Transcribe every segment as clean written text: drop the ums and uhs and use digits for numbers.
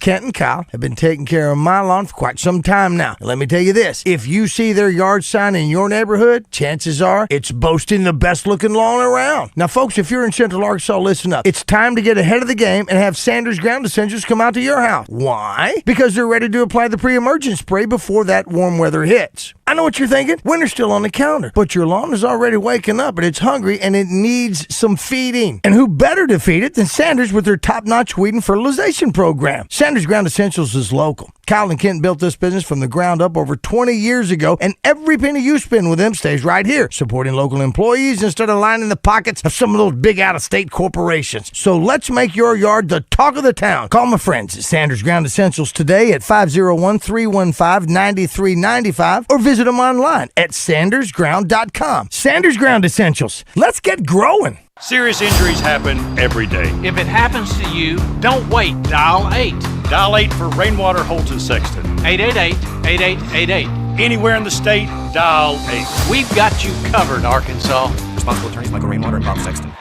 Kent and Kyle have been taking care of my lawn for quite some time now. And let me tell you this, if you see their yard sign in your neighborhood, chances are it's boasting the best looking lawn around. Now folks, if you're in Central Arkansas, listen up. It's time to get ahead of the game and have Sanders Ground Essentials come out to your house. Why? Because they're ready to apply the pre-emergent spray before that warm weather hits. I know what you're thinking. Winter's still on the counter, but your lawn is already waking up and it's hungry and it needs some feeding. And who better to feed it than Sanders with their top-notch weed and fertilization program? Sanders Ground Essentials is local. Kyle and Kent built this business from the ground up over 20 years ago, and every penny you spend with them stays right here, supporting local employees instead of lining the pockets of some of those big out-of-state corporations. So let's make your yard the talk of the town. Call my friends at Sanders Ground Essentials today at 501-315-9395 or visit them online at sandersground.com. Sanders Ground Essentials. Let's get growing. Serious injuries happen every day. If it happens to you, don't wait. Dial 8. Dial 8 for Rainwater, Holt, and Sexton. 888-8888. Anywhere in the state, dial 8. We've got you covered, Arkansas. Responsible attorneys Michael Rainwater and Bob Sexton.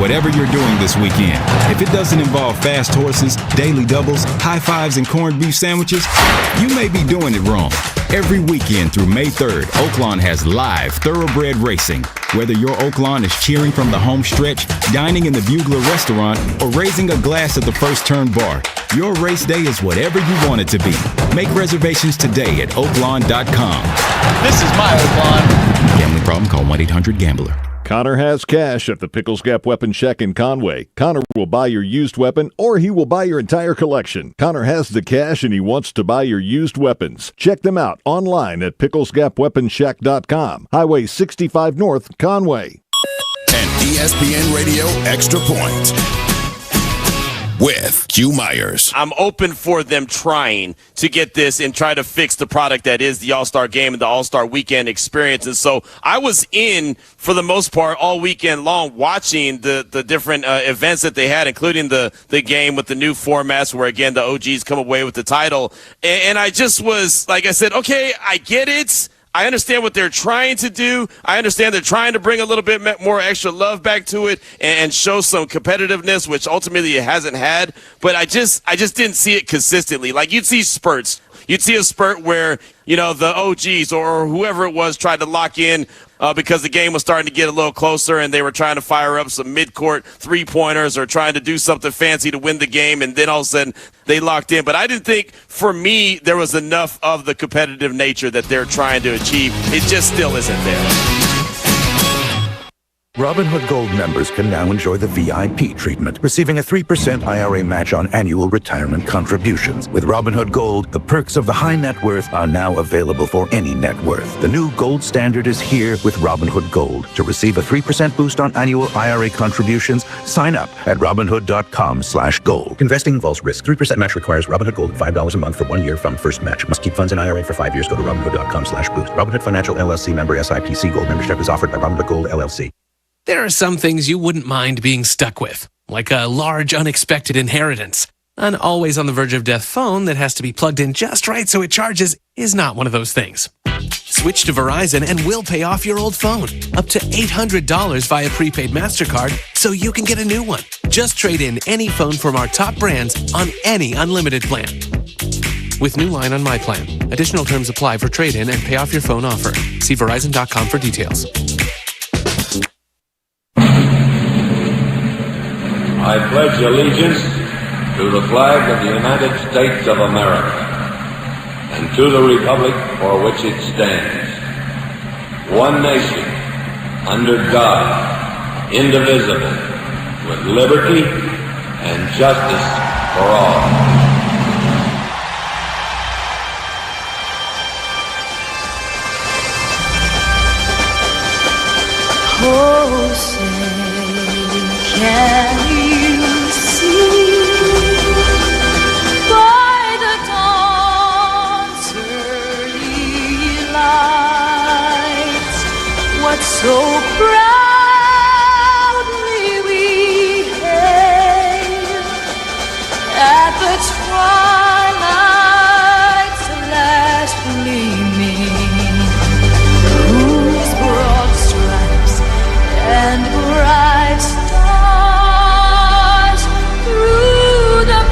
Whatever you're doing this weekend, if it doesn't involve fast horses, daily doubles, high fives, and corned beef sandwiches, you may be doing it wrong. Every weekend through May 3rd, Oaklawn has live thoroughbred racing. Whether your Oaklawn is cheering from the home stretch, dining in the Bugler restaurant, or raising a glass at the First Turn bar, your race day is whatever you want it to be. Make reservations today at Oaklawn.com. This is my Oaklawn. Gambling problem? Call 1-800-GAMBLER. Connor has cash at the Pickles Gap Weapon Shack in Conway. Connor will buy your used weapon or he will buy your entire collection. Connor has the cash and he wants to buy your used weapons. Check them out online at picklesgapweaponshack.com. Highway 65 North, Conway. And ESPN Radio Extra Point with Q Myers. I'm open for them trying to get this and try to fix the product that is the All-Star Game and the All-Star Weekend experience. And so I was in, for the most part, all weekend long watching the different events that they had, including the game with the new formats where, again, the OGs come away with the title. And I just was, like I said, okay, I get it. I understand what they're trying to do. I understand they're trying to bring a little bit more extra love back to it and show some competitiveness, which ultimately it hasn't had. But I just didn't see it consistently. Like, you'd see spurts. You'd see a spurt where, you know, the OGs or whoever it was tried to lock in because the game was starting to get a little closer and they were trying to fire up some mid-court three-pointers or trying to do something fancy to win the game, and then all of a sudden they locked in. But I didn't think, for me, there was enough of the competitive nature that they're trying to achieve. It just still isn't there. Robinhood Gold members can now enjoy the VIP treatment, receiving a 3% IRA match on annual retirement contributions. With Robinhood Gold, the perks of the high net worth are now available for any net worth. The new gold standard is here with Robinhood Gold. To receive a 3% boost on annual IRA contributions, sign up at Robinhood.com/gold. Investing involves risk. 3% match requires Robinhood Gold $5 a month for 1 year from first match. Must keep funds in IRA for 5 years. Go to Robinhood.com/boost. Robinhood Financial LLC member SIPC. Gold membership is offered by Robinhood Gold LLC. There are some things you wouldn't mind being stuck with, like a large unexpected inheritance. An always on the verge of death phone that has to be plugged in just right so it charges is not one of those things. Switch to Verizon and we'll pay off your old phone. Up to $800 via prepaid MasterCard so you can get a new one. Just trade in any phone from our top brands on any unlimited plan. With new line on My Plan. Additional terms apply for trade-in and pay off your phone offer. See Verizon.com for details. I pledge allegiance to the flag of the United States of America and to the republic for which it stands, one nation, under God, indivisible, with liberty and justice for all. Oh, say, can you see by the dawn's early light what so proudly we hailed at the twilight's last gleaming, whose broad stripes and bright stars through the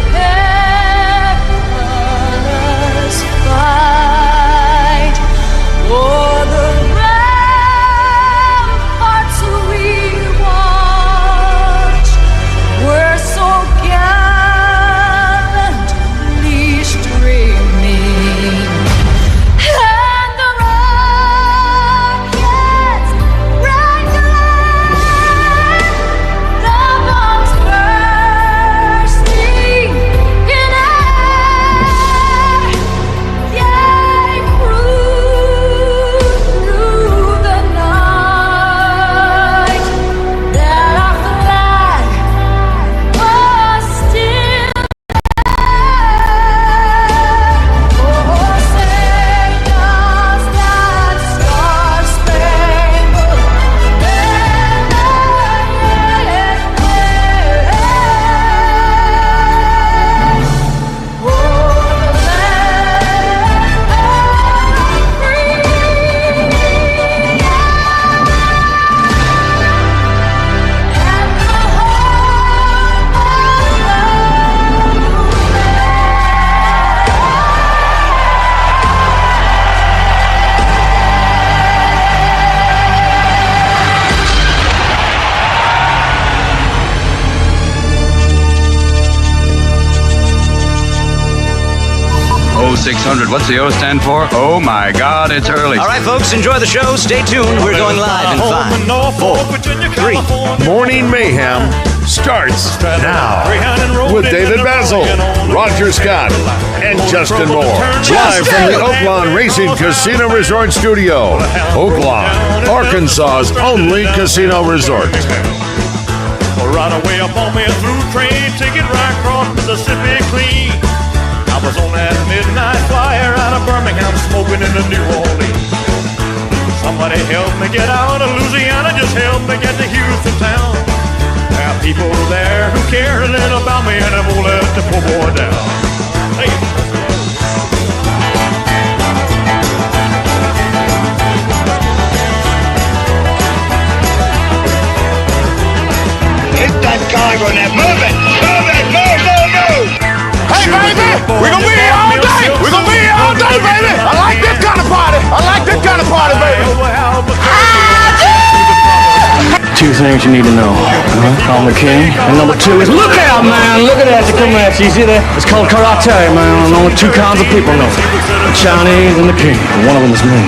0600. What's the O stand for? Oh my God, it's early. All right, folks, enjoy the show. Stay tuned. We're going live in 5, 4, 3. Morning Mayhem starts now with David BAZZEL, Roger Scott, and Justin Moore. Live from the Oaklawn Racing Casino Resort Studio. Oaklawn, Arkansas's only casino resort. Right away up on me a through train, ticket right across Mississippi clean. I was on that midnight flyer out of Birmingham, smoking in the New Orleans. Somebody help me get out of Louisiana, just help me get to Houston town. There are people there who care a little about me, and I won't let the poor boy down. Hey. That Congo now. Move it! Move it! Move, move, move! Hey, baby! We're gonna be here all day! We're gonna be here all day, baby! I like this kind of party! I like this kind of party, baby! Two things you need to know. Call the king. And number two is look out, man! Look at that to come at you. You see that? It's called karate, man. And only two kinds of people know. The Chinese and the king. And one of them is me.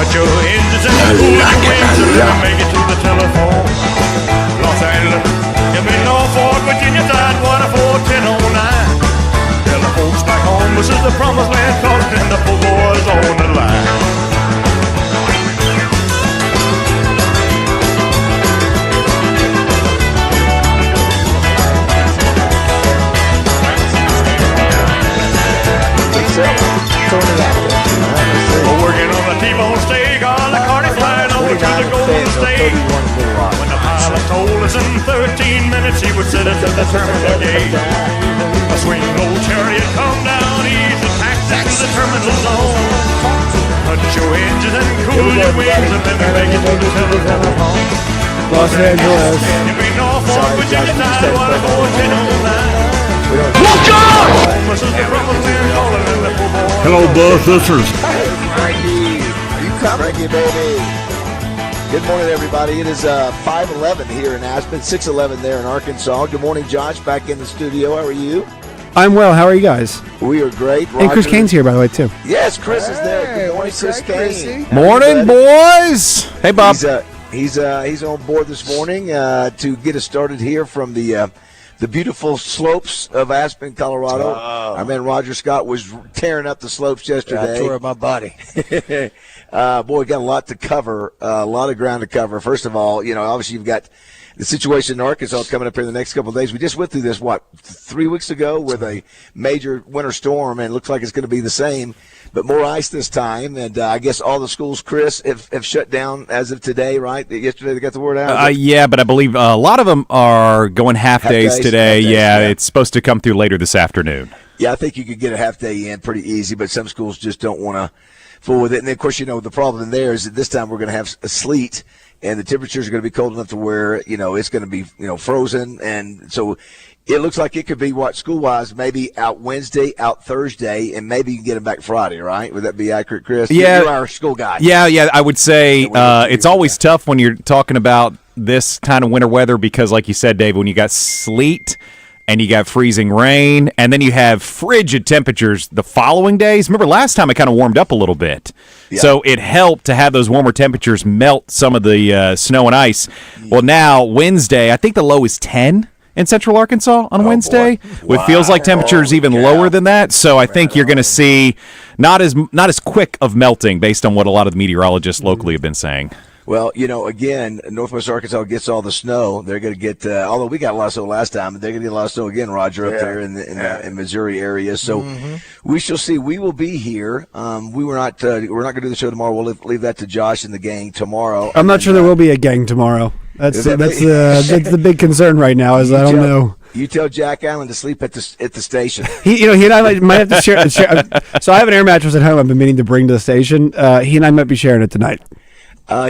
But your engines and the wings and make it to the telephone. Los Angeles, you mean Norfolk, Virginia, Tidewater, 41009. Tell the folks back home this is the promised land, calling the poor boys on the line. We're working on the T-bone steak, on the carny flying over to the Golden State. When the pilot told us in 13 minutes he would set us at the terminal gate. A swing old chariot come down, ease the taxi to the terminal zone. Put your engine and cool your wings and then make it to the telephone. Los Angeles. You mean Norfolk, Virginia, Tidewater, 41009. Look out! Hello, Buzz. This is Frankie. Are you coming? Frankie, baby. Good morning, everybody. It is 5:11 here in Aspen, 6:11 there in Arkansas. Good morning, Josh. Back in the studio. How are you? I'm well. How are you guys? We are great. And Chris Roger. Kane's here, by the way, too. Yes, Chris is there. Good morning, Chris Kane. Morning, boys. Hey, Bob. He's on board this morning to get us started here from the beautiful slopes of Aspen, Colorado. Our man Roger Scott was tearing up the slopes yesterday. I tore up my body. Boy, got a lot to cover, a lot of ground to cover. First of all, obviously you've got the situation in Arkansas coming up here in the next couple of days. We just went through this, 3 weeks ago with a major winter storm, and it looks like it's going to be the same, but more ice this time. And I guess all the schools, Chris, have shut down as of today, right? Yesterday they got the word out. Yeah, but I believe a lot of them are going half days today. Yeah, it's supposed to come through later this afternoon. Yeah, I think you could get a half day in pretty easy, but some schools just don't want to fool with it. And then, of course, the problem there is that this time we're going to have a sleet, and the temperatures are going to be cold enough to where, it's going to be, frozen. And so it looks like it could be school-wise, maybe out Wednesday, out Thursday, and maybe you can get them back Friday, right? Would that be accurate, Chris? Yeah. You're our school guy. Yeah, I would say it's always tough when you're talking about this kind of winter weather because, like you said, Dave, when you got sleet and you got freezing rain, and then you have frigid temperatures the following days. Remember, last time it kind of warmed up a little bit. Yeah. So it helped to have those warmer temperatures melt some of the snow and ice. Yeah. Well, now, Wednesday, I think the low is 10 in central Arkansas on Wednesday. It feels like temperatures even lower than that. So I think you're going to see not as quick of melting based on what a lot of the meteorologists locally have been saying. Well, again, Northwest Arkansas gets all the snow. They're going to get, although we got a lot of snow last time, they're going to get a lot of snow again, Roger, up there in the Missouri area. So we shall see. We will be here. We're not going to do the show tomorrow. We'll leave that to Josh and the gang tomorrow. I'm not sure there will be a gang tomorrow. That's the big concern right now. Is I don't know. You tell Jack Allen to sleep at the station. He and I might have to share. So I have an air mattress at home. I've been meaning to bring to the station. He and I might be sharing it tonight.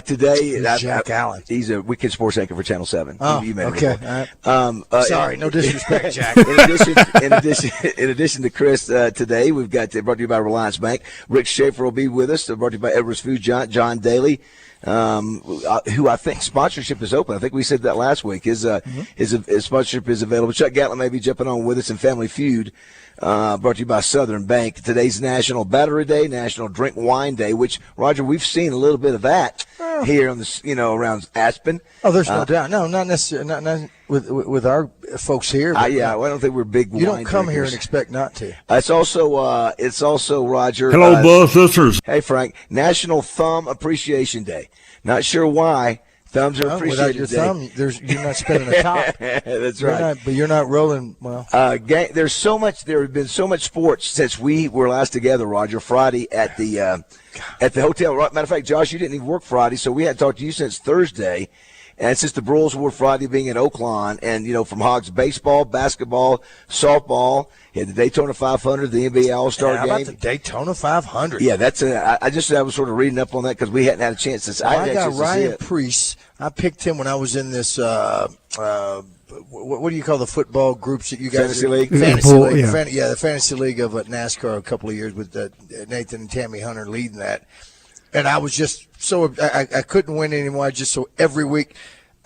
Today, Jack Allen. He's a weekend sports anchor for Channel 7. Oh, you okay. Sorry, no disrespect, Jack. In addition to Chris, today we've got brought to you by Reliance Bank. Rick Schaefer will be with us. Brought to you by Edwards Food Giant, John Daly. who I think sponsorship is open. I think we said that last week. His sponsorship is available. Chuck Gatlin may be jumping on with us in Family Feud, brought to you by Southern Bank. Today's National Battery Day, National Drink Wine Day, which, Roger, we've seen a little bit of that here on the, around Aspen. Oh, there's no doubt. No, not necessarily. Not with our folks here. I don't think we're big wine You don't come drinkers. here and expect not to. It's also Roger. Hello, boss sisters. Hey, Frank. National Thumb Appreciation Day. Not sure why. Thumbs are appreciated. Without your thumb, you're not spinning the top. That's right. But you're not rolling well. There's so much. There have been so much sports since we were last together, Roger. Friday at the hotel. Matter of fact, Josh, you didn't even work Friday, so we hadn't talked to you since Thursday. And since the Bulls were Friday being at Oaklawn, and from Hogs baseball, basketball, softball, you had the Daytona 500, the NBA All-Star Game. How about the Daytona 500? Yeah, I was sort of reading up on that because we hadn't had a chance since I got Ryan Preece. I picked him when I was in this. What do you call the football groups that you guys? Fantasy League. Fantasy League. Yeah. The Fantasy League of NASCAR a couple of years with Nathan and Tammy Hunter leading that. And I was just I couldn't win anymore. So every week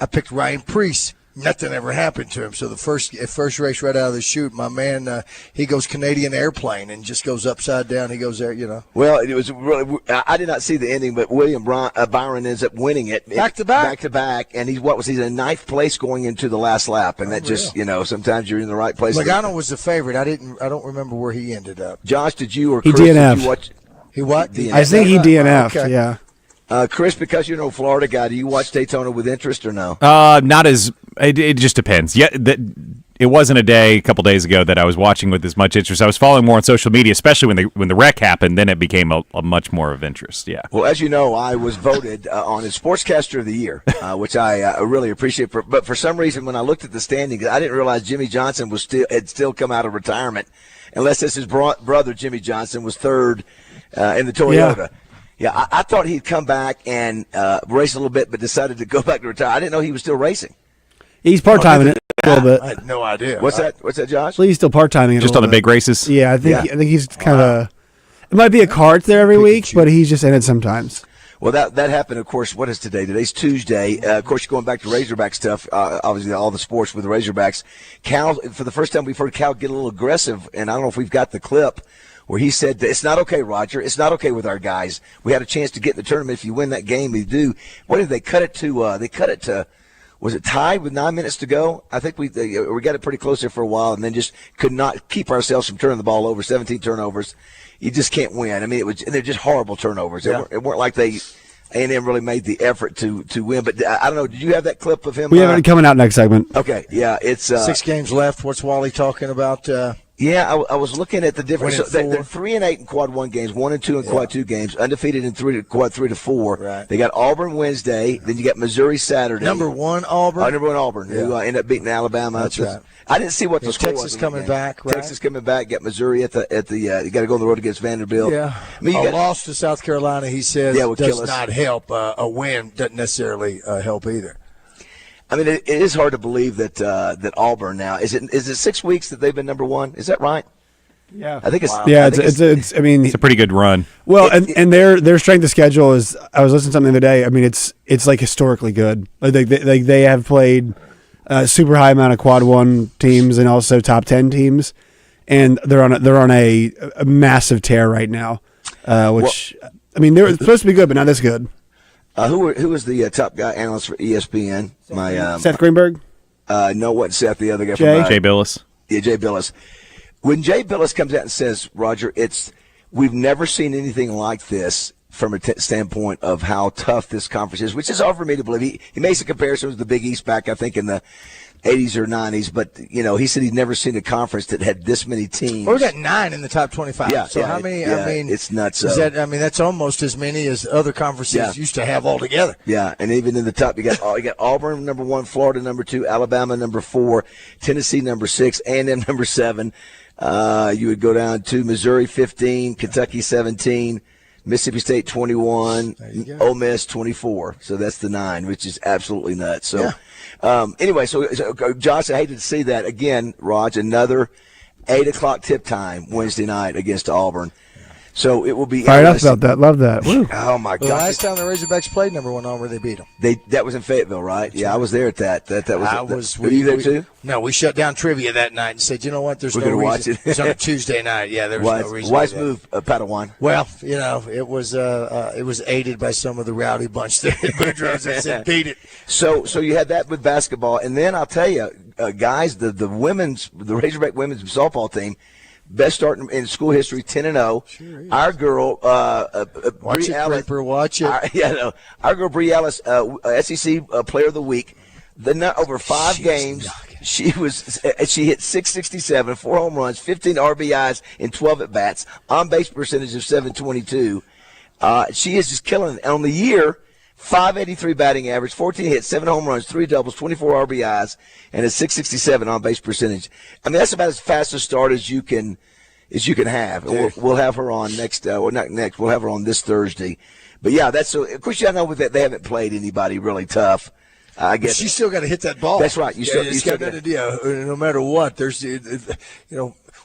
I picked Ryan Preece. Nothing ever happened to him. So the first race right out of the chute, my man, he goes Canadian airplane and just goes upside down. He goes there, Well, it was really. I did not see the ending, but William Byron ends up winning it back to back, and he's in ninth place going into the last lap, and that just sometimes you're in the right place. Logano was the favorite. I don't remember where he ended up. Josh, did you or He Chris? DNF'd. Did you watch? He what? I think he DNF'd. Okay. Yeah. Chris, because you're no Florida guy, do you watch Daytona with interest or no? Not as. It just depends. Yeah, it wasn't a couple days ago that I was watching with as much interest. I was following more on social media, especially when the wreck happened. Then it became a much more of interest. Yeah. Well, as you know, I was voted on as Sportscaster of the Year, which I really appreciate. But for some reason, when I looked at the standings, I didn't realize Jimmy Johnson had still come out of retirement, unless his brother Jimmy Johnson was third in the Toyota. Yeah. Yeah, I thought he'd come back and race a little bit, but decided to go back to retire. I didn't know he was still racing. He's part-timing it a little bit. I had no idea. What's that, Josh? Well, he's still part-timing it Just a on the little big races? Yeah, I think he's kind of it might be a cart there every week, but he's just in it sometimes. Well, that happened, of course. What is today? Today's Tuesday. Of course, going back to Razorback stuff, obviously all the sports with the Razorbacks. Cal, for the first time we've heard Cal get a little aggressive, and I don't know if we've got the clip, where he said, it's not okay, Roger. It's not okay with our guys. We had a chance to get in the tournament. If you win that game, we do. What did they cut it to? Was it tied with 9 minutes to go? I think we got it pretty close there for a while, and then just could not keep ourselves from turning the ball over. 17 turnovers. You just can't win. I mean, they're just horrible turnovers. Yeah. It weren't like A&M really made the effort to win. But I don't know. Did you have that clip of him? We have it coming out next segment. Okay. Yeah. It's 6 games left. What's Wally talking about? Yeah, I was looking at the difference. So they're 3-4. 3-8 in quad 1 games, 1-2 in quad 2 games, undefeated in quad 3 to 4. Right. They got Auburn Wednesday, then you got Missouri Saturday. Number 1 Auburn. Number 1 Auburn, who ended up beating Alabama. That's right. I didn't see what the score was. Texas coming back, right? Texas coming back. Got Missouri at the. You got to go on the road against Vanderbilt. Yeah, I mean, a loss to South Carolina, he says, will kill does us. not help. A win doesn't necessarily help either. I mean, it is hard to believe that Auburn now is it 6 weeks that they've been number 1? Is that right? Yeah, I think it's. Wow. Yeah, it's. I mean, it's a pretty good run. Well, and their strength of schedule is. I was listening to something the other day. I mean, it's like historically good. Like they have played a super high amount of quad 1 teams and also top 10 teams, and they're on a massive tear right now. Which I mean, they're supposed to be good, but not this good. Who was the top guy analyst for ESPN? Seth Greenberg. No, what Seth? The other guy Jay Billis. Yeah, Jay Billis. When Jay Billis comes out and says, Roger, we've never seen anything like this from a standpoint of how tough this conference is, which is hard for me to believe. He makes a comparison with the Big East back, I think, in the 80s or 90s, but, he said he'd never seen a conference that had this many teams. Well, we got 9 in the top 25. Yeah, so how many? Yeah, I mean, it's nuts. That's almost as many as other conferences used to have altogether. Yeah, and even in the top, you got Auburn number 1, Florida number 2, Alabama number 4, Tennessee number 6, A&M number 7. You would go down to Missouri 15, Kentucky 17, Mississippi State 21, Ole Miss 24. So that's the 9, which is absolutely nuts. So, anyway, so Josh, I hated to see that again. Raj, another 8:00 tip time Wednesday night against Auburn. So it will be Fired up interesting. about that. Love that. Woo. Oh my The God! last time the Razorbacks played number one on where they beat them. That was in Fayetteville, right? Yeah, I was there at that. Were you there too? No, we shut down trivia that night and said, you know what? There's We're no gonna reason. watch it. It's on a Tuesday night. Yeah, there was no reason. Wise to do that. move, Padawan. Well, it was aided by some of the rowdy bunch that Boudreaux that said beat it. So you had that with basketball, and then I'll tell you, guys, the Razorback women's softball team. Best start in school history, 10-0. Sure is. Our girl, Watch Bree it, Ellis, Creeper, watch it. Our girl Bree Ellis, SEC Player of the Week. Over 5 games, she hit 667, 4 home runs, 15 RBIs, and 12 at bats. On base percentage of 722. She is just killing it. And on the year, 583 batting average, 14 hits, 7 home runs, 3 doubles, 24 RBIs, and a 667 on base percentage. I mean, that's about as fast a start as you can have. We'll have her on next. Not next. We'll have her on this Thursday. But yeah, that's so. Of course, I know that they haven't played anybody really tough. I guess she's still got to hit that ball. That's right. You still no matter what. There's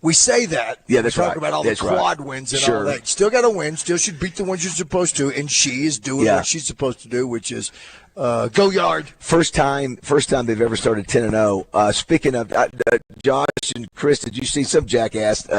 we say that. Yeah, that's we right. talk about all that's the quad right. wins and sure. all that. Still got to win. Still should beat the ones you're supposed to, and she is doing what she's supposed to do, which is go yard. First time they've ever started 10-0. Speaking of Josh and Chris, did you see some jackass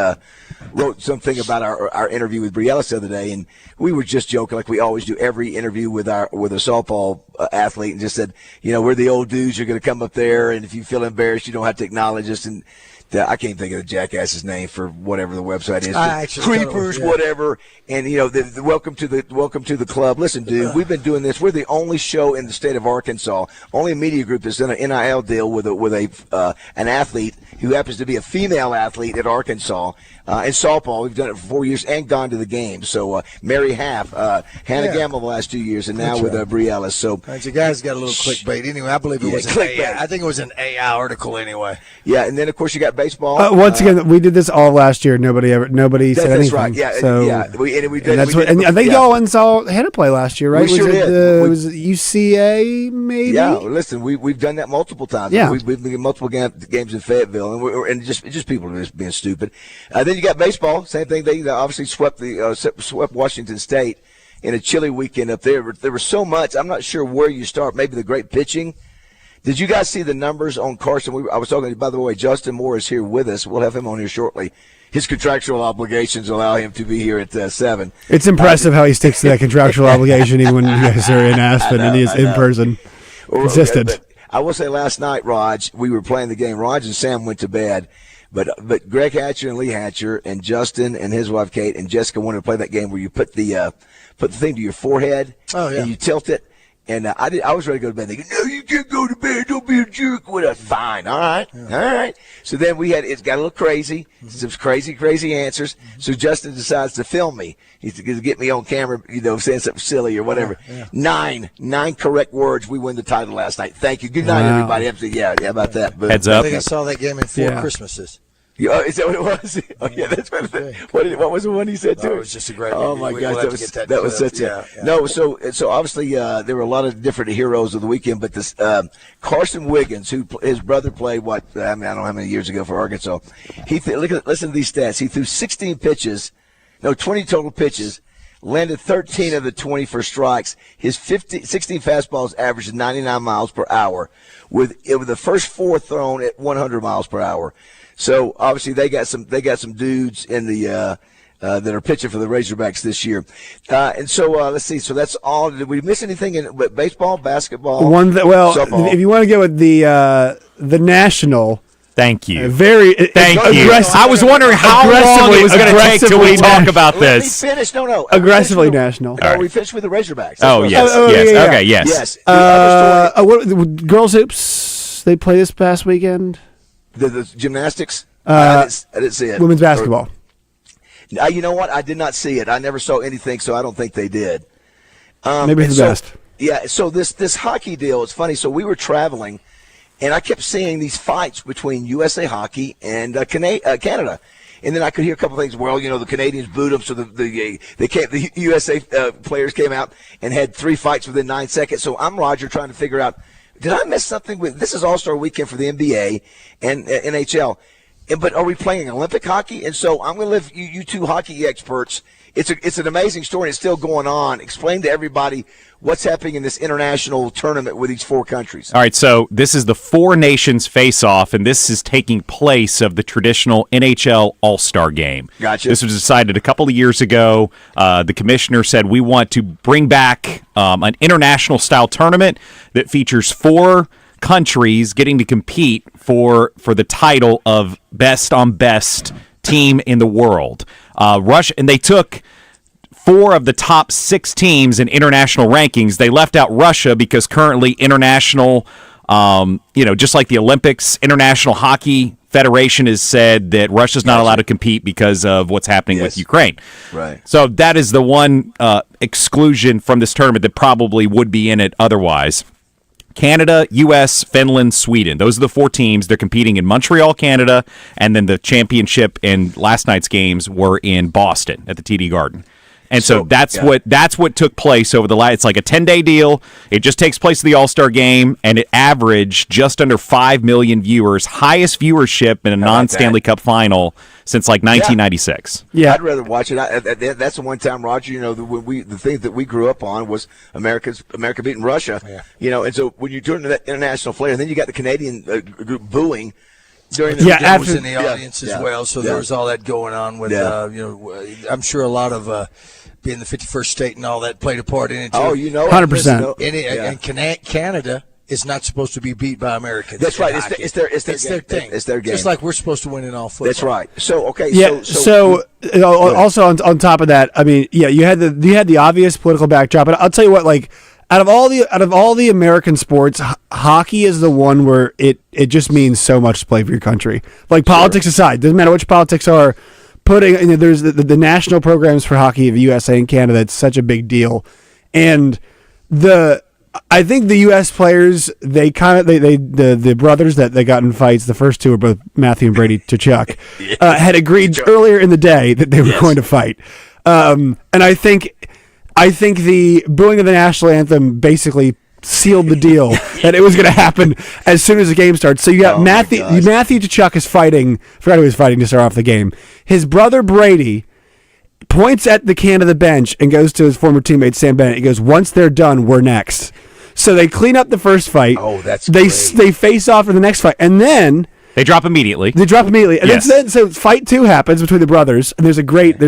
wrote something about our interview with Bree Ellis the other day, and we were just joking like we always do every interview with a softball athlete, and just said, we're the old dudes. You're going to come up there, and if you feel embarrassed, you don't have to acknowledge us. And I can't think of the jackass's name for whatever the website is. Creepers, whatever. And the welcome to the club. Listen, dude, we've been doing this. We're the only show in the state of Arkansas, only media group that's done an NIL deal with an athlete who happens to be a female athlete at Arkansas in softball. We've done it for 4 years and gone to the game. So Mary Half, Hannah Gamble the last 2 years, and now with Bree Ellis. So the guy's got a little clickbait. Anyway, I believe it was clickbait. I think it was an AI article anyway. Yeah, and then of course you got baseball. Once again, we did this all last year. Nobody said anything. That's right. Yeah, so, and I think y'all went and saw Hannah play last year, right? We sure did. Was it UCA maybe? Yeah, listen, we've done that multiple times. Yeah. We've been in multiple games in Fayetteville, and just people just being stupid. Then you got baseball, same thing. They obviously swept Washington State in a chilly weekend up there. There was so much. I'm not sure where you start. Maybe the great pitching. Did you guys see the numbers on Carson? I was talking, by the way, Justin Moore is here with us. We'll have him on here shortly. His contractual obligations allow him to be here at 7. It's impressive how he sticks to that contractual obligation even when you guys are in Aspen and he is in person. Consistent. I will say last night, Raj, we were playing the game. Raj and Sam went to bed, but Greg Hatcher and Lee Hatcher and Justin and his wife Kate and Jessica wanted to play that game where you put the thing to your forehead and you tilt it. And I was ready to go to bed. They go, no, you can't go to bed. Don't be a jerk. Fine. All right. So then it's got a little crazy. Some crazy answers. So Justin decides to film me. He's going to get me on camera, saying something silly or whatever. Nine correct words. We win the title last night. Thank you. Good night, everybody. Yeah, about that. But heads up. I think I saw that game in 4 Christmases. Is that what it was? Oh, yeah, that's what was the one he said too? It was just a great. Oh my gosh, that was such a no. So obviously there were a lot of different heroes of the weekend, but this Carson Wiggins, who his brother played I don't know how many years ago for Arkansas. Listen to these stats. He threw 20 total pitches, landed 13 of the 20 for strikes. His 16 fastballs averaged 99 miles per hour, with the first 4 thrown at 100 miles per hour. So obviously they got some dudes in the that are pitching for the Razorbacks this year. And so let's see. So that's all. Did we miss anything in baseball, basketball? Softball? If you want to get with the national. Thank you. Thank you. I was wondering how long it was going to take till we talk about this. Let me finish. No. Aggressively national. No, we finished with the Razorbacks. Yes. Yeah. Okay, yes. Girls hoops, they play this past weekend. The gymnastics? I didn't see it. Women's basketball. You know what? I did not see it. I never saw anything, so I don't think they did. Maybe it's the best. Yeah, so this hockey deal, it's funny. So we were traveling, and I kept seeing these fights between USA Hockey and Canada. And then I could hear a couple things. Well, the Canadians booed them, so the USA players came out and had 3 fights within 9 seconds. So I'm Roger trying to figure out, did I miss something with this? Is All-Star Weekend for the NBA and NHL, But are we playing Olympic hockey? And so I'm going to let you two hockey experts. It's an amazing story. It's still going on. Explain to everybody what's happening in this international tournament with these 4 countries. All right, so this is the 4 nations face-off, and this is taking place of the traditional NHL All-Star Game. Gotcha. This was decided a couple of years ago. The commissioner said we want to bring back an international-style tournament that features 4 countries getting to compete for the title of best on best team in the world. Russia, and they took 4 of the top 6 teams in international rankings. They left out Russia because currently international, just like the Olympics, International Hockey Federation has said that Russia's not allowed to compete because of what's happening with Ukraine. Right. So that is the one exclusion from this tournament that probably would be in it otherwise. Canada, U.S., Finland, Sweden. Those are the 4 teams. They're competing in Montreal, Canada, and then the championship in last night's games were in Boston at the TD Garden. And so that's what took place over the last. It's like a 10-day deal. It just takes place at the All-Star Game, and it averaged just under 5 million viewers, highest viewership in a non-Stanley Cup final since like 1996. Yeah, I'd rather watch it. That's the one time, Roger. The thing that we grew up on was America beating Russia. Yeah. And so when you turn to that international flair, and then you got the Canadian group booing. During the there was in the audience as well, so there was all that going on with, I'm sure a lot of being the 51st state and all that played a part in it too. Oh, 100%. And Canada is not supposed to be beat by Americans. That's right. It's their thing. It's their game. Just like we're supposed to win in all football. That's right. So okay. Yeah. So also on top of that, I mean, you had the obvious political backdrop, but I'll tell you what, like. Out of all the American sports, hockey is the one where it just means so much to play for your country. Like politics aside, doesn't matter which politics are. There's the national programs for hockey of USA and Canada. It's such a big deal, and I think the U.S. players the brothers that they got in fights. The first 2 are both Matthew and Brady Tkachuk had agreed earlier in the day that they were going to fight, and I think the booing of the national anthem basically sealed the deal that it was going to happen as soon as the game starts. So you got Matthew Tkachuk is fighting. I forgot who he was fighting to start off the game. His brother Brady points at the Canada bench and goes to his former teammate Sam Bennett. He goes, "Once they're done, we're next." So they clean up the first fight. Oh, that's they great. They face off in the next fight, and then. They drop immediately. And then so fight 2 happens between the brothers, and there's a great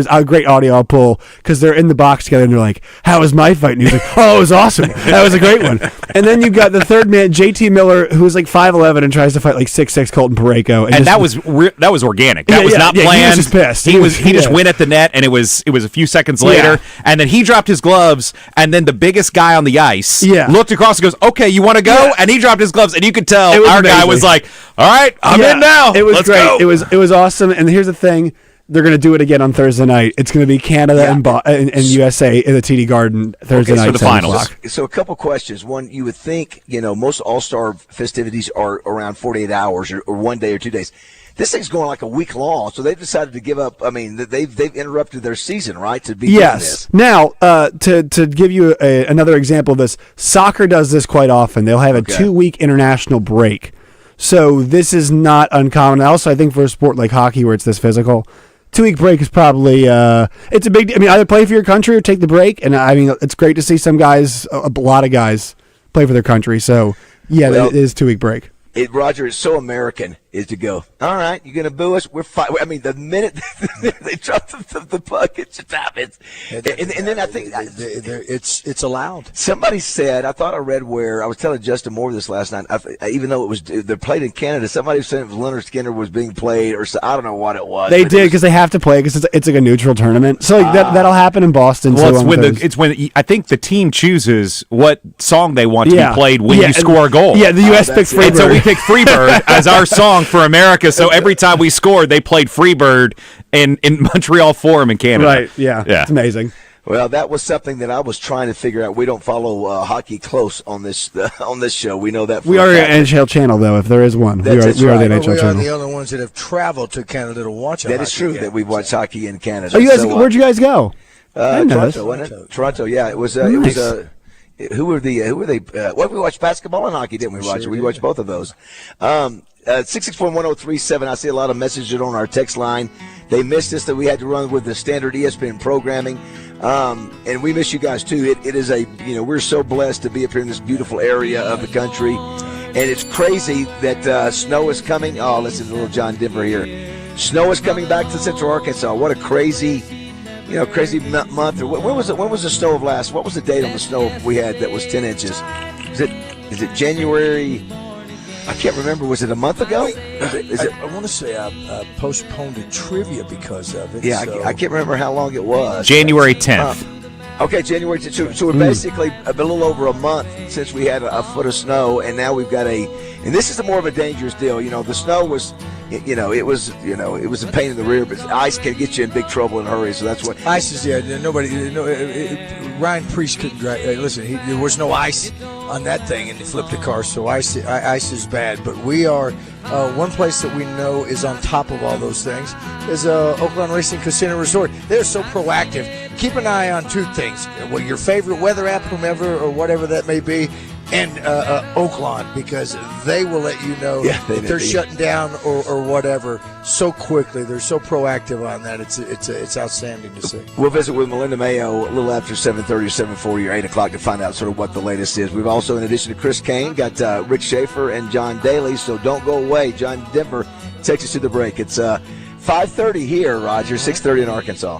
audio I'll pull because they're in the box together, and they're like, "How was my fight?" And he's like, "Oh, it was awesome. That was a great one." And then you've got the third man, JT Miller, who's like 5'11" and tries to fight like 6'6" Colton Parayko, and that was organic. That was not planned. He was just pissed. He just went at the net, and it was a few seconds later, and then he dropped his gloves, and then the biggest guy on the ice looked across and goes, "Okay, you want to go?" And he dropped his gloves, and you could tell our guy was like, "All right, I'm in now." It was Let's great. go. It was awesome. And here's the thing: they're going to do it again on Thursday night. It's going to be Canada and USA in the TD Garden Thursday night for the finals. So a couple questions. One, you would think most All-Star festivities are around 48 hours or 1 day or 2 days. This thing's going like a week long, so they've decided to give up. I mean, they've interrupted their season, right? To be doing this. Now, to give you another example of this, soccer does this quite often. They'll have a 2-week international break. So this is not uncommon. Also, I think for a sport like hockey where it's this physical, 2-week break is probably it's a big. I mean, either play for your country or take the break. And I mean, it's great to see some guys, a lot of guys, play for their country. So it is 2-week break. Roger, it's so American is to go, all right, you're going to boo us? We're fine. I mean, the minute they drop the puck, it just happens. And then I think it's allowed. Somebody said, I thought I read where, I was telling Justin Moore this last night, even though they're played in Canada, somebody said Leonard Skinner was being played, or I don't know what it was. They did, because they have to play, because it's like a neutral tournament. So that'll happen in Boston. Well, it's when I think the team chooses what song they want to be played when you score a goal. Yeah, the U.S. picked Freebird. And so we picked Freebird as our song for America. So every time we scored, they played Freebird in Montreal Forum in Canada. Right, yeah. It's amazing. Well, that was something that I was trying to figure out. We don't follow hockey close on this show. We know that. We are an NHL channel, though, if there is one. We are the NHL channel. We are the only ones that have traveled to Canada to watch. That is true. That we watch hockey in Canada. Where'd you guys go? Toronto, wasn't it? Toronto, yeah. It was. who were they? Well, we watched basketball and hockey, didn't we, Roger? We watched both of those. 664-1037. I see a lot of messages on our text line. They missed us that we had to run with the standard ESPN programming. And we miss you guys too. It is we're so blessed to be up here in this beautiful area of the country. And it's crazy that snow is coming. Oh, listen to little John Denver here. Snow is coming back to Central Arkansas. What a crazy month. When was the snow of last? What was the date on the snow we had that was 10 inches? Is it January? I can't remember. Was it a month ago? I want to say I postponed a trivia because of it. Yeah, I can't remember how long it was. January 10th. Okay, January 10th. So we're basically a little over a month since we had a foot of snow, and now we've got and this is more of a dangerous deal. The snow was, it was a pain in the rear, but ice can get you in big trouble in a hurry. So that's what ice is. Yeah, Ryan Priest couldn't drive. Listen, there was no ice on that thing, and he flipped the car. So ice is bad. But we are one place that we know is on top of all those things is Oaklawn Racing Casino Resort. They're so proactive. Keep an eye on two things: your favorite weather app, whomever or whatever that may be, and Oaklawn, because they will let you know if they're shutting down or whatever so quickly. They're so proactive on that. It's outstanding to see. We'll visit with Melinda Mayo a little after 7:30 or 7:40 or 8 o'clock to find out sort of what the latest is. We've also, in addition to Chris Kane, got Rick Schaefer and John Daly, so don't go away. John Denver takes us to the break. It's 5:30 here, Roger, 6:30 in Arkansas.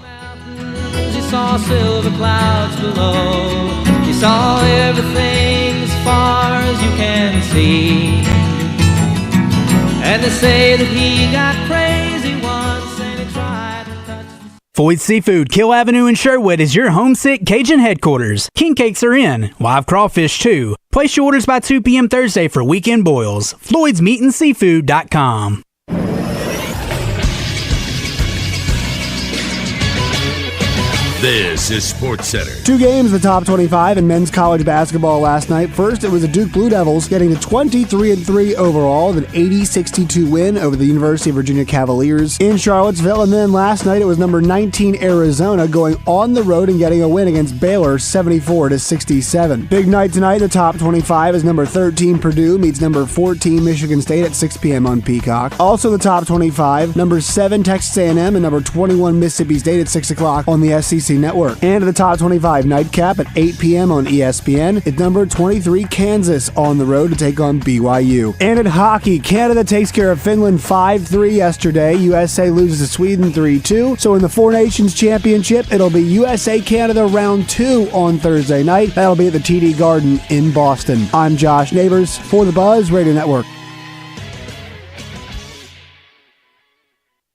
You saw silver clouds below. You saw everything as far as you can see. And they say that he got crazy once and he tried to touch. Floyd's Seafood, Kill Avenue in Sherwood is your homesick Cajun headquarters. King cakes are in, live crawfish too. Place your orders by 2 p.m. Thursday for weekend boils. Floyd'sMeatandSeafood.com. This is Sports Center. Two games in the top 25 in men's college basketball last night. First, it was the Duke Blue Devils getting to 23-3 overall, with an 80-62 win over the University of Virginia Cavaliers in Charlottesville. And then last night, it was number 19 Arizona going on the road and getting a win against Baylor, 74-67. Big night tonight in the top 25 is number 13 Purdue meets number 14 Michigan State at 6 p.m. on Peacock. Also in the top 25, number 7 Texas A&M and number 21 Mississippi State at 6 o'clock on the SEC Network. And at the top 25 nightcap at 8 p.m. on ESPN, it's number 23 Kansas on the road to take on BYU. And in hockey, Canada takes care of Finland 5-3 yesterday. USA loses to Sweden 3-2. So in the Four Nations Championship, it'll be USA-Canada round 2 on Thursday night. That'll be at the TD Garden in Boston. I'm Josh Neighbors for the Buzz Radio Network.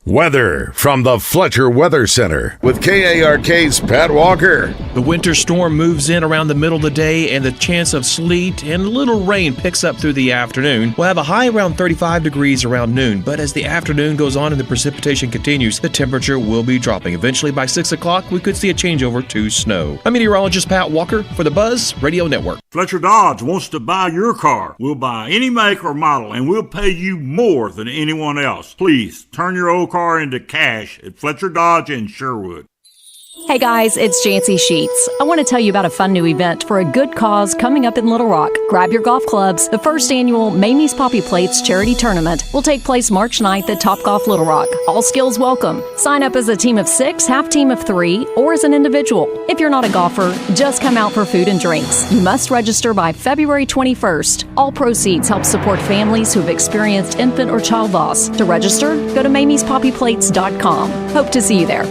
Weather from the Fletcher Weather Center with KARK's Pat Walker. The winter storm moves in around the middle of the day, and the chance of sleet and little rain picks up through the afternoon. We'll have a high around 35 degrees around noon, but as the afternoon goes on and the precipitation continues, the temperature will be dropping. Eventually, by 6 o'clock, we could see a changeover to snow. I'm meteorologist Pat Walker for the Buzz Radio Network. Fletcher Dodge wants to buy your car. We'll buy any make or model, and we'll pay you more than anyone else. Please turn your old car into cash at Fletcher Dodge in Sherwood. Hey guys, it's Jancy Sheets. I want to tell you about a fun new event for a good cause coming up in Little Rock. Grab your golf clubs. The first annual Mamie's Poppy Plates Charity Tournament will take place March 9th at Topgolf Little Rock. All skills welcome. Sign up as a team of 6, half team of 3, or as an individual. If you're not a golfer, just come out for food and drinks. You must register by February 21st. All proceeds help support families who have experienced infant or child loss. To register, go to mamiespoppyplates.com. Hope to see you there.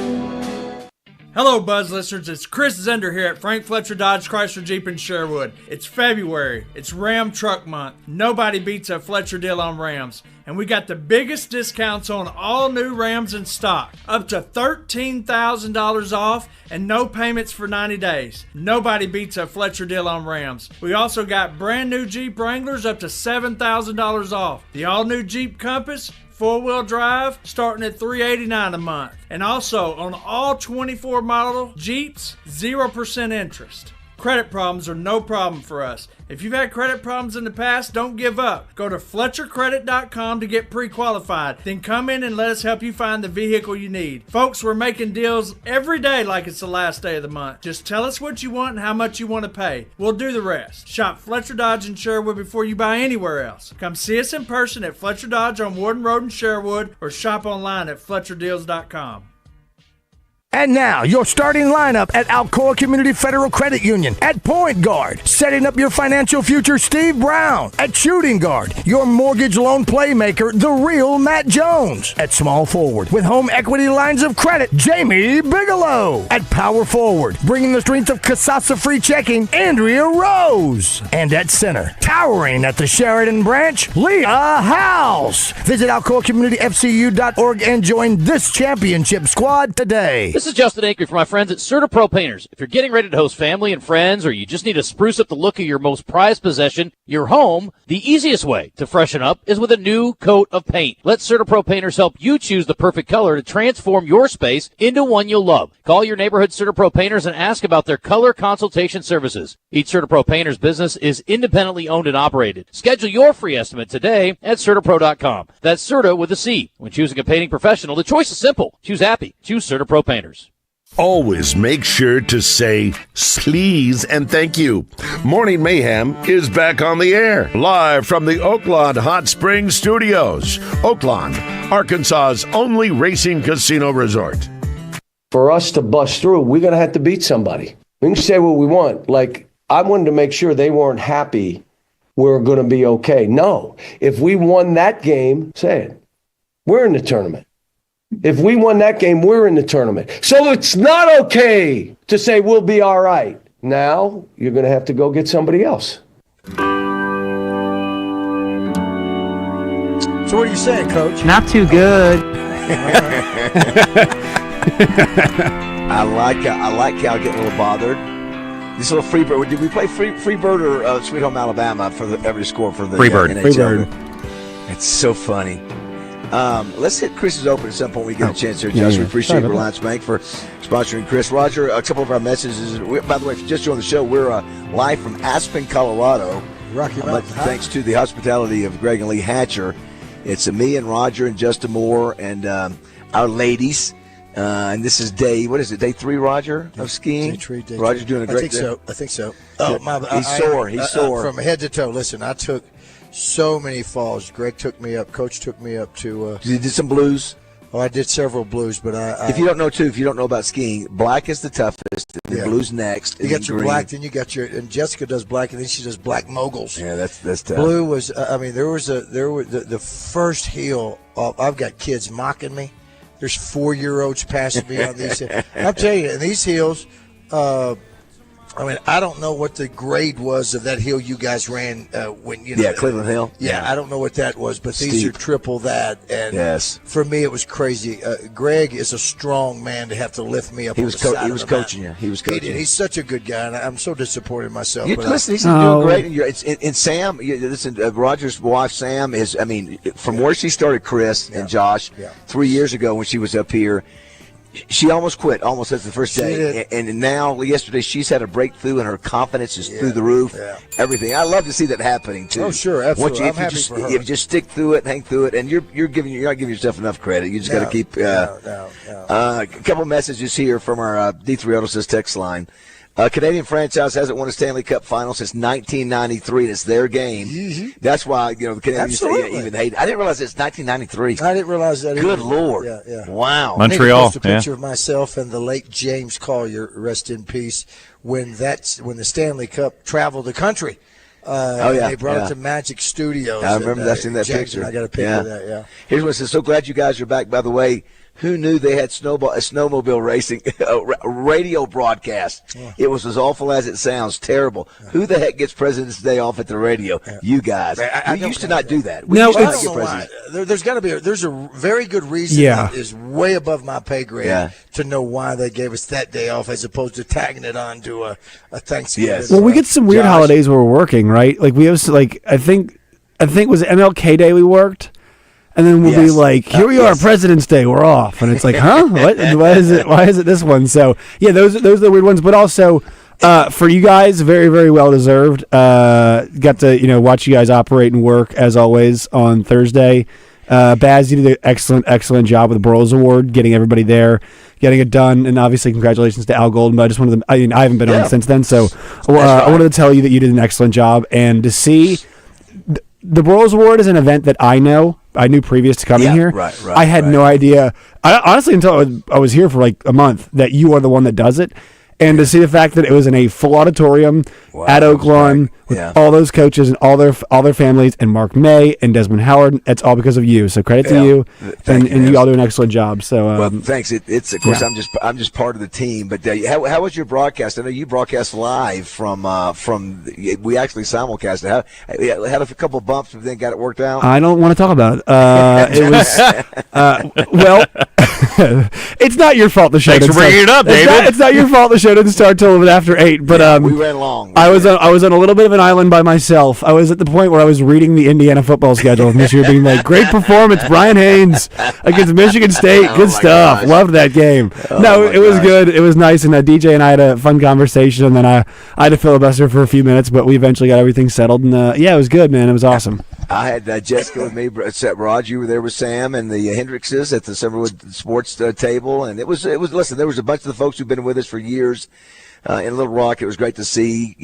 Hello, Buzz listeners. It's Chris Zender here at Frank Fletcher Dodge Chrysler Jeep in Sherwood. It's February. It's Ram Truck Month. Nobody beats a Fletcher deal on Rams. And we got the biggest discounts on all new Rams in stock. Up to $13,000 off and no payments for 90 days. Nobody beats a Fletcher deal on Rams. We also got brand new Jeep Wranglers up to $7,000 off. The all new Jeep Compass, 4-wheel drive, starting at $389 a month. And also, on all 24 model Jeeps, 0% interest. Credit problems are no problem for us. If you've had credit problems in the past, don't give up. Go to FletcherCredit.com to get pre-qualified. Then come in and let us help you find the vehicle you need. Folks, we're making deals every day like it's the last day of the month. Just tell us what you want and how much you want to pay. We'll do the rest. Shop Fletcher Dodge in Sherwood before you buy anywhere else. Come see us in person at Fletcher Dodge on Warden Road in Sherwood or shop online at FletcherDeals.com. And now, your starting lineup at Alcoa Community Federal Credit Union. At point guard, setting up your financial future, Steve Brown. At shooting guard, your mortgage loan playmaker, the real Matt Jones. At small forward, with home equity lines of credit, Jamie Bigelow. At power forward, bringing the strength of Kasasa Free Checking, Andrea Rose. And at center, towering at the Sheridan branch, Leah House. Visit AlcoaCommunityFCU.org and join this championship squad today. This is Justin Akery for my friends at CertaPro Painters. If you're getting ready to host family and friends, or you just need to spruce up the look of your most prized possession, your home, the easiest way to freshen up is with a new coat of paint. Let CertaPro Painters help you choose the perfect color to transform your space into one you'll love. Call your neighborhood CertaPro Painters and ask about their color consultation services. Each CertaPro Painters business is independently owned and operated. Schedule your free estimate today at CertaPro.com. That's Certa with a C. When choosing a painting professional, the choice is simple. Choose happy. Choose CertaPro Painters. Always make sure to say sleaze and thank you. Morning Mayhem is back on the air, live from the Oaklawn Hot Springs Studios. Oaklawn, Arkansas's only racing casino resort. For us to bust through, we're going to have to beat somebody. We can say what we want. Like, I wanted to make sure they weren't happy we're going to be okay. No. If we won that game, say it. We're in the tournament. If we won that game, we're in the tournament. So it's not okay to say we'll be all right. Now, you're going to have to go get somebody else. So what are you saying, Coach? Not too good. I like Cal getting a little bothered. This little Freebird. Did we play Freebird or Sweet Home Alabama for every score for the Freebird? NHL? It's so funny. Let's hit Chris's open at some point when we get a chance here, Josh. We appreciate Reliance Bank for sponsoring Chris. Roger, a couple of our messages. By the way, if you just joined the show, we're live from Aspen, Colorado. Rocky Mountain. Thanks to the hospitality of Greg and Lee Hatcher. It's me and Roger and Justin Moore and our ladies. And this is day 3, Roger, of skiing? Day 3. Roger's doing a great job. I think so. Oh, my! He's sore. He's sore. From head to toe. Listen, I took so many falls. Greg took me up. Coach took me up to. You did some blues? Oh, I did several blues, but if you don't know about skiing, black is the toughest, and blues next. You got your green. Black, then you got your, and Jessica does black, and then she does black moguls. Yeah, that's tough. Blue was, there was the first hill. I've got kids mocking me. There's 4-year-olds passing me on these. I'll tell you, in these hills, I don't know what the grade was of that hill you guys ran when you know. Yeah, Cleveland Hill. Yeah, I don't know what that was, but Steep. These are triple that. And yes. For me, it was crazy. Greg is a strong man to have to lift me up. He was coaching you. He was coaching. He's such a good guy, and I'm so disappointed in myself. Listen, he's doing great. And Sam, listen, Roger's wife Sam is. From where she started, Chris and Josh 3 years ago when she was up here. She almost quit, almost as the first day. And now, yesterday, she's had a breakthrough, and her confidence is through the roof. Yeah. Everything. I love to see that happening, too. Oh, sure, absolutely. I'm happy for her. If you just stick through it, hang through it, and you're not giving yourself enough credit. You just got to keep. A couple messages here from our D3 Auto text line. Canadian franchise hasn't won a Stanley Cup final since 1993, and it's their game. Mm-hmm. That's why the Canadians even hate. I didn't realize it's 1993. I didn't realize that. Good either. Lord! Yeah. Wow. Montreal. I post a picture of myself and the late James Collier, rest in peace, when the Stanley Cup traveled the country. They brought it to Magic Studios. I remember that in that Jackson, picture. I got a picture of that. Yeah. Here's one that says, "So glad you guys are back." By the way. Who knew they had snowmobile racing radio broadcast? Yeah. It was as awful as it sounds. Terrible. Yeah. Who the heck gets President's Day off at the radio? Yeah. You guys. We used to not do that. I don't know why. There's got to be. There's a very good reason that is way above my pay grade to know why they gave us that day off as opposed to tagging it on to a Thanksgiving. Yes. Well, we get some weird holidays where we're working, right? Like we have I think it was MLK Day we worked. And then we'll be like, here we are, President's Day, we're off. And it's like, huh? What? Why is it this one? So, yeah, those are the weird ones. But also, For you guys, very, very well deserved. Got to watch you guys operate and work as always on Thursday. Baz, you did an excellent job with the Burroughs Award, getting everybody there, getting it done, and obviously congratulations to Al Golden. But I just wanted to, I haven't been on since then, so I wanted to tell you that you did an excellent job, and to see the Burroughs Award is an event that I knew previous to coming here. Right, I had no idea. Honestly, until I was here for like a month, that you are the one that does it. And to see the fact that it was in a full auditorium at Oaklawn with all those coaches and all their families, and Mark May and Desmond Howard, it's all because of you. So credit to you, and you all do an excellent job. So well, thanks. It's of course I'm just part of the team. But how was your broadcast? I know you broadcast live from we actually simulcast it. Had a couple of bumps, but then got it worked out. I don't want to talk about it. It was well. It's not your fault the show. Thanks for bringing it up, David. It's not your fault the show didn't start till after 8. But we ran long. I was on a little bit of an island by myself. I was at the point where I was reading the Indiana football schedule this year, being like, "Great performance, Brian Haynes against Michigan State. Good stuff. Gosh. Loved that game." It was good. It was nice, and DJ and I had a fun conversation, and then I had to filibuster for a few minutes, but we eventually got everything settled, and it was good, man. It was awesome. I had Jessica with me, Rod, you were there with Sam and the Hendrickses at the Summerwood Sports table, and it was. Listen, there was a bunch of the folks who've been with us for years in Little Rock. It was great to see,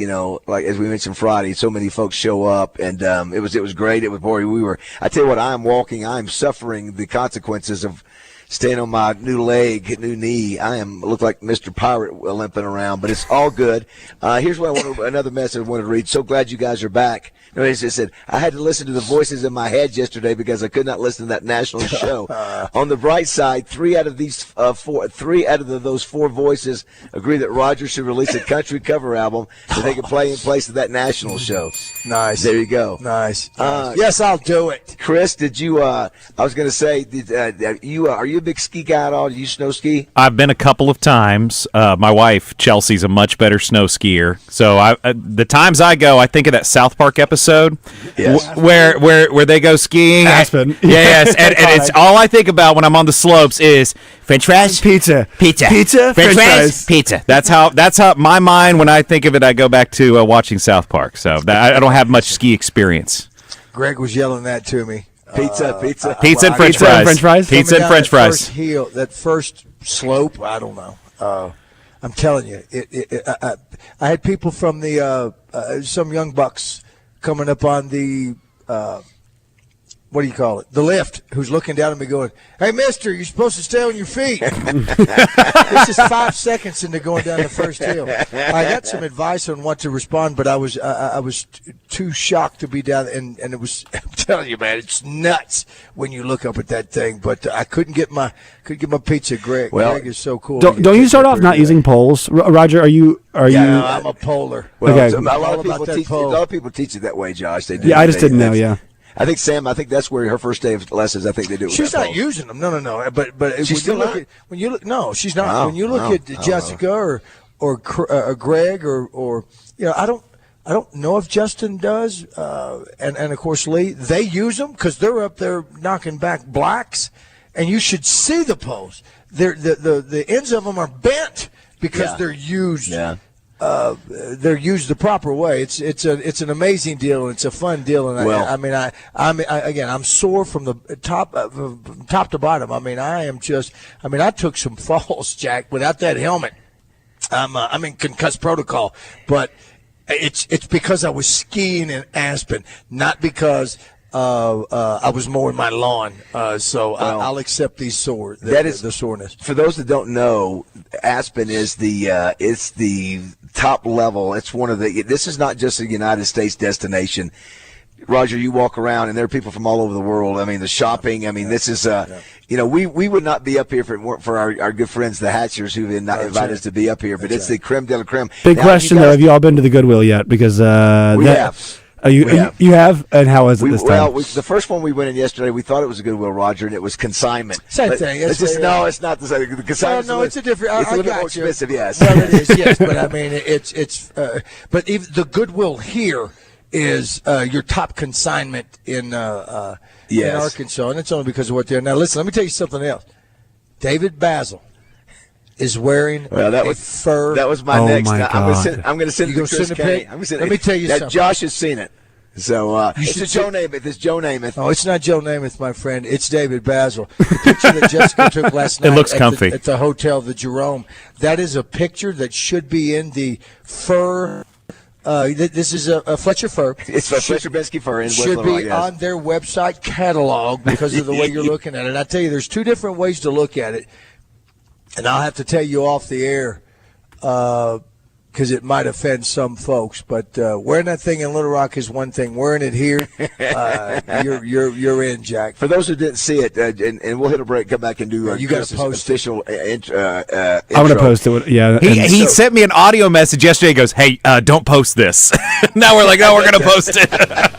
like as we mentioned Friday, so many folks show up, and it was great. It was boring. I tell you what, I'm suffering the consequences of staying on my new knee. I look like Mr. Pirate limping around, but it's all good. Here's another message I wanted to read. So glad you guys are back. No, he just said, I had to listen to the voices in my head yesterday because I could not listen to that national show. On the bright side, three out of those four voices agree that Roger should release a country cover album that they can play in place of that national show. Nice. There you go. Nice. Yes, I'll do it. Chris, did you, I was going to say, are you a big ski guy at all? Do you snow ski? I've been a couple of times. My wife, Chelsea's a much better snow skier. So the times I go, I think of that South Park episode. Yes. Where they go skiing. Aspen. Yes, and it's all I think about when I'm on the slopes is French fries, pizza, French fries, pizza. That's how my mind, when I think of it, I go back to watching South Park. So I don't have much ski experience. Greg was yelling that to me. Pizza and French fries. Pizza and French fries. That first slope, I don't know. I'm telling you, I had people from the some young bucks coming up on the, what do you call it? The lift, who's looking down at me going, "Hey, mister, you're supposed to stay on your feet." This is 5 seconds into going down the first hill. I got some advice on what to respond, but I was too shocked to be down, and it was, I'm telling you, man, it's nuts when you look up at that thing, but I couldn't get my pizza. Greg is so cool. Don't you start off not using poles? Roger, are you? No, I'm a polar. Well, okay. A lot of people teach it that way, Josh. They do. Yeah, I just didn't know. Yeah. I think Sam. I think that's where her first day of lessons. I think they do. She's not using them. No. But she's still not. No, she's not. When you look at Jessica or Greg or I don't know if Justin does, and of course Lee. They use them because they're up there knocking back blacks, and you should see the poles. The ends of them are bent because they're used. Yeah. They're used the proper way. It's an amazing deal, and it's a fun deal. And I'm sore from the top to bottom. I took some falls, Jack, without that helmet. I'm in concussed protocol, but it's because I was skiing in Aspen, not because I was mowing my lawn. I'll accept these the soreness. For those that don't know, Aspen is it's the top level. It's one of this is not just a United States destination. Roger, you walk around and there are people from all over the world. I mean, the shopping. This is we would not be up here if it weren't for our good friends, the Hatchers, who invited us to be up here. But it's the creme de la creme. Big question though: have you all been to the Goodwill yet? Because we have. You have? And how was it this time? Well, the first one we went in yesterday, we thought it was a Goodwill, Roger, and it was consignment. Same thing. It's not the same. The consignment. No, it's a different. It's a little bit more expensive, yes. Well, it is, yes. But I mean, it's. But even the Goodwill here is your top consignment in Arkansas, and it's only because of what they're. Now, listen, let me tell you something else. David BAZZEL is wearing fur. That was my next. I'm going to send it to Chris Kenny. Let me tell you something. Josh has seen it. So it's Joe Namath. It's Joe Namath. Oh, it's not Joe Namath, my friend. It's David BAZZEL. The picture that Jessica took last night. It looks comfy at the hotel, the Jerome. That is a picture that should be in the fur. This is a Fletcher fur. It's a Fletcher Bensky fur. In should be on their website catalog because of the way you're looking at it. I tell you, there's two different ways to look at it, and I'll have to tell you off the air because it might offend some folks. But wearing that thing in Little Rock is one thing. Wearing it here, you're in, Jack. For those who didn't see it, and we'll hit a break, come back and do you got to post official intro. I'm going to post it. Yeah. He sent me an audio message yesterday. He goes, "Hey, don't post this." Now we're like, "No, we're going to post it."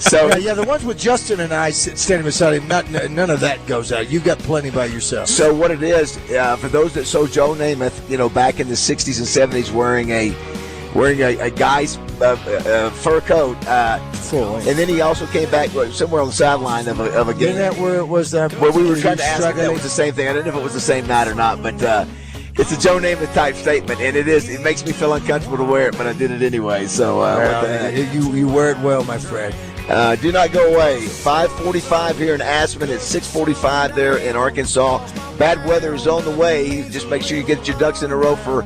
So the ones with Justin and I standing beside him, none of that goes out. You've got plenty by yourself. So what it is, for those that saw Joe Namath, back in the 60s and 70s wearing a guy's fur coat, and then he also came back somewhere on the sideline of a game. Isn't that where it was? Where we were trying to ask if that was the same thing. I don't know if it was the same night or not, but it's a Joe Namath type statement, and it makes me feel uncomfortable to wear it, but I did it anyway. So you wear it well, my friend. Do not go away. 5:45 here in Aspen. It's 6:45 there in Arkansas. Bad weather is on the way. Just make sure you get your ducks in a row for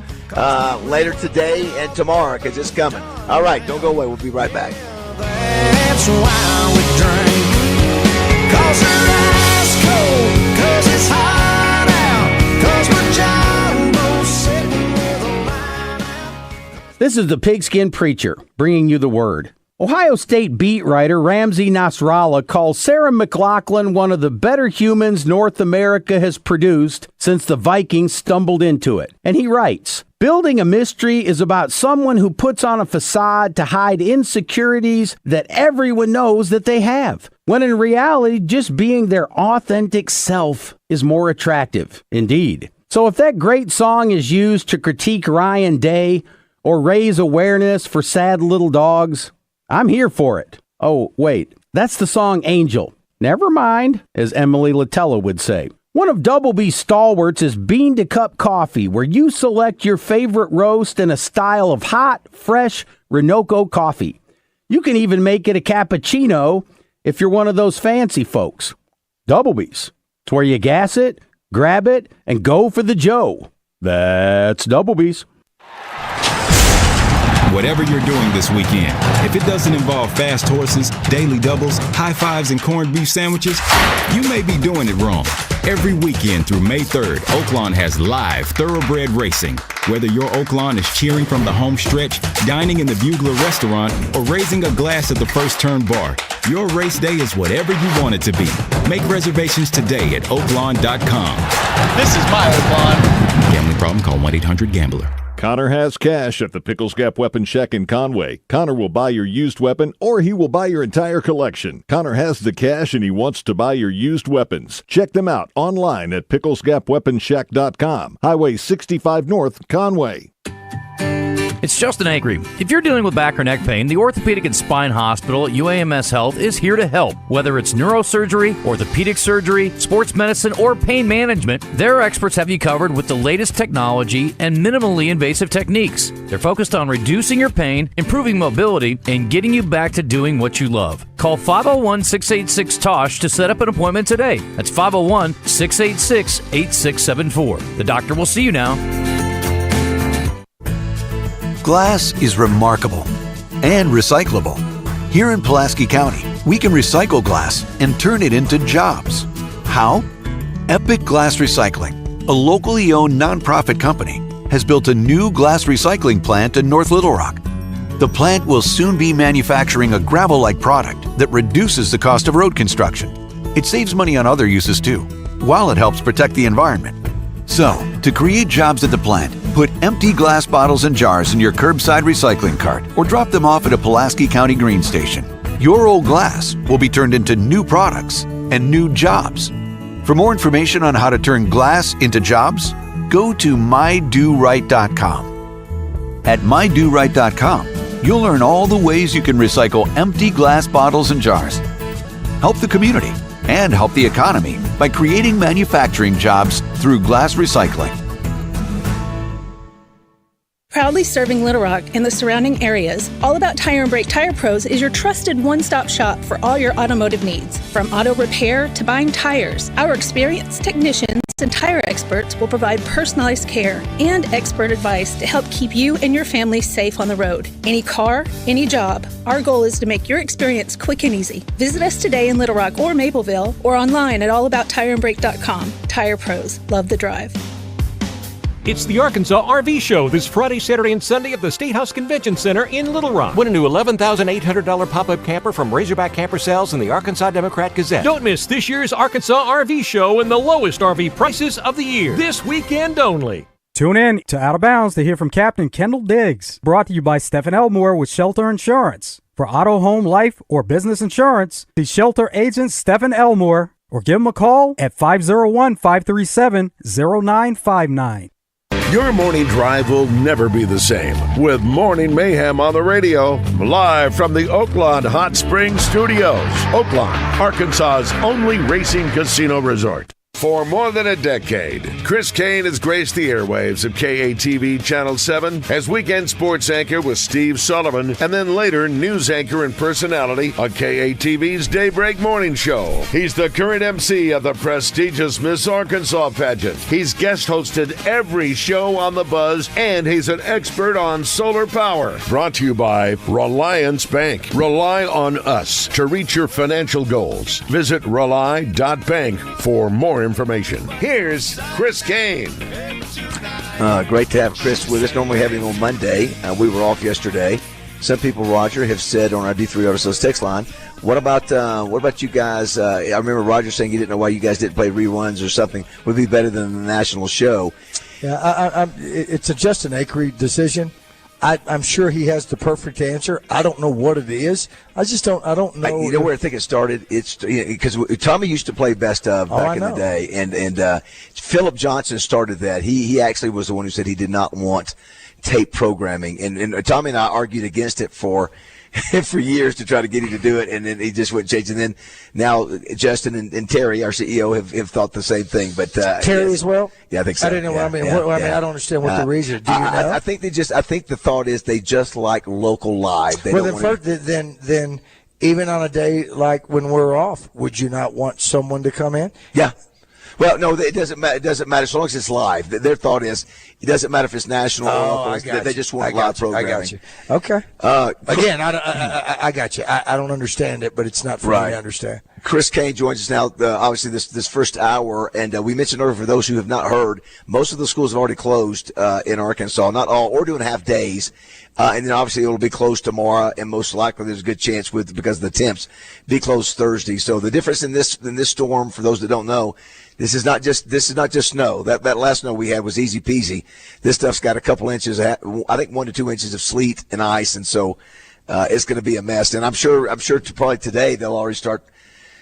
later today and tomorrow because it's coming. All right, don't go away. We'll be right back. That's why we drink. 'Cause we're ice cold. 'Cause it's hot out. 'Cause we're jumbo sitting with a line out. This is the Pigskin Preacher bringing you the word. Ohio State beat writer Ramsey Nasrallah calls Sarah McLachlan one of the better humans North America has produced since the Vikings stumbled into it. And he writes, building a mystery is about someone who puts on a facade to hide insecurities that everyone knows that they have, when in reality, just being their authentic self is more attractive. Indeed. So if that great song is used to critique Ryan Day or raise awareness for sad little dogs, I'm here for it. Oh, wait, that's the song Angel. Never mind, as Emily Latella would say. One of Double B's stalwarts is Bean to Cup Coffee, where you select your favorite roast in a style of hot, fresh Renoco coffee. You can even make it a cappuccino if you're one of those fancy folks. Double B's. It's where you gas it, grab it, and go for the Joe. That's Double B's. Whatever you're doing this weekend, if it doesn't involve fast horses, daily doubles, high fives, and corned beef sandwiches, you may be doing it wrong. Every weekend through May 3rd, Oaklawn has live thoroughbred racing. Whether your Oaklawn is cheering from the home stretch, dining in the Bugler restaurant, or raising a glass at the First Turn bar, your race day is whatever you want it to be. Make reservations today at Oaklawn.com. This is my Oaklawn. Gambling problem? Call 1-800-GAMBLER. Connor has cash at the Pickles Gap Weapon Shack in Conway. Connor will buy your used weapon or he will buy your entire collection. Connor has the cash and he wants to buy your used weapons. Check them out online at picklesgapweaponshack.com. Highway 65 North, Conway. It's Justin Acri. If you're dealing with back or neck pain, the Orthopedic and Spine Hospital at UAMS Health is here to help. Whether it's neurosurgery, orthopedic surgery, sports medicine, or pain management, their experts have you covered with the latest technology and minimally invasive techniques. They're focused on reducing your pain, improving mobility, and getting you back to doing what you love. Call 501-686-TOSH to set up an appointment today. That's 501-686-8674. The doctor will see you now. Glass is remarkable and recyclable. Here in Pulaski County, we can recycle glass and turn it into jobs. How? Epic Glass Recycling, a locally owned nonprofit company, has built a new glass recycling plant in North Little Rock. The plant will soon be manufacturing a gravel-like product that reduces the cost of road construction. It saves money on other uses too, while it helps protect the environment. So, to create jobs at the plant, put empty glass bottles and jars in your curbside recycling cart or drop them off at a Pulaski County green station. Your old glass will be turned into new products and new jobs. For more information on how to turn glass into jobs, go to mydoright.com. At mydoright.com, you'll learn all the ways you can recycle empty glass bottles and jars, help the community, and help the economy by creating manufacturing jobs through glass recycling. Proudly serving Little Rock and the surrounding areas, All About Tire and Brake Tire Pros is your trusted one-stop shop for all your automotive needs. From auto repair to buying tires, our experienced technicians and tire experts will provide personalized care and expert advice to help keep you and your family safe on the road. Any car, any job, our goal is to make your experience quick and easy. Visit us today in Little Rock or Mapleville or online at allabouttireandbrake.com. Tire Pros, love the drive. It's the Arkansas RV Show this Friday, Saturday, and Sunday at the State House Convention Center in Little Rock. Win a new $11,800 pop-up camper from Razorback Camper Sales and the Arkansas Democrat Gazette. Don't miss this year's Arkansas RV Show and the lowest RV prices of the year. This weekend only. Tune in to Out of Bounds to hear from Captain Kendall Diggs. Brought to you by Stephen Elmore with Shelter Insurance. For auto, home, life, or business insurance, see Shelter Agent Stephen Elmore or give him a call at 501-537-0959. Your morning drive will never be the same with Morning Mayhem on the radio, live from the Oaklawn Hot Springs Studios. Oaklawn, Arkansas's only racing casino resort. For more than a decade, Chris Kane has graced the airwaves of KATV Channel 7 as weekend sports anchor with Steve Sullivan, and then later news anchor and personality on KATV's Daybreak Morning Show. He's the current MC of the prestigious Miss Arkansas pageant. He's guest hosted every show on The Buzz, and he's an expert on solar power. Brought to you by Reliance Bank. Rely on us to reach your financial goals. Visit rely.bank for more information. Here's Chris Kane. Great to have Chris with us. Normally have him on Monday. We were off yesterday. Some people, Roger, have said on our D3 Oversle's text line, what about you guys? I remember Roger saying he didn't know why you guys didn't play reruns or something. Would be better than the national show. Yeah, it's a Justin Acree decision. I'm sure he has the perfect answer. I don't know what it is. I don't know. You know where I think it started? It's because Tommy used to play best of back in the day, and Philip Johnson started that. He actually was the one who said he did not want tape programming, and Tommy and I argued against it for years to try to get him to do it, and then he just wouldn't change. And then now Justin and Terry, our CEO, have thought the same thing. But Terry as well. Yeah, I think so. I didn't know. I mean, I don't understand what the reason. Do you know? I think I think the thought is they just like local live. Then even on a day like when we're off, would you not want someone to come in? Yeah. Well, no, it doesn't matter. It doesn't matter as long as it's live. Their thought is it doesn't matter if it's national or local. They just want live programming. I got you. Okay. Again, I got you. I don't understand it, but it's not for me to understand. Chris Kane joins us now, obviously, this first hour. And we mentioned earlier, for those who have not heard, most of the schools have already closed in Arkansas. Not all, or doing half days. And then obviously it'll be closed tomorrow, and most likely there's a good chance because of the temps, be closed Thursday. So the difference in this storm, for those that don't know, this is not just snow. That last snow we had was easy peasy. This stuff's got a couple inches, I think 1 to 2 inches of sleet and ice, and so it's going to be a mess. And I'm sure probably today they'll already start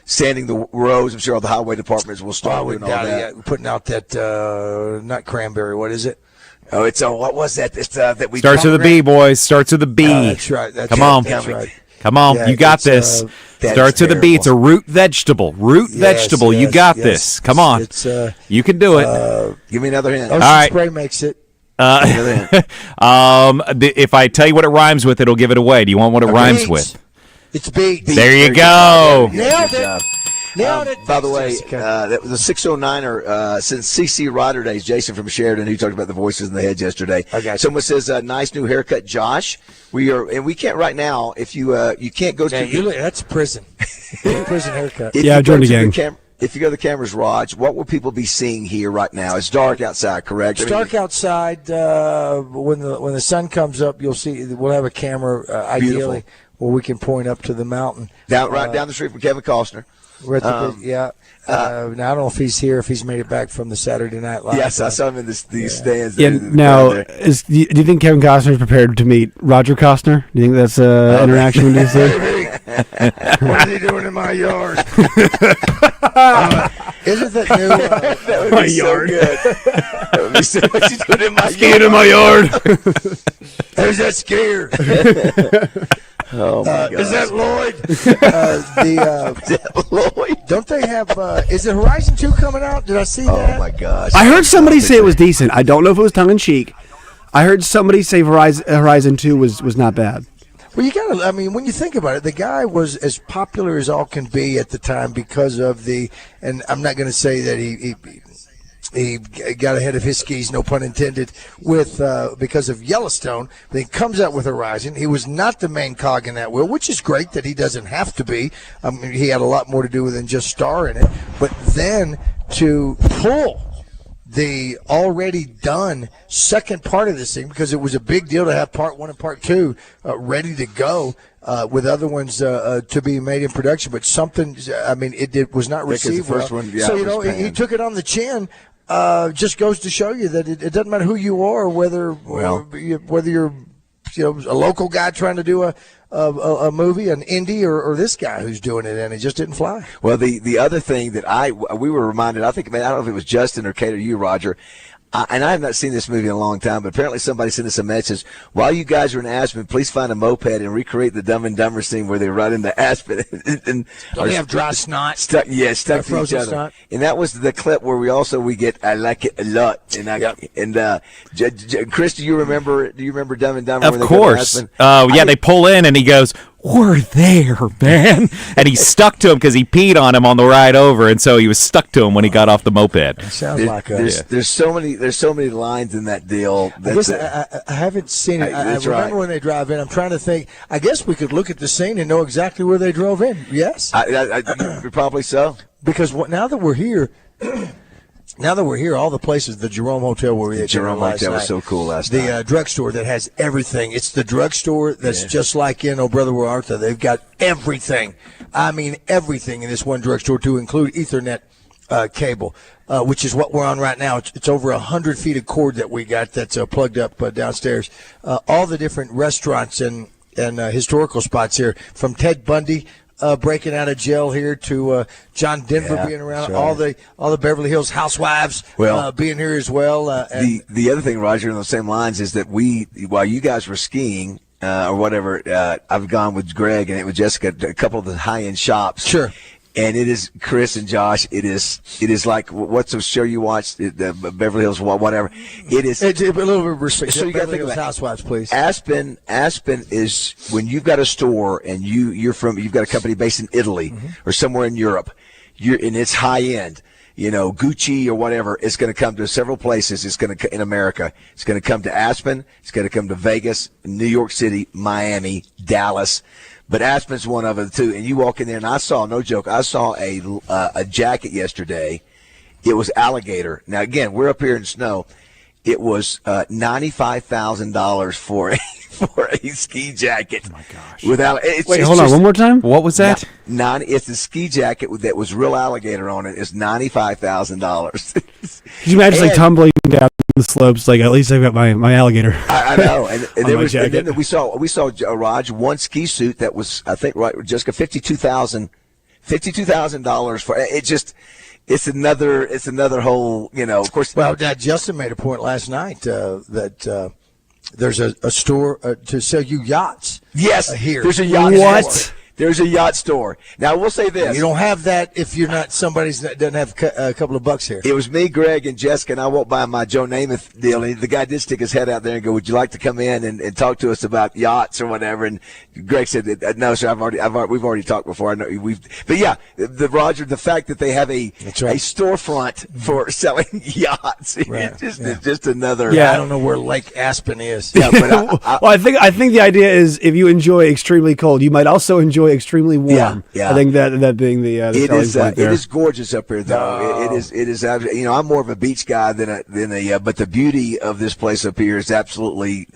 sanding the roads. I'm sure all the highway departments will start doing all that. Yeah, putting out that not cranberry. What is it? Oh, it's what was that? It's that we starts with a B, boys. Starts with a B. That's right. Come on. Come on, yeah, you got this. Starts with a B. It's a root vegetable. Vegetable. You got this. Come on. You can do it. Give me another hint. All right. Spray makes it. If I tell you what it rhymes with, it'll give it away. Do you want what it rhymes with? It's beets. There you go. Nailed it. Nailed it. By the way, that was a 609er since CC Rider days. Jason from Sheridan, who talked about the voices in the heads yesterday. Someone says, "Nice new haircut, Josh." We can't right now. If you can't go to that's prison. Prison haircut. I joined the gang. If you go to the cameras, Raj, what will people be seeing here right now? It's dark outside, correct? It's dark outside. When the sun comes up, you'll see. We'll have a camera, ideally, where we can point up to the mountain. Down the street from Kevin Costner. We're at the now I don't know if he's here, if he's made it back from the Saturday Night Live. Yes, I saw him in these stands. Yeah. Now, do you think Kevin Costner is prepared to meet Roger Costner? Do you think that's an interaction with these two? What is he doing in my yard? Isn't that new? That would my be yard. So good. That would be so what you doing in my yard? Skiing in my yard. There's that skier. Oh my God. Is that Lloyd? Is that Lloyd? Don't they have? Is the Horizon 2 coming out? Did I see that? Oh my gosh! I heard somebody say it was decent. I don't know if it was tongue in cheek. I heard somebody say Horizon 2 was not bad. Well, you got to, I mean, when you think about it, the guy was as popular as all can be at the time because of and I'm not going to say that he got ahead of his skis, no pun intended, because of Yellowstone. Then he comes out with Horizon. He was not the main cog in that wheel, which is great that he doesn't have to be. He had a lot more to do than just star in it. But then to pull the already done second part of this thing, because it was a big deal to have part 1 and part 2 ready to go with other ones to be made in production. But something, it was not received well. So, he took it on the chin. Just goes to show you that it doesn't matter who you are, whether you're a local guy trying to do a movie, an indie, or this guy who's doing it, and it just didn't fly. Well, the other thing that we were reminded, I don't know if it was Justin or Kate or you, Roger, and I have not seen this movie in a long time, but apparently somebody sent us a message. While you guys are in Aspen, please find a moped and recreate the Dumb and Dumber scene where they run into Aspen and they have dry snot. Stuck to each other. Snot. And that was the clip where we get "I like it a lot." And Chris, do you remember Dumb and Dumber? Of course. They pull in and he goes, "We're there, man," and he stuck to him because he peed on him on the ride over, and so he was stuck to him when he got off the moped. Sounds like there's so many lines in that deal. I haven't seen it. I remember when they drive in. I'm trying to think. I guess we could look at the scene and know exactly where they drove in. Yes, probably so. Because now that we're here. All the places, the Jerome Hotel where we ate Jerome Hotel was so cool last night. The drugstore that has everything. It's the drugstore that's just like in Oh Brother Where Art Thou. They've got everything. I mean, everything in this one drugstore, to include Ethernet cable, which is what we're on right now. It's over 100 feet of cord that we got that's plugged up downstairs. All the different restaurants and historical spots here, from Ted Bundy breaking out of jail here to John Denver being around, right. all the Beverly Hills housewives being here as well. The other thing, Roger, in those same lines is that while you guys were skiing or whatever, I've gone with Greg and with Jessica a couple of the high-end shops. Sure. And it is, Chris and Josh, it is like, what's the show you watched, Beverly Hills, whatever. It's a little bit of respect. So you got to think about housewives, please. Aspen is when you've got a store and you've got a company based in Italy or somewhere in Europe, and it's high end. Gucci or whatever, it's going to come to several places. It's going to in America. It's going to come to Aspen. It's going to come to Vegas, New York City, Miami, Dallas. But Aspen's one of the two. And you walk in there, and I saw, no joke, a jacket yesterday. It was alligator. Now, again, we're up here in snow. It was $95,000 for a ski jacket. Oh my gosh! Wait, hold on, one more time. What was that? It's a ski jacket that was real alligator on it. It's $95,000. Could you imagine tumbling down the slopes? Like, at least I've got my alligator. I know. And then we saw Raj, one ski suit that was, I think, right, Jessica, $52,000 for it. It's another whole, of course. Well, Justin made a point last night that there's a store to sell you yachts. Yes, here. There's a yacht store. There's a yacht store. Now, we'll say this. You don't have that if you're not somebody that doesn't have a couple of bucks here. It was me, Greg, and Jessica, and I walked by my Joe Namath deal, and the guy did stick his head out there and go, "Would you like to come in and talk to us about yachts or whatever?" And Greg said, "No, sir, we've already talked before. I know but yeah, Roger, the fact that they have a storefront for selling yachts, right. It's just another. Yeah, I don't know where Lake Aspen is. Yeah, but I think the idea is if you enjoy extremely cold, you might also enjoy extremely warm. Yeah. I think that being the selling point there. It is gorgeous up here, though. It is. I'm more of a beach guy than a. But the beauty of this place up here is absolutely.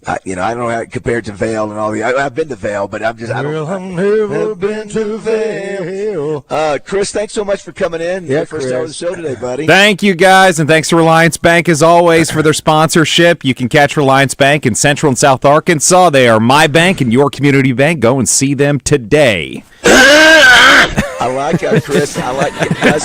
I don't know how it compared to Vail and all the. I've been to Vail, but I've never been to Vail. Chris, thanks so much for coming in. Yeah, first hour of the show today, buddy. Thank you, guys, and thanks to Reliance Bank, as always, for their sponsorship. You can catch Reliance Bank in Central and South Arkansas. They are my bank and your community bank. Go and see them today. I like Chris. I like. Did I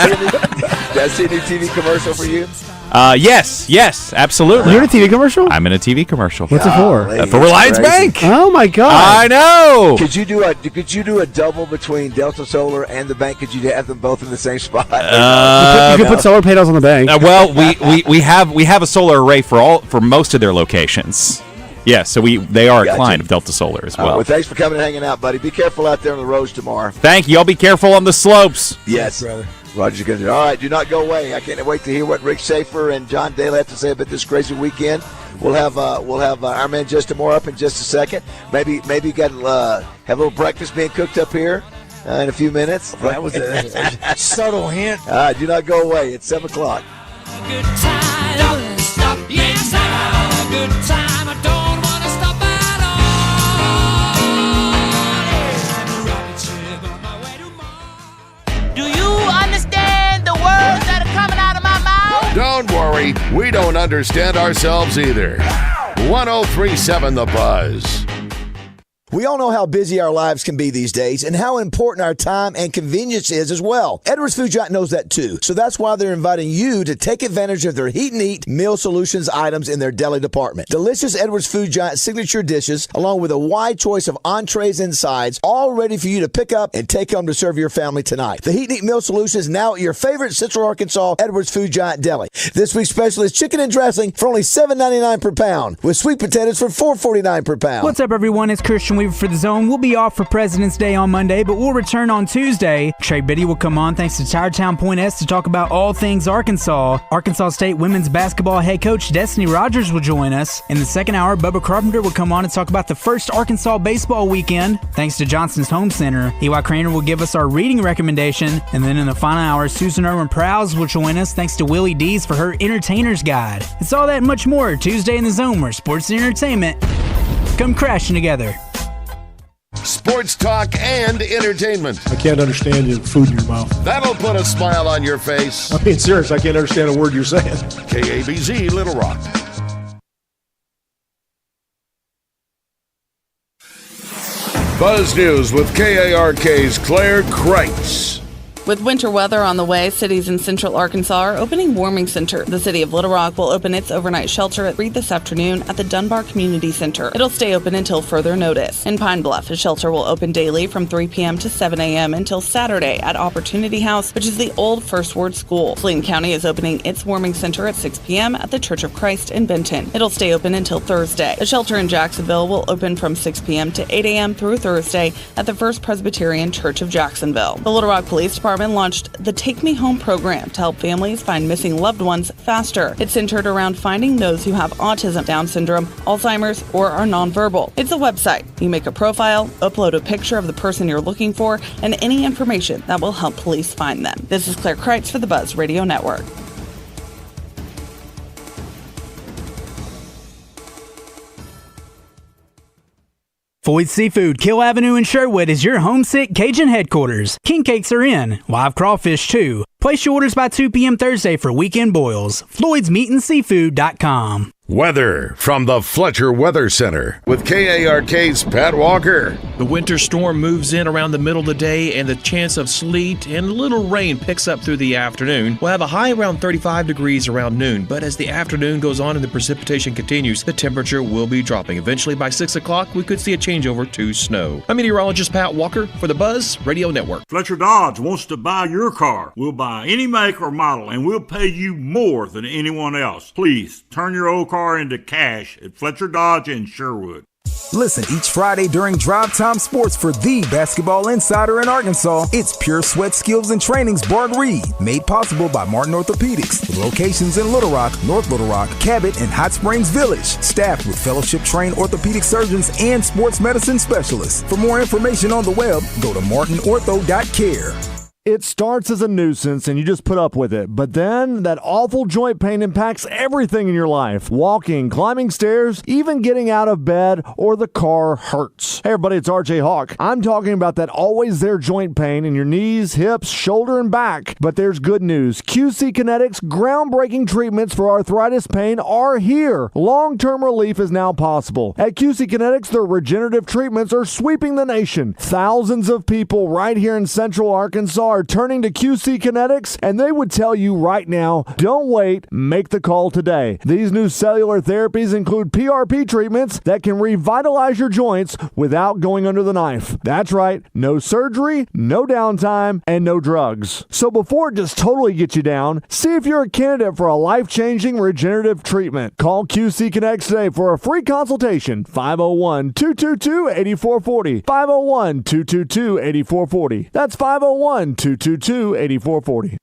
see a new TV commercial for you? Yes, absolutely. You're in a TV commercial? I'm in a TV commercial. What's it for? For Reliance Bank. Oh my God! I know. Could you do a double between Delta Solar and the bank? Could you have them both in the same spot? You could put solar panels on the bank. Well, we have a solar array for most of their locations. Yeah, so they are a client of Delta Solar as well. Well, thanks for coming and hanging out, buddy. Be careful out there on the roads tomorrow. Thank you. Y'all be careful on the slopes. Yes, brother. Roger's going to do. All right, do not go away. I can't wait to hear what Rick Schaefer and John Daly have to say about this crazy weekend. We'll have our man Justin Moore up in just a second. Maybe you got have a little breakfast being cooked up here in a few minutes. That was a subtle hint. Do not go away. It's 7 o'clock. Good time, don't stop. Yes, I have a good time. I don't want to stop at all. Do you understand the words that are coming out of my mouth? Don't worry, we don't understand ourselves either. 1037 The Buzz. We all know how busy our lives can be these days and how important our time and convenience is as well. Edwards Food Giant knows that too. So that's why they're inviting you to take advantage of their Heat and Eat Meal Solutions items in their deli department. Delicious Edwards Food Giant signature dishes, along with a wide choice of entrees and sides, all ready for you to pick up and take home to serve your family tonight. The Heat and Eat Meal Solutions now at your favorite Central Arkansas Edwards Food Giant deli. This week's special is chicken and dressing for only $7.99 per pound, with sweet potatoes for $4.49 per pound. What's up, everyone? It's Christian Weaver for The Zone. We'll be off for President's Day on Monday, but we'll return on Tuesday. Trey Biddy will come on thanks to Tiretown Point S to talk about all things Arkansas. Arkansas State women's basketball head coach Destiny Rogers will join us. In the second hour, Bubba Carpenter will come on and talk about the first Arkansas baseball weekend thanks to Johnson's Home Center. EY Craner will give us our reading recommendation, and then in the final hour, Susan Irwin Prowse will join us thanks to Willie Dees for her Entertainer's Guide. It's all that and much more Tuesday in the Zone, where sports and entertainment come crashing together. Sports talk and entertainment. I can't understand you food in your mouth. That'll put a smile on your face. I'm being serious. I can't understand a word you're saying. KABZ Little Rock. Buzz News with KARK's Claire Kreitz. With winter weather on the way, cities in central Arkansas are opening warming center. The city of Little Rock will open its overnight shelter at 3 this afternoon at the Dunbar Community Center. It'll stay open until further notice. In Pine Bluff, a shelter will open daily from 3 p.m. to 7 a.m. until Saturday at Opportunity House, which is the old First Ward School. Saline County is opening its warming center at 6 p.m. at the Church of Christ in Benton. It'll stay open until Thursday. A shelter in Jacksonville will open from 6 p.m. to 8 a.m. through Thursday at the First Presbyterian Church of Jacksonville. The Little Rock Police Department launched the Take Me Home program to help families find missing loved ones faster. It's centered around finding those who have autism, Down syndrome, Alzheimer's, or are nonverbal. It's a website. You make a profile, upload a picture of the person you're looking for, and any information that will help police find them. This is Claire Kreitz for the Buzz Radio Network. Floyd's Seafood, Kill Avenue in Sherwood is your homesick Cajun headquarters. King cakes are in, live crawfish too. Place your orders by 2 p.m. Thursday for weekend boils. Floyd'sMeatandSeafood.com. Weather from the Fletcher Weather Center with KARK's Pat Walker. The winter storm moves in around the middle of the day, and the chance of sleet and a little rain picks up through the afternoon. We'll have a high around 35 degrees around noon, but as the afternoon goes on and the precipitation continues, the temperature will be dropping. Eventually, by 6 o'clock, we could see a changeover to snow. I'm meteorologist Pat Walker for the Buzz Radio Network. Fletcher Dodge wants to buy your car. We'll buy any make or model, and we'll pay you more than anyone else. Please turn your old car into cash at Fletcher Dodge in Sherwood. Listen each Friday during Drive Time Sports for the basketball insider in Arkansas. It's Pure Sweat Skills and Training's Bart Reed, made possible by Martin Orthopedics, with locations in Little Rock, North Little Rock, Cabot, and Hot Springs Village. Staffed with fellowship-trained orthopedic surgeons and sports medicine specialists. For more information on the web, go to martinortho.care. It starts as a nuisance and you just put up with it, but then that awful joint pain impacts everything in your life. Walking, climbing stairs, even getting out of bed or the car hurts. Hey everybody, it's RJ Hawk. I'm talking about that always there joint pain in your knees, hips, shoulder, and back. But there's good news. QC Kinetics groundbreaking treatments for arthritis pain are here. Long-term relief is now possible. At QC Kinetics, their regenerative treatments are sweeping the nation. Thousands of people right here in Central Arkansas are turning to QC Kinetics, and they would tell you right now, don't wait, make the call today. These new cellular therapies include PRP treatments that can revitalize your joints without going under the knife. That's right, no surgery, no downtime, and no drugs. So before it just totally gets you down, see if you're a candidate for a life-changing regenerative treatment. Call QC Kinetics today for a free consultation. 501-222-8440. 501-222-8440. That's 501-222-8440.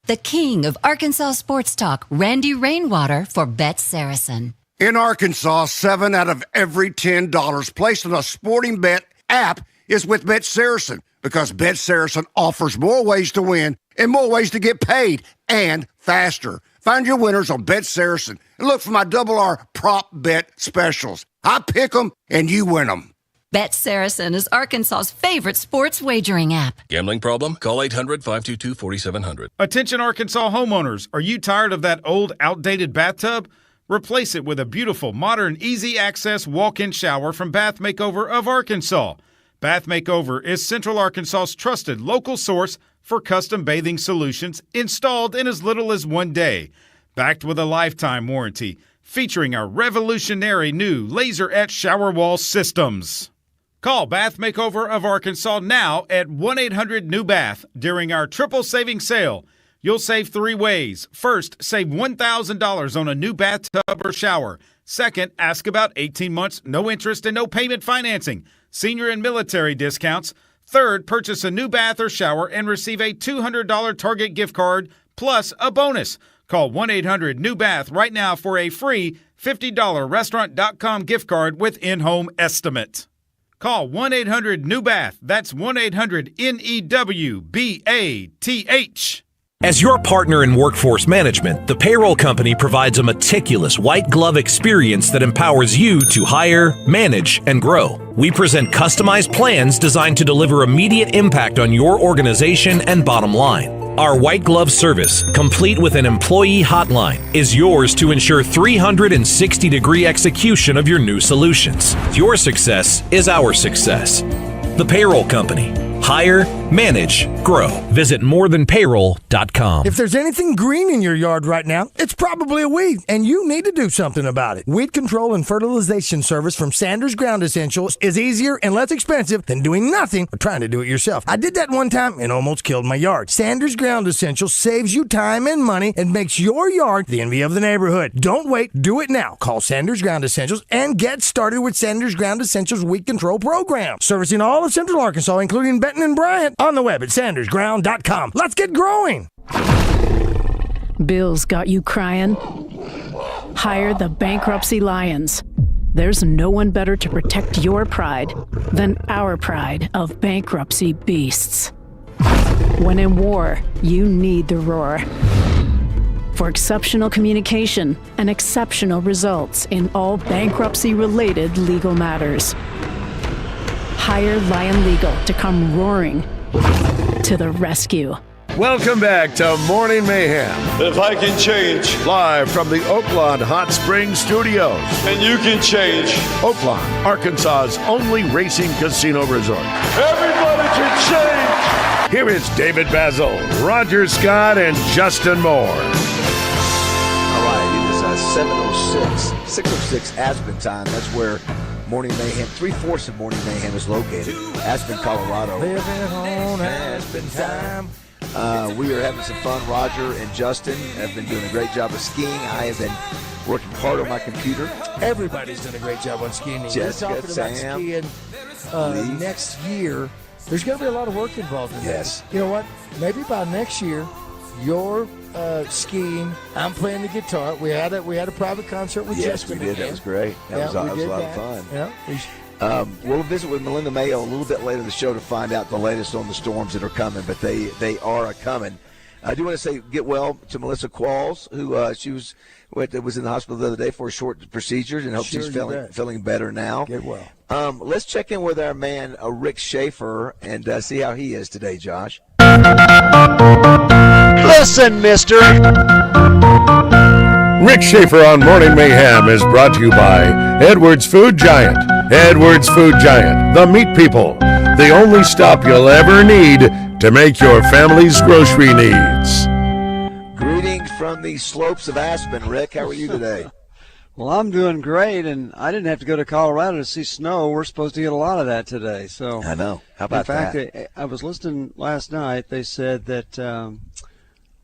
The king of Arkansas sports talk, Randy Rainwater for Bet Saracen. In Arkansas, 7 out of every $10 placed on a sporting bet app is with Bet Saracen, because Bet Saracen offers more ways to win and more ways to get paid, and faster. Find your winners on Bet Saracen and look for my R prop bet specials. I pick them and you win them. Bet Saracen is Arkansas's favorite sports wagering app. Gambling problem? Call 800-522-4700. Attention Arkansas homeowners. Are you tired of that old, outdated bathtub? Replace it with a beautiful, modern, easy-access walk-in shower from Bath Makeover of Arkansas. Bath Makeover is Central Arkansas's trusted local source for custom bathing solutions installed in as little as 1 day. Backed with a lifetime warranty, featuring our revolutionary new laser-etched shower wall systems. Call Bath Makeover of Arkansas now at 1-800-NEW-BATH during our triple saving sale. You'll save 3 ways. First, save $1,000 on a new bathtub or shower. Second, ask about 18 months, no interest and no payment financing. Senior and military discounts. Third, purchase a new bath or shower and receive a $200 Target gift card plus a bonus. Call 1-800-NEW-BATH right now for a free $50 restaurant.com gift card with in-home estimate. Call 1-800-NEW-BATH. That's 1-800-NEWBATH. As your partner in workforce management, the payroll company provides a meticulous white glove experience that empowers you to hire, manage, and grow. We present customized plans designed to deliver immediate impact on your organization and bottom line. Our white glove service, complete with an employee hotline, is yours to ensure 360-degree execution of your new solutions. Your success is our success. The Payroll Company. Hire, manage, grow. Visit morethanpayroll.com. If there's anything green in your yard right now, it's probably a weed, and you need to do something about it. Weed control and fertilization service from Sanders Ground Essentials is easier and less expensive than doing nothing or trying to do it yourself. I did that one time and almost killed my yard. Sanders Ground Essentials saves you time and money and makes your yard the envy of the neighborhood. Don't wait. Do it now. Call Sanders Ground Essentials and get started with Sanders Ground Essentials Weed Control Program. Servicing all of Central Arkansas, including Benton and Bryant, on the web at sandersground.com. Let's get growing. Bills got you crying? Hire the Bankruptcy Lions. There's no one better to protect your pride than our pride of bankruptcy beasts. When in war, you need the roar. For exceptional communication and exceptional results in all bankruptcy-related legal matters. Hire Lion Legal to come roaring to the rescue. Welcome back to Morning Mayhem. If I can change. Live from the Oaklawn Hot Springs Studios. And you can change. Oaklawn, Arkansas's only racing casino resort. Everybody can change. Here is David BAZZEL, Roger Scott, and Justin Moore. All right, it is 6:06 Aspen time. That's where Morning Mayhem, 3/4 of Morning Mayhem is located. Aspen, Colorado. Living on Aspen time. We are having some fun. Roger and Justin have been doing a great job of skiing. I have been working hard on my computer. Everybody's done a great job on skiing. Jessica, We're talking about Sam, skiing next year. There's going to be a lot of work involved in Yes. that. You know what? Maybe by next year, you're skiing. I'm playing the guitar. We had a private concert with Justin. Yes, we did. That was great. That was a lot of fun. Yeah. We'll visit with Melinda Mayo a little bit later in the show to find out the latest on the storms that are coming, but they are coming. I do want to say get well to Melissa Qualls, who she was in the hospital the other day for a short procedure, and hope she's feeling better now. Get well. Let's check in with our man Rick Schaefer and see how he is today, Josh. Listen, mister. Rick Schaefer on Morning Mayhem is brought to you by Edwards Food Giant. Edwards Food Giant, the meat people. The only stop you'll ever need to make your family's grocery needs. Greetings from the slopes of Aspen. Rick, how are you today? Well, I'm doing great, and I didn't have to go to Colorado to see snow. We're supposed to get a lot of that today. So I know. How about that? In fact, I was listening last night. They said that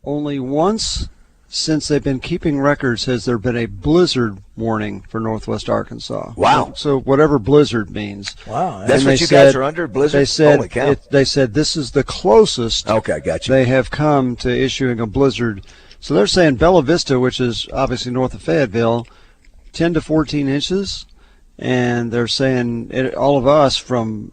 only once since they've been keeping records has there been a blizzard warning for Northwest Arkansas. Wow. So whatever blizzard means. Wow. That's what you guys are under, blizzard? They said, Holy cow. they said this is the closest gotcha. they have come to issuing a blizzard. So they're saying Bella Vista, which is obviously north of Fayetteville, 10 to 14 inches. And they're saying all of us from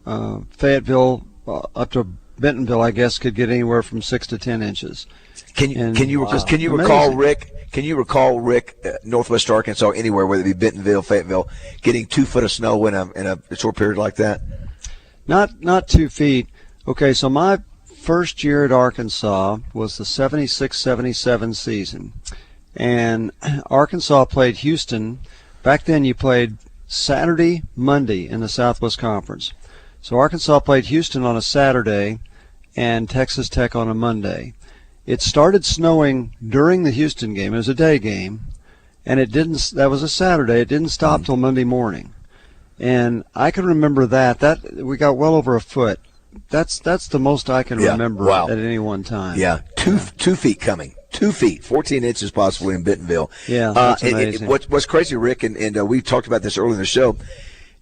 Fayetteville up to Bentonville, I guess, could get anywhere from 6 to 10 inches. Can you recall, Rick? Can you recall, Rick, Northwest Arkansas, anywhere, whether it be Bentonville, Fayetteville, getting 2 foot of snow in a short period like that? Not 2 feet. Okay, so my first year at Arkansas was the 76-77 season, and Arkansas played Houston. Back then, you played Saturday, Monday in the Southwest Conference. So Arkansas played Houston on a Saturday and Texas Tech on a Monday. It started snowing during the Houston game. It was a day game, and that was a Saturday. It didn't stop till Monday morning. And I can remember that we got well over a foot. That's the most I can remember at any one time. Yeah, 2 feet coming. 2 feet, 14 inches possibly in Bentonville. Yeah, that's amazing. What's crazy, Rick, and we talked about this earlier in the show,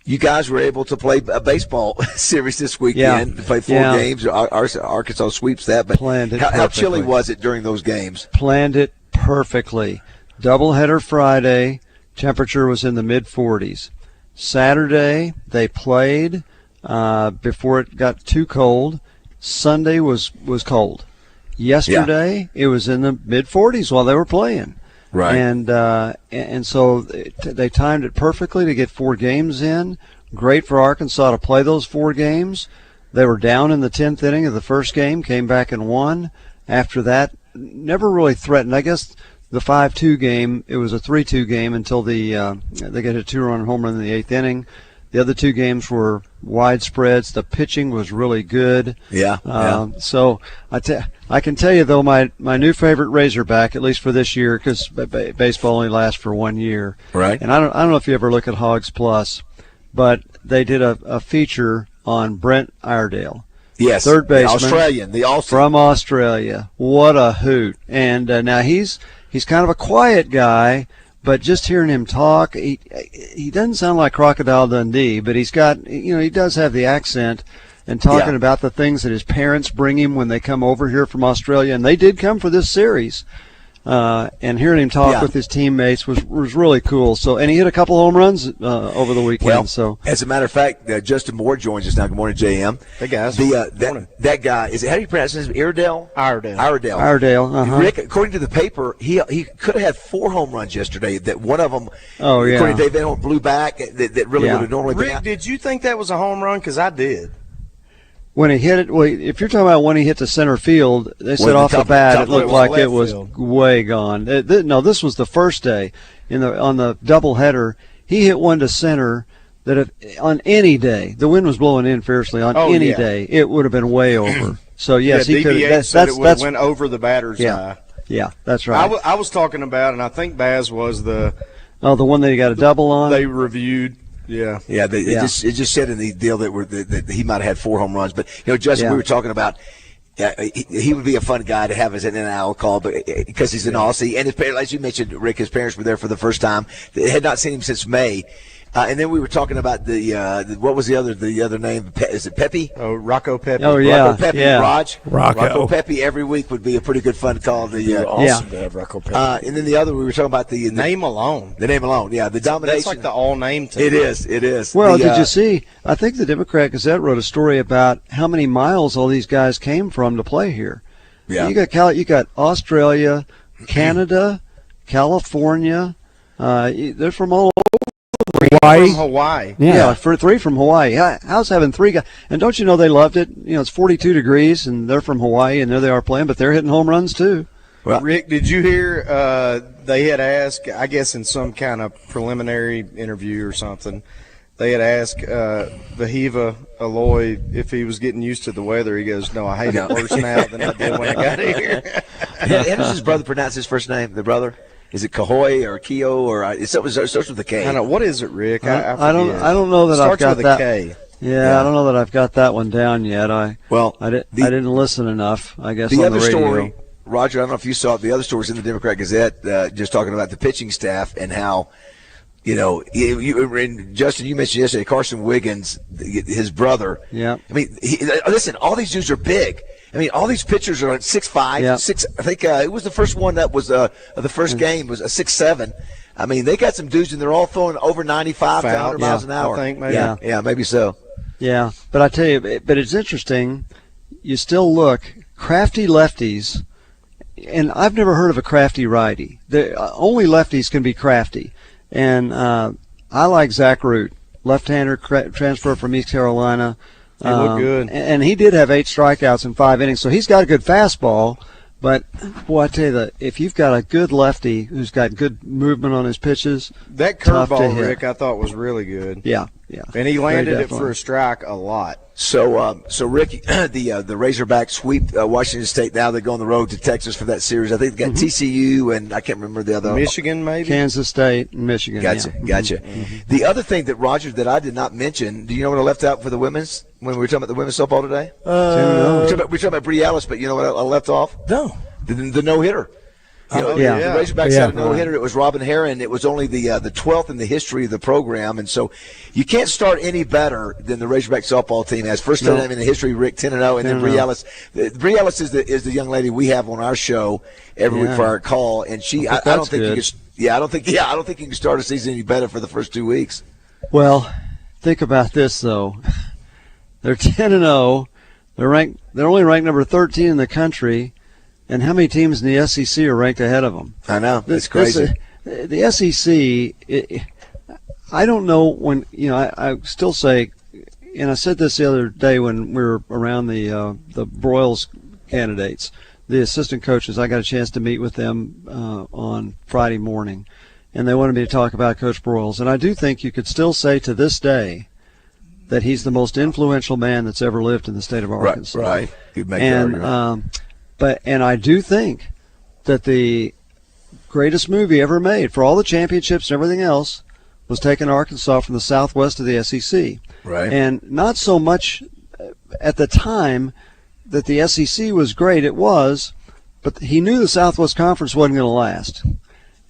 you guys were able to play a baseball series this weekend, play 4 games. Arkansas sweeps that. But how chilly was it during those games? Planned it perfectly. Doubleheader Friday, temperature was in the mid-40s. Saturday, they played before it got too cold. Sunday was cold. Yesterday, it was in the mid-40s while they were playing. Right. And so they timed it perfectly to get 4 games in. Great for Arkansas to play those 4 games. They were down in the 10th inning of the first game, came back and won. After that, never really threatened. I guess the 5-2 game, it was a 3-2 game until they got a 2-run home run in the 8th inning. The other 2 games were wide spreads. The pitching was really good. So I can tell you, though, my new favorite Razorback, at least for this year, because baseball only lasts for 1 year. Right. And I don't know if you ever look at Hogs Plus, but they did a feature on Brent Iredale. Yes. Third baseman. The Australian. The Aussie. From Australia. What a hoot. And now he's kind of a quiet guy, but just hearing him talk, he doesn't sound like Crocodile Dundee, but he's got, he does have the accent and talking about the things that his parents bring him when they come over here from Australia. And they did come for this series. And hearing him talk with his teammates was really cool. So, and he hit a couple home runs over the weekend. Well, so, as a matter of fact, Justin Moore joins us now. Good morning, JM. Hey guys. That guy, how do you pronounce his name? Iredale. Iredale. Rick, according to the paper, he could have had 4 home runs yesterday. That one of them, according to Dave Van Horn, blew back. That really would have normally been. Rick, did you think that was a home run? Because I did. When he hit it, if you're talking about when he hit the center field, they said off the bat it looked like it was way gone. No, this was the first day on the doubleheader. He hit one to center that on any day, the wind was blowing in fiercely. On any day, it would have been way over. So yes, he could. It would have went over the batter's eye. Yeah, that's right. I was talking about, and I think Baz was the one that he got a double on. They reviewed. It just said in the deal that he might have had 4 home runs. But Justin, we were talking about he would be a fun guy to have as an NIL call, but because he's an Aussie, and his parents, as you mentioned, Rick, his parents were there for the first time. They had not seen him since May. And then we were talking about what was the other name? Is it Pepe? Oh, Rocco Pepe. Oh, yeah. Rocco Pepe, yeah. Rocco Pepe every week would be a pretty good fun call. Awesome to have Rocco Pepe. And then the other, we were talking about the name alone. The name alone, yeah. The domination. That's like the all-name team. It is. Well, did you see? I think the Democrat Gazette wrote a story about how many miles all these guys came from to play here. Yeah. You got Australia, Canada, California. They're from all over. Hawaii. From Hawaii. Yeah, for 3 from Hawaii. How's having 3 guys? And don't you know they loved it? It's 42 degrees, and they're from Hawaii, and there they are playing, but they're hitting home runs too. Well, Rick, did you hear they had asked, I guess in some kind of preliminary interview or something, they had asked Vahiva Aloy if he was getting used to the weather. He goes, "No, I hate it worse now than I did when I got here." How does his brother pronounce his first name? The brother? Is it Kahoy or Keo or it starts with a K? I know. What is it, Rick? I don't know that I've got that. K. Yeah, I don't know that I've got that one down yet. I didn't listen enough, I guess, the on the other radio. Story, Roger, I don't know if you saw it. The other story was in the Democrat Gazette, just talking about the pitching staff and how, Justin, you mentioned yesterday Carson Wiggins, his brother. Yeah. I mean, listen, all these dudes are big. I mean, all these pitchers are like 6'5", 6. I think it was the first one that was the first game was a 6'7". I mean, they got some dudes and they're all throwing over 95 to 100 miles an hour. I think maybe. Yeah, maybe so. Yeah, but I tell you, but it's interesting. You still look crafty lefties, and I've never heard of a crafty righty. Only lefties can be crafty, and I like Zach Root, left-hander transfer from East Carolina. He looked good. And he did have 8 strikeouts in 5 innings, so he's got a good fastball. But, boy, I tell you, if you've got a good lefty who's got good movement on his pitches, that curveball, Rick, I thought was really good. Yeah. And he landed it for a strike a lot. So Rick, the Razorbacks sweep Washington State. Now they go on the road to Texas for that series. I think they got TCU and I can't remember the other. Michigan, maybe? Kansas State and Michigan. Gotcha. Mm-hmm. The other thing that, Roger, that I did not mention, do you know what I left out for the women's when we were talking about the women's softball today? We're talking about Bree Ellis, but you know what I left off? No. The no-hitter. The Razorbacks had a no-hitter. It was Robin Herron. It was only the 12th in the history of the program, and so you can't start any better than the Razorback softball team has. First time in the history, Rick 10-0, and then Bree Ellis. Bree Ellis is the young lady we have on our show every week for our call, and she. I don't think you can. I don't think you can start a season any better for the first 2 weeks. Well, think about this though. They're 10-0. They're only ranked number 13 in the country. And how many teams in the SEC are ranked ahead of them? I know. It's crazy. The SEC, I don't know when, I still say, and I said this the other day when we were around the Broyles candidates, the assistant coaches. I got a chance to meet with them on Friday morning, and they wanted me to talk about Coach Broyles. And I do think you could still say to this day that he's the most influential man that's ever lived in the state of Arkansas. Right. You'd make that argument. And I do think that the greatest movie ever made for all the championships and everything else was taking Arkansas from the southwest of the SEC. Right. And not so much at the time that the SEC was great, it was, but he knew the Southwest Conference wasn't going to last.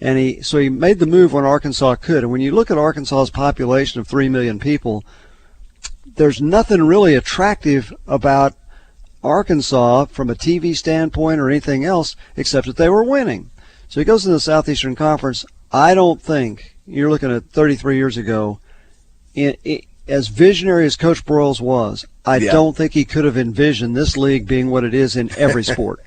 And so he made the move when Arkansas could. And when you look at Arkansas's population of 3 million people, there's nothing really attractive about Arkansas from a TV standpoint or anything else except that they were winning. So he goes to the Southeastern Conference. I don't think, you're looking at 33 years ago, as visionary as Coach Broyles was, I don't think he could have envisioned this league being what it is in every sport.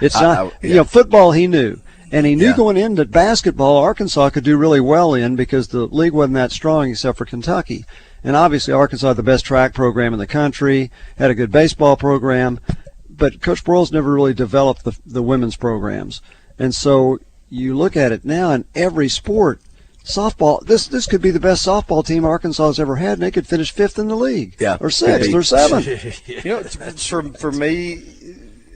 It's not, football he knew. And he knew going into basketball, Arkansas could do really well in because the league wasn't that strong except for Kentucky. And obviously Arkansas had the best track program in the country, had a good baseball program, but Coach Broyles never really developed the women's programs. And so you look at it now in every sport, softball, this could be the best softball team Arkansas has ever had, and they could finish 5th in the league, or 6th or 7th. For me,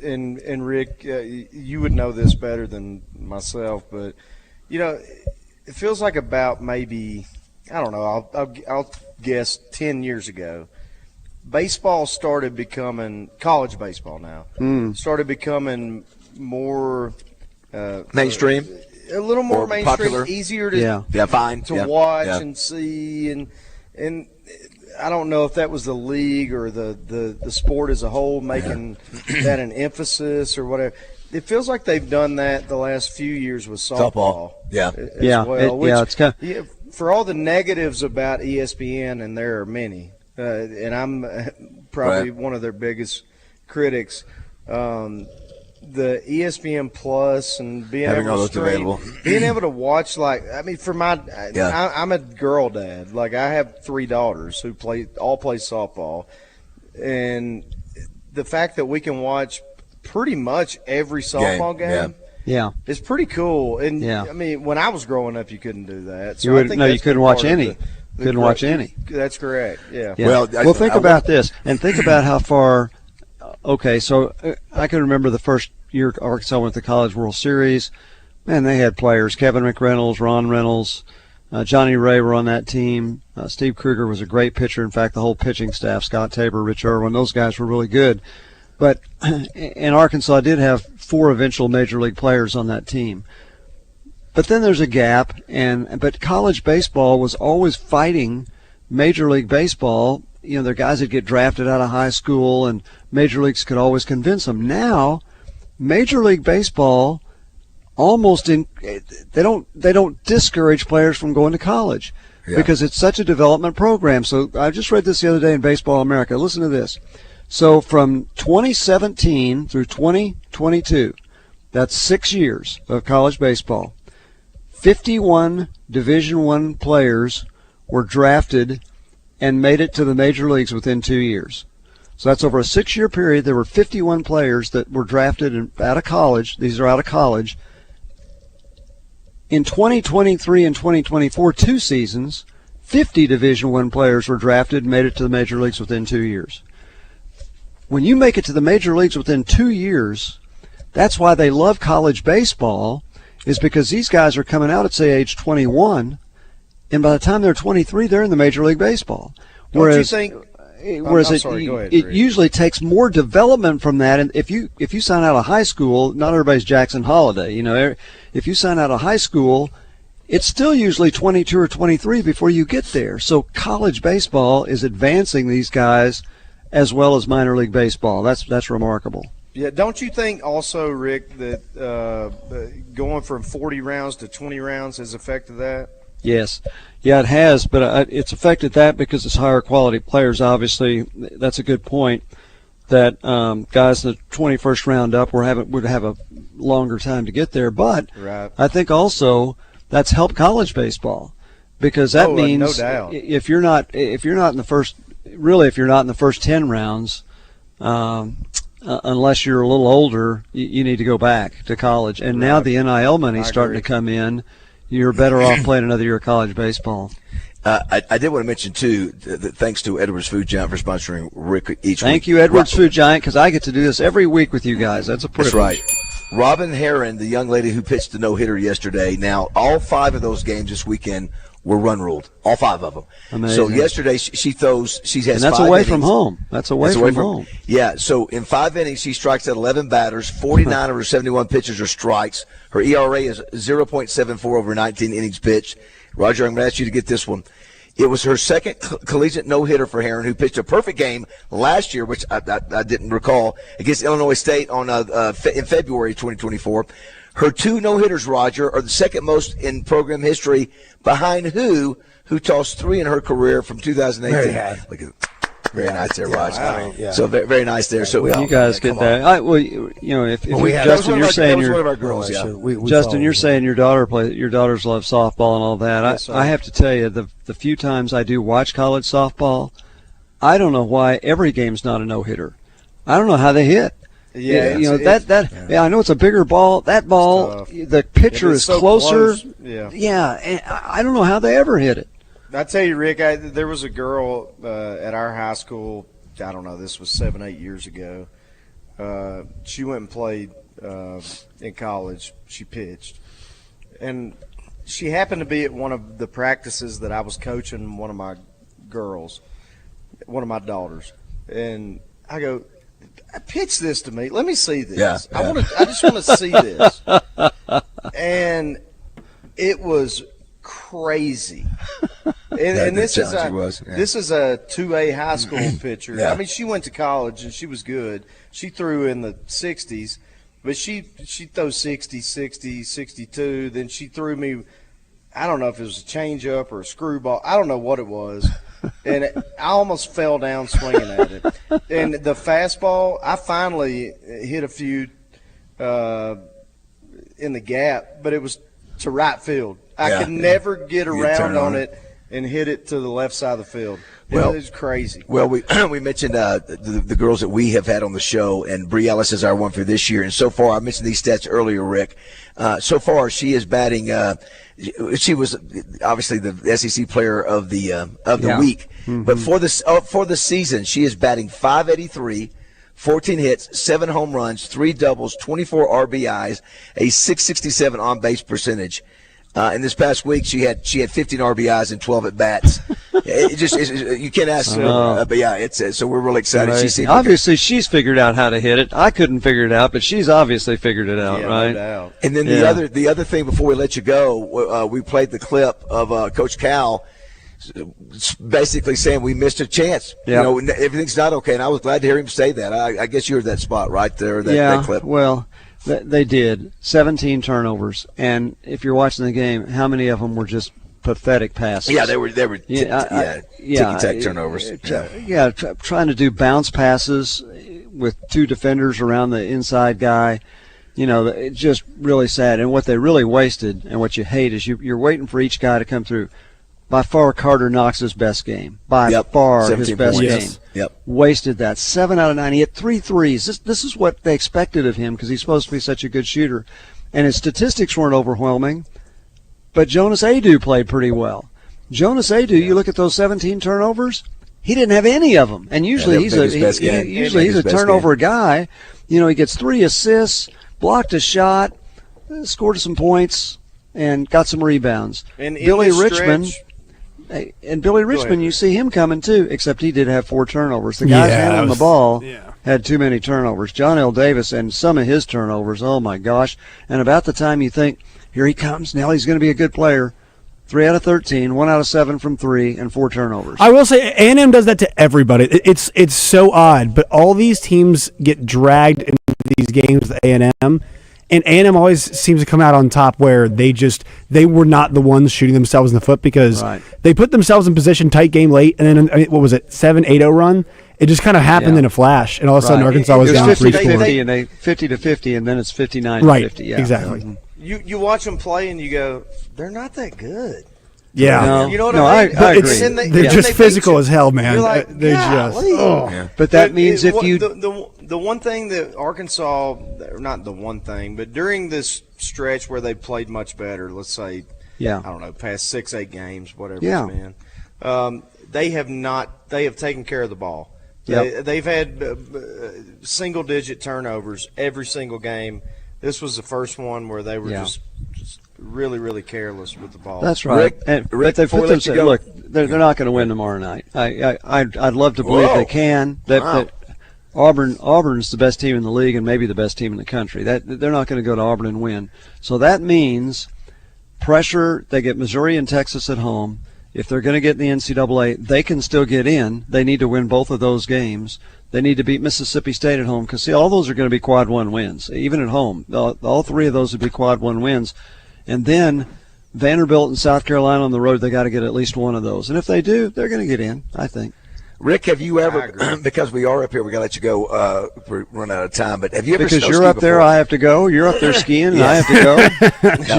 and Rick, you would know this better than myself, but, it feels like about maybe, I don't know, I'll guess 10 years ago, baseball started becoming, college baseball now, started becoming more mainstream, a little more mainstream, popular, easier to watch and see, and I don't know if that was the league or the sport as a whole making that an emphasis or whatever. It feels like they've done that the last few years with softball. It's kind of, for all the negatives about ESPN, and there are many, and I'm probably one of their biggest critics, the ESPN Plus and being able to stream, being able to watch, for my, I'm a girl dad. Like, I have 3 daughters who all play softball, and the fact that we can watch pretty much every softball game. It's pretty cool. And I mean, when I was growing up, you couldn't do that. So you couldn't watch any. Couldn't watch any. That's correct. Yeah. Well, think about this, and think about how far. Okay, so I can remember the first year Arkansas went to the College World Series. Man, they had players: Kevin McReynolds, Ron Reynolds, Johnny Ray were on that team. Steve Kruger was a great pitcher. In fact, the whole pitching staff, Scott Tabor, Rich Irwin, those guys were really good. But and Arkansas did have 4 eventual major league players on that team. But then there's a gap, but college baseball was always fighting Major League Baseball. You know, they're guys that get drafted out of high school, and major leagues could always convince them. Now, Major League Baseball they don't discourage players from going to college because it's such a development program. So I just read this the other day in Baseball America. Listen to this. So from 2017 through 2022, that's 6 years of college baseball. 51 Division I players were drafted and made it to the major leagues within 2 years. So that's over a 6-year period. There were 51 players that were drafted out of college. These are out of college. In 2023 and 2024, 2 seasons, 50 Division I players were drafted and made it to the major leagues within 2 years. When you make it to the major leagues within 2 years, that's why they love college baseball, is because these guys are coming out at, say, age 21, and by the time they're 23, they're in the Major League Baseball. Whereas it usually takes more development from that. And if you sign out of high school, not everybody's Jackson Holiday. You know, if you sign out of high school, it's still usually 22 or 23 before you get there. So college baseball is advancing these guys as well as minor league baseball. That's remarkable. Yeah, don't you think also, Rick, that going from 40 rounds to 20 rounds has affected that? Yes. Yeah, it has, but it's affected that because it's higher quality players, obviously. That's a good point, that guys in the 21st round up would have a longer time to get there. But I think also that's helped college baseball, because that means no doubt. if you're not in the first 10 rounds, unless you're a little older, you need to go back to college. And now the NIL money's starting to come in. You're better off playing another year of college baseball. I did want to mention, too, that thanks to Edwards Food Giant for sponsoring Rick each week. Thank you, Edwards Food Giant, because I get to do this every week with you guys. That's a privilege. That's right. Robin Herron, the young lady who pitched the no-hitter yesterday, now all 5 of those games this weekend were run-ruled, all 5 of them. Amazing. So yesterday she has and that's 5 away innings. From home. That's away from home. Yeah, so in 5 innings she strikes out 11 batters, 49 of her 71 pitches are strikes. Her ERA is 0.74 over 19 innings pitched. Roger, I'm going to ask you to get this one. It was her second collegiate no-hitter for Herron, who pitched a perfect game last year, which I didn't recall, against Illinois State in February 2024. Her 2 no-hitters, Roger, are the second most in program history, behind who tossed 3 in her career from 2018. Look at very nice there, Roger. Wow. So very nice there. So you guys get that. Justin, you're saying one of our girls. Justin, you're saying your daughters love softball and all that. Yes, I have to tell you, the few times I do watch college softball, I don't know why every game's not a no-hitter. I don't know how they hit. Yeah, I know it's a bigger ball. That ball, the pitcher is so closer. Close. And I don't know how they ever hit it. I tell you, Rick, there was a girl at our high school. I don't know. This was 7-8 years ago. She went and played in college. She pitched, and she happened to be at one of the practices that I was coaching. One of my daughters, and I go, pitch this to me. Let me see this. Yeah. I just want to see this. And it was crazy. And this is a 2A high school pitcher. Yeah. I mean, she went to college and she was good. She threw in the 60s, but she throws 60, 62. Then she threw me, I don't know if it was a changeup or a screwball. I don't know what it was. And I almost fell down swinging at it. And the fastball, I finally hit a few in the gap, but it was to right field. I could never get around on it and hit it to the left side of the field. Well, it was crazy. Well, we mentioned the girls that we have had on the show, and Bree Ellis is our one for this year. And so far, I mentioned these stats earlier, Rick. So far, she is batting. She was obviously the SEC player of the week, but for the season, she is batting .583. 14 hits, 7 home runs, 3 doubles, 24 RBIs, a .667 on-base percentage. And this past week, she had 15 RBIs and 12 at bats. You can't ask, but yeah, it's so we're really excited. Right. Obviously, she's figured out how to hit it. I couldn't figure it out, but she's obviously figured it out, right? No doubt. And then the other thing before we let you go, we played the clip of Coach Cal basically saying we missed a chance. Yep. Everything's not okay, and I was glad to hear him say that. I guess you heard that spot right there, that clip. Well, they did 17 turnovers, and if you're watching the game, how many of them were just pathetic passes? Yeah, they were ticky-tack turnovers. Trying to do bounce passes with 2 defenders around the inside guy. It's just really sad. And what they really wasted, and what you hate, is you're waiting for each guy to come through. By far, Carter Knox's best game. By far, his best game. Yep. Wasted that. 7 out of 9. He hit 3 threes. This is what they expected of him because he's supposed to be such a good shooter. And his statistics weren't overwhelming, but Jonas Adu played pretty well. Jonas Adu, you look at those 17 turnovers, he didn't have any of them. And usually he's a turnover guy. He gets 3 assists, blocked a shot, scored some points, and got some rebounds. And Billy Richmond. And Billy Richmond, you see him coming too, except he did have 4 turnovers. The guys handling the ball had too many turnovers. John L. Davis and some of his turnovers, oh my gosh. And about the time you think, here he comes, now he's going to be a good player, 3 out of 13, 1 out of 7 from 3, and 4 turnovers. I will say A&M does that to everybody. It's so odd, but all these teams get dragged into these games with A&M. And A&M always seems to come out on top where they were not the ones shooting themselves in the foot because they put themselves in position, tight game late, and then, what was it, 7-8-0 run? It just kind of happened in a flash, and all of a sudden Arkansas was down 3-4. 50-50, and then it's 59-50. Right, yeah. exactly. Mm-hmm. You watch them play, and you go, they're not that good. Yeah. No, you know what I mean? I agree. They're just physical as hell, man. You're like, they're just. Yeah. But that means if you the one thing that Arkansas, not the one thing, but during this stretch where they played much better, let's say, I don't know, past 6-8 games, whatever it's been, they have taken care of the ball. Yep. They've had single-digit turnovers every single game. This was the first one where they were just really, really careless with the ball. That's right. Rick, they put themselves. Look, they're not going to win tomorrow night. I'd love to believe they can. That Auburn's the best team in the league and maybe the best team in the country. They're not going to go to Auburn and win. So that means pressure. They get Missouri and Texas at home. If they're going to get in the NCAA, they can still get in. They need to win both of those games. They need to beat Mississippi State at home because, see, all those are going to be quad 1 wins, even at home. All 3 of those would be quad 1 wins. And then Vanderbilt and South Carolina on the road, they got to get at least one of those. And if they do, they're going to get in, I think. Rick, have you ever, because we are up here, we got to let you go, we run out of time, but have you ever Because you're up there, I have to go. You're up there skiing, and I have to go.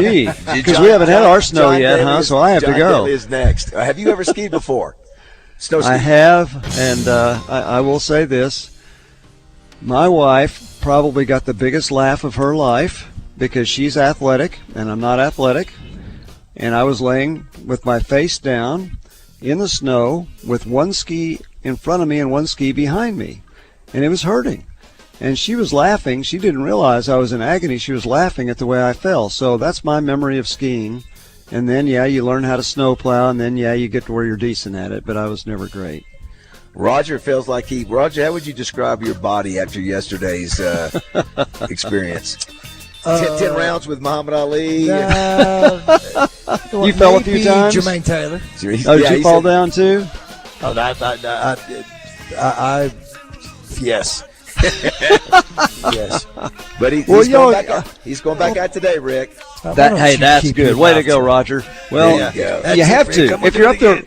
Gee, because we haven't had our snow yet, so I have to go. John is next. Have you ever skied before? Snow skiing? I have, and I will say this. My wife probably got the biggest laugh of her life because she's athletic, and I'm not athletic. And I was laying with my face down in the snow with one ski in front of me and one ski behind me. And it was hurting. And she was laughing. She didn't realize I was in agony. She was laughing at the way I fell. So that's my memory of skiing. And then, you learn how to snowplow, and then, you get to where you're decent at it. But I was never great. Roger feels like Roger, how would you describe your body after yesterday's experience? 10 rounds with Muhammad Ali. You fell a few times? Jermaine Taylor. Did you fall down too? Oh, yes. Yes. But he's going back out today, Rick. That's good. Way to go, Roger. Well, you have to. If you're up there,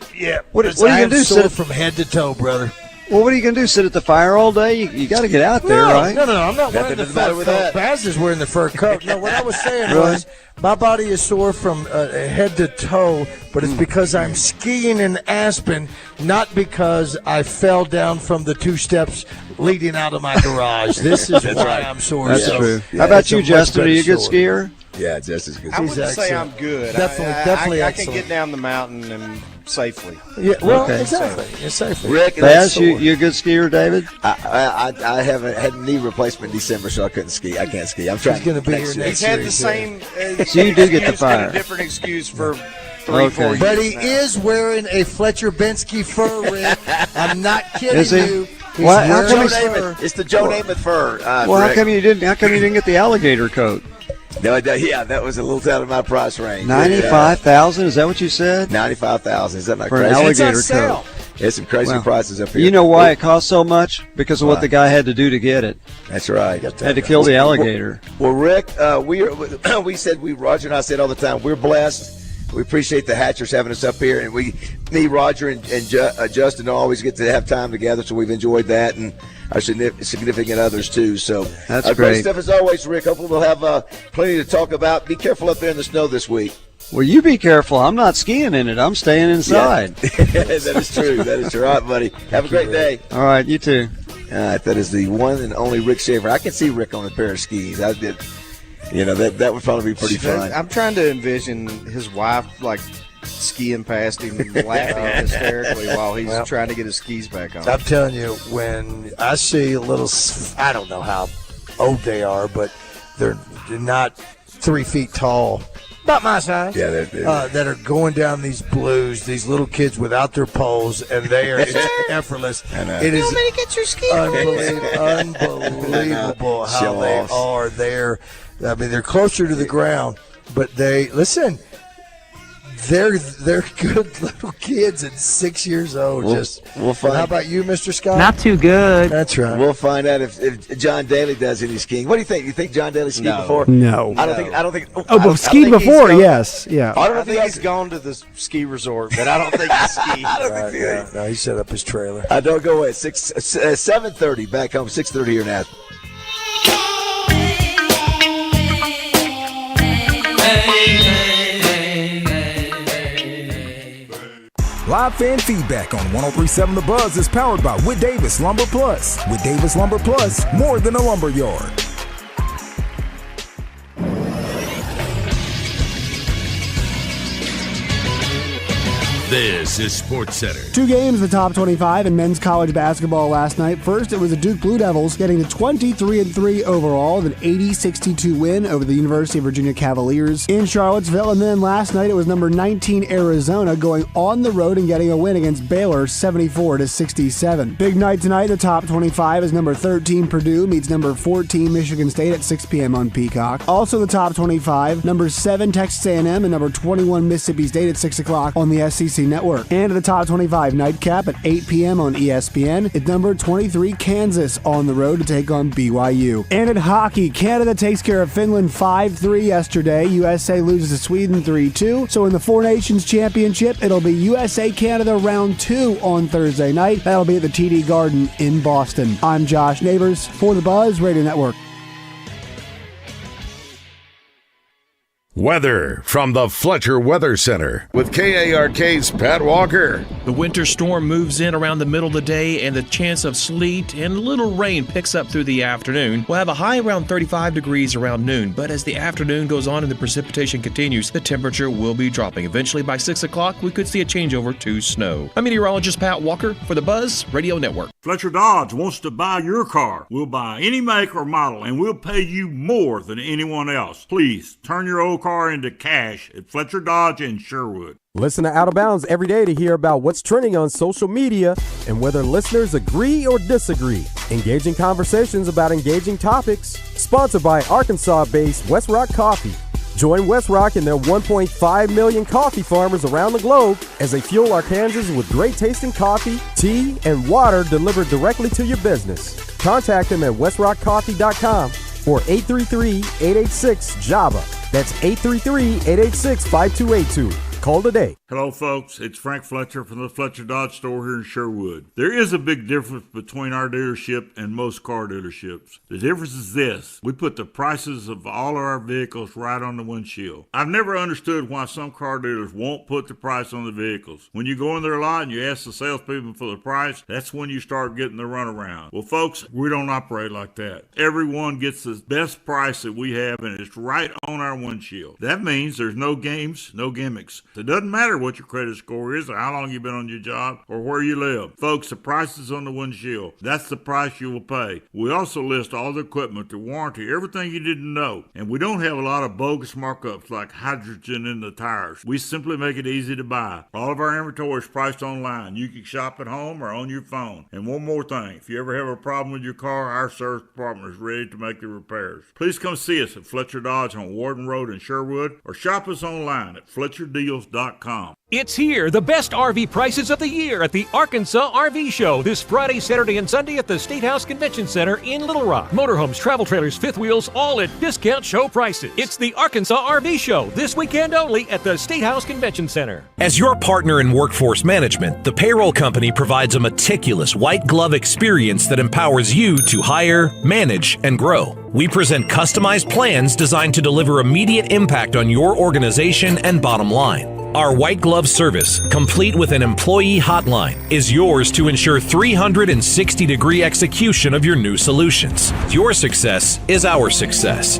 what are you going to do? Sore from head to toe, brother. Well, what are you going to do? Sit at the fire all day? You got to get out there, right? No. I'm not wearing the fur coat. Baz is wearing the fur coat. No, what I was saying was my body is sore from head to toe, but it's because I'm skiing in Aspen, not because I fell down from the 2 steps leading out of my garage. This is why I'm sore. That's true. How about you, Justin? Are you a good skier? Yeah, Justin's good. I wouldn't say I'm good. Definitely I can get down the mountain and safely. Yeah, well, exactly. It's safely. Rick, Baz, you a good skier, David? I haven't had a knee replacement in December, so I couldn't ski. I can't ski. I'm trying. He's going to be here next year. He's had the same. So you do get the fire. A different excuse for 3-4 years. But he is wearing a Fletcher Bensky fur, Rick. I'm not kidding Is he? you. What? How come it's the Joe Namath fur. Well, how come you didn't get the alligator coat? No, that was a little out of my price range. $95,000? Is that what you said? $95,000. Is that not for crazy? an alligator coat? There's some crazy prices up here. You know why it costs so much? Because of what the guy had to do to get it. That's right. Had to kill the alligator. Well, Rick, we said Roger and I said all the time, we're blessed. We appreciate the Hatchers having us up here, and me, Roger, and Justin always get to have time together, so we've enjoyed that, and our significant others too. So that's great. Great stuff as always, Rick. Hopefully we'll have plenty to talk about. Be careful up there in the snow this week. Well, you be careful. I'm not skiing in it. I'm staying inside. Yeah. That is true. That is true. All right, buddy. Have a great day. All right, you too. All right, that is the one and only Rick Schaefer. I can see Rick on a pair of skis. I did. That would probably be pretty fun. I'm trying to envision his wife skiing past him and laughing hysterically while he's trying to get his skis back on. I'm telling you, when I see a little, I don't know how old they are, but they're not 3 feet tall. About my size. Yeah, that are going down these blues, these little kids without their poles, and it's effortless. It is get your skis unbelievable how they are there. I mean, they're closer to the ground, but they're good little kids at 6 years old. We'll find. How about you, Mr. Scott? Not too good. That's right. We'll find out if John Daly does any skiing. What do you think? You think John Daly skied before? No. I don't think. But skied before, yes. Yeah. I think he's gone to the ski resort, but I don't think he's skied. No, he set up his trailer. Don't go away. 7:30 back home. 6:30 here now. Live fan feedback on 103.7 The Buzz is powered by Whit Davis Lumber Plus. Whit Davis Lumber Plus, more than a lumber yard. This is Sports Center. 2 games in the top 25 in men's college basketball last night. First, it was the Duke Blue Devils getting to 23-3 overall with an 80-62 win over the University of Virginia Cavaliers in Charlottesville. And then last night, it was number 19 Arizona going on the road and getting a win against Baylor 74-67. Big night tonight, the top 25 is number 13 Purdue meets number 14 Michigan State at 6 p.m. on Peacock. Also the top 25, number 7 Texas A&M and number 21 Mississippi State at 6 o'clock on the SEC Network. And the top 25 nightcap at 8 p.m. on ESPN. It's number 23 Kansas on the road to take on BYU. And in hockey, Canada takes care of Finland 5-3 yesterday. USA loses to Sweden 3-2. So in the Four Nations Championship, it'll be USA-Canada round 2 on Thursday night. That'll be at the TD Garden in Boston. I'm Josh Neighbors for the Buzz Radio Network. Weather from the Fletcher Weather Center with KARK's Pat Walker. The winter storm moves in around the middle of the day, and the chance of sleet and little rain picks up through the afternoon. We'll have a high around 35 degrees around noon, but as the afternoon goes on and the precipitation continues, the temperature will be dropping. Eventually, by 6 o'clock, we could see a changeover to snow. I'm meteorologist Pat Walker for the Buzz Radio Network. Fletcher Dodge wants to buy your car. We'll buy any make or model, and we'll pay you more than anyone else. Please turn your old car into cash at Fletcher Dodge in Sherwood. Listen to Out of Bounds every day to hear about what's trending on social media and whether listeners agree or disagree. Engaging conversations about engaging topics. Sponsored by Arkansas-based West Rock Coffee. Join West Rock and their 1.5 million coffee farmers around the globe as they fuel Arkansans with great-tasting coffee, tea, and water delivered directly to your business. Contact them at westrockcoffee.com or 833-886-JAVA. That's 833-886-5282. Call today. Hello, folks. It's Frank Fletcher from the Fletcher Dodge store here in Sherwood. There is a big difference between our dealership and most car dealerships. The difference is this. We put the prices of all of our vehicles right on the windshield. I've never understood why some car dealers won't put the price on the vehicles. When you go in their lot and you ask the salespeople for the price, that's when you start getting the runaround. Well, folks, we don't operate like that. Everyone gets the best price that we have, and it's right on our windshield. That means there's no games, no gimmicks. It doesn't matter what your credit score is or how long you've been on your job or where you live. Folks, the price is on the windshield. That's the price you will pay. We also list all the equipment, the warranty, everything you didn't know. And we don't have a lot of bogus markups like hydrogen in the tires. We simply make it easy to buy. All of our inventory is priced online. You can shop at home or on your phone. And one more thing, if you ever have a problem with your car, our service department is ready to make the repairs. Please come see us at Fletcher Dodge on Warden Road in Sherwood or shop us online at FletcherDeals.com. It's here, the best RV prices of the year at the Arkansas RV Show this Friday, Saturday, and Sunday at the State House Convention Center in Little Rock. Motorhomes, travel trailers, fifth wheels, all at discount show prices. It's the Arkansas RV Show this weekend only at the State House Convention Center. As your partner in workforce management, the payroll company provides a meticulous white glove experience that empowers you to hire, manage, and grow. We present customized plans designed to deliver immediate impact on your organization and bottom line. Our white glove service, complete with an employee hotline, is yours to ensure 360-degree execution of your new solutions. Your success is our success.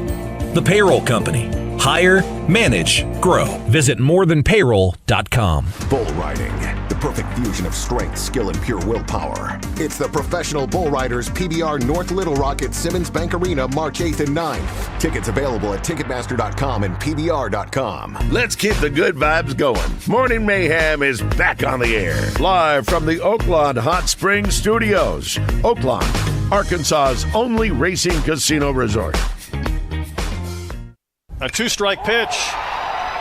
The Payroll Company. Hire, manage, grow. Visit morethanpayroll.com. Bull riding, the perfect fusion of strength, skill, and pure willpower. It's the Professional Bull Riders PBR North Little Rock at Simmons Bank Arena, March 8th and 9th. Tickets available at Ticketmaster.com and PBR.com. Let's keep the good vibes going. Morning Mayhem is back on the air. Live from the Oaklawn Hot Springs Studios. Oaklawn, Arkansas's only racing casino resort. A two-strike pitch.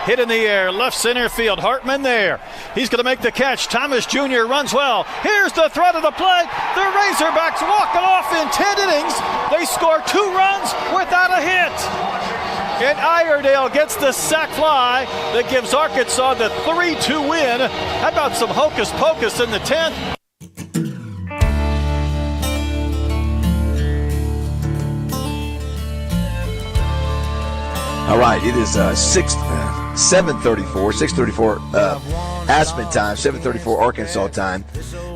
Hit in the air, left center field. Hartman there. He's going to make the catch. Thomas Jr. runs well. Here's the threat of the plate. The Razorbacks walk it off in 10 innings. They score 2 runs without a hit. And Iredale gets the sac fly that gives Arkansas the 3-2 win. How about some hocus pocus in the 10th? All right, it is 6:34 Aspen time, 7:34 Arkansas time.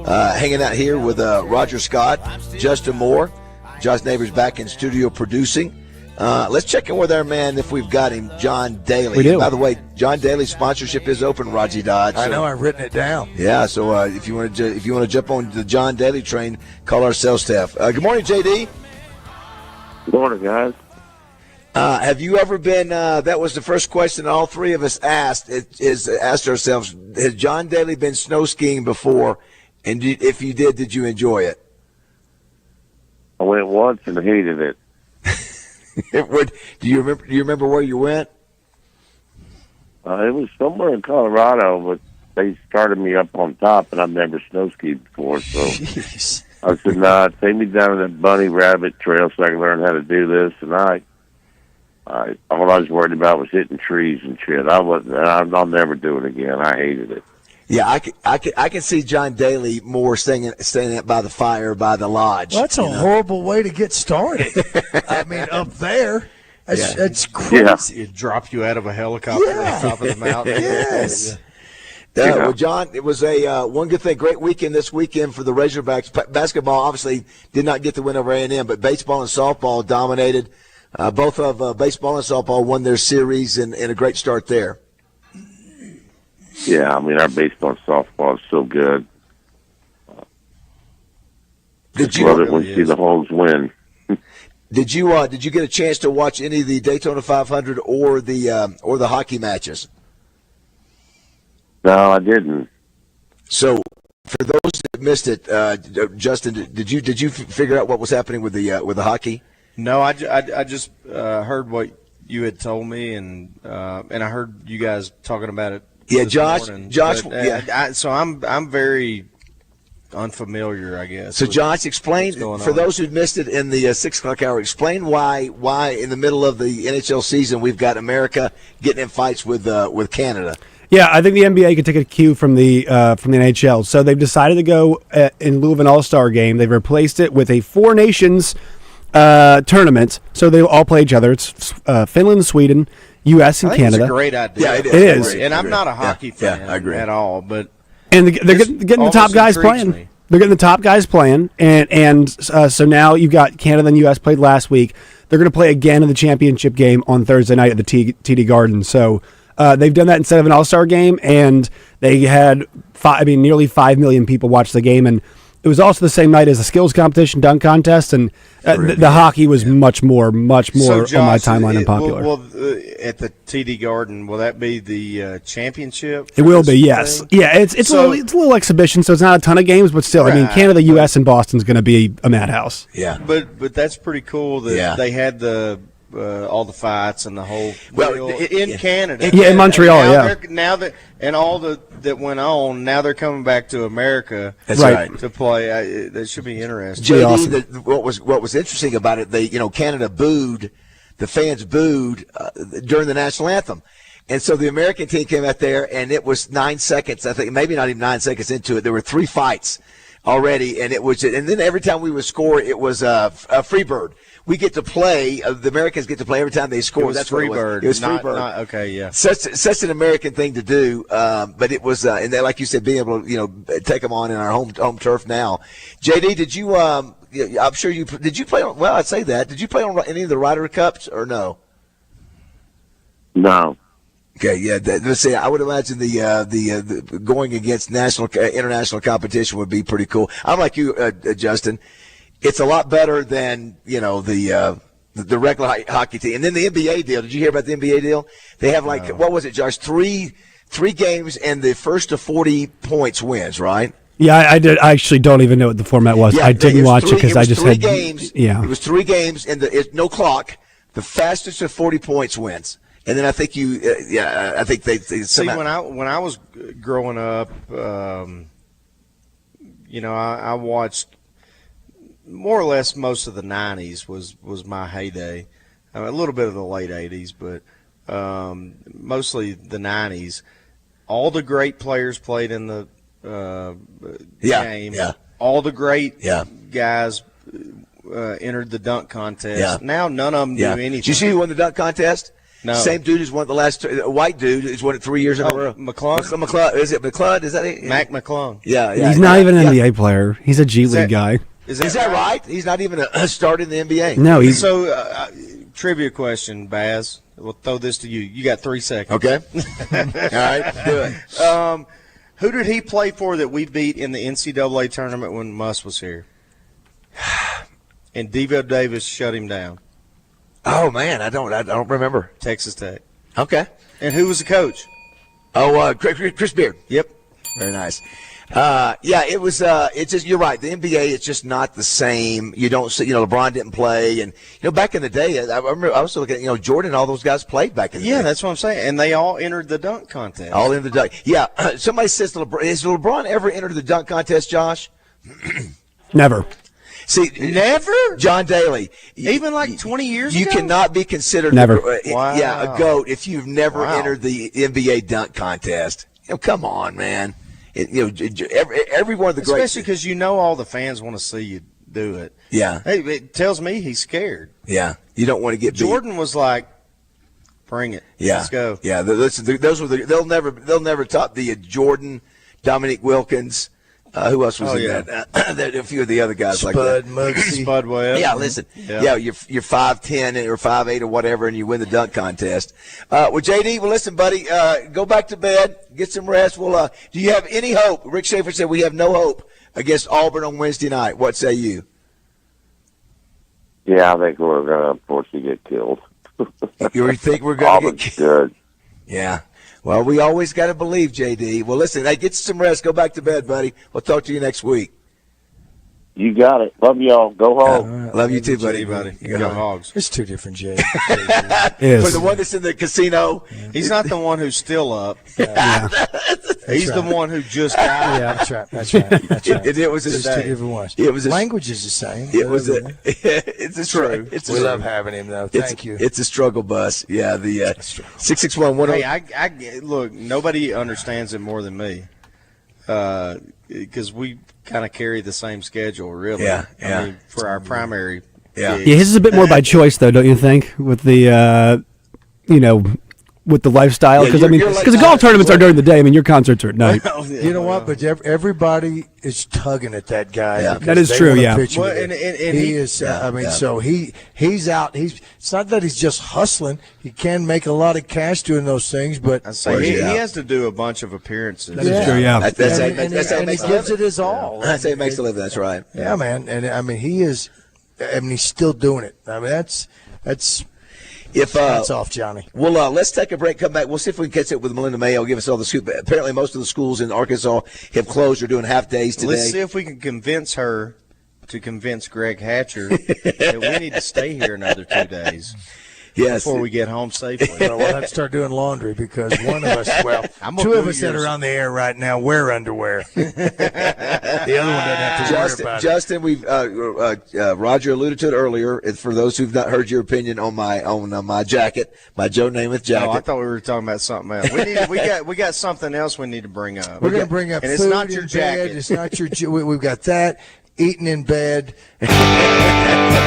Hanging out here with Roger Scott, Justin Moore, Josh Neighbors back in studio producing. Let's check in with our man, if we've got him, John Daly. We do. By the way, John Daly's sponsorship is open, Raji Dodge. I know, I've written it down. Yeah, so if you want to jump on the John Daly train, call our sales staff. Good morning, JD. Good morning, guys. Have you ever been, that was the first question all three of us asked ourselves, has John Daly been snow skiing before? And if you did you enjoy it? I went once and hated it. Do you remember where you went? It was somewhere in Colorado, but they started me up on top, and I've never snow skied before, so Jeez. I said, nah, take me down to that bunny rabbit trail so I can learn how to do this, and all I was worried about was hitting trees and shit. I'll never do it again. I hated it. Yeah, I can see John Daly more staying up by the fire, by the lodge. Well, that's a horrible way to get started. I mean, up there, it's crazy. Yeah. It dropped you out of a helicopter on top of the mountain. Yes. Well, John, it was a one good thing. Great weekend this weekend for the Razorbacks. Basketball obviously did not get the win over A&M, but baseball and softball dominated. Both of baseball and softball won their series, and a great start there. Yeah, I mean, our baseball and softball is so good. Did you love it when you see the Hogs win? Did you get a chance to watch any of the Daytona 500 or the hockey matches? No, I didn't. So, for those that missed it, Justin, did you figure out what was happening with the hockey? No, I just heard what you had told me, and I heard you guys talking about it. Yeah, Josh. Yeah. So I'm very unfamiliar, I guess. So, Josh, explain for those who missed it in the 6 o'clock hour. Explain why in the middle of the NHL season we've got America getting in fights with Canada. Yeah, I think the NBA could take a cue from the NHL. So they've decided to go in lieu of an All-Star game. They've replaced it with a Four Nations tournament. So they all play each other. It's Finland, Sweden, U.S., and Canada. It's a great idea. Yeah, it is. And I'm not a hockey fan I agree. at all, but they're getting the top guys playing. They're getting the top guys playing, and so now you've got Canada and U.S. played last week. They're going to play again in the championship game on Thursday night at the TD Garden. So they've done that instead of an All-Star game, and they had nearly 5 million people watch the game, and it was also the same night as the skills competition, dunk contest, and the hockey was much more so Josh, on my timeline and popular. At the TD Garden, will that be the championship? It will be, yes. Yeah, it's a little exhibition, so it's not a ton of games, but still, Right, I mean, Canada, U.S., and Boston's going to be a madhouse. Yeah, but that's pretty cool that they had all the fights and the whole deal in Canada. Yeah, in Montreal. Now that and all that went on, now they're coming back to America. That's right. To play. That should be interesting. JD, awesome. what was interesting about it, Canada booed, the fans booed during the national anthem. And so the American team came out there, and it was 9 seconds, I think, maybe not even 9 seconds into it. There were 3 fights already, and then every time we would score, it was a free bird. We get to play. The Americans get to play every time they score. That's free bird. It was free bird. Okay, yeah. Such an American thing to do, but it was, and then, like you said, being able to take them on in our home turf now. JD, did you? I'm sure you did. You play on? Well, I'd say that. Did you play on any of the Ryder Cups or no? No. Okay, yeah. Let's say I would imagine the going against international competition would be pretty cool. I'm like you, Justin. It's a lot better than the regular hockey team. And then the NBA deal. Did you hear about the NBA deal? They have what was it, Josh? Three games, and the first to 40 points wins, right? Yeah, I did. I actually don't even know what the format was. Yeah, I didn't watch it because I just had 3 games. Yeah, it was 3 games, and no clock. The fastest to 40 points wins. And then I think I think they see when I was growing up, I watched more or less most of the 90s was my heyday. A little bit of the late 80s, but mostly the 90s. All the great players played in the game. Yeah. All the great guys entered the dunk contest. Yeah. Now none of them do anything. Did you see who won the dunk contest? No. Same dude who's won the last. A white dude who's won it 3 years in a row. McClung? Is it McClung? Is that it? Mac McClung. Yeah. He's not even an NBA player. He's a G League guy. Is that right? He's not even a start in the NBA. No, he's so. Trivia question, Baz. We'll throw this to you. You got 3 seconds. Okay. All right, do it. Who did he play for that we beat in the NCAA tournament when Muss was here? And Devo Davis shut him down. Oh man, I don't remember. Texas Tech. Okay. And who was the coach? Oh, Chris Beard. Yep. Very nice. It was. It's just you're right. The NBA, it's just not the same. You don't see. LeBron didn't play, and back in the day, I remember I was looking at Jordan. All those guys played back in the day. Yeah, that's what I'm saying. And they all entered the dunk contest. All in the dunk. Yeah. Somebody says has LeBron ever entered the dunk contest, Josh? Never. See, never. John Daly. Even like 20 years ago? You cannot be considered never. A GOAT if you've never entered the NBA dunk contest. Come on, man. Every one of the great. Especially because all the fans want to see you do it. Yeah. Hey, it tells me he's scared. Yeah. You don't want to get beat. Jordan was like, bring it. Yeah. Let's go. Yeah. Those were they'll never top the Jordan, Dominique Wilkins. Who else was in that? A few of the other guys like that. Spud Webb. Yeah, listen. Yeah, you're 5'10" or 5'8" or whatever, and you win the dunk contest. Well, JD, listen, buddy, go back to bed, get some rest. Do you have any hope? Rick Schaefer said we have no hope against Auburn on Wednesday night. What say you? Yeah, I think we're going to unfortunately get killed. You think we're going to get killed? Yeah. Well, we always got to believe, JD. Well, listen, get some rest. Go back to bed, buddy. We'll talk to you next week. You got it. Love y'all. Go home. Love you too, buddy. Go Hogs. It's two different Jays. For the one that's in the casino. He's not the one who's still up. He's the one who just got it. Yeah, that's right. It was It's two different ones. It was language is the same. It's a struggle. We love having him though. Thank you. It's a struggle bus. Yeah, the 661-10. Hey, I look. Nobody understands it more than me, because we kind of carry the same schedule, really. Yeah. I mean, for our primary. Yeah, his is a bit more by choice, though, don't you think? With the, with the lifestyle, because the golf tournaments are during the day. I mean, your concerts are at night. You know what? But everybody is tugging at that guy. Yeah. That is true. Yeah. Well, and he is. So he's out. It's not that he's just hustling. He can make a lot of cash doing those things, but I say he has to do a bunch of appearances. That is true. Yeah. And he gives it his all. That's how he makes a living. That's right. Yeah, man. And I mean, he is. I mean, he's still doing it. I mean, that's. Hats off, Johnny. Well, let's take a break. Come back. We'll see if we can catch up with Melinda Mayo. Give us all the scoop. Apparently, most of the schools in Arkansas have closed. They're doing half days today. Let's see if we can convince her to convince Greg Hatcher that we need to stay here another 2 days. Yes. Before we get home safely. Well, we'll have to start doing laundry because one of us, two of us that are on the air right now wear underwear. The other one doesn't have to worry about Justin, we've Roger alluded to it earlier. For those who've not heard your opinion on my jacket, my Joe Namath jacket. Oh, I thought we were talking about something else. We got something else we need to bring up. We're going to bring up and food it's not your jacket. It's not your. We've got that. Eating in bed,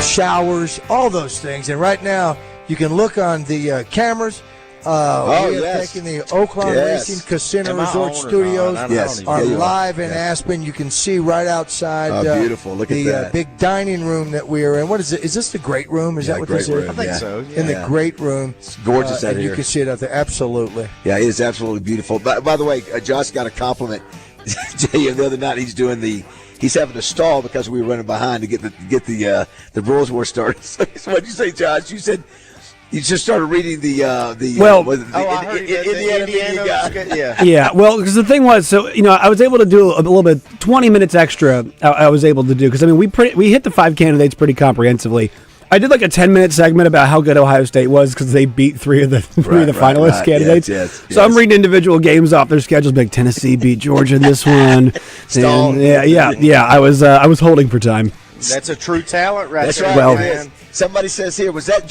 showers, all those things. And right now, you can look on the cameras. We are taking the Oaklawn Racing Casino Resort Studios. Are live in Aspen. You can see right outside. Oh, beautiful! Look at that big dining room that we are in. What is it? Is this the great room? Is that what this is? I think so. Yeah. In the great room. It's gorgeous out and here. You can see it out there. Absolutely. Yeah, it is absolutely beautiful. By the way, Josh got a compliment. Jay, the other night he's having to stall because we were running behind to get the Bulls War started. So what did you say, Josh? You said you just started reading I heard Indiana guy. Yeah. Well, because the thing was, so I was able to do a little bit, 20 minutes extra. I was able to do because we hit the 5 candidates pretty comprehensively. I did like a 10-minute segment about how good Ohio State was because they beat three of the finalist candidates. Yes. So I'm reading individual games off their schedules. Like Tennessee beat Georgia this one. Yeah. I was holding for time. That's a true talent, right? That's there, right. Well, man. Somebody says here, was that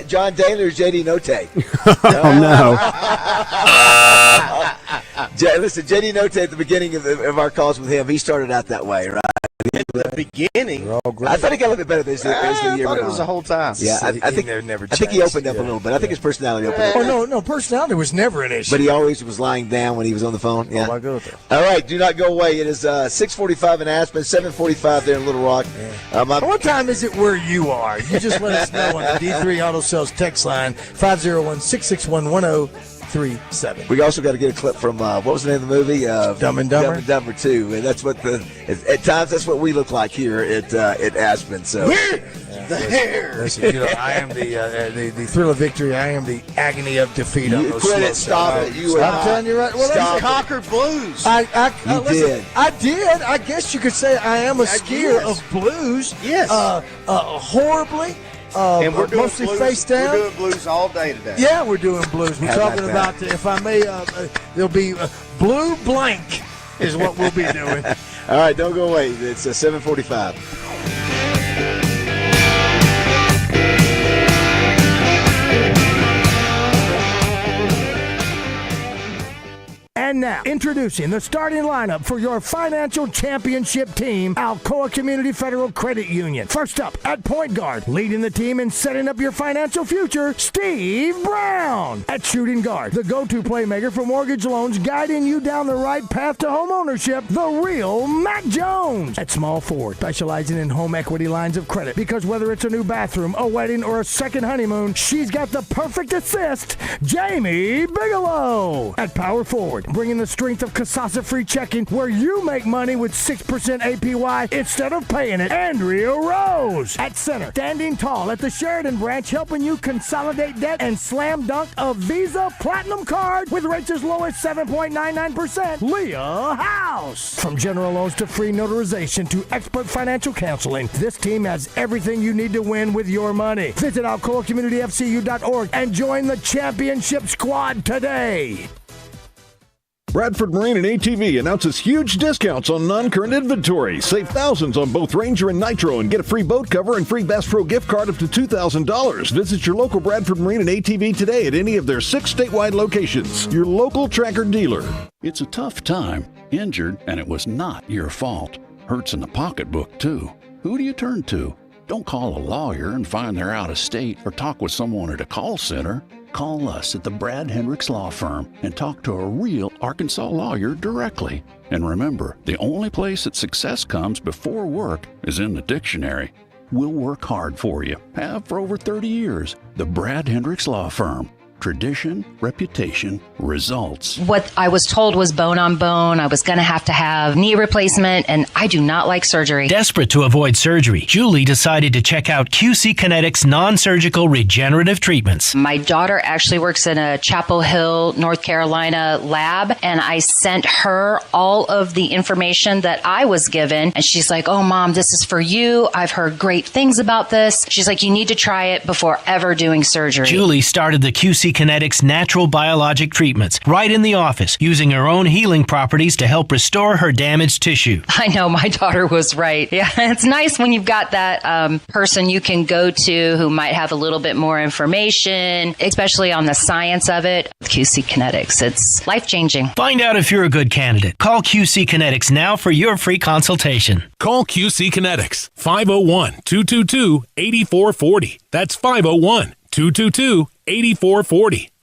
John Daly or J.D. Note? Oh no. Listen, J.D. Note at the beginning of our calls with him, he started out that way, right? At the beginning, I thought he got a little bit better as the year went on. It was the whole time. Yeah, I think he opened up a little bit. I think his personality opened up. Oh no, personality was never an issue. But he always was lying down when he was on the phone. Yeah. Oh my goodness. All right, do not go away. It is 6:45 in Aspen, 7:45 there in Little Rock. What time is it where you are? You just let us know on the D3 Auto Sales text line 501-661-1037. We also got to get a clip from what was the name of the movie? Dumb and Dumber. Dumb and Dumber 2. And that's what at times that's what we look like here at Aspen. So. Listen, I am the thrill of victory. I am the agony of defeat. On those quit it! Stop it! I'm telling you right. Well, conquered blues. Listen, I did. I guess you could say I am a skier of blues. Yes. Horribly. And we're doing mostly blues, face down. We're doing blues all day today. Yeah, we're doing blues. We're talking about, if I may, there'll be blue blank is what we'll be doing. All right, don't go away. It's 7:45. And now, introducing the starting lineup for your financial championship team, Alcoa Community Federal Credit Union. First up, at point guard, leading the team in setting up your financial future, Steve Brown. At shooting guard, the go-to playmaker for mortgage loans, guiding you down the right path to home ownership, the real Mac Jones. At small forward, specializing in home equity lines of credit, because whether it's a new bathroom, a wedding, or a second honeymoon, she's got the perfect assist, Jamie Bigelow. At power forward, bringing the strength of Kasasa Free Checking, where you make money with 6% APY instead of paying it. Andrea Rose at center, standing tall at the Sheridan branch, helping you consolidate debt and slam dunk a Visa Platinum card with rates as low as 7.99%. Leah House. From general loans to free notarization to expert financial counseling, this team has everything you need to win with your money. Visit alcoacommunityfcu.org and join the championship squad today. Bradford Marine and ATV announces huge discounts on non-current inventory. Save thousands on both Ranger and Nitro and get a free boat cover and free Bass Pro gift card up to $2,000. Visit your local Bradford Marine and ATV today at any of their 6 statewide locations. Your local Tracker dealer. It's a tough time. Injured, and it was not your fault. Hurts in the pocketbook, too. Who do you turn to? Don't call a lawyer and find they're out of state or talk with someone at a call center. Call us at the Brad Hendricks Law Firm and talk to a real Arkansas lawyer directly. And remember, the only place that success comes before work is in the dictionary. We'll work hard for you. Have for over 30 years. The Brad Hendricks Law Firm. Tradition, reputation, results. What I was told was bone on bone. I was going to have knee replacement, and I do not like surgery. Desperate to avoid surgery, Julie decided to check out QC Kinetics non-surgical regenerative treatments. My daughter actually works in a Chapel Hill, North Carolina lab, and I sent her all of the information that I was given, and she's like, "Oh, Mom, this is for you. I've heard great things about this." She's like, "You need to try it before ever doing surgery." Julie started the QC Kinetics natural biologic treatments right in the office, using her own healing properties to help restore her damaged tissue. I know, my daughter was right. Yeah, it's nice when you've got that person you can go to who might have a little bit more information, especially on the science of it. QC Kinetics, it's life-changing. Find out if you're a good candidate. Call QC Kinetics now for your free consultation. Call QC Kinetics, 501-222-8440. That's 501-222-8440.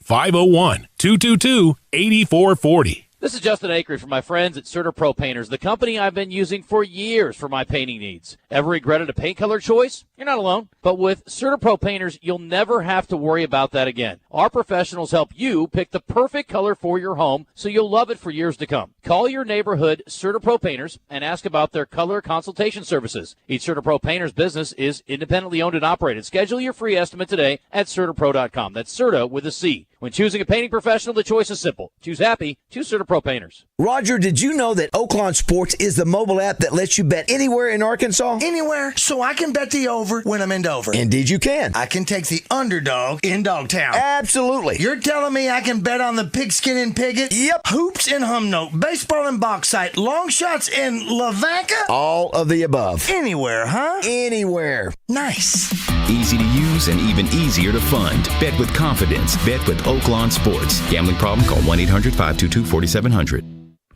501-222-8440. This is Justin Acre from my friends at CertaPro Painters, the company I've been using for years for my painting needs. Ever regretted a paint color choice? You're not alone. But with CertaPro Painters, you'll never have to worry about that again. Our professionals help you pick the perfect color for your home so you'll love it for years to come. Call your neighborhood CertaPro Painters and ask about their color consultation services. Each CertaPro Painters business is independently owned and operated. Schedule your free estimate today at CertaPro.com. That's Certa with a C. When choosing a painting professional, the choice is simple. Choose happy. Choose CertaPro Painters. Roger, did you know that Oaklawn Sports is the mobile app that lets you bet anywhere in Arkansas? Anywhere, so I can bet the over when I'm in Dover. Indeed you can. I can take the underdog in Dogtown. Absolutely. You're telling me I can bet on the pigskin in Piggott? Yep. Hoops in Humnoke, baseball in Bauxite, long shots in Lavanka? All of the above. Anywhere, huh? Anywhere. Nice. Easy to use and even easier to fund. Bet with confidence. Bet with Oaklawn Sports. Gambling problem? Call 1-800-522-4700.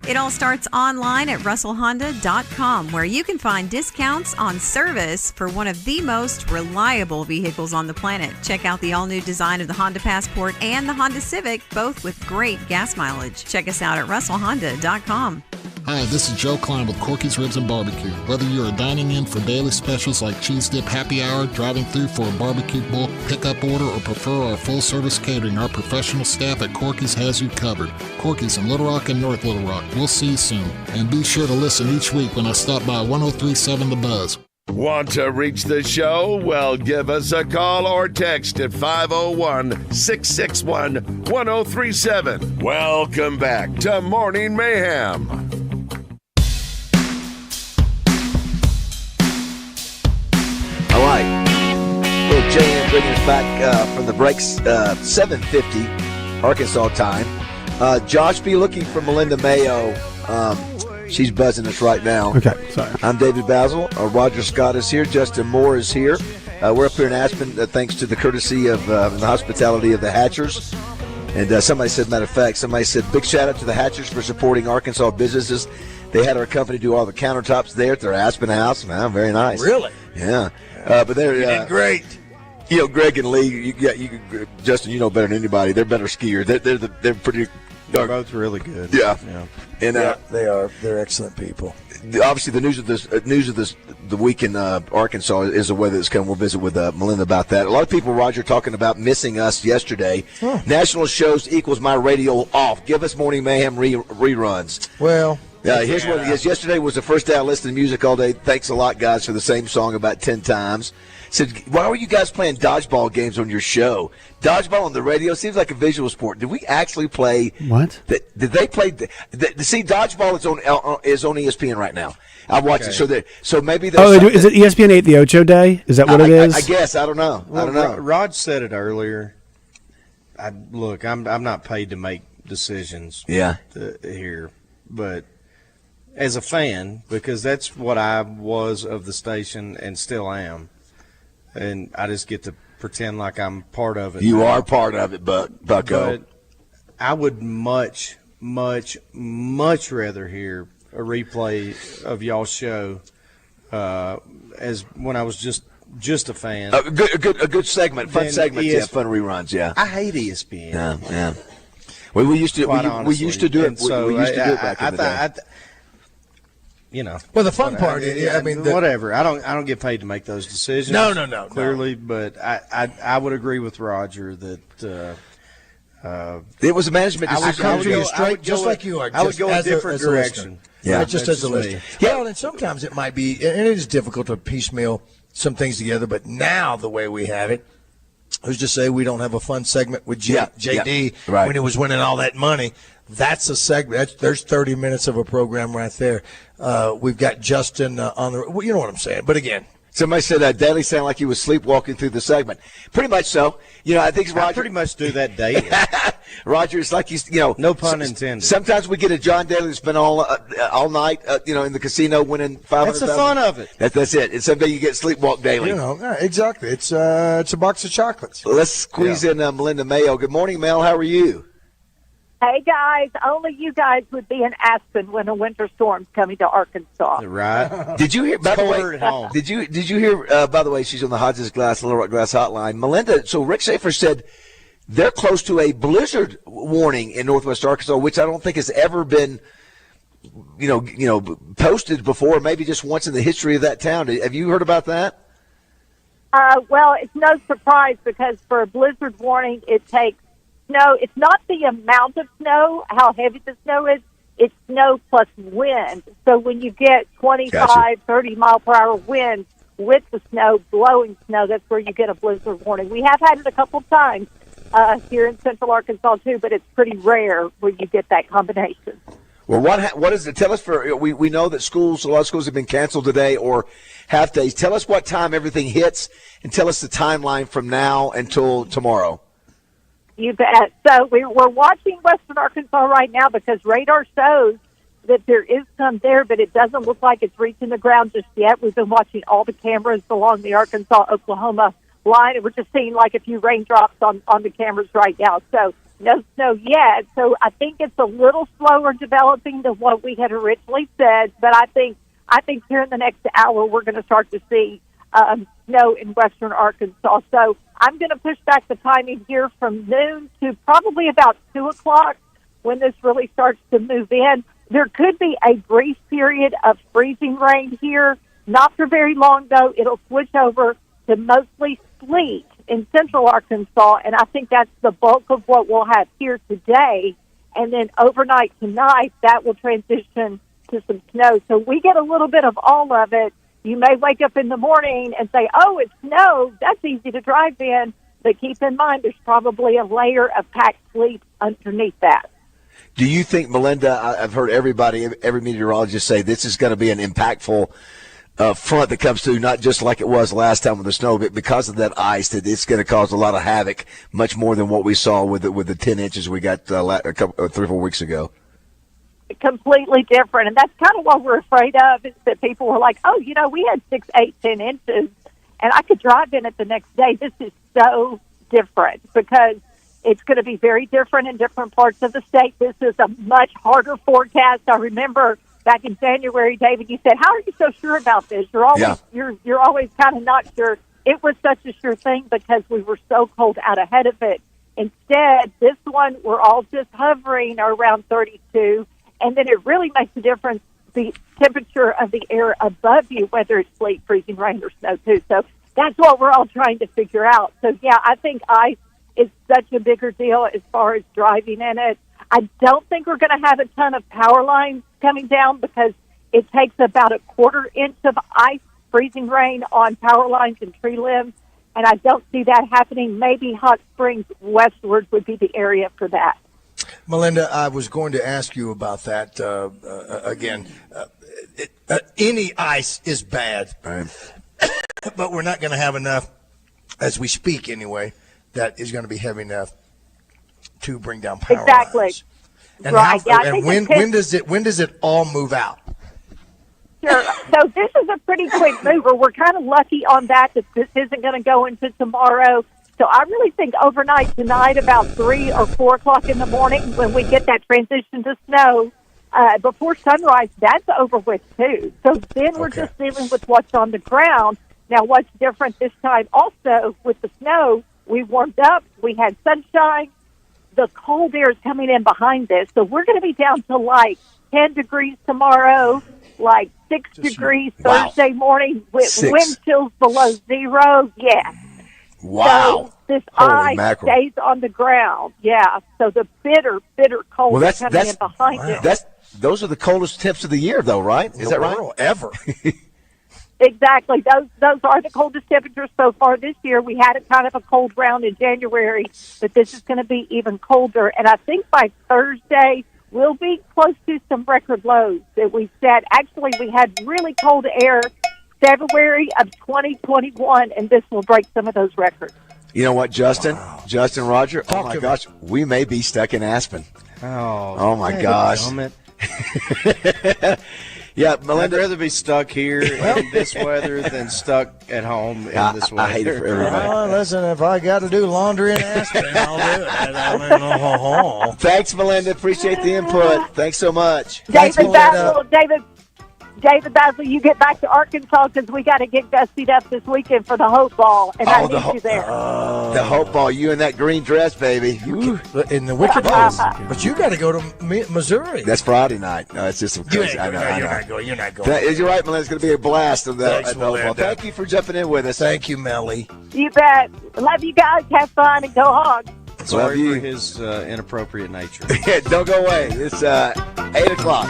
It all starts online at RussellHonda.com, where you can find discounts on service for one of the most reliable vehicles on the planet. Check out the all-new design of the Honda Passport and the Honda Civic, both with great gas mileage. Check us out at RussellHonda.com. Hi, this is Joe Klein with Corky's Ribs and Barbecue. Whether you are dining in for daily specials like Cheese Dip Happy Hour, driving through for a barbecue bulk pickup order, or prefer our full-service catering, our professional staff at Corky's has you covered. Corky's in Little Rock and North Little Rock. We'll see you soon. And be sure to listen each week when I stop by 1037 The Buzz. Want to reach the show? Well, give us a call or text at 501-661-1037. Welcome back to Morning Mayhem. All right. Little JM bringing us back from the breaks, 7:50 Arkansas time. Josh, be looking for Melinda Mayo. She's buzzing us right now. Okay, sorry. I'm David Bazzell. Roger Scott is here. Justin Moore is here. We're up here in Aspen thanks to the courtesy of and the hospitality of the Hatchers. And somebody said, matter of fact, big shout out to the Hatchers for supporting Arkansas businesses. They had our company do all the countertops there at their Aspen house. Man, very nice. Really? Yeah. But they're you did great. You know, Greg and Lee, Justin, you know better than anybody. They're better skiers. They're pretty. They're both really good. Yeah. And they are. They're excellent people. obviously the news of the week in Arkansas is the weather that's coming. We'll visit with Melinda about that. A lot of people, Roger, talking about missing us yesterday. National shows equals my radio off. Give us Morning Mayhem reruns. Well, here's what it is. Yesterday was the first day I listened to music all day. Thanks a lot, guys, for the same song about 10 times. Said, why were you guys playing dodgeball games on your show? Dodgeball on the radio seems like a visual sport. Did we actually play? What? Did they play? See, dodgeball is on ESPN right now. I watched it. So maybe. Is it ESPN 8 the Ocho Day? Is that what it is? I guess. I don't know. I don't know. Rod said it earlier. I'm not paid to make decisions. Yeah. Here, but as a fan, because that's what I was of the station and still am. And I just get to pretend like I'm part of it. You are part of it, Bucko. But I would much, much, much rather hear a replay of y'all's show as when I was just a fan. A good segment, fun segment, fun reruns. Yeah, I hate ESPN. Yeah. Well, we used to do it. We used to do it back in the day. Well, the fun part is, whatever. I don't get paid to make those decisions. No. Clearly, but I would agree with Roger that it was a management decision. I would come to you straight, just like you are. I would go a different direction. Just as a listener. Yeah, and sometimes it might be, and it is difficult to piecemeal some things together. But now the way we have it, who's to say we don't have a fun segment with JD when he was winning all that money? That's a segment. There's 30 minutes of a program right there. We've got Justin on the. Well, you know what I'm saying. But again, somebody said Daly sounded like he was sleepwalking through the segment. Pretty much so. I think Roger. I pretty much do that daily. Roger, it's like he's. No pun intended. Sometimes we get a John Daly that's been all night. In the casino winning $500,000. That's the fun of it. That's it. And someday you get sleepwalk daily. Exactly. It's a box of chocolates. Let's squeeze in Melinda Mayo. Good morning, Mel. How are you? Hey, guys, only you guys would be in Aspen when a winter storm's coming to Arkansas. Right. Did you hear, by the way, did you hear, by the way, she's on the Hodges Little Rock Glass hotline. Melinda, so Rick Schaefer said they're close to a blizzard warning in Northwest Arkansas, which I don't think has ever been, posted before, maybe just once in the history of that town. Have you heard about that? Well, it's no surprise because for a blizzard warning, it takes snow. It's not the amount of snow, how heavy the snow is. It's snow plus wind. So when you get 25, 30 mile per hour winds with the snow, blowing snow, that's where you get a blizzard warning. We have had it a couple of times here in Central Arkansas too, but it's pretty rare where you get that combination. Well, what is it? Tell us we know that a lot of schools have been canceled today or half days. Tell us what time everything hits and tell us the timeline from now until tomorrow. You bet. So we're watching Western Arkansas right now because radar shows that there is some there, but it doesn't look like it's reaching the ground just yet. We've been watching all the cameras along the Arkansas-Oklahoma line, and we're just seeing like a few raindrops on the cameras right now. So no snow yet. So I think it's a little slower developing than what we had originally said, but I think here in the next hour we're going to start to see snow in Western Arkansas. So I'm going to push back the timing here from noon to probably about 2 o'clock when this really starts to move in. There could be a brief period of freezing rain here. Not for very long, though. It'll switch over to mostly sleet in Central Arkansas, and I think that's the bulk of what we'll have here today. And then overnight tonight, that will transition to some snow. So we get a little bit of all of it. You may wake up in the morning and say, oh, it's snow. That's easy to drive in. But keep in mind, there's probably a layer of packed sleet underneath that. Do you think, Melinda, I've heard every meteorologist say this is going to be an impactful front that comes through, not just like it was last time with the snow, but because of that ice, that it's going to cause a lot of havoc, much more than what we saw with the 10 inches we got 3 or 4 weeks ago. Completely different, and that's kind of what we're afraid of, is that people were like, oh, we had 6, 8, 10 inches, and I could drive in it the next day. This is so different because it's going to be very different in different parts of the state. This is a much harder forecast. I remember back in January, David, you said, how are you so sure about this? You're always kind of not sure. It was such a sure thing because we were so cold out ahead of it. Instead, this one, we're all just hovering around 32. And then it really makes a difference the temperature of the air above you, whether it's sleet, freezing rain, or snow, too. So that's what we're all trying to figure out. So, yeah, I think ice is such a bigger deal as far as driving in it. I don't think we're going to have a ton of power lines coming down because it takes about a quarter inch of ice, freezing rain on power lines and tree limbs, and I don't see that happening. Maybe Hot Springs westward would be the area for that. Melinda, I was going to ask you about that again. Any ice is bad, but we're not going to have enough, as we speak anyway, that is going to be heavy enough to bring down power lines. And right. When does it all move out? Sure. So this is a pretty quick mover. We're kind of lucky on that this isn't going to go into tomorrow. So I really think overnight tonight, about 3 or 4 o'clock in the morning, when we get that transition to snow, before sunrise, that's over with too. So then we're just dealing with what's on the ground. Now, what's different this time also with the snow, we warmed up, we had sunshine, the cold air is coming in behind this. So we're going to be down to like 10 degrees tomorrow, like 6 degrees Thursday morning with wind chills below zero. Yeah. Wow. So this ice stays on the ground. Yeah. So the bitter cold is coming in behind it. Those are the coldest temps of the year, though, right? Is that right? Ever. Exactly. Those are the coldest temperatures so far this year. We had a kind of a cold round in January, but this is going to be even colder. And I think by Thursday, we'll be close to some record lows that we set. Actually, we had really cold air February of 2021, and this will break some of those records. You know what, Justin? Wow. Justin, Roger, oh my gosh, we may be stuck in Aspen. Oh my gosh. Yeah, Melinda. I'd rather be stuck here in this weather than stuck at home in this weather. I hate it for everybody. Well, listen, if I got to do laundry in Aspen, I'll do it. I mean, Thanks, Melinda. Appreciate the input. Thanks so much. David BAZZEL, you get back to Arkansas because we got to get gussied up this weekend for the Hope Ball, and I need you there. The Hope Ball, you in that green dress, baby. In the Wicked Balls. But you got to go to Missouri. That's Friday night. No, it's just some crazy. You're not going. You're not going. You're right, Melinda. It's going to be a blast of the Hope Ball. Thank you for jumping in with us. Thank you, Melly. You bet. Love you guys. Have fun and go Hogs. Sorry for his inappropriate nature. Don't go away. It's 8 o'clock.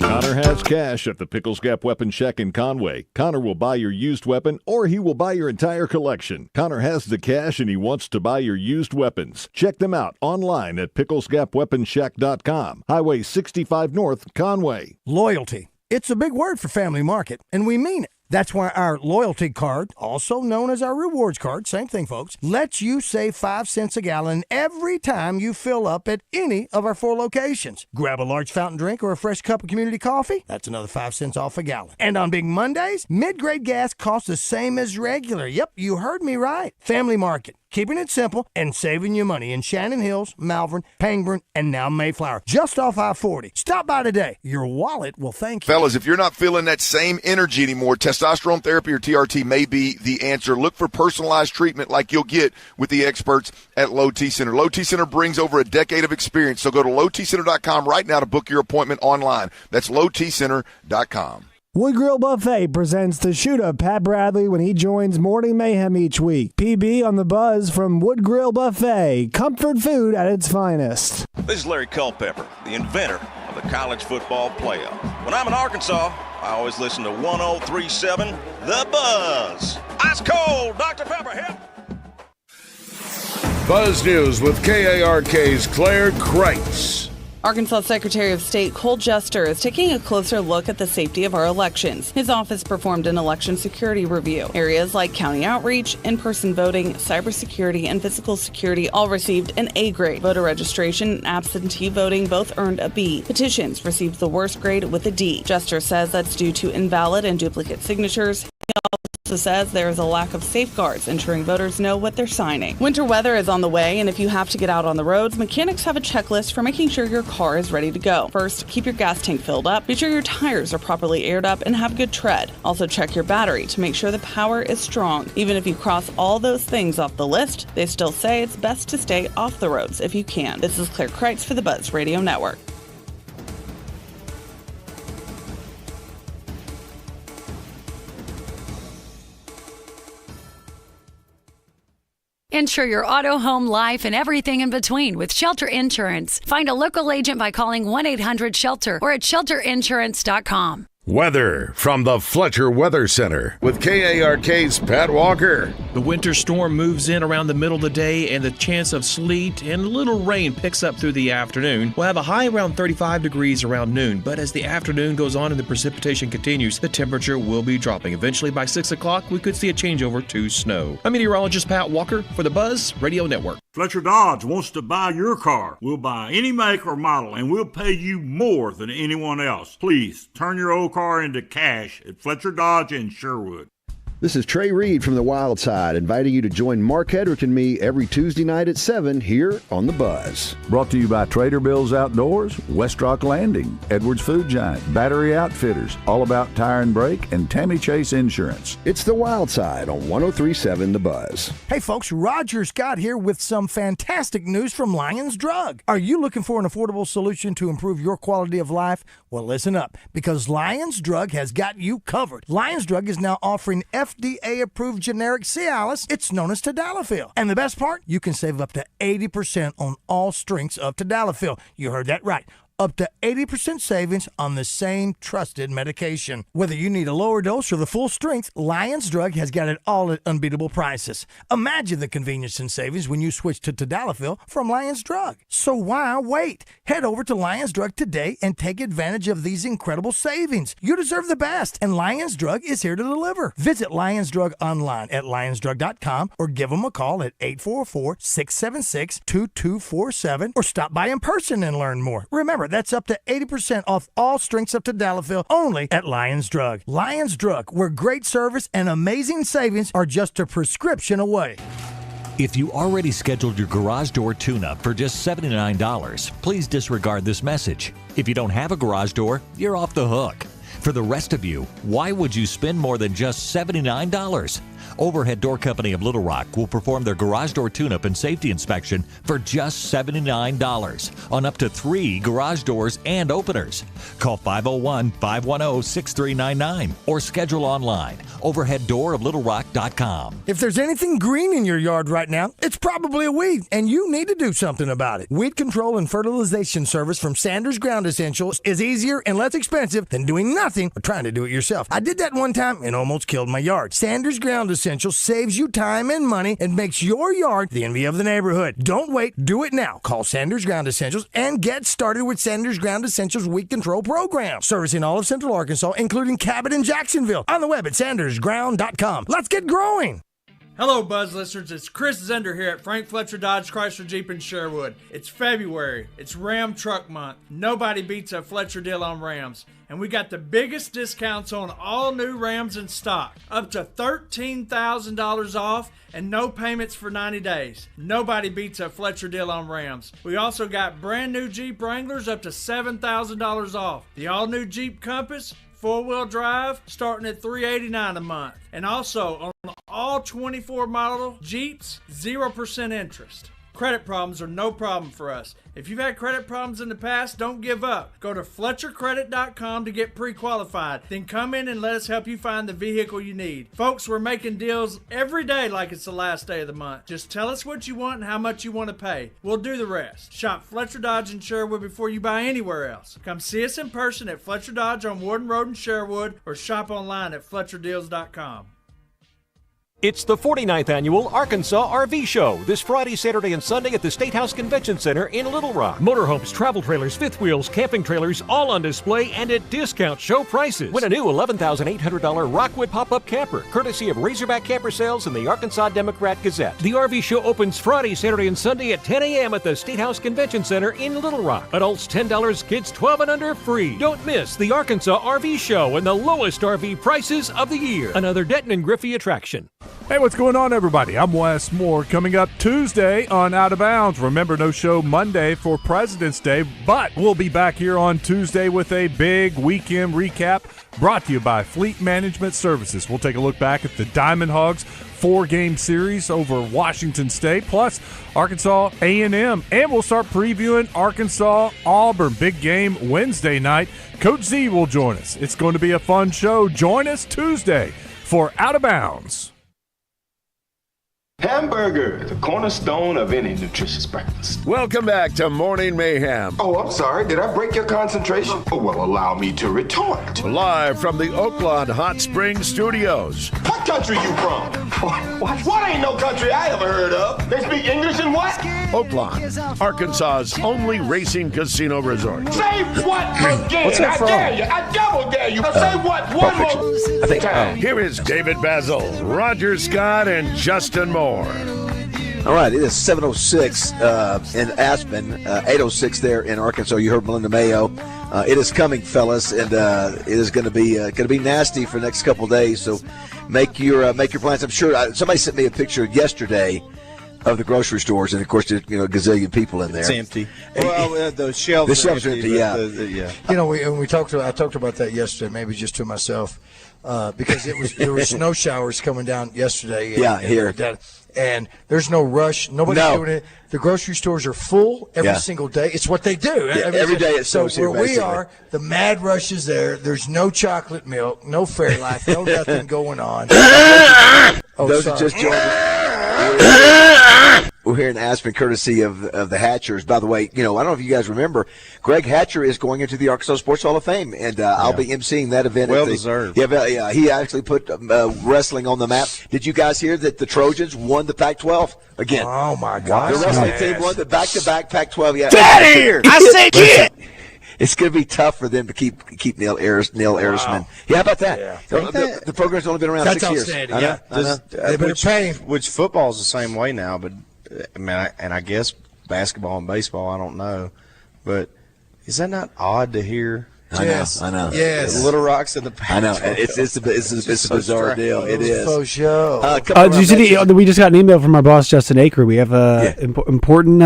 Connor has cash at the Pickles Gap Weapon Shack in Conway. Connor will buy your used weapon or he will buy your entire collection. Connor has the cash and he wants to buy your used weapons. Check them out online at picklesgapweaponshack.com. Highway 65 North, Conway. Loyalty. It's a big word for Family Market, and we mean it. That's why our loyalty card, also known as our rewards card, same thing, folks, lets you save 5 cents a gallon every time you fill up at any of our 4 locations. Grab a large fountain drink or a fresh cup of community coffee, that's another 5 cents off a gallon. And on Big Mondays, mid-grade gas costs the same as regular. Yep, you heard me right. Family Market. Keeping it simple and saving you money in Shannon Hills, Malvern, Pangburn, and now Mayflower. Just off I-40. Stop by today. Your wallet will thank you. Fellas, if you're not feeling that same energy anymore, testosterone therapy or TRT may be the answer. Look for personalized treatment like you'll get with the experts at Low T Center. Low T Center brings over a decade of experience, so go to lowtcenter.com right now to book your appointment online. That's lowtcenter.com. Wood Grill Buffet presents the shoot-up Pat Bradley when he joins Morning Mayhem each week. PB on the buzz from Wood Grill Buffet. Comfort food at its finest. This is Larry Culpepper, the inventor of the college football playoff. When I'm in Arkansas, I always listen to 103.7 The Buzz. Ice cold, Dr. Pepper, help. Buzz News with KARK's Claire Kreitz. Arkansas Secretary of State Cole Jester is taking a closer look at the safety of our elections. His office performed an election security review. Areas like county outreach, in-person voting, cybersecurity, and physical security all received an A grade. Voter registration and absentee voting both earned a B. Petitions received the worst grade with a D. Jester says that's due to invalid and duplicate signatures. He also says there is a lack of safeguards, ensuring voters know what they're signing. Winter weather is on the way, and if you have to get out on the roads, mechanics have a checklist for making sure your car is ready to go. First, keep your gas tank filled up, be sure your tires are properly aired up, and have good tread. Also check your battery to make sure the power is strong. Even if you cross all those things off the list, they still say it's best to stay off the roads if you can. This is Claire Kreitz for the Buzz Radio Network. Insure your auto, home, life, and everything in between with Shelter Insurance. Find a local agent by calling 1-800-SHELTER or at shelterinsurance.com. Weather from the Fletcher Weather Center with KARK's Pat Walker. The winter storm moves in around the middle of the day, and the chance of sleet and a little rain picks up through the afternoon. We'll have a high around 35 degrees around noon, but as the afternoon goes on and the precipitation continues, the temperature will be dropping. Eventually, by 6 o'clock, we could see a changeover to snow. I'm meteorologist Pat Walker for the Buzz Radio Network. Fletcher Dodge wants to buy your car. We'll buy any make or model, and we'll pay you more than anyone else. Please turn your old car into cash at Fletcher Dodge in Sherwood. This is Trey Reed from the Wild Side, inviting you to join Mark Hedrick and me every Tuesday night at 7 here on The Buzz. Brought to you by Trader Bill's Outdoors, West Rock Landing, Edwards Food Giant, Battery Outfitters, All About Tire and Brake, and Tammy Chase Insurance. It's The Wild Side on 103.7 The Buzz. Hey folks, Roger Scott here with some fantastic news from Lions Drug. Are you looking for an affordable solution to improve your quality of life? Well, listen up, because Lions Drug has got you covered. Lions Drug is now offering FDA-approved generic Cialis. It's known as Tadalafil. And the best part? You can save up to 80% on all strengths of Tadalafil. You heard that right. Up to 80% savings on the same trusted medication. Whether you need a lower dose or the full strength, Lions Drug has got it all at unbeatable prices. Imagine the convenience and savings when you switch to Tadalafil from Lions Drug. So why wait? Head over to Lions Drug today and take advantage of these incredible savings. You deserve the best, and Lions Drug is here to deliver. Visit Lions Drug online at lionsdrug.com or give them a call at 844-676-2247 or stop by in person and learn more. Remember, that's up to 80% off all strengths of Tadalafil only at Lions Drug. Lions Drug, where great service and amazing savings are just a prescription away. If you already scheduled your garage door tune-up for just $79, please disregard this message. If you don't have a garage door, you're off the hook. For the rest of you, why would you spend more than just $79? Overhead Door Company of Little Rock will perform their garage door tune-up and safety inspection for just $79 on up to 3 garage doors and openers. Call 501-510-6399 or schedule online, overheaddooroflittlerock.com. If there's anything green in your yard right now, it's probably a weed, and you need to do something about it. Weed control and fertilization service from Sanders Ground Essentials is easier and less expensive than doing nothing or trying to do it yourself. I did that one time and almost killed my yard. Sanders Ground Essentials saves you time and money and makes your yard the envy of the neighborhood. Don't wait. Do it now. Call Sanders Ground Essentials and get started with Sanders Ground Essentials Weed Control Program. Servicing all of Central Arkansas, including Cabot and Jacksonville. On the web at sandersground.com. Let's get growing. Hello, Buzz listeners. It's Chris Zender here at Frank Fletcher Dodge Chrysler Jeep in Sherwood. It's February. It's Ram Truck Month. Nobody beats a Fletcher deal on Rams. And we got the biggest discounts on all new Rams in stock. Up to $13,000 off and no payments for 90 days. Nobody beats a Fletcher deal on Rams. We also got brand new Jeep Wranglers up to $7,000 off. The all-new Jeep Compass, 4-wheel drive, starting at $389 a month. And also on all 24 model Jeeps, 0% interest. Credit problems are no problem for us. If you've had credit problems in the past, don't give up. Go to FletcherCredit.com to get pre-qualified. Then come in and let us help you find the vehicle you need. Folks, we're making deals every day like it's the last day of the month. Just tell us what you want and how much you want to pay. We'll do the rest. Shop Fletcher Dodge in Sherwood before you buy anywhere else. Come see us in person at Fletcher Dodge on Warden Road in Sherwood or shop online at FletcherDeals.com. It's the 49th Annual Arkansas RV Show this Friday, Saturday, and Sunday at the State House Convention Center in Little Rock. Motorhomes, travel trailers, fifth wheels, camping trailers, all on display and at discount show prices. Win a new $11,800 Rockwood pop-up camper, courtesy of Razorback Camper Sales and the Arkansas Democrat Gazette. The RV Show opens Friday, Saturday, and Sunday at 10 a.m. at the State House Convention Center in Little Rock. Adults $10, kids 12 and under free. Don't miss the Arkansas RV Show and the lowest RV prices of the year. Another Denton and Griffey attraction. Hey, what's going on, everybody? I'm Wes Moore. Coming up Tuesday on Out of Bounds. Remember, no show Monday for President's Day, but we'll be back here on Tuesday with a big weekend recap brought to you by Fleet Management Services. We'll take a look back at the Diamond Hogs 4-game series over Washington State, plus Arkansas A&M, and we'll start previewing Arkansas Auburn. Big game Wednesday night. Coach Z will join us. It's going to be a fun show. Join us Tuesday for Out of Bounds. Hamburger, the cornerstone of any nutritious breakfast. Welcome back to Morning Mayhem. Oh, I'm sorry. Did I break your concentration? Oh, well, allow me to retort. Live from the Oaklawn Hot Springs Studios. What country you from? What ain't no country I ever heard of? They speak English and what? Oaklawn, Arkansas's only racing casino resort. Say what again? What's that from? Dare you. I double dare you. Say what one more time. Here is David BAZZEL, Roger Scott, and Justin Moore. All right, it is 7:06 in Aspen, 8:06 there in Arkansas. You heard Melinda Mayo. It is coming, fellas, and it is going to be nasty for the next couple of days. So make your plans. I'm sure somebody sent me a picture yesterday of the grocery stores, and of course, there's, a gazillion people in there. It's empty. Well, the shelves are empty. Yeah. I talked about that yesterday, maybe just to myself, because there were snow showers coming down yesterday. Here. And there's no rush. Nobody's doing it. The grocery stores are full every single day. It's what they do. Every day it snows here, where we are, the mad rush is there. There's no chocolate milk, no Fairlife, no nothing going on. Those are just We're here in Aspen, courtesy of the Hatchers. By the way, I don't know if you guys remember, Greg Hatcher is going into the Arkansas Sports Hall of Fame, and I'll be emceeing that event. Well deserved. Yeah, he actually put wrestling on the map. Did you guys hear that the Trojans won the Pac-12 again? Oh my God! The wrestling team won the back-to-back Pac-12. Yeah, get out of here! I said get. It's going to be tough for them to keep Neil Arisman. Yeah, how about that? Yeah. The program's only been around 6 years. That's outstanding. They better pay. Which football's the same way now, but I guess basketball and baseball, I don't know. But is that not odd to hear? I know. Yes. Little Rock's in the Pac-12. I know. It's a bizarre deal. It is. For sure. Did you see we just got an email from our boss, Justin Aker. We have an important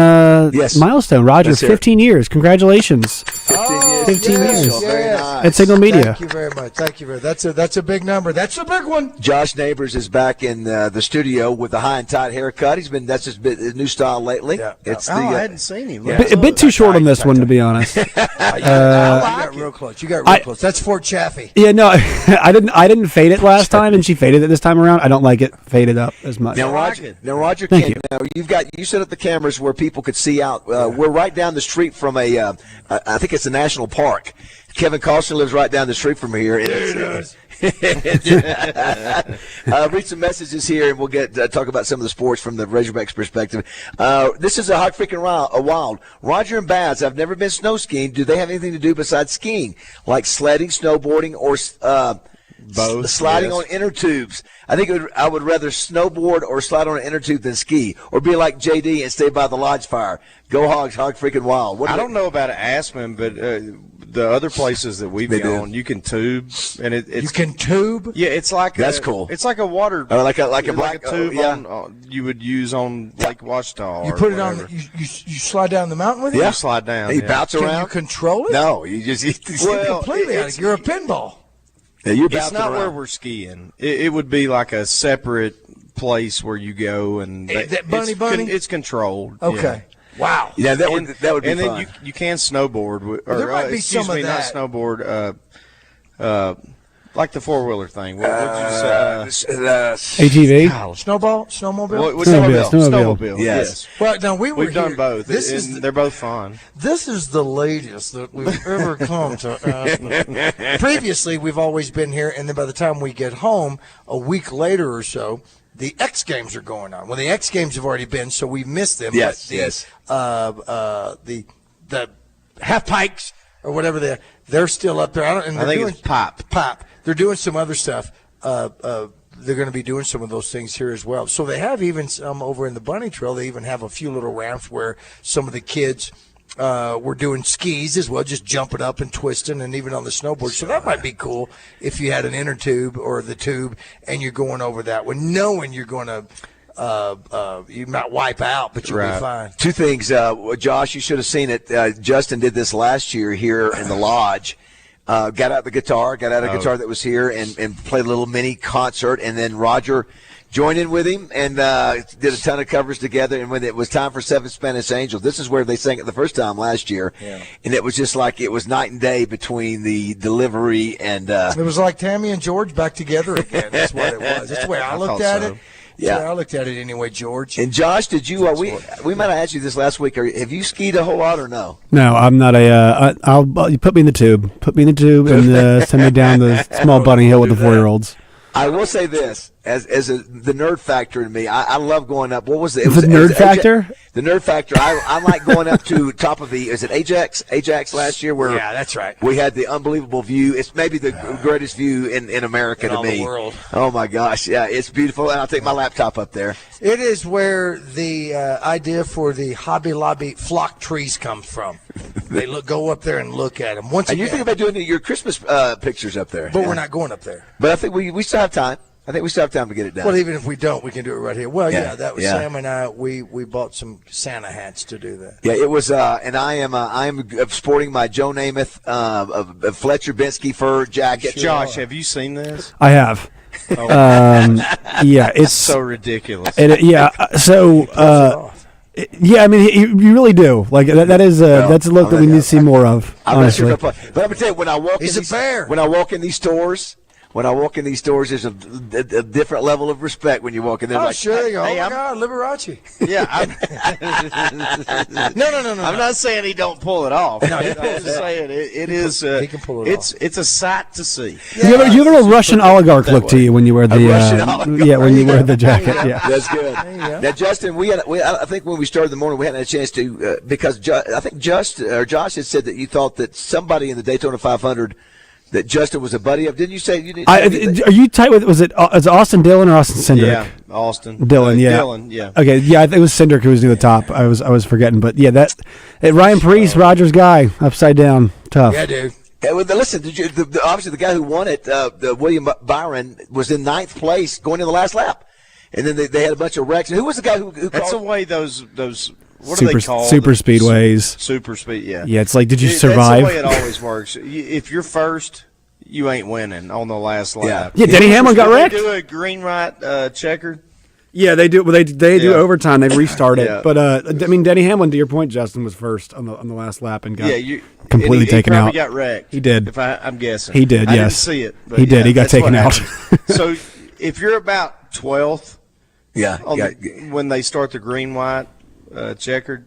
milestone. Roger, 15 years. Congratulations. 15 years. Very nice. At Signal Media. Thank you very much. That's a big number. That's a big one. Josh Neighbors is back in the studio with the high and tight haircut. That's his new style lately. Yeah. I hadn't seen him. A bit too short on this one, to be honest. You got real close. That's Fort Chaffee. Yeah, no, I didn't fade it last time, and she faded it this time around. I don't like it faded up as much. Now, Roger, Thank you. Now you set up the cameras where people could see out. We're right down the street from I think it's a national park. Kevin Costner lives right down the street from here. Read some messages here, and we'll talk about some of the sports from the Razorbacks' perspective. This is a hot freaking wild. Roger and Baz, I've never been snow skiing. Do they have anything to do besides skiing, like sledding, snowboarding, or both, sliding on inner tubes? I think I would rather snowboard or slide on an inner tube than ski, or be like JD and stay by the lodge fire. Go Hogs, hog freaking wild. I don't know about Aspen, but the other places that we've gone, you can tube, and it's you can tube. Yeah, it's like that's cool. It's like a water, like a black tube you would use on Lake Washita. You put it on. You slide down the mountain with it. Yeah, you slide down. You bounce around. Can you control it? No, you just completely. You're a pinball. Yeah, it's not where we're skiing. It would be like a separate place where you go, and bunny. It's controlled. Okay. Yeah. Wow. Yeah, that would be and fun. And then you can snowboard. There might be some of that. Not snowboard. Like the four-wheeler thing. What did you say? ATV? Snowmobile? Snowmobile. Yes. Well, now we've done both. They're both fun. This is the latest that we've ever come to Aspen. Previously, we've always been here, and then by the time we get home, a week later or so, the X Games are going on. Well, the X Games have already been, so we missed them. Yes, the half pikes or whatever they're still up there. I think it's pop. They're doing some other stuff. They're going to be doing some of those things here as well. So they have even some over in the Bunny Trail. They even have a few little ramps where some of the kids were doing skis as well, just jumping up and twisting, and even on the snowboard. So that might be cool if you had an inner tube or the tube and you're going over that one, knowing you're going to you might wipe out, but you'll be fine. Two things, Josh, you should have seen it. Justin did this last year here in the lodge. Got out a guitar that was here and played a little mini concert, and then Roger joined in with him and did a ton of covers together. And when it was time for Seven Spanish Angels, this is where they sang it the first time last year, and it was just like it was night and day between the delivery and. It was like Tammy and George back together again. That's what it was. That's the way I looked at it. Yeah, I looked at it anyway, George. And Josh, did you? We might have asked you this last week. Have you skied a whole lot or no? No, I'm not you put me in the tube. Put me in the tube and send me down the small bunny hill with the 4-year-olds. I will say this, as the nerd factor in me, I love going up. What was it? The nerd factor? The nerd factor. I like going up to top of the. Is it Ajax last year? Where that's right. We had the unbelievable view. It's maybe the greatest view in America to me. The world. Oh my gosh, yeah, it's beautiful. And I'll take my laptop up there. It is where the idea for the Hobby Lobby flock trees comes from. They go up there and look at them. And you're thinking about doing your Christmas pictures up there. But we're not going up there. But I think we still have time. I think we still have time to get it done. Well, even if we don't, we can do it right here. Well, that was yeah. Sam and I. We bought some Santa hats to do that. Yeah, it was, and I am sporting my Joe Namath Fletcher Bensky fur jacket. Sure. Josh, have you seen this? I have. Yeah, it's so ridiculous. Yeah, I mean, you really do. Like that's a look that we need to see more of. Honestly, but I'm gonna tell you, when I walk in these stores. When I walk in these stores, there's a different level of respect when you walk in there. Sure. Hey, my God, Liberace. Yeah. No. I'm not saying he don't pull it off. No, I'm just saying it is. He can pull it off. It's a sight to see. Yeah, you have a little Russian oligarch look to you when you wear the when you wear the jacket. Yeah, that's good. Now, Justin, I think when we started the morning, we hadn't had a chance to because I think Josh had said that you thought that somebody in the Daytona 500. That Justin was a buddy of. Didn't you say you didn't? Are you tight with? Was it Austin Dillon or Austin Cindric? Yeah, Austin Dillon. Yeah, Dillon. Yeah. Okay. Yeah, I think it was Cindric who was near the top. I was forgetting, but yeah, Ryan Preece, Rogers' guy, upside down, tough. Yeah, dude. Listen, obviously the guy who won it, William Byron, was in 9th place going in the last lap, and then they had a bunch of wrecks. And who was the guy who That's called? the way those. What are they called? Super speedways. Super speed, yeah. Yeah, it's like, did you survive? That's the way it always works. If you're first, you ain't winning on the last lap. Yeah, Denny Hamlin got wrecked. They do a green right checker. Yeah, they do. Well, they do overtime. They restart it. But I mean, Denny Hamlin, to your point, Justin was first on the last lap and got completely taken out. He got wrecked. He did. If I'm guessing. He did. I yes. didn't see it. But he did. He got taken out. So if you're about 12th, when they start the green white checkered.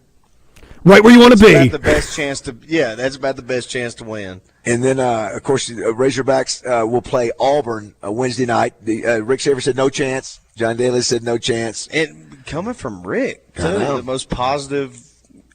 Right where you want to be. That's about the best chance to win. And then, of course, Razorbacks will play Auburn Wednesday night. Rick Shaver said no chance. John Daly said no chance. And coming from Rick, too, the most positive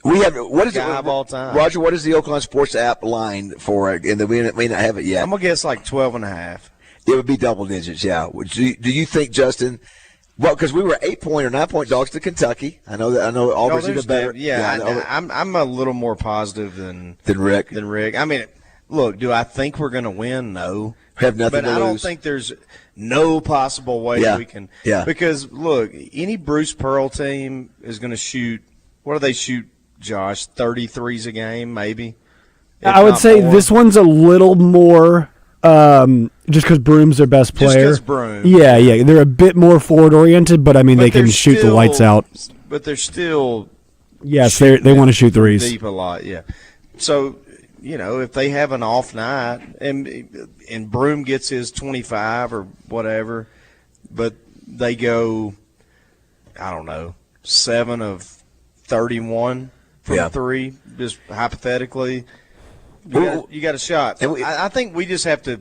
guy of all time. Roger, what is the Oaklawn Sports app line for it? And we may not have it yet. I'm going to guess like 12.5. It would be double digits, yeah. Do you think, Justin – well, because we were 8-point or 9-point dogs to Kentucky. I know Auburn's even better. I'm a little more positive than Rick. I mean, look, do I think we're going to win? No. Have nothing to lose. But I don't think there's no possible way we can. Yeah. Because, look, any Bruce Pearl team is going to shoot – what do they shoot, Josh? 33s a game, maybe? I would say this one's a little more just because Broom's their best player. Just because Broom. Yeah. They're a bit more forward-oriented, but, I mean, they can shoot the lights out. But they're still yes, they want to shoot threes. Deep a lot, yeah. So, if they have an off night and Broom gets his 25 or whatever, but they go, I don't know, 7 of 31 from 3, just hypothetically, you got a shot. I think we just have to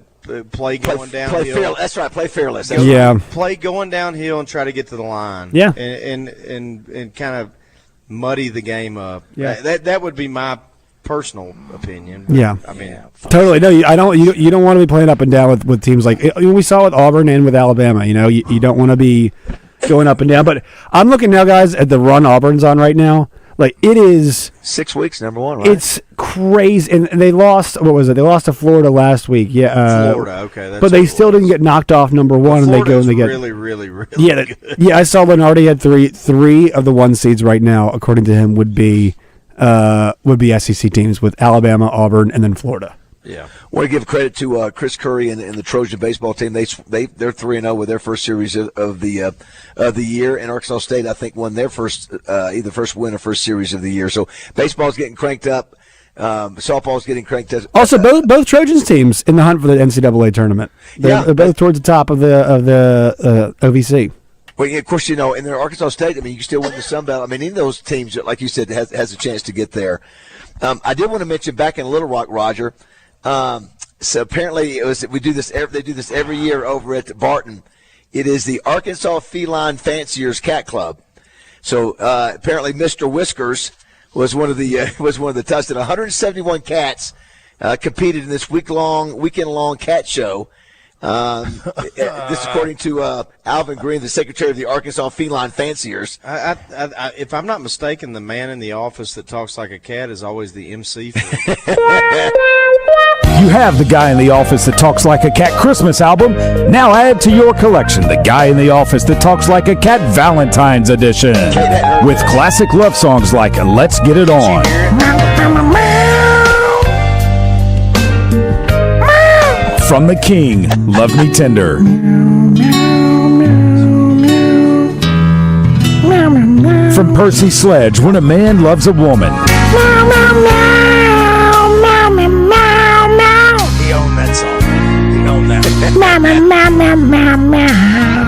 play going downhill. That's right, play fearless. Play going downhill and try to get to the line. Yeah. And kind of muddy the game up. Yeah. That would be my personal opinion. Yeah. I mean, totally. No, I don't. You don't want to be playing up and down with teams like we saw with Auburn and with Alabama. You don't want to be going up and down. But I'm looking now, guys, at the run Auburn's on right now. Like, it is 6 weeks, number one, right? It's crazy. And they lost, what was it? They lost to Florida last week. Yeah. Florida, okay. But they still didn't get knocked off number one. And they go and they get really, really, really good. Yeah, I saw Lenardi had three of the 1 seeds right now, according to him, would be SEC teams with Alabama, Auburn, and then Florida. Yeah, I want to give credit to Chris Curry and the Trojan baseball team. They're 3-0 with their first series of the year, and Arkansas State I think won their first either first win or first series of the year. So baseball's getting cranked up, softball's getting cranked up. Also, both Trojans teams in the hunt for the NCAA tournament. They're both towards the top of the OVC. Well, of course, in the Arkansas State, you can still win the Sun Belt. Any of those teams, like you said, has a chance to get there. I did want to mention back in Little Rock, Roger. So apparently they do this every year over at Barton. It is the Arkansas Feline Fanciers Cat Club. So apparently Mr. Whiskers was one of the toughest. 171 cats competed in this weekend-long cat show. This according to Alvin Green, the secretary of the Arkansas Feline Fanciers. If I'm not mistaken, the man in the office that talks like a cat is always the MC. You have the Guy in the Office That Talks Like a Cat Christmas album. Now add to your collection the Guy in the Office That Talks Like a Cat Valentine's Edition. With classic love songs like Let's Get It On. From the King, Love Me Tender. From Percy Sledge, When a Man Loves a Woman.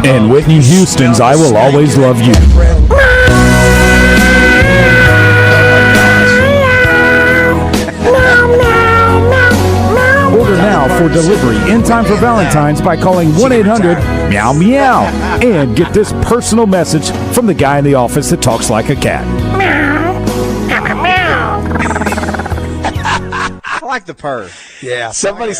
And Whitney Houston's I Will Always Love You. Order now for delivery in time for Valentine's by calling 1-800-MEOW-MEOW and get this personal message from the Guy in the Office That Talks Like a Cat. I like the purr. Yeah. Somebody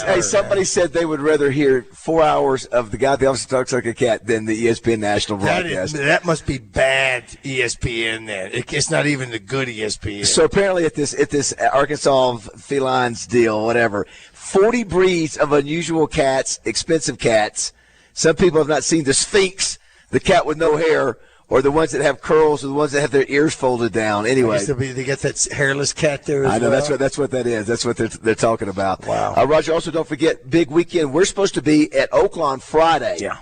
said they would rather hear 4 hours of the Guy at the Office That Talks Like a Cat than the ESPN national broadcast. That must be bad ESPN then. It's not even the good ESPN. So apparently at this Arkansas Felines deal, whatever, 40 breeds of unusual cats, expensive cats. Some people have not seen the Sphinx, the cat with no hair, or the ones that have curls, or the ones that have their ears folded down. Anyway, they get that hairless cat there. I know that's what that is. That's what they're talking about. Wow, Roger. Also, don't forget big weekend. We're supposed to be at Oaklawn Friday. Yeah.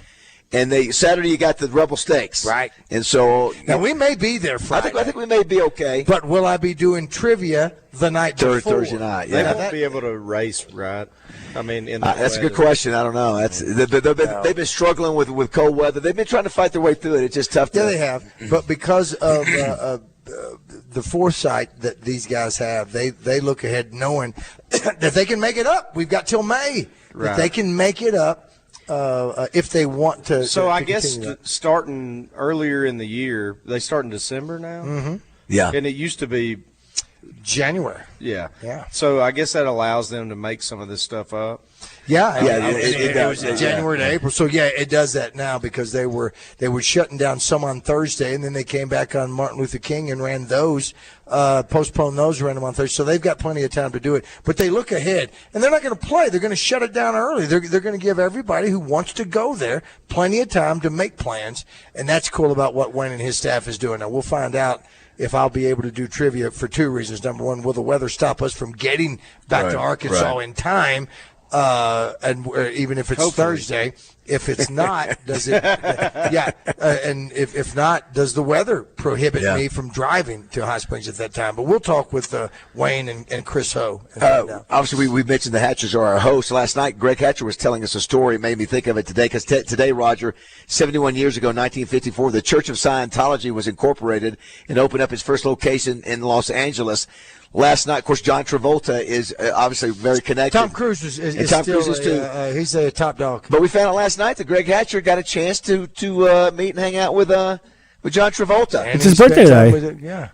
And Saturday you got the Rebel Stakes, right? And so now we may be there Friday. I think we may be okay. But will I be doing trivia the night before? Thursday night? Yeah, they won't be able to race, right? That's a good question. I don't know. They've been struggling with cold weather. They've been trying to fight their way through it. It's just tough. Yeah, they have. But because of the foresight that these guys have, they look ahead knowing that they can make it up. We've got till May that they can make it up. If they want to. So I guess starting earlier in the year, they start in December now. Mm-hmm. Yeah, and it used to be January. Yeah. Yeah. So I guess that allows them to make some of this stuff up. Yeah, it was January to April. So yeah, it does that now because they were shutting down some on Thursday, and then they came back on Martin Luther King and ran those, postponed those, ran them on Thursday. So they've got plenty of time to do it. But they look ahead, and they're not going to play. They're going to shut it down early. They're going to give everybody who wants to go there plenty of time to make plans, and that's cool about what Wayne and his staff is doing. Now we'll find out if I'll be able to do trivia for two reasons. Number one, will the weather stop us from getting back to Arkansas in time? And even if it's Thursday, if it's not, does it? And if not, does the weather prohibit me from driving to High Springs at that time? But we'll talk with Wayne and Chris Ho. Obviously, we mentioned the Hatchers are our host. Last night, Greg Hatcher was telling us a story. It made me think of it today because today, Roger, 71 years ago, 1954, the Church of Scientology was incorporated and opened up its first location in Los Angeles. Last night, of course, John Travolta is obviously very connected. Tom Cruise is Tom still, Cruise is too. He's a top dog. But we found out last night that Greg Hatcher got a chance to meet and hang out with John Travolta. It's his birthday today.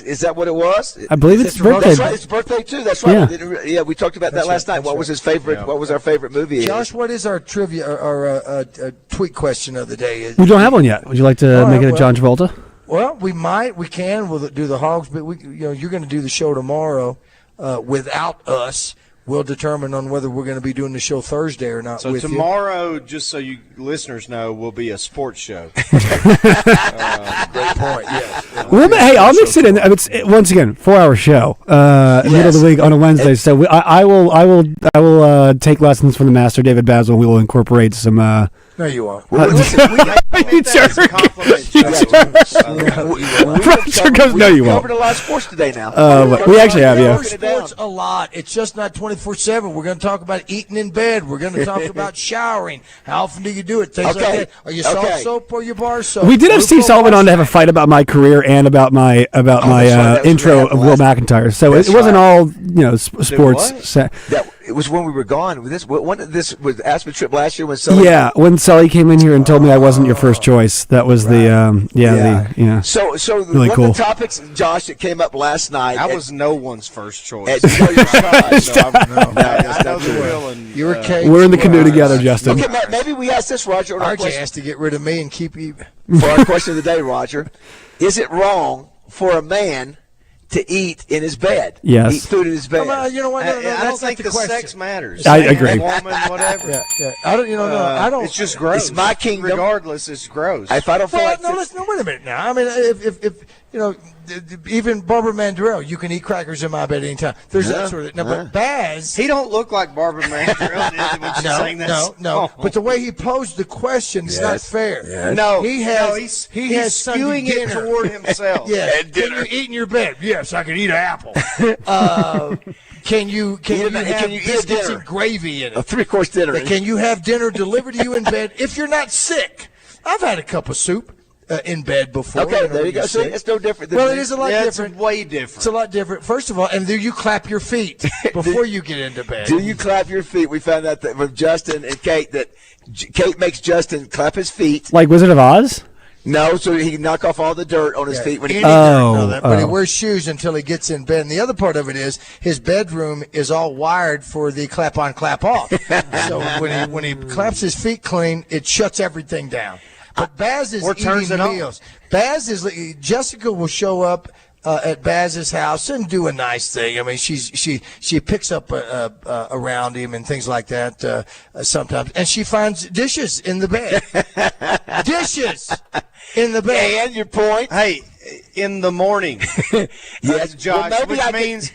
Is that what it was? I believe it's his birthday. That's right. It's his birthday too. That's right. Yeah, we talked about that last night. What was his favorite? Yeah. What was our favorite movie? Josh, what is our trivia or tweet question of the day? We don't have one yet. Would you like to make it a John Travolta? Well, we can. We'll do the Hogs, but you're going to do the show tomorrow without us. We'll determine on whether we're going to be doing the show Thursday or not. So with tomorrow, just so you listeners know, will be a sports show. Great point. Yes. Well, hey, I'll mix it in. It's once again 4-hour show, middle of the week on a Wednesday. So I will take lessons from the master David BAZZEL. We will incorporate some No, you won't. Listen, You jerk. Roger goes, no, you We won't. covered a lot of sports today now. We actually have, yeah. Sports a lot. It's just not 24/7. We're going to talk about eating in bed. We're going to talk about showering. How often do you do it? Things like that. Are you salt soap or you bar soap? We did have Steve Sullivan on to have a fight about my career and about my intro of Will McIntyre. So it wasn't all sports. It was when we were gone. This was Aspen trip last year when Sully. Yeah, when Sully came in here and told me I wasn't your first choice. That was So really one cool. of the topics, Josh, that came up last night. I was no one's first choice. You were Kate. We're in the canoe together, Justin. Okay, Matt, maybe we ask this, Roger. RJ has to get rid of me and keep you. For our question of the day, Roger, is it wrong for a man to eat in his bed? Yes. Eat food in his bed. You know what? No, I don't think the the question. sex matters. I agree. Woman, whatever. I don't. I don't. It's just gross. It's my kingdom. Regardless, it's gross. If I don't feel like listen. No, wait a minute now. I mean, if even Barbara Mandrell, you can eat crackers in my bed anytime. There's that sort of. No, but Baz. He don't look like Barbara Mandrell. When she's saying that. No. But the way he posed the question is not fair. Yes. No, he has spewing it toward himself. Yes. Can you eat in your bed? Yes, I can eat an apple. Can you have biscuits and gravy in it? A 3-course dinner. Can you have dinner delivered to you in bed if you're not sick? I've had a cup of soup in bed before. Okay, there you go. So it's no different. Well, it is a lot different. It's way different. It's a lot different. First of all, and do you clap your feet before you get into bed? Do you clap your feet? We found out that with Justin and Kate that Kate makes Justin clap his feet. Like Wizard of Oz? No, so he can knock off all the dirt on his feet when he but he wears shoes until he gets in bed. And the other part of it is his bedroom is all wired for the clap on, clap off. So when he claps his feet clean, it shuts everything down. But Baz is eating meals. Jessica will show up at Baz's house and do a nice thing. I mean, she picks up around him and things like that sometimes, and she finds dishes in the bed. Dishes in the bed. And your point? Hey, in the morning. Yes, Josh, which means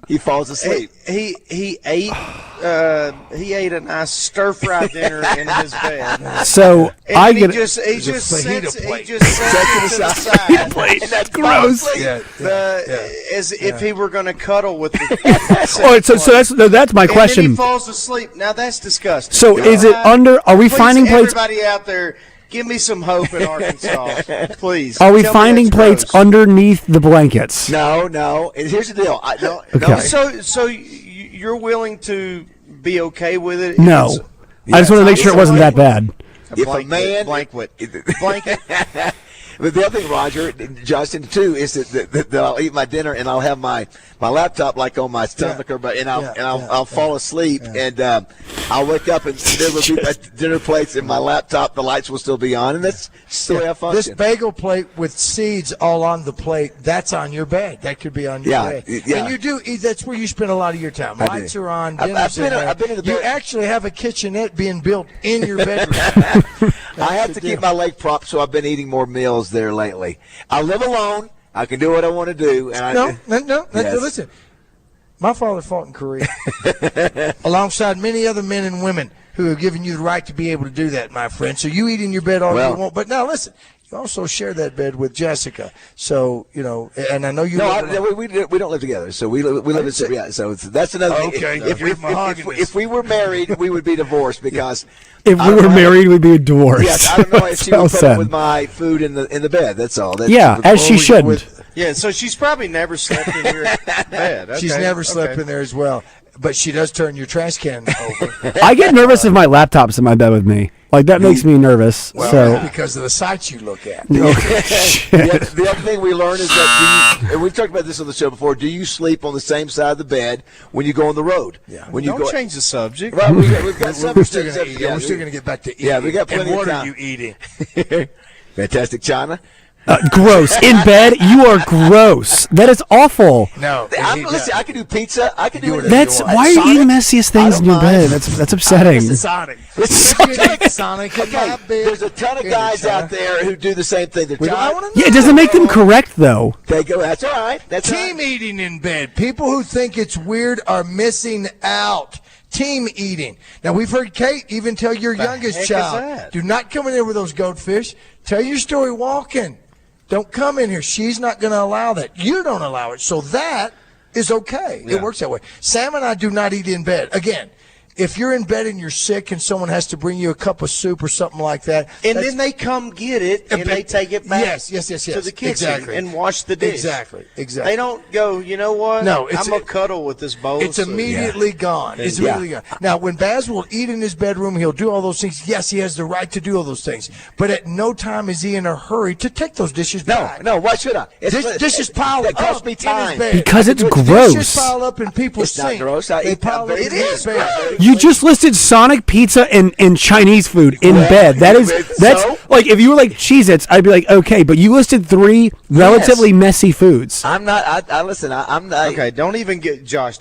he falls asleep. He ate a nice stir fry dinner in his bed. So and he just sets it to the side. That's gross. As if he were going to cuddle with the. That's my question. And then he falls asleep. Now that's disgusting. So is it under? Are we finding plates? Everybody out there, give me some hope in Arkansas, please. Are we finding plates underneath the blankets? No. And here's the deal. Okay. So you're willing to be okay with it? No. I just want to make sure it wasn't that bad. If a man blanket. But the other thing, Roger, Justin, too, is that I'll eat my dinner and I'll have my laptop like on my stomach I'll fall asleep and I'll wake up and there will be dinner plates and my laptop. The lights will still be on, and that's still how I function. This bagel plate with seeds all on the plate, that's on your bed. That could be on your bed. Yeah. And you do. That's where you spend a lot of your time. Lights are on. I've been in the bed. You actually have a kitchenette being built in your bedroom. I have to keep my leg propped, so I've been eating more meals there lately. I live alone. I can do what I want to do. And Listen, my father fought in Korea alongside many other men and women who have given you the right to be able to do that, my friend. So you eat in your bed all you want. But now listen, you also share that bed with Jessica. So, and I know you we don't live together. So we live in separate. So that's another thing. Okay. If we were married, we would be divorced because if we were married, we'd be divorced. Yes, I don't know if she would put up with my food in the bed. That's all. As she shouldn't. Yeah, so she's probably never slept in your bed. Okay. She's never slept in there as well. But she does turn your trash can over. I get nervous if my laptop's in my bed with me. Like, that makes me nervous. Well, because of the sites you look at. The other thing we learned is that, and we've talked about this on the show before, do you sleep on the same side of the bed when you go on the road? Yeah. Don't change the subject. Right, we've got some. We're still going to get back to eating. Yeah, we got plenty of time. What are you eating? Fantastic China. Gross. In bed, you are gross. That is awful. No. Listen, I can do pizza. I can do it. Why are you eating the messiest things in your bed? That's upsetting. Sonic. Sonic. There's a ton of guys out there who do the same thing. It doesn't make them correct, though. They go, that's all right. That's Team eating in bed. People who think it's weird are missing out. Team eating. Now, we've heard Kate even tell your youngest child, do not come in there with those goldfish. Tell your story walking. Don't come in here. She's not going to allow that. You don't allow it. So that is okay. Yeah. It works that way. Sam and I do not eat in bed. Again, if you're in bed and you're sick and someone has to bring you a cup of soup or something like that. And then they come get it and they take it back yes. to the kitchen and wash the dish. Exactly. They don't go, you know what? No, I'm going to cuddle with this bowl. It's immediately gone. It's immediately gone. Now, when Baz will eat in his bedroom, he'll do all those things. Yes, he has the right to do all those things. But at no time is he in a hurry to take those dishes back. No, why should I? Dishes pile up. It costs me time. Because it's gross. Dishes pile up in people's sink. It's not gross. They pile up in his bed. You just listed Sonic pizza and Chinese food in bed. That's like if you were like Cheez-Its, I'd be like, okay, but you listed 3 relatively messy foods. I'm not. Listen. I'm not. Okay, don't even get us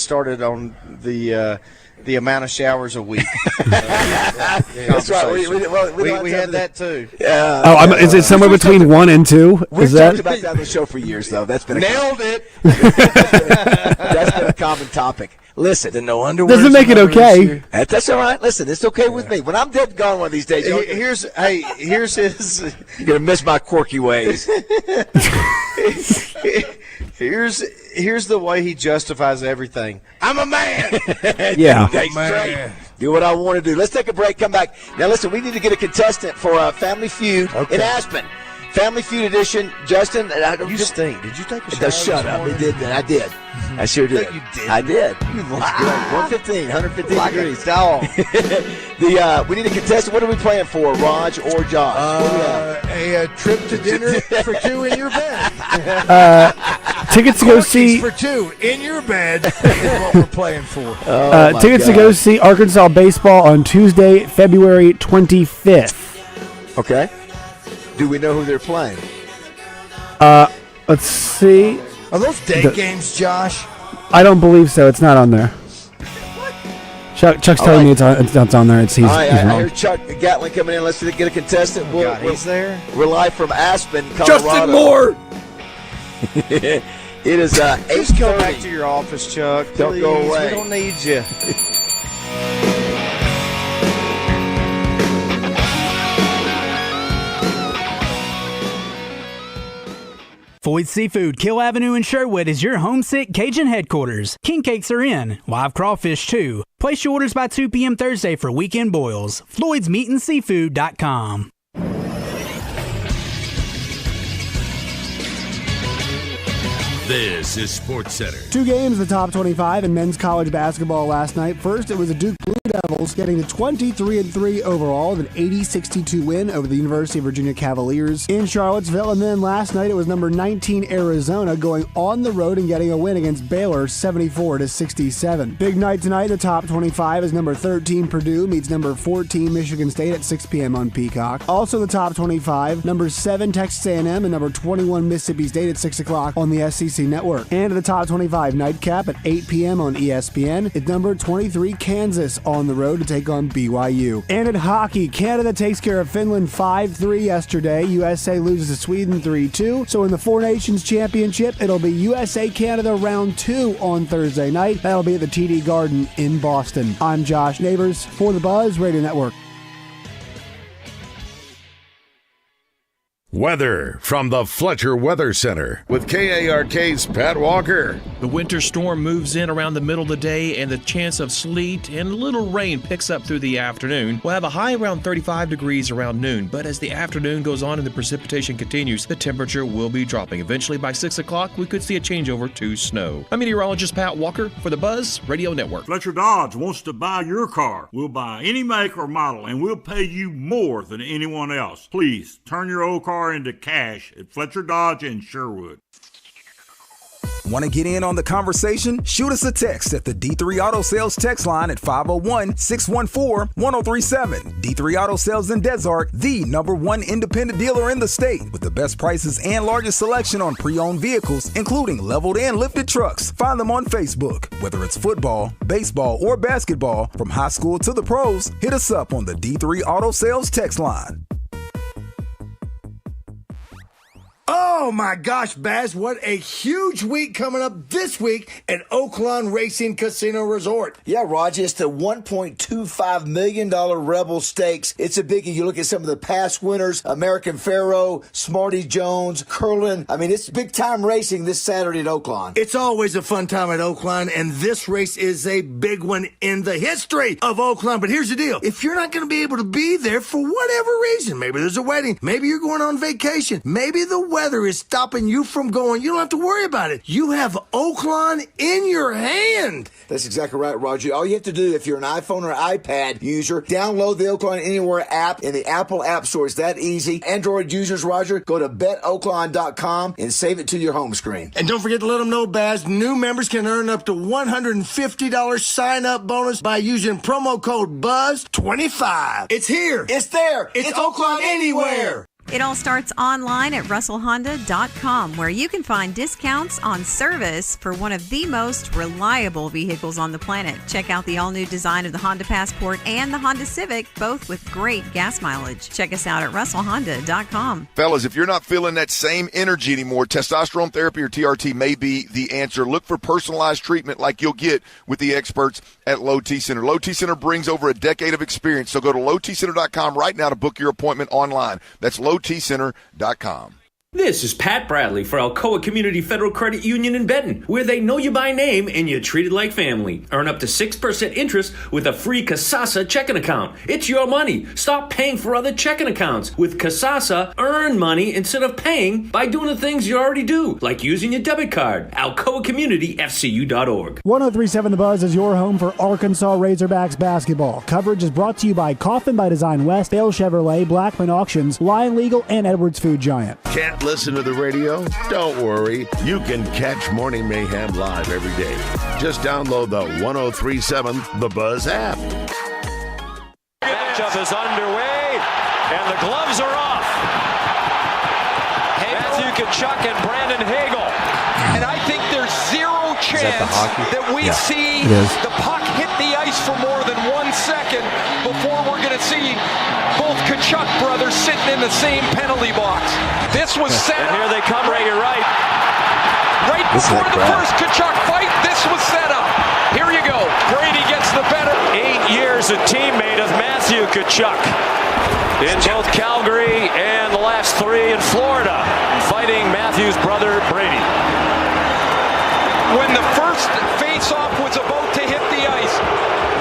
started on the amount of showers a week. That's right. We had that too. Is it somewhere between 1 and 2? We've talked about that on the show for years, though. That's been nailed it. That's been a common topic. Listen, the no underwear doesn't make it okay. That's all right. Listen, it's okay with me. When I'm dead and gone one of these days, here's his. You're gonna miss my quirky ways. Here's the way he justifies everything. I'm a man. Yeah. Man. Do what I want to do. Let's take a break. Come back. Now, listen, we need to get a contestant for Family Feud in Aspen. Family Feud edition. Justin, you stink. Did you take a shower? Shut up. I did. I sure did. You did. I did. You lied. 115 like degrees. Dog. We need a contestant. What are we playing for, Raj or Josh? A trip to dinner for 2 in your bed. Tickets to go see for 2 in your bed is what we're playing for. Tickets to go see Arkansas baseball on Tuesday, February 25th. Okay. Do we know who they're playing? Let's see. Are those day games, Josh? I don't believe so. It's not on there. Chuck's telling me it's on there. He's all right, I wrong. hear Chuck Gatlin coming in. Let's get a contestant. He's there. We're live from Aspen, Colorado. Justin Moore. It is 8:30. Just go back to your office, Chuck. Don't go away. We don't need you. Floyd's Seafood, Kill Avenue in Sherwood is your homesick Cajun headquarters. King cakes are in, live crawfish too. Place your orders by 2 p.m. Thursday for weekend boils. Floyd'sMeatandSeafood.com. This is SportsCenter. 2 games in the top 25 in men's college basketball last night. First, it was the Duke Blue Devils getting to 23-3 overall with an 80-62 win over the University of Virginia Cavaliers in Charlottesville. And then last night, it was number 19 Arizona going on the road and getting a win against Baylor 74-67. Big night tonight in the top 25 is number 13 Purdue meets number 14 Michigan State at 6 p.m. on Peacock. Also in the top 25, number 7 Texas A&M and number 21 Mississippi State at 6 o'clock on the SEC Network. And at the top 25 nightcap at 8 p.m. on ESPN, it's number 23 Kansas on the road to take on BYU. And in hockey, Canada takes care of Finland 5-3 yesterday. USA loses to Sweden 3-2. So in the Four Nations Championship, it'll be USA-Canada round 2 on Thursday night. That'll be at the TD Garden in Boston. I'm Josh Neighbors for the Buzz Radio Network. Weather from the Fletcher Weather Center with KARK's Pat Walker. The winter storm moves in around the middle of the day, and the chance of sleet and a little rain picks up through the afternoon. We'll have a high around 35 degrees around noon, but as the afternoon goes on and the precipitation continues, the temperature will be dropping. Eventually, by 6 o'clock, we could see a changeover to snow. I'm meteorologist Pat Walker for the Buzz Radio Network. Fletcher Dodge wants to buy your car. We'll buy any make or model, and we'll pay you more than anyone else. Please turn your old car into cash at Fletcher Dodge in Sherwood. Want to get in on the conversation? Shoot us a text at the D3 Auto Sales text line at 501-614-1037. D3 Auto Sales in Desart, the #1 independent dealer in the state with the best prices and largest selection on pre-owned vehicles, including leveled and lifted trucks. Find them on Facebook. Whether it's football, baseball, or basketball, from high school to the pros, hit us up on the D3 Auto Sales text line. Oh, Oh, my gosh, Baz, what a huge week coming up this week at Oaklawn Racing Casino Resort. Yeah, Roger, it's the $1.25 million Rebel Stakes. It's a biggie. You look at some of the past winners, American Pharaoh, Smarty Jones, Curlin. I mean, it's big-time racing this Saturday at Oaklawn. It's always a fun time at Oaklawn, and this race is a big one in the history of Oaklawn. But here's the deal. If you're not going to be able to be there for whatever reason, maybe there's a wedding, maybe you're going on vacation, maybe the weather is stopping you from going, you don't have to worry about it. You have Oaklawn in your hand. That's exactly right, Roger. All you have to do, if you're an iPhone or iPad user, download the Oaklawn Anywhere app in the Apple App Store. It's that easy. Android users, Roger, go to betoaklawn.com and save it to your home screen. And don't forget to let them know, Baz, new members can earn up to $150 sign-up bonus by using promo code BUZZ25. It's here. It's there. It's Oaklawn Anywhere. It all starts online at RussellHonda.com, where you can find discounts on service for one of the most reliable vehicles on the planet. Check out the all-new design of the Honda Passport and the Honda Civic, both with great gas mileage. Check us out at RussellHonda.com. Fellas, if you're not feeling that same energy anymore, testosterone therapy or TRT may be the answer. Look for personalized treatment like you'll get with the experts at Low T Center. Low T Center brings over a decade of experience, so go to lowtcenter.com right now to book your appointment online. That's lowtcenter.com. This is Pat Bradley for Alcoa Community Federal Credit Union in Benton, where they know you by name and you're treated like family. Earn up to 6% interest with a free Kasasa checking account. It's your money. Stop paying for other checking accounts. With Kasasa, earn money instead of paying by doing the things you already do, like using your debit card. AlcoaCommunityFCU.org. 103.7 The Buzz is your home for Arkansas Razorbacks basketball. Coverage is brought to you by Coffin by Design West, Bale Chevrolet, Blackman Auctions, Lion Legal, and Edwards Food Giant. Can't listen to the radio? Don't worry. You can catch Morning Mayhem live every day. Just download the 103.7 The Buzz app. Matchup is underway, and the gloves are off. Matthew Tkachuk and Brandon Hagel. And I think there's zero chance that we see the puck hit the ice for more than 1 second before we're going to see both Tkachuk brothers sitting in the same penalty box. This was set up. And here they come, Ray, you're right. Right before the first Tkachuk fight, this was set up. Here you go. Brady gets the better. 8 years a teammate of Matthew Tkachuk in both Calgary and the last 3 in Florida, fighting Matthew's brother Brady. When the first face-off was about to hit the ice,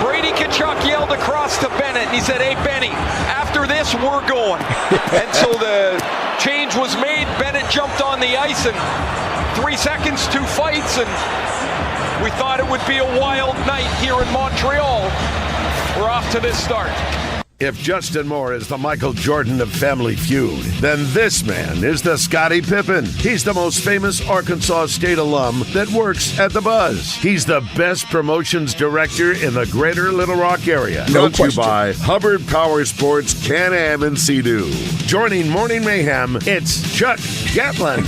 Brady Tkachuk yelled across to Bennett, and he said, "Hey, Benny, after this, we're going." And so the change was made. Bennett jumped on the ice, and 3 seconds, 2 fights, and we thought it would be a wild night here in Montreal. We're off to this start. If Justin Moore is the Michael Jordan of Family Feud, then this man is the Scottie Pippen. He's the most famous Arkansas State alum that works at the Buzz. He's the best promotions director in the greater Little Rock area. Brought to you by Hubbard Power Sports, Can-Am, and Sea-Doo. Joining Morning Mayhem, it's Chuck Gatlin.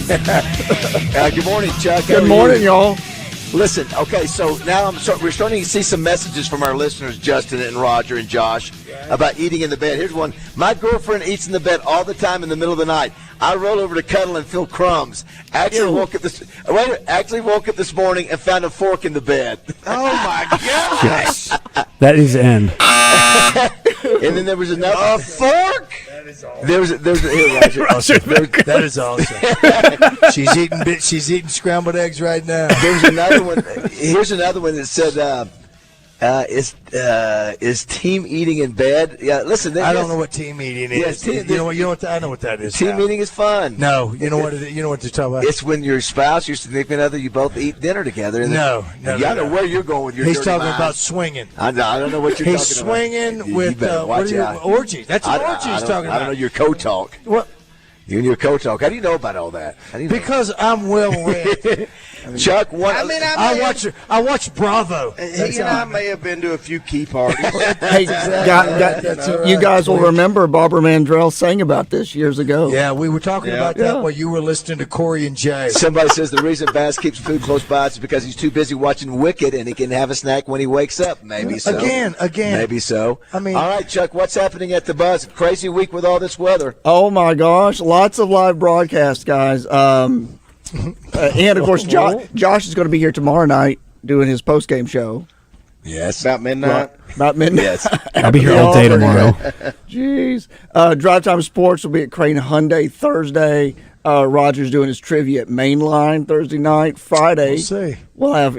Good morning, Chuck. Good morning, y'all. Listen, okay, so now we're starting to see some messages from our listeners, Justin and Roger and Josh, about eating in the bed. Here's one. My girlfriend eats in the bed all the time in the middle of the night. I roll over to cuddle and feel crumbs. Actually woke up this morning and found a fork in the bed. Oh, my God. Yes. That is the end. And then there was another. A fork? That is awesome. Here, Roger. That is awesome. She's eating scrambled eggs right now. There's another one. Here's another one that said, is team eating in bed? Yeah, listen. I don't know what team eating is. Yeah, you know what? I know what that is. Team eating is fun. No, you know what you're talking about. It's when your spouse, your significant other, you both eat dinner together. And no. I know where you're going with your. He's talking mind. about swinging. I don't know what you're talking about. He's swinging with orgies. That's what orgies he's talking about. I don't know your co-talk. What? You and your co-talk. How do you know about all that? Because I'm well read. Chuck, what? I watch Bravo. He and I may have been to a few key parties. Hey, you guys will remember Barbara Mandrell sang about this years ago. Yeah, we were talking about that while you were listening to Corey and Jay. Somebody says the reason Baz keeps food close by is because he's too busy watching Wicked and he can have a snack when he wakes up. Maybe so. Again. Maybe so. I mean, all right, Chuck, what's happening at the Buzz? Crazy week with all this weather. Oh my gosh, lots of live broadcasts, guys. And of course, Josh is going to be here tomorrow night doing his post-game show. Yes, about midnight. About midnight. Yes, I'll be here all day tomorrow. Jeez. Drive Time Sports will be at Crane Hyundai Thursday. Roger's doing his trivia at Mainline Thursday night. Friday, we'll have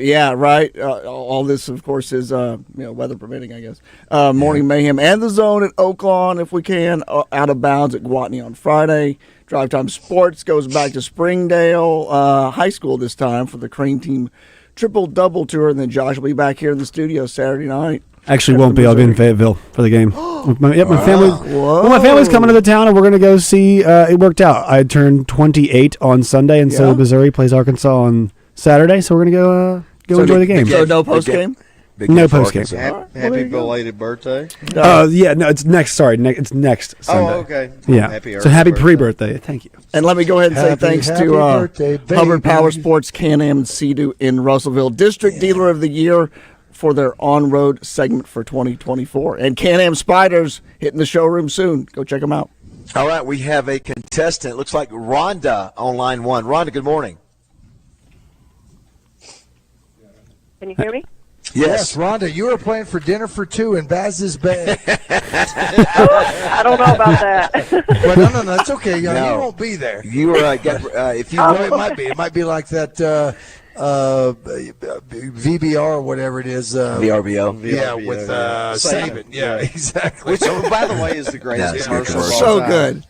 all this, of course, is weather permitting, I guess. Morning Mayhem and the Zone at Oaklawn, if we can. Out of Bounds at Guatney on Friday. Drive Time Sports goes back to Springdale High School this time for the Crane Team triple-double tour, and then Josh will be back here in the studio Saturday night. Actually, won't be. I'll be in Fayetteville for the game. My family. Well, my family's coming to the town, and we're going to go see. It worked out. I turned 28 on Sunday, and so Missouri plays Arkansas on Saturday. So we're going to go enjoy the game. So no post game. No post game. Happy belated birthday. No, it's next. Sorry, it's next Sunday. Oh, okay. Yeah. Happy pre-birthday. Thank you. And let me go ahead and say thanks to Hubbard Power Sports, Can-Am and Sea-Doo in Russellville, District Dealer of the Year for their on-road segment for 2024. And Can-Am Spiders hitting the showroom soon. Go check them out. All right, we have a contestant. It looks like Rhonda on line one. Rhonda, good morning. Can you hear me? Yes, Rhonda, you were playing for dinner for two in Baz's bed. I don't know about that. Well, no, that's okay. You won't be there. You were if you it might be. It might be like that VBR or whatever it is. VRBO. Yeah, with Saban. Yeah, exactly. Which, by the way, is the greatest commercial. So good.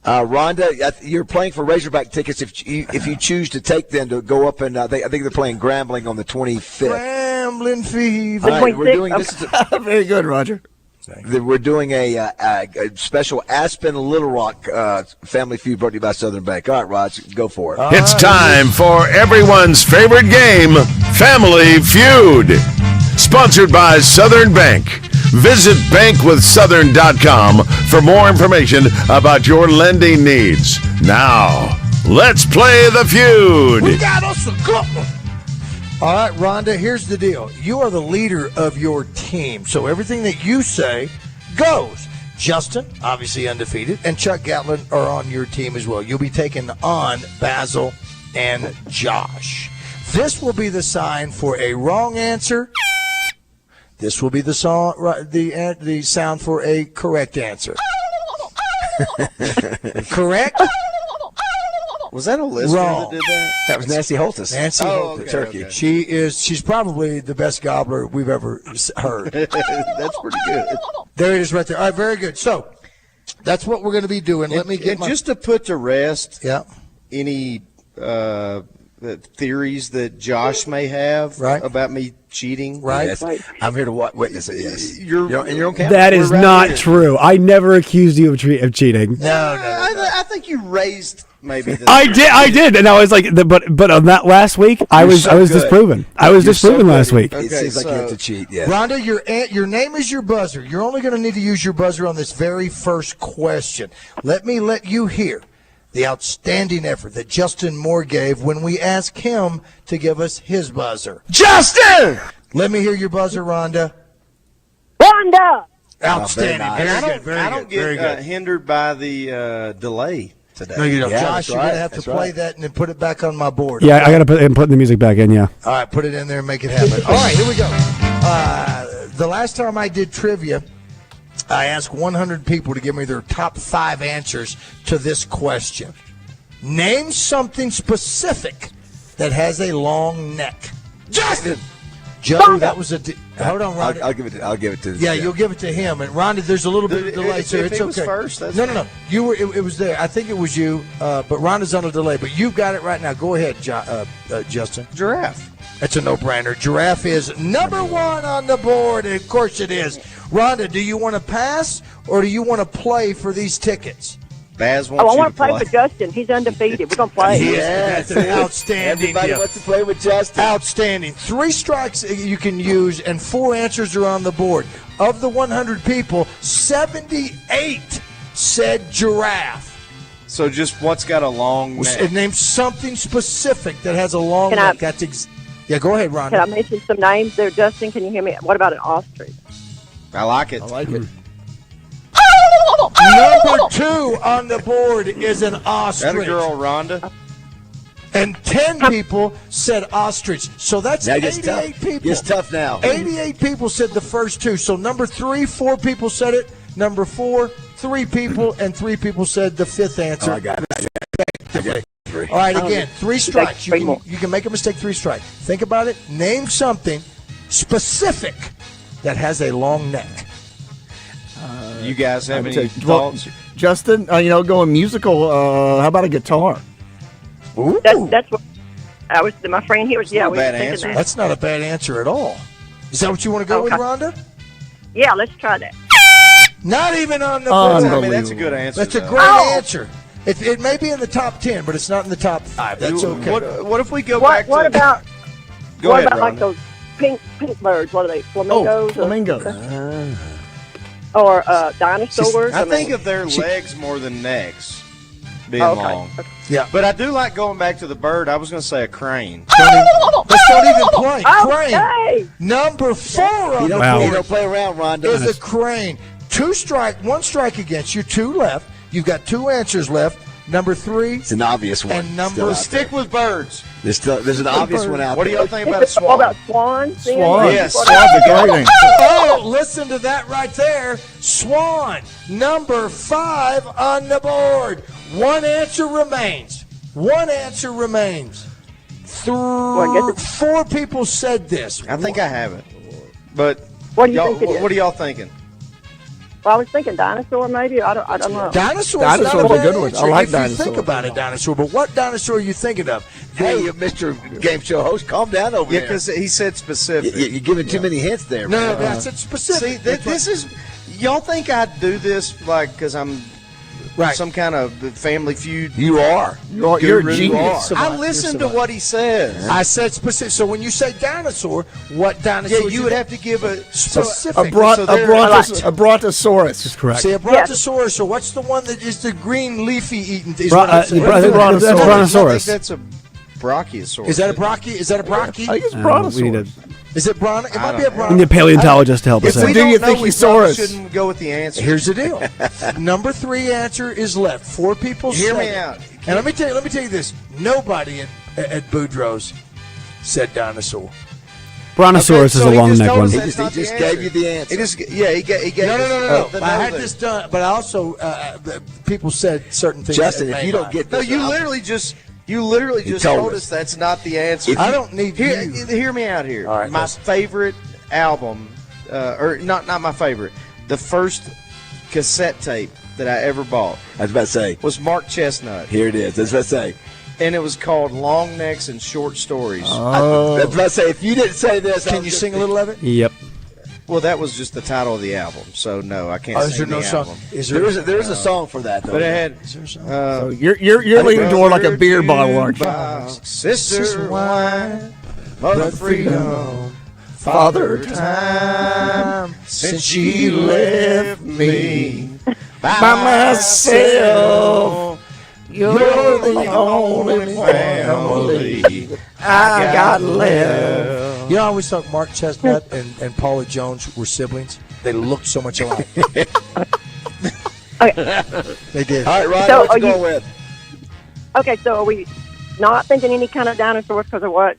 Rhonda, you're playing for Razorback tickets if you choose to take them to go up and I think they're playing Grambling on the 25th. Grambling Fever. All right, we're doing this. Very good, Roger. We're doing a special Aspen Little Rock Family Feud brought to you by Southern Bank. All right, Raj, go for it. It's time for everyone's favorite game, Family Feud. Sponsored by Southern Bank. Visit bankwithsouthern.com for more information about your lending needs. Now, let's play the feud. We got us a good one. All right, Rhonda, here's the deal. You are the leader of your team, so everything that you say goes. Justin, obviously undefeated, and Chuck Gatlin are on your team as well. You'll be taking on Basil and Josh. This will be the sign for a wrong answer. This will be the sound for a correct answer. Correct? Was that a listener that did that? That was Nancy Holtis. Nancy Holtis, turkey. Okay. She's probably the best gobbler we've ever heard. That's pretty good. There it is right there. All right, very good. So that's what we're going to be doing. Let me get just to put to rest any theories that Josh may have about me cheating. Right. Yes. I'm here to witness it. Yes. You're in your own camera. That is not true. I never accused you of cheating. No. I think you raised maybe. I did, and I was like, but on that last week, I was disproven. I was disproven last week. It seems like you have to cheat. Yes. Rhonda, your name is your buzzer. You're only going to need to use your buzzer on this very first question. Let me let you hear the outstanding effort that Justin Moore gave when we asked him to give us his buzzer. Justin! Let me hear your buzzer, Rhonda. Rhonda! Outstanding. I don't get hindered by the delay today. No, you don't. Josh, you're going to have to play that and then put it back on my board. Yeah, I got to put the music back in, yeah. All right, put it in there and make it happen. All right, here we go. The last time I did trivia, I asked 100 people to give me their top 5 answers to this question. Name something specific that has a long neck. Justin! Joe, that was hold on, Rhonda. I'll give it to. Yeah, you'll give it to him. And Rhonda, there's a little bit of delay, so it's okay. Was first, that's no. You were. It was there. I think it was you. But Rhonda's on a delay. But you've got it right now. Go ahead, Justin. Giraffe. That's a no-brainer. Giraffe is number 1 on the board. And of course it is. Rhonda, do you want to pass or do you want to play for these tickets? Baz I wants you want to to play with Justin. He's undefeated. We're going to play. Yes, that's outstanding. Everybody wants to play with Justin. Outstanding. 3 strikes you can use, and 4 answers are on the board. Of the 100 people, 78 said giraffe. So just what's got a long neck? Name something specific that has a long neck. Yeah, go ahead, Rhonda. Can I mention some names there, Justin? Can you hear me? What about an ostrich? I like it. Number 2 on the board is an ostrich. That a girl, Rhonda? And 10 people said ostrich. So that's now 88 people. It's tough now. 88 people said the first 2. So number 3, 4 people said it. Number 4, 3 people, and 3 people said the 5th answer. Oh, I got it. All right, again, 3 strikes. You can make a mistake, 3 strikes. Think about it. Name something specific that has a long neck. You guys have any thoughts? Justin, going musical, how about a guitar? Ooh. That's what I was. My friend here was. Yeah, we were thinking that. That's not a bad answer at all. Is that what you want to go with, Rhonda? Yeah, let's try that. Not even on the board. I mean, that's a good answer. That's a great answer. It may be in the top 10, but it's not in the top 5. That's okay. What if we go back to... What about Rhonda. like those pink birds? What are they? Flamingos? Flamingos. Or dinosaurs? I think of their legs more than necks being long. Okay. Yeah. But I do like going back to the bird. I was going to say a crane. Let's not even play. Crane. Okay. Number 4 on the You board don't play around, Rhonda. is a crane. 1 strike against you, 2 left. You've got 2 answers left. Number 3. It's an obvious one. And number Stick with birds. There's an obvious one out What do there. y'all think about a swan? What about swans? Swan. Yes. Swan's a great answer. Oh, listen to that right there. Swan, number 5 on the board. 1 answer remains. 1 answer remains. 4 people said this. I think I have it. But What do you think it is? what are y'all thinking? Well, I was thinking dinosaur, maybe. I don't know. Dinosaur's not a a good bad one. answer I like if dinosaur. you think about a dinosaur, but what dinosaur are you thinking of? Hey, Mr. Game Show host, calm down over Yeah, there. because he said specific. You're giving too many hints there. No, man. that's it specific. See, this is... Y'all think I do this because I'm some kind of Family Feud? You are. You're a genius. I listen to what he says. I said specific. So when you say dinosaur, what dinosaur? Yeah, you would have to give a specific. A brontosaurus. That's correct. See, a brontosaurus. So what's the one that is the green leafy eating? Is I think brontosaurus. I think that's a brachiosaurus. Is that a brachie? Is that a brachie? I think it's brontosaurus. Is it bron? It might be a We bron. need a paleontologist to help us If out. we Do you don't know, think we he's probably Saurus? shouldn't go with the answer. Here's the deal. Number 3 answer is left. 4 people. Hear said me it. out. And let me tell you this. Nobody at Boudreaux's said dinosaur. Brontosaurus is a long neck one. He just gave you the answer. He gave No. the I had know this done, but I also people said certain things. Justin, that if may you don't not. get No, this, you I'll- literally just told us that's not the answer. I don't need you. Hear me out here. All right, my listen. favorite album, or not my favorite, the first cassette tape that I ever bought I was about to say. was Mark Chestnut, Here it is. I was about to say. and it was called Long Necks and Short Stories. I was about to say, if you didn't say this, Can you sing a little of it? Yep. Well, that was just the title of the album, so no, I can't Oh, is sing there no the song? album. Is There is a song for that, though. But it had So you're leaning toward like a beer bottle, aren't you? Sister Wine, Mother Freedom, Father Time, since she left me by myself. You're the only family I got left. You know, I always thought Mark Chestnut and Paula Jones were siblings. They looked so much alike. They did. All right, Ron, So what are you you- going with? Okay, so are we not thinking any kind of dinosaurs because of what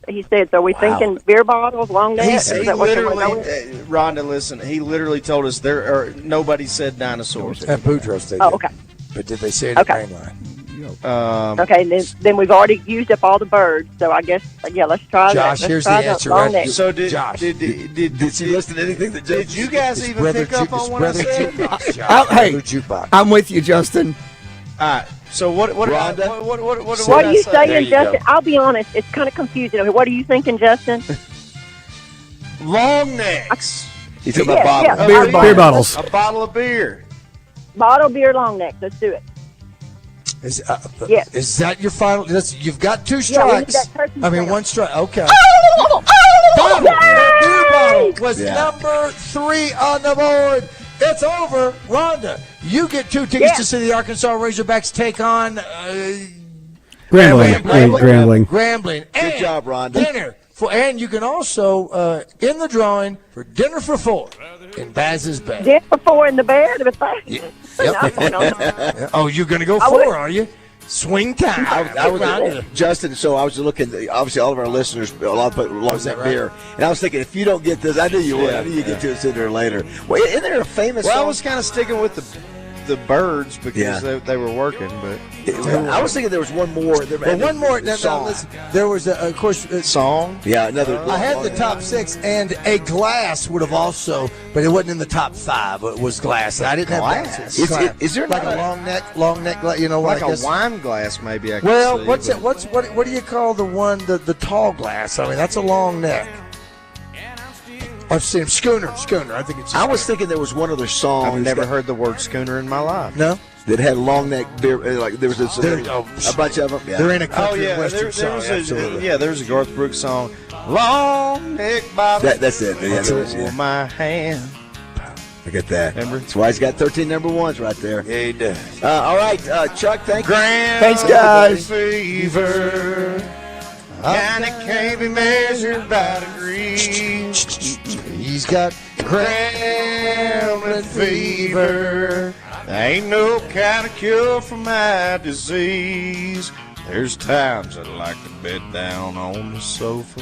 he said? So are we thinking beer bottles, long necks? He Is that what you're literally, going? Rhonda, listen. He literally told us nobody said dinosaurs. At Boudreaux's, they did. Oh, okay. But did they say it Okay. at Main Line? Okay, then we've already used up all the birds. So I guess let's try that. Josh, Let's here's try the answer, long right? necks. So did Josh. did she listen to anything that did you guys even pick up on what I said? Hey, I'm with you, Justin. All right. So what Rhonda? What are you saying, Justin? I'll be honest. It's kind of confusing. What are you thinking, Justin? Long necks. He's talking about Yeah, bottles. yeah. Beer bottles. A bottle of beer. bottle beer long neck. Let's do it. Yes. Is that your final? You've got 2 Yeah, we need strikes. that turkey tail. 1 strike. Okay. Bottle! Beer bottle was Yeah. number 3 on the board. It's over. Rhonda, you get 2 tickets to see the Arkansas Razorbacks take on Grambling. Grambling. Good job, Rhonda. Dinner. And you can also in the drawing for dinner for 4 in Baz's bed. Dinner for 4 in the bed. Yep. No. Oh, you're going to go I 4, would- are you? Swing time. I was Justin. So I was looking. Obviously, all of our listeners, a lot of loves that beer, and I was thinking, if you don't get this, I knew you would. I knew you'd get to it sooner or later. Well, isn't there a famous? Well, song? I was kind of sticking with the birds because they were working, but I was thinking there was one more. One more. Now, song. listen, there was, of course, song. Yeah, another. I had the top 6, and a glass would have also, but it wasn't in the top 5. It was glass. I didn't have Glass? glass. Is there like not a long neck? You know, like I guess. a wine glass, maybe. I could Well, see, what's but- it? What do you call the one? The tall glass? I mean, that's a long neck. I've seen schooner. I think it's. I was thinking there was one other song. I've never heard the word schooner in my life. No. That had long neck beer. Like there was a bunch of them. Yeah. There ain't a Oh country yeah, western song. there's a Garth Brooks song. Long neck bottle. That's it. Yeah, Hold my hand. Look at that. Remember? That's why he's got 13 number 1s right there. Yeah, he does. All right, Chuck. Thank you. Thanks, guys. Fever. And it can't be measured by degrees. He's got Grambling fever. There ain't no kind of cure for my disease. There's times I'd like to bed down on the sofa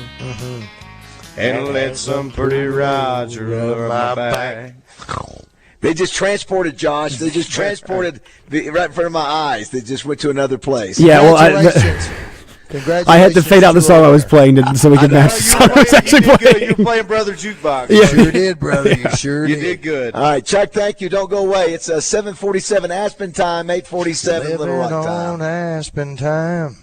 and let some pretty Roger rub my back. They just transported Josh. They just transported right in front of my eyes. They just went to another place. Yeah, well, Congratulations. I had to fade out the song I was playing so we could match the song I was actually playing. You were playing Brother Jukebox. You sure did, brother. You sure You did. did good. All right, Chuck, thank you. Don't go away. It's 7:47 Aspen time, 8:47 Little Rock Living time. on Aspen time.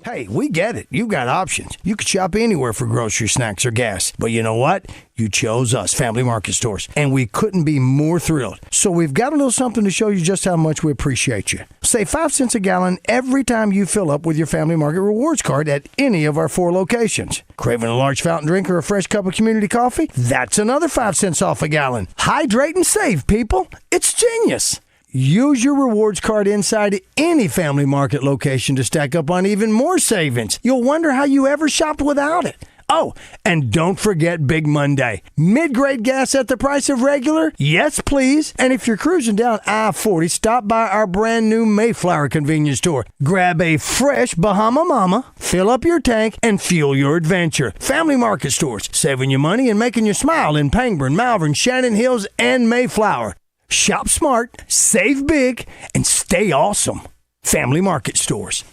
Hey, we get it. You've got options. You could shop anywhere for grocery, snacks, or gas. But you know what? You chose us, Family Market Stores, and we couldn't be more thrilled. So we've got a little something to show you just how much we appreciate you. Save 5 cents a gallon every time you fill up with your Family Market Rewards card at any of our 4 locations. Craving a large fountain drink or a fresh cup of community coffee? That's another 5 cents off a gallon. Hydrate and save, people. It's genius. Use your rewards card inside any Family Market location to stack up on even more savings. You'll wonder how you ever shopped without it. Oh, and don't forget Big Monday. Mid-grade gas at the price of regular? Yes, please. And if you're cruising down I-40, stop by our brand new Mayflower convenience store. Grab a fresh Bahama Mama, fill up your tank, and fuel your adventure. Family Market Stores, saving you money and making you smile in Pangburn, Malvern, Shannon Hills, and Mayflower. Shop smart, save big, and stay awesome. Family Market Stores.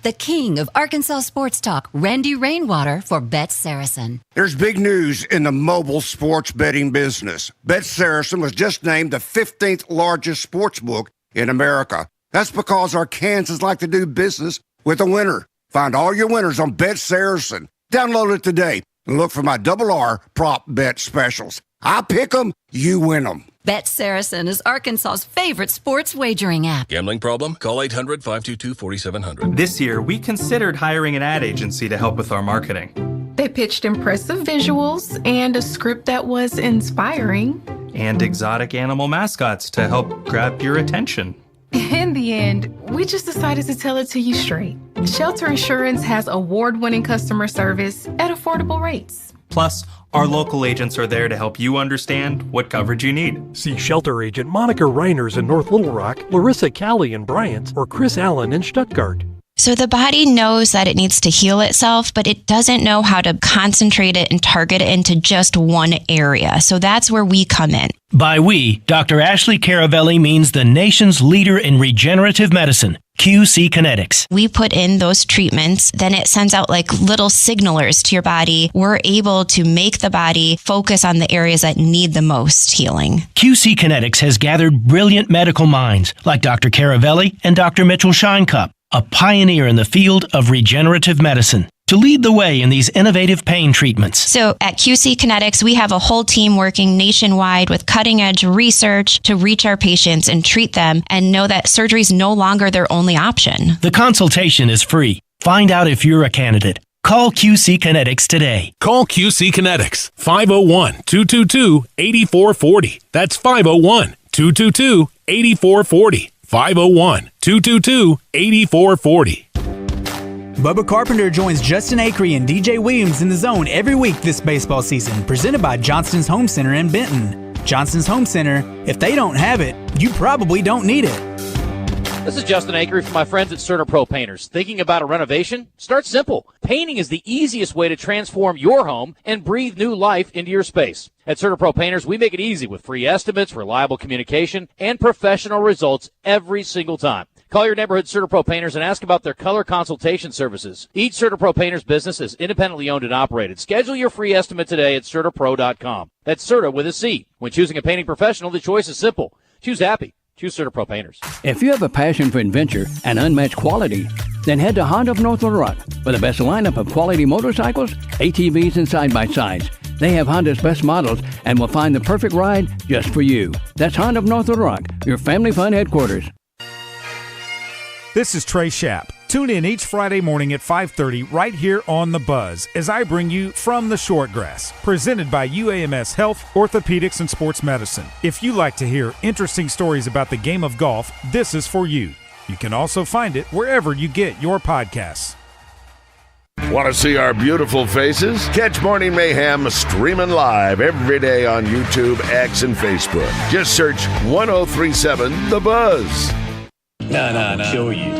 The king of Arkansas sports talk, Randy Rainwater for Bet Saracen. There's big news in the mobile sports betting business. Bet Saracen was just named the 15th largest sports book in America. That's because our Kansans like to do business with a winner. Find all your winners on Bet Saracen. Download it today and look for my RR prop bet specials. I pick them, you win them. Bet Saracen is Arkansas's favorite sports wagering app. Gambling problem? Call 800-522-4700. This year, we considered hiring an ad agency to help with our marketing. They pitched impressive visuals and a script that was inspiring. And exotic animal mascots to help grab your attention. In the end, we just decided to tell it to you straight. Shelter Insurance has award-winning customer service at affordable rates. Plus, our local agents are there to help you understand what coverage you need. See Shelter Agent Monica Reiners in North Little Rock, Larissa Callie in Bryant, or Chris Allen in Stuttgart. So the body knows that it needs to heal itself, but it doesn't know how to concentrate it and target it into just one area. So that's where we come in. By we, Dr. Ashley Caravelli means the nation's leader in regenerative medicine, QC Kinetics. We put in those treatments, then it sends out like little signalers to your body. We're able to make the body focus on the areas that need the most healing. QC Kinetics has gathered brilliant medical minds like Dr. Caravelli and Dr. Mitchell Shinecup, a pioneer in the field of regenerative medicine. to lead the way in these innovative pain treatments. So at QC Kinetics, we have a whole team working nationwide with cutting-edge research to reach our patients and treat them and know that surgery is no longer their only option. The consultation is free. Find out if you're a candidate. Call QC Kinetics today. Call QC Kinetics, 501-222-8440. That's 501-222-8440. 501-222-8440. Bubba Carpenter joins Justin Acree and DJ Williams in the Zone every week this baseball season, presented by Johnston's Home Center in Benton. Johnston's Home Center, if they don't have it, you probably don't need it. This is Justin Acree from my friends at Certa Pro Painters. Thinking about a renovation? Start simple. Painting is the easiest way to transform your home and breathe new life into your space. At Certa Pro Painters, we make it easy with free estimates, reliable communication, and professional results every single time. Call your neighborhood Certa Pro Painters and ask about their color consultation services. Each Certa Pro Painters business is independently owned and operated. Schedule your free estimate today at CertaPro.com. That's Certa with a C. When choosing a painting professional, the choice is simple. Choose happy. Choose Certa Pro Painters. If you have a passion for adventure and unmatched quality, then head to Honda of North Little Rock for the best lineup of quality motorcycles, ATVs, and side-by-sides. They have Honda's best models and will find the perfect ride just for you. That's Honda of North Little Rock, your family fun headquarters. This is Trey Schapp. Tune in each Friday morning at 5:30 right here on The Buzz as I bring you From the Shortgrass, presented by UAMS Health, Orthopedics, and Sports Medicine. If you like to hear interesting stories about the game of golf, this is for you. You can also find it wherever you get your podcasts. Want to see our beautiful faces? Catch Morning Mayhem streaming live every day on YouTube, X, and Facebook. Just search 1037 The Buzz. No. Kill you.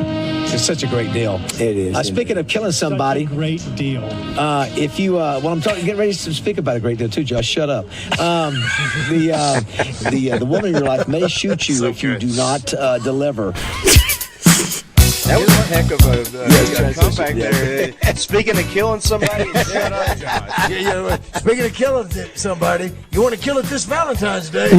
It's such a great deal. It is. Speaking of killing somebody, great deal. If you, I'm getting ready to speak about a great deal too, Josh. Shut up. The woman in your life may shoot you if you do not deliver. That was a heck of a comeback there. Speaking of killing somebody, shut up, Josh. Speaking of killing somebody, you want to kill it this Valentine's Day?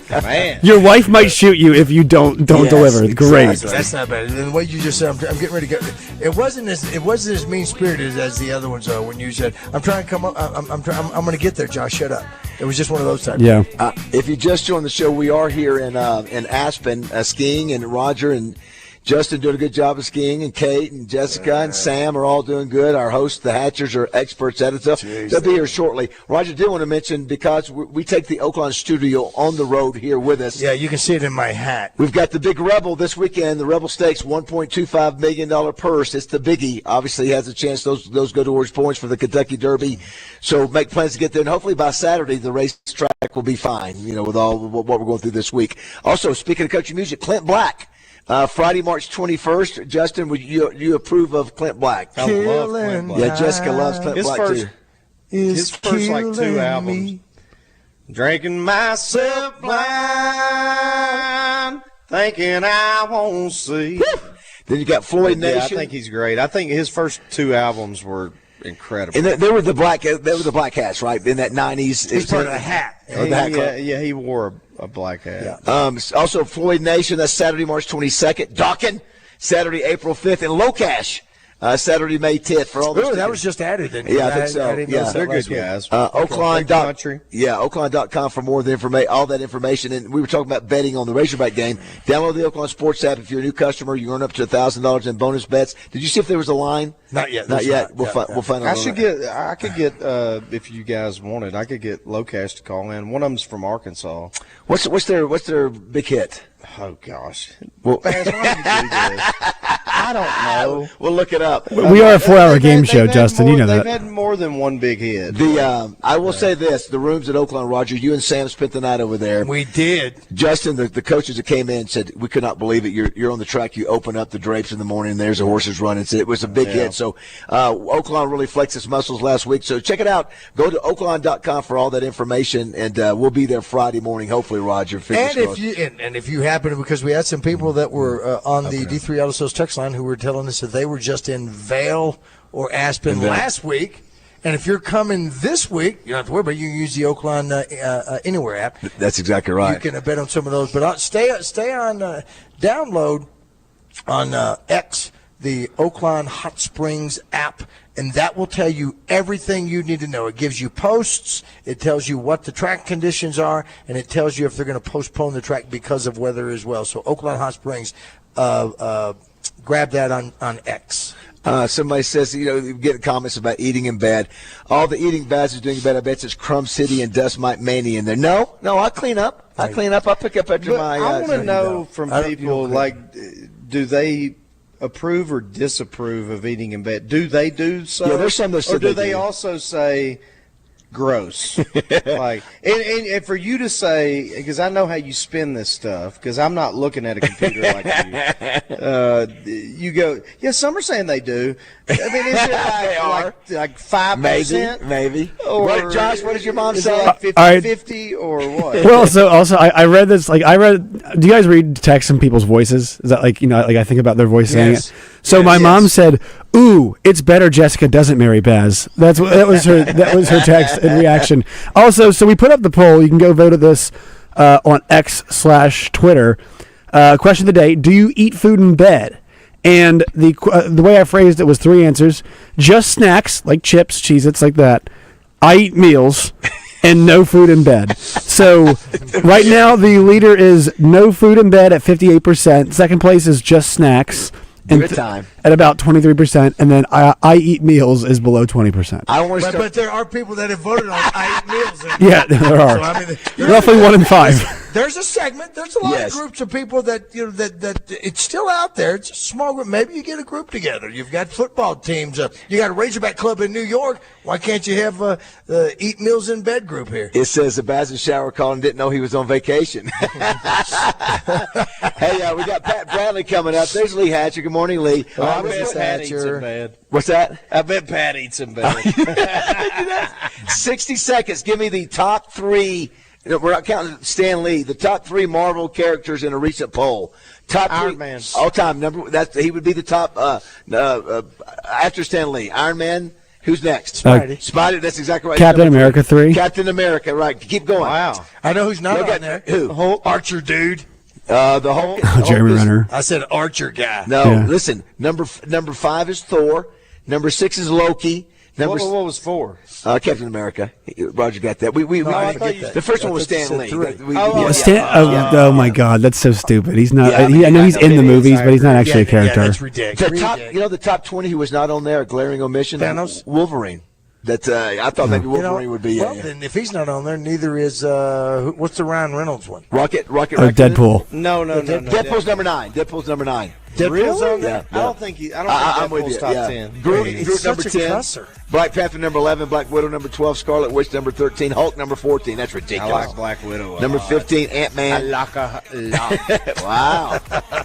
Man, your wife might shoot you if you don't deliver. Exactly. Great. That's not bad. And the way you just said, I'm getting ready to go. It wasn't as mean spirited as the other ones are. When you said, "I'm trying to come up," I'm going to get there. Josh, shut up. It was just one of those types. Yeah. If you just joined the show, we are here in Aspen skiing, and Roger and Justin doing a good job of skiing, and Kate and Jessica and Sam are all doing good. Our hosts, the Hatchers, are experts at it. So they'll be here shortly. Roger did want to mention, because we take the Oaklawn studio on the road here with us. Yeah, you can see it in my hat. We've got the big Rebel this weekend, the Rebel Stakes, $1.25 million purse. It's the biggie. Obviously, he has a chance. Those go towards points for the Kentucky Derby. So make plans to get there. And hopefully by Saturday, the racetrack will be fine, with all what we're going through this week. Also, speaking of country music, Clint Black. Friday, March 21st. Justin, would you approve of Clint Black? I love Clint Black. Yeah, Jessica loves Clint Black too. His first 2 albums. Drinking myself blind, thinking I won't see. Then you got Floyd Nation. Yeah, I think he's great. I think his first 2 albums were incredible. And they were the Black Hats, right? In that 90s. He's part of the hat. Yeah, he wore a black hat. Yeah. Also, Floyd Nation, that's Saturday, March 22nd. Dawkin, Saturday, April 5th. And Locash, Saturday, May 10th. For all those that was just added. Yeah, I think so. They're good guys. Oaklawn.com for more of the all that information. And we were talking about betting on the Razorback game. Download the Oaklawn Sports app. If you're a new customer, you earn up to $1,000 in bonus bets. Did you see if there was a line? Not yet. Not yet. We'll find out. I could get if you guys wanted, I could get Locash to call in. One of them's from Arkansas. What's their big hit? Oh gosh. Well, I don't know. We'll look it up. We are a 4-hour game show, Justin. You know that. They've had more than one big hit. I will say this: the rooms at Oaklawn, Roger, you and Sam spent the night over there. We did. Justin, the coaches that came in said we could not believe it. You're on the track. You open up the drapes in the morning, and there's the horses running. So it was a big hit. So Oaklawn really flexed its muscles last week. So check it out. Go to Oaklawn.com for all that information, and we'll be there Friday morning. Hopefully, Roger. And if you happen to, because we had some people that were on the D3 Auto Sales text line who were telling us that they were just in Vail or Aspen last week. And if you're coming this week, you don't have to worry about it. You can use the Oaklawn Anywhere app. That's exactly right. You can bet on some of those. But stay on download on X the Oaklawn Hot Springs app, and that will tell you everything you need to know. It gives you posts, it tells you what the track conditions are, and it tells you if they're going to postpone the track because of weather as well. So Oaklawn Hot Springs, grab that on X. Somebody says, you get comments about eating in bed. All the eating bads are doing in bed. I bet it's Crumb City and Dust Mite Mania in there. No, I clean up. I'll pick up after my. I want to know from people, do they approve or disapprove of eating in bed? Do they do so? Yeah, there's some that say or do they do. Also say gross? And for you to say, because I know how you spin this stuff, because I'm not looking at a computer like you. You go, yeah. Some are saying they do. I mean, is it like 5%? Maybe. Or Josh, what does your mom say? Like 50-50 or what? Well, so also I read this. Do you guys read text in people's voices? Is that I think about their voice saying it? So my mom said, "Ooh, it's better Jessica doesn't marry Baz." That was her text in reaction. Also, so we put up the poll. You can go vote at this on X/Twitter. Question of the day: do you eat food in bed? And the way I phrased it was 3 answers: just snacks like chips, Cheez-Its, like that. I eat meals. And no food in bed. So right now the leader is no food in bed at 58%. Second place is just snacks. Good time. At about 23%, and then I eat meals is below 20%. But there are people that have voted on I eat meals. Yeah, there are. So, roughly 1 in 5. There's a segment. There's a lot of groups of people that that it's still out there. It's a small group. Maybe you get a group together. You've got football teams. You got a Razorback Club in New York. Why can't you have eat meals in bed group here? It says the Bazzell shower call and didn't know he was on vacation. Hey, we got Pat Bradley coming up. There's Lee Hatcher. Good morning, Lee. I bet Pat eats in bed. What's that? I bet Pat eats in bed. 60 seconds. Give me the top 3. We're not counting Stan Lee. The top 3 Marvel characters in a recent poll. Top 3 Iron Man. all time. He would be the top after Stan Lee. Iron Man. Who's next? Spidey. That's exactly right. Captain America 3. Captain America. Right. Keep going. Wow. I know who's not on there. Who? Hulk. Archer dude. The Hulk. Jeremy Renner. I said Archer guy. No, listen. Number 5 is Thor. Number 6 is Loki. What was 4? Captain America. Roger got that. The first one was Stan Lee. Oh my God, that's so stupid. He's not. I know he's in the movies, but he's not actually a character. That's ridiculous. The top 20 who was not on there, a glaring omission. Thanos? Wolverine. I thought maybe Wolverine would be. Well, then if he's not on there, neither is what's the Ryan Reynolds one? Rocket. Deadpool. No. Deadpool's number 9. Deadpool's number 9. Deadpool's on there? Yeah. I don't think Deadpool's top 10. Groot number 10. Black Panther number 11. Black Widow number 12. Scarlet Witch number 13. Hulk number 14. That's ridiculous. I like Black Widow. Number 15. Ant-Man. I like a lot. Wow.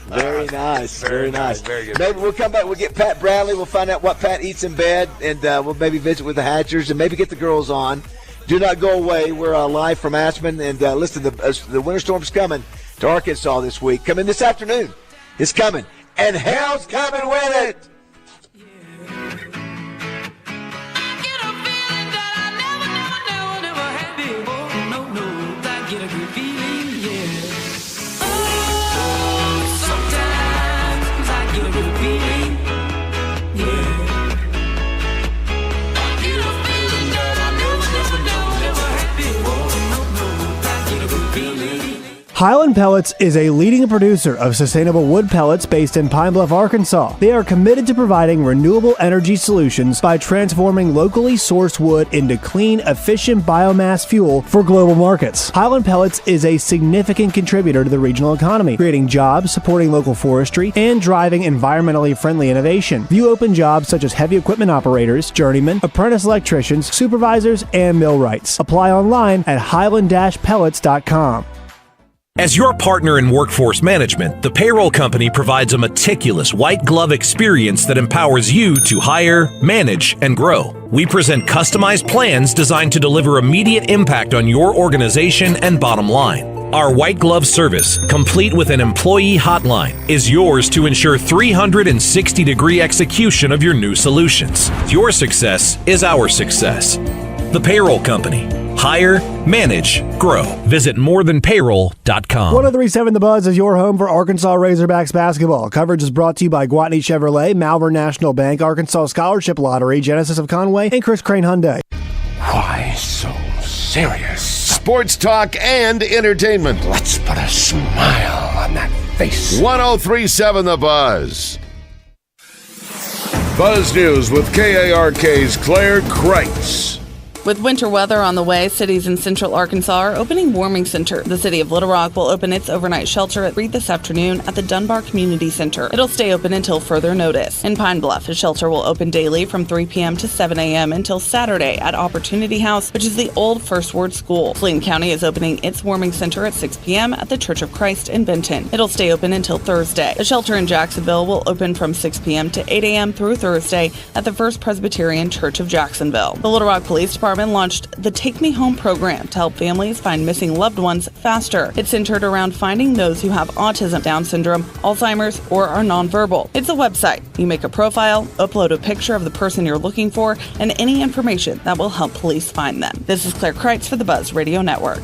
Very nice. Very nice. Very good. Maybe we'll come back. We'll get Pat Bradley. We'll find out what Pat eats in bed, and we'll maybe visit with the Hatchers and maybe get the girls on. Do not go away. We're live from Ashman, and listen, the winter storm's coming to Arkansas this week. Coming this afternoon. It's coming. And hell's coming with it. Highland Pellets is a leading producer of sustainable wood pellets based in Pine Bluff, Arkansas. They are committed to providing renewable energy solutions by transforming locally sourced wood into clean, efficient biomass fuel for global markets. Highland Pellets is a significant contributor to the regional economy, creating jobs, supporting local forestry, and driving environmentally friendly innovation. View open jobs such as heavy equipment operators, journeymen, apprentice electricians, supervisors, and millwrights. Apply online at highland-pellets.com. As your partner in workforce management, the payroll company provides a meticulous white glove experience that empowers you to hire, manage, and grow. We present customized plans designed to deliver immediate impact on your organization and bottom line. Our white glove service, complete with an employee hotline, is yours to ensure 360-degree execution of your new solutions. Your success is our success. The payroll company. hire, manage, grow. Visit morethanpayroll.com. 103.7 The Buzz is your home for Arkansas Razorbacks basketball. Coverage is brought to you by Gwatney Chevrolet, Malvern National Bank, Arkansas Scholarship Lottery, Genesis of Conway, and Chris Crane Hyundai. Why so serious? Sports talk and entertainment. Let's put a smile on that face. 103.7 The Buzz. Buzz News with KARK's Claire Kreitz. With winter weather on the way, cities in central Arkansas are opening warming center. The city of Little Rock will open its overnight shelter at 3 this afternoon at the Dunbar Community Center. It'll stay open until further notice. In Pine Bluff, a shelter will open daily from 3 p.m. to 7 a.m. until Saturday at Opportunity House, which is the old First Word School. Saline County is opening its warming center at 6 p.m. at the Church of Christ in Benton. It'll stay open until Thursday. The shelter in Jacksonville will open from 6 p.m. to 8 a.m. through Thursday at the First Presbyterian Church of Jacksonville. The Little Rock Police Department launched the Take Me Home program to help families find missing loved ones faster. It's centered around finding those who have autism, Down syndrome, Alzheimer's, or are nonverbal. It's a website. You make a profile, upload a picture of the person you're looking for, and any information that will help police find them. This is Claire Kreitz for the Buzz Radio Network.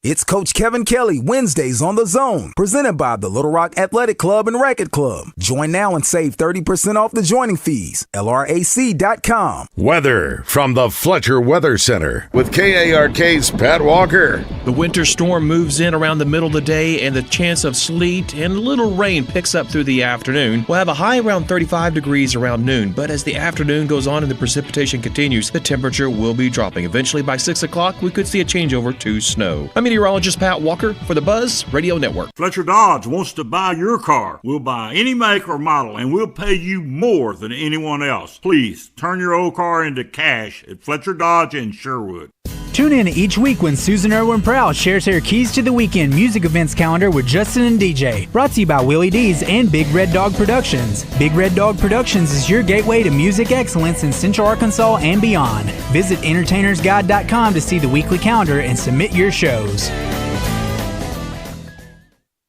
It's Coach Kevin Kelly, Wednesdays on The Zone, presented by the Little Rock Athletic Club and Racquet Club. Join now and save 30% off the joining fees. LRAC.com. Weather from the Fletcher Weather Center with KARK's Pat Walker. The winter storm moves in around the middle of the day, and the chance of sleet and a little rain picks up through the afternoon. We'll have a high around 35 degrees around noon, but as the afternoon goes on and the precipitation continues, the temperature will be dropping. Eventually, by 6 o'clock, we could see a changeover to snow. I'm meteorologist Pat Walker for the Buzz Radio Network. Fletcher Dodge wants to buy your car. We'll buy any make or model, and we'll pay you more than anyone else. Please turn your old car into cash at Fletcher Dodge in Sherwood. Tune in each week when Susan Irwin Prowl shares her Keys to the Weekend music events calendar with Justin and DJ. Brought to you by Willie D's and Big Red Dog Productions. Big Red Dog Productions is your gateway to music excellence in Central Arkansas and beyond. Visit entertainersguide.com to see the weekly calendar and submit your shows.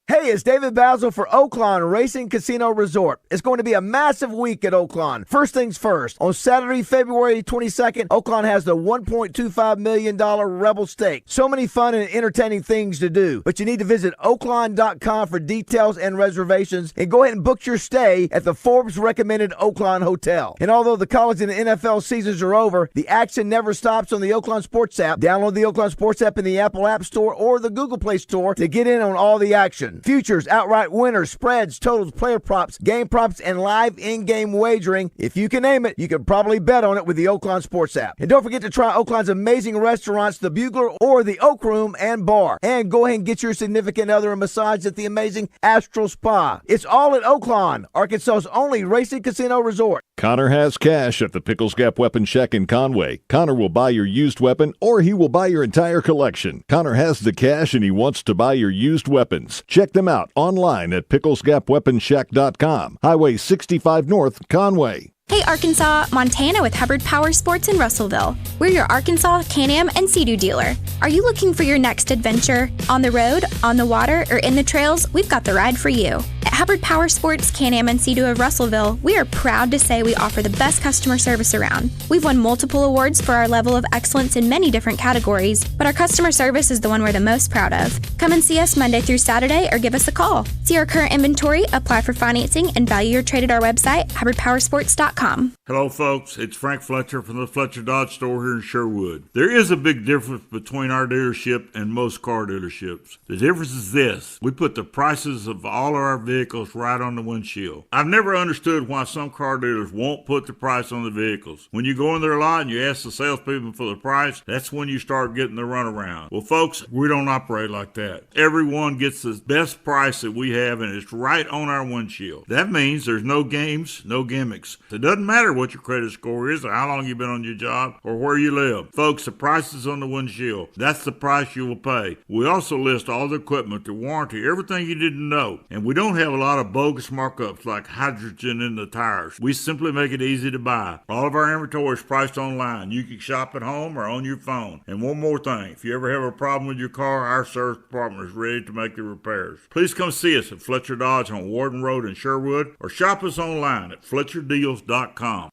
Hey, it's David BAZZEL for Oaklawn Racing Casino Resort. It's going to be a massive week at Oaklawn. First things first, on Saturday, February 22nd, Oaklawn has the $1.25 million Rebel Stake. So many fun and entertaining things to do, but you need to visit Oaklawn.com for details and reservations, and go ahead and book your stay at the Forbes recommended Oaklawn Hotel. And although the college and the NFL seasons are over, the action never stops on the Oaklawn Sports app. Download the Oaklawn Sports app in the Apple App Store or the Google Play Store to get in on all the action. Futures, outright winners, spreads, totals, player props, game props, and live in-game wagering. If you can name it, you can probably bet on it with the Oaklawn Sports app. And don't forget to try Oaklawn's amazing restaurants, the Bugler or the Oak Room and Bar. And go ahead and get your significant other a massage at the amazing Astral Spa. It's all at Oaklawn, Arkansas's only racing casino resort. Connor has cash at the Pickles Gap Weapon Shack in Conway. Connor will buy your used weapon, or he will buy your entire collection. Connor has the cash and he wants to buy your used weapons. Check them out online at picklesgapweaponshack.com. Highway 65 North, Conway. Hey Arkansas, Montana with Hubbard Power Sports in Russellville. We're your Arkansas Can-Am and Sea-Doo dealer. Are you looking for your next adventure? On the road, on the water, or in the trails? We've got the ride for you. At Hubbard Power Sports, Can-Am and Sea-Doo of Russellville, we are proud to say we offer the best customer service around. We've won multiple awards for our level of excellence in many different categories, but our customer service is the one we're the most proud of. Come and see us Monday through Saturday or give us a call. See our current inventory, apply for financing, and value your trade at our website, hubbardpowersports.com. Hello, folks. It's Frank Fletcher from the Fletcher Dodge store here in Sherwood. There is a big difference between our dealership and most car dealerships. The difference is this. We put the prices of all of our vehicles right on the windshield. I've never understood why some car dealers won't put the price on the vehicles. When you go in their lot and you ask the salespeople for the price, that's when you start getting the runaround. Well, folks, we don't operate like that. Everyone gets the best price that we have, and it's right on our windshield. That means there's no games, no gimmicks. It doesn't matter what your credit score is or how long you've been on your job or where you live. Folks, the price is on the windshield. That's the price you will pay. We also list all the equipment, the warranty, everything you didn't know. And we don't have a lot of bogus markups like hydrogen in the tires. We simply make it easy to buy. All of our inventory is priced online. You can shop at home or on your phone. And one more thing, if you ever have a problem with your car, our service department is ready to make the repairs. Please come see us at Fletcher Dodge on Warden Road in Sherwood or shop us online at FletcherDeals.com.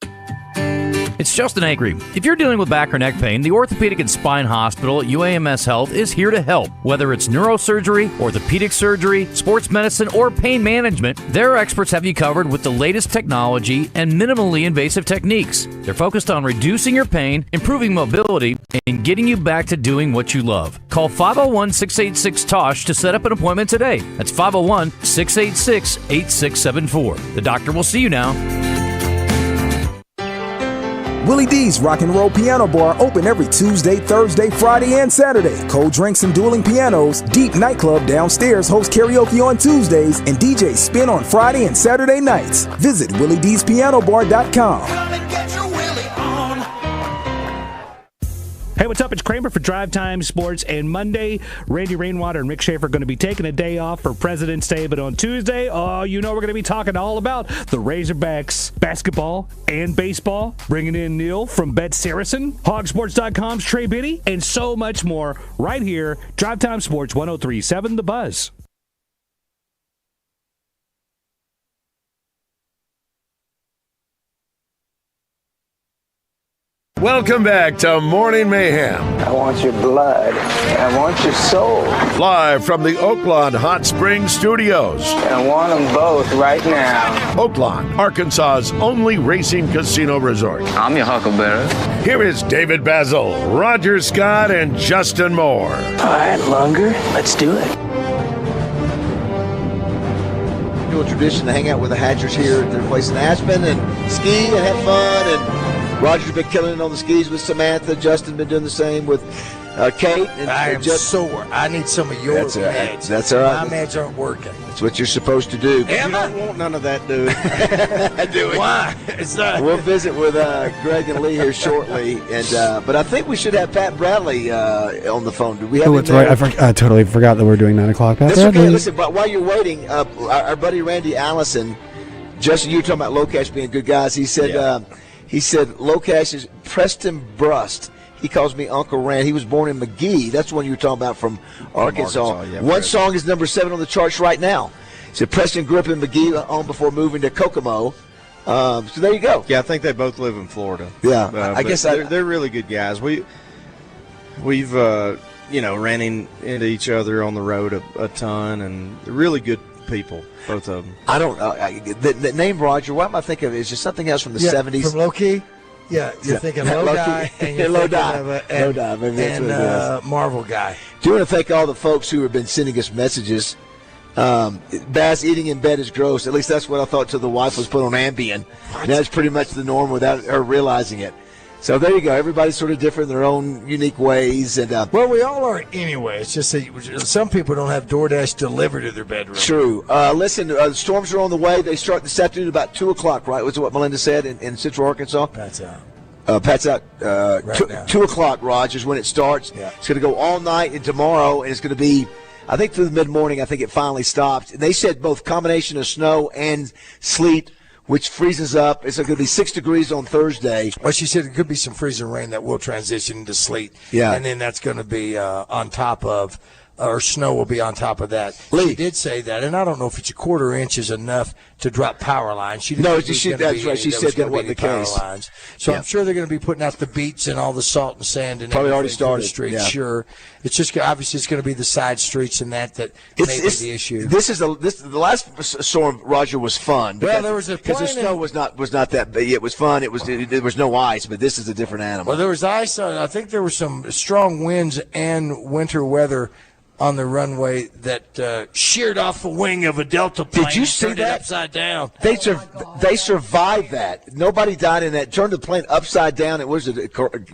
It's Justin Acree. If you're dealing with back or neck pain, the Orthopedic and Spine Hospital at UAMS Health is here to help. Whether it's neurosurgery, orthopedic surgery, sports medicine, or pain management, their experts have you covered with the latest technology and minimally invasive techniques. They're focused on reducing your pain, improving mobility, and getting you back to doing what you love. Call 501-686-TOSH to set up an appointment today. That's 501-686-8674. The doctor will see you now. Willie D's Rock and Roll Piano Bar open every Tuesday, Thursday, Friday, and Saturday. Cold drinks and dueling pianos. Deep Nightclub downstairs hosts karaoke on Tuesdays and DJ Spin on Friday and Saturday nights. Visit WillieD'sPianoBar.com. Hey, what's up? It's Kramer for Drive Time Sports. And Monday, Randy Rainwater and Rick Schaefer are going to be taking a day off for President's Day. But on Tuesday, we're going to be talking all about the Razorbacks basketball and baseball. Bringing in Neil from Bet Saracen, Hogsports.com's Trey Biddy, and so much more right here. Drive Time Sports 103.7 The Buzz. Welcome back to Morning Mayhem. I want your blood. I want your soul. Live from the Oaklawn Hot Springs Studios. I want them both right now. Oaklawn, Arkansas's only racing casino resort. I'm your huckleberry. Here is David BAZZEL, Roger Scott, and Justin Moore. All right, Lunger, let's do it. A tradition to hang out with the Hatchers here at their place in Aspen and ski and have fun. And Roger's been killing it on the skis with Samantha. Justin been doing the same with Kate. And I am sore. I need some of your meds. That's all right. My meds aren't working. That's what you're supposed to do. You don't want none of that, dude. Do it. Why? We'll visit with Greg and Lee here shortly. And but I think we should have Pat Bradley on the phone. Do we have him that's there? right. I totally forgot that we're doing 9 o'clock. Pat That's Bradley. okay. Listen, but while you're waiting, our buddy Randy Allison, Justin, you were talking about Locash being good guys. He said, Locash is Preston Brust. He calls me Uncle Rand. He was born in McGee. That's the one you were talking about from Arkansas. Yeah, one song is number 7 on the charts right now. He said Preston grew up in McGee on before moving to Kokomo. So there you go. Yeah, I think they both live in Florida. Yeah, I guess they're really good guys. We've ran into each other on the road a ton, and they're really good people, both of them. I don't know. The name Roger, what am I thinking of? Is just something else from the 70s. From Low-Key? Yeah, you're thinking Lodi, and you're Lodi. thinking of Marvel Guy. Do want to thank all the folks who have been sending us messages. Baz, eating in bed is gross. At least that's what I thought till the wife was put on Ambien. And that's pretty much the norm without her realizing it. So there you go. Everybody's sort of different in their own unique ways. And well, we all are anyway. It's just that some people don't have DoorDash delivered to their bedroom. True. Listen, the storms are on the way. They start this afternoon about 2 o'clock, right? Was what Melinda said in Central Arkansas? Pat's out. Pat's out. Right now. 2 o'clock, Raj, is when it starts. Yeah. It's going to go all night and tomorrow, and it's going to be, I think, through the mid-morning. I think it finally stops. And they said both combination of snow and sleet, which freezes up. It's going to be 6 degrees on Thursday. Well, she said it could be some freezing rain that will transition into sleet. Yeah. And then that's going to be on top of, or snow will be on top of that. Lee. She did say that, and I don't know if it's a quarter inch is enough to drop power lines. She didn't that's right. She said that wasn't the case. Lines. So I'm sure they're going to be putting out the beats and all the salt and sand and probably already started. The streets. Yeah. Sure. It's just obviously it's going to be the side streets and that may be the issue. The last storm, Roger, was fun. Well, there was because the snow was not that big. It was fun. There was no ice, but this is a different animal. Well, there was ice. I think there were some strong winds and winter weather on the runway that sheared off the wing of a Delta plane. Did you see that? Upside down. They survived that. Nobody died in that. Turned the plane upside down. It was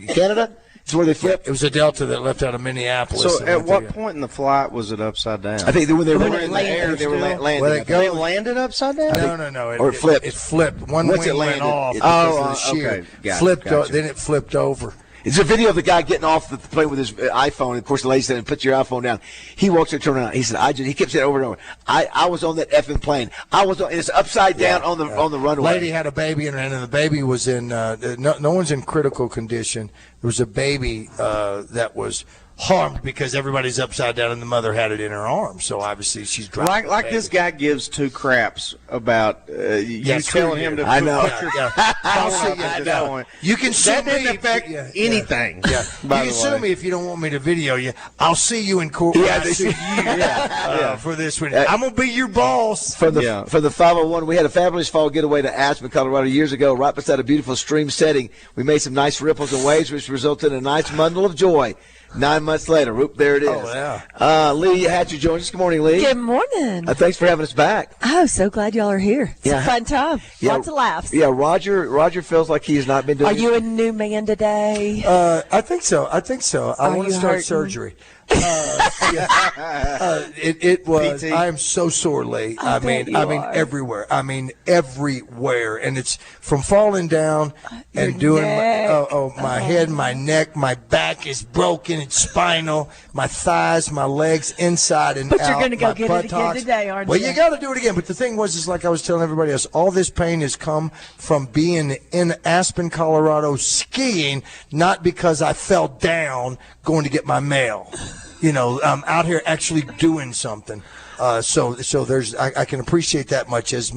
Canada. It's where they flipped. It was a Delta that left out of Minneapolis. So at what point in the flight was it upside down? I think when they were in the air, they were landing. Well, it landed upside down? No. Or it flipped. It flipped. One Once wing it landed, went off. it because of the shear. okay. Flipped. Then it flipped over. It's a video of the guy getting off the plane with his iPhone. Of course, the lady said, "Put your iPhone down." He walks and turns around. He said, he kept saying over and over, "I was on that effing plane. I was on. It's upside down on the runway." Lady had a baby, and the baby was in. No one's in critical condition. There was a baby that was harmed because everybody's upside down and the mother had it in her arms. So obviously she's dropping. Like this guy gives two craps about you telling him to. I know. I'll see you. I know. You can sue That me. didn't affect anything. Yeah. You can sue me if you don't want me to video you. I'll see you in court. Yeah, I sue you for this one. I'm gonna be your boss. For the 501, we had a fabulous fall getaway to Aspen, Colorado years ago, right beside a beautiful stream setting. We made some nice ripples and waves, which resulted in a nice bundle of joy. 9 months later, there it is. Oh, yeah. Lee Hatcher joins us. Good morning, Lee. Good morning. Thanks for having us back. Oh, so glad y'all are here. It's a fun time. Lots of laughs. Yeah, Roger feels like he has not been doing. Are you a new man today? I think so. I want to start surgery. It was. PT. I am so sore, Lee. I mean, everywhere. Everywhere, and it's from falling down and doing. My head, my neck, my back is broken. It's spinal. My thighs, my legs, inside and out. But you're going to go get buttocks. it again today, aren't you? Well, you got to do it again. But the thing was, like I was telling everybody else, all this pain has come from being in Aspen, Colorado, skiing, not because I fell down going to get my mail. I'm out here actually doing something. So there's I can appreciate that much as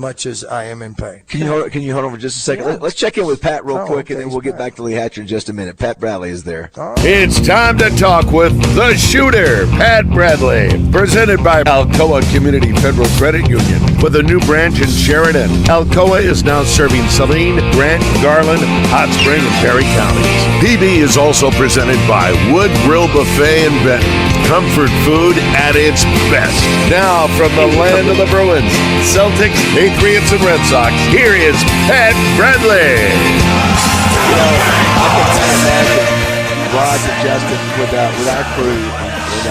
I am in pain. Can you hold on for just a second? Yeah. Let's check in with Pat real quick, and then we'll get back to Lee Hatcher in just a minute. Pat Bradley is there. It's time to talk with the shooter, Pat Bradley, presented by Alcoa Community Federal Credit Union. With a new branch in Sheridan, Alcoa is now serving Saline, Grant, Garland, Hot Spring, and Perry counties. PB is also presented by Wood Grill Buffet in Benton. Comfort food at its best. Now from the land of the Bruins, Celtics, Patriots, and Red Sox, here is Pat Bradley. I can imagine Roger, Justin, with our crew,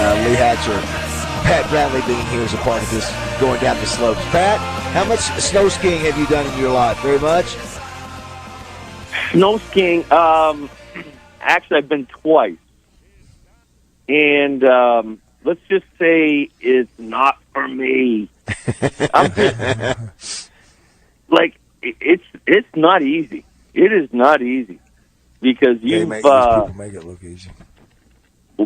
and Lee Hatcher, Pat Bradley being here as a part of this going down the slopes. Pat, how much snow skiing have you done in your life? Very much? Snow skiing, actually I've been twice. And let's just say it's not for me. I'm just, it's not easy. It is not easy because people make it look easy. I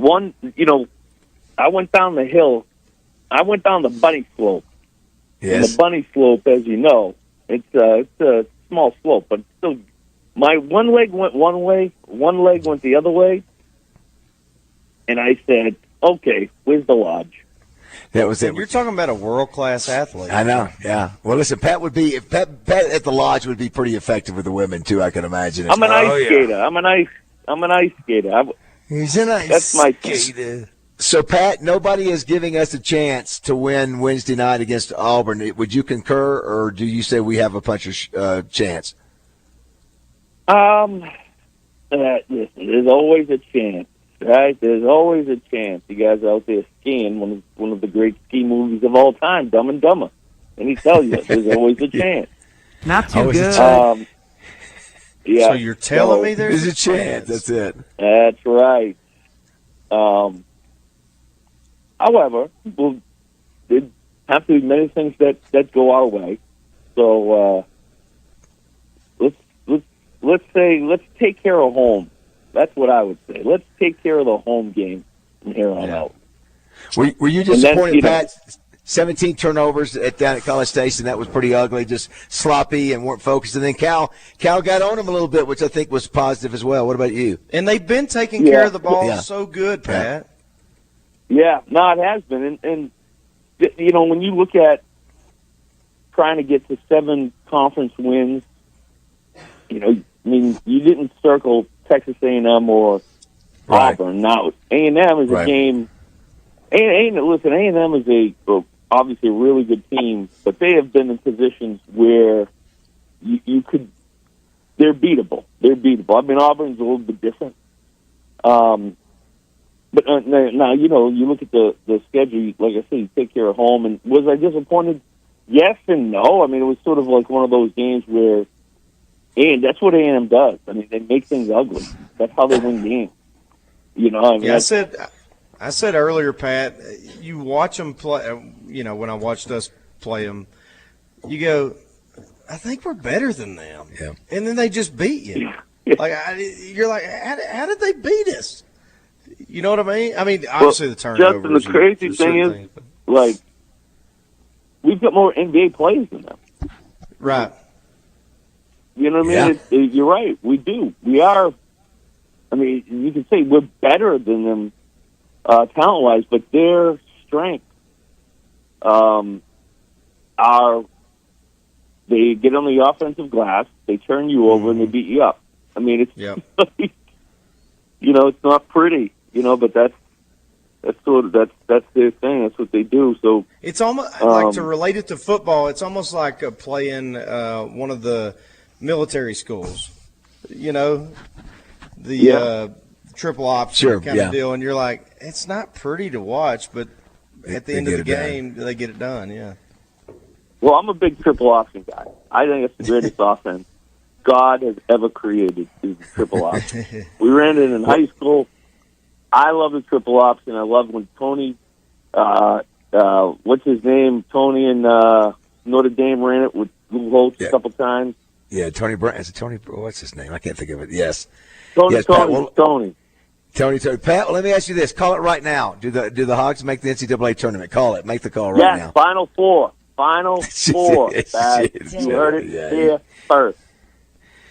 went down the hill. I went down the bunny slope. Yes. And the bunny slope, as you know, it's a small slope, but still, my one leg went one way, one leg went the other way. And I said, okay, where's the lodge? That was it. You're talking about a world-class athlete. I know, yeah. Well, listen, Pat at the lodge would be pretty effective with the women, too, I can imagine. I'm an ice skater. I'm an ice skater. He's an ice That's my skater. So, Pat, nobody is giving us a chance to win Wednesday night against Auburn. Would you concur, or do you say we have a puncher's chance? Listen, there's always a chance. Right, there's always a chance. You guys out there skiing, one of the great ski movies of all time, Dumb and Dumber. And he tells you, there's always a chance. Not too good. Yeah. So you're telling me there's a chance. That's it. That's right. However, there have to be many things that go our way. So let's take care of home. That's what I would say. Let's take care of the home game from here on out. Were you disappointed, Pat? 17 turnovers down at College Station. That was pretty ugly, just sloppy and weren't focused. And then Cal got on him a little bit, which I think was positive as well. What about you? And they've been taking care of the ball so good, Pat. Yeah, no, it has been. And when you look at trying to get to 7 conference wins, you didn't circle Texas A&M or Auburn. Now, A&M is a game. Listen, A&M is obviously a really good team, but they have been in positions where you could. They're beatable. I mean, Auburn's a little bit different. But now you look at the schedule. Like I said, you take care of home. And was I disappointed? Yes and no. I mean, it was sort of like one of those games where. And that's what A&M does. I mean, they make things ugly. That's how they win games. You know, I mean, I said earlier, Pat, you watch them play. You know, when I watched us play them, you go, I think we're better than them. Yeah. And then they just beat you. Like you're like, how did they beat us? You know what I mean? I mean, obviously the turnovers. Justin, the crazy thing is, like, we've got more NBA players than them. Right. You know what I mean? You're right. We do. We are. I mean, you can say we're better than them talent-wise, but their strength are they get on the offensive glass, they turn you over, and they beat you up. I mean, it's like, you know, it's not pretty, you know, but that's their thing. That's what they do. So it's almost like, to relate it to football, it's almost like playing one of the military schools. You know, the triple option kind of deal, and you're like, it's not pretty to watch, but at the end of the game, they get it done. Yeah. Well, I'm a big triple option guy. I think it's the greatest offense God has ever created, is the triple option. We ran it in high school. I love the triple option. I love when Tony, what's his name? Tony and Notre Dame ran it with Lou Holtz a couple times. Yeah, Tony Brown. Is it Tony? What's his name? I can't think of it. Yes. Tony. Tony. Pat, let me ask you this. Call it right now. Do the Hogs make the NCAA tournament? Call it. Make the call right now. Final Four. Final Four. You heard it here first.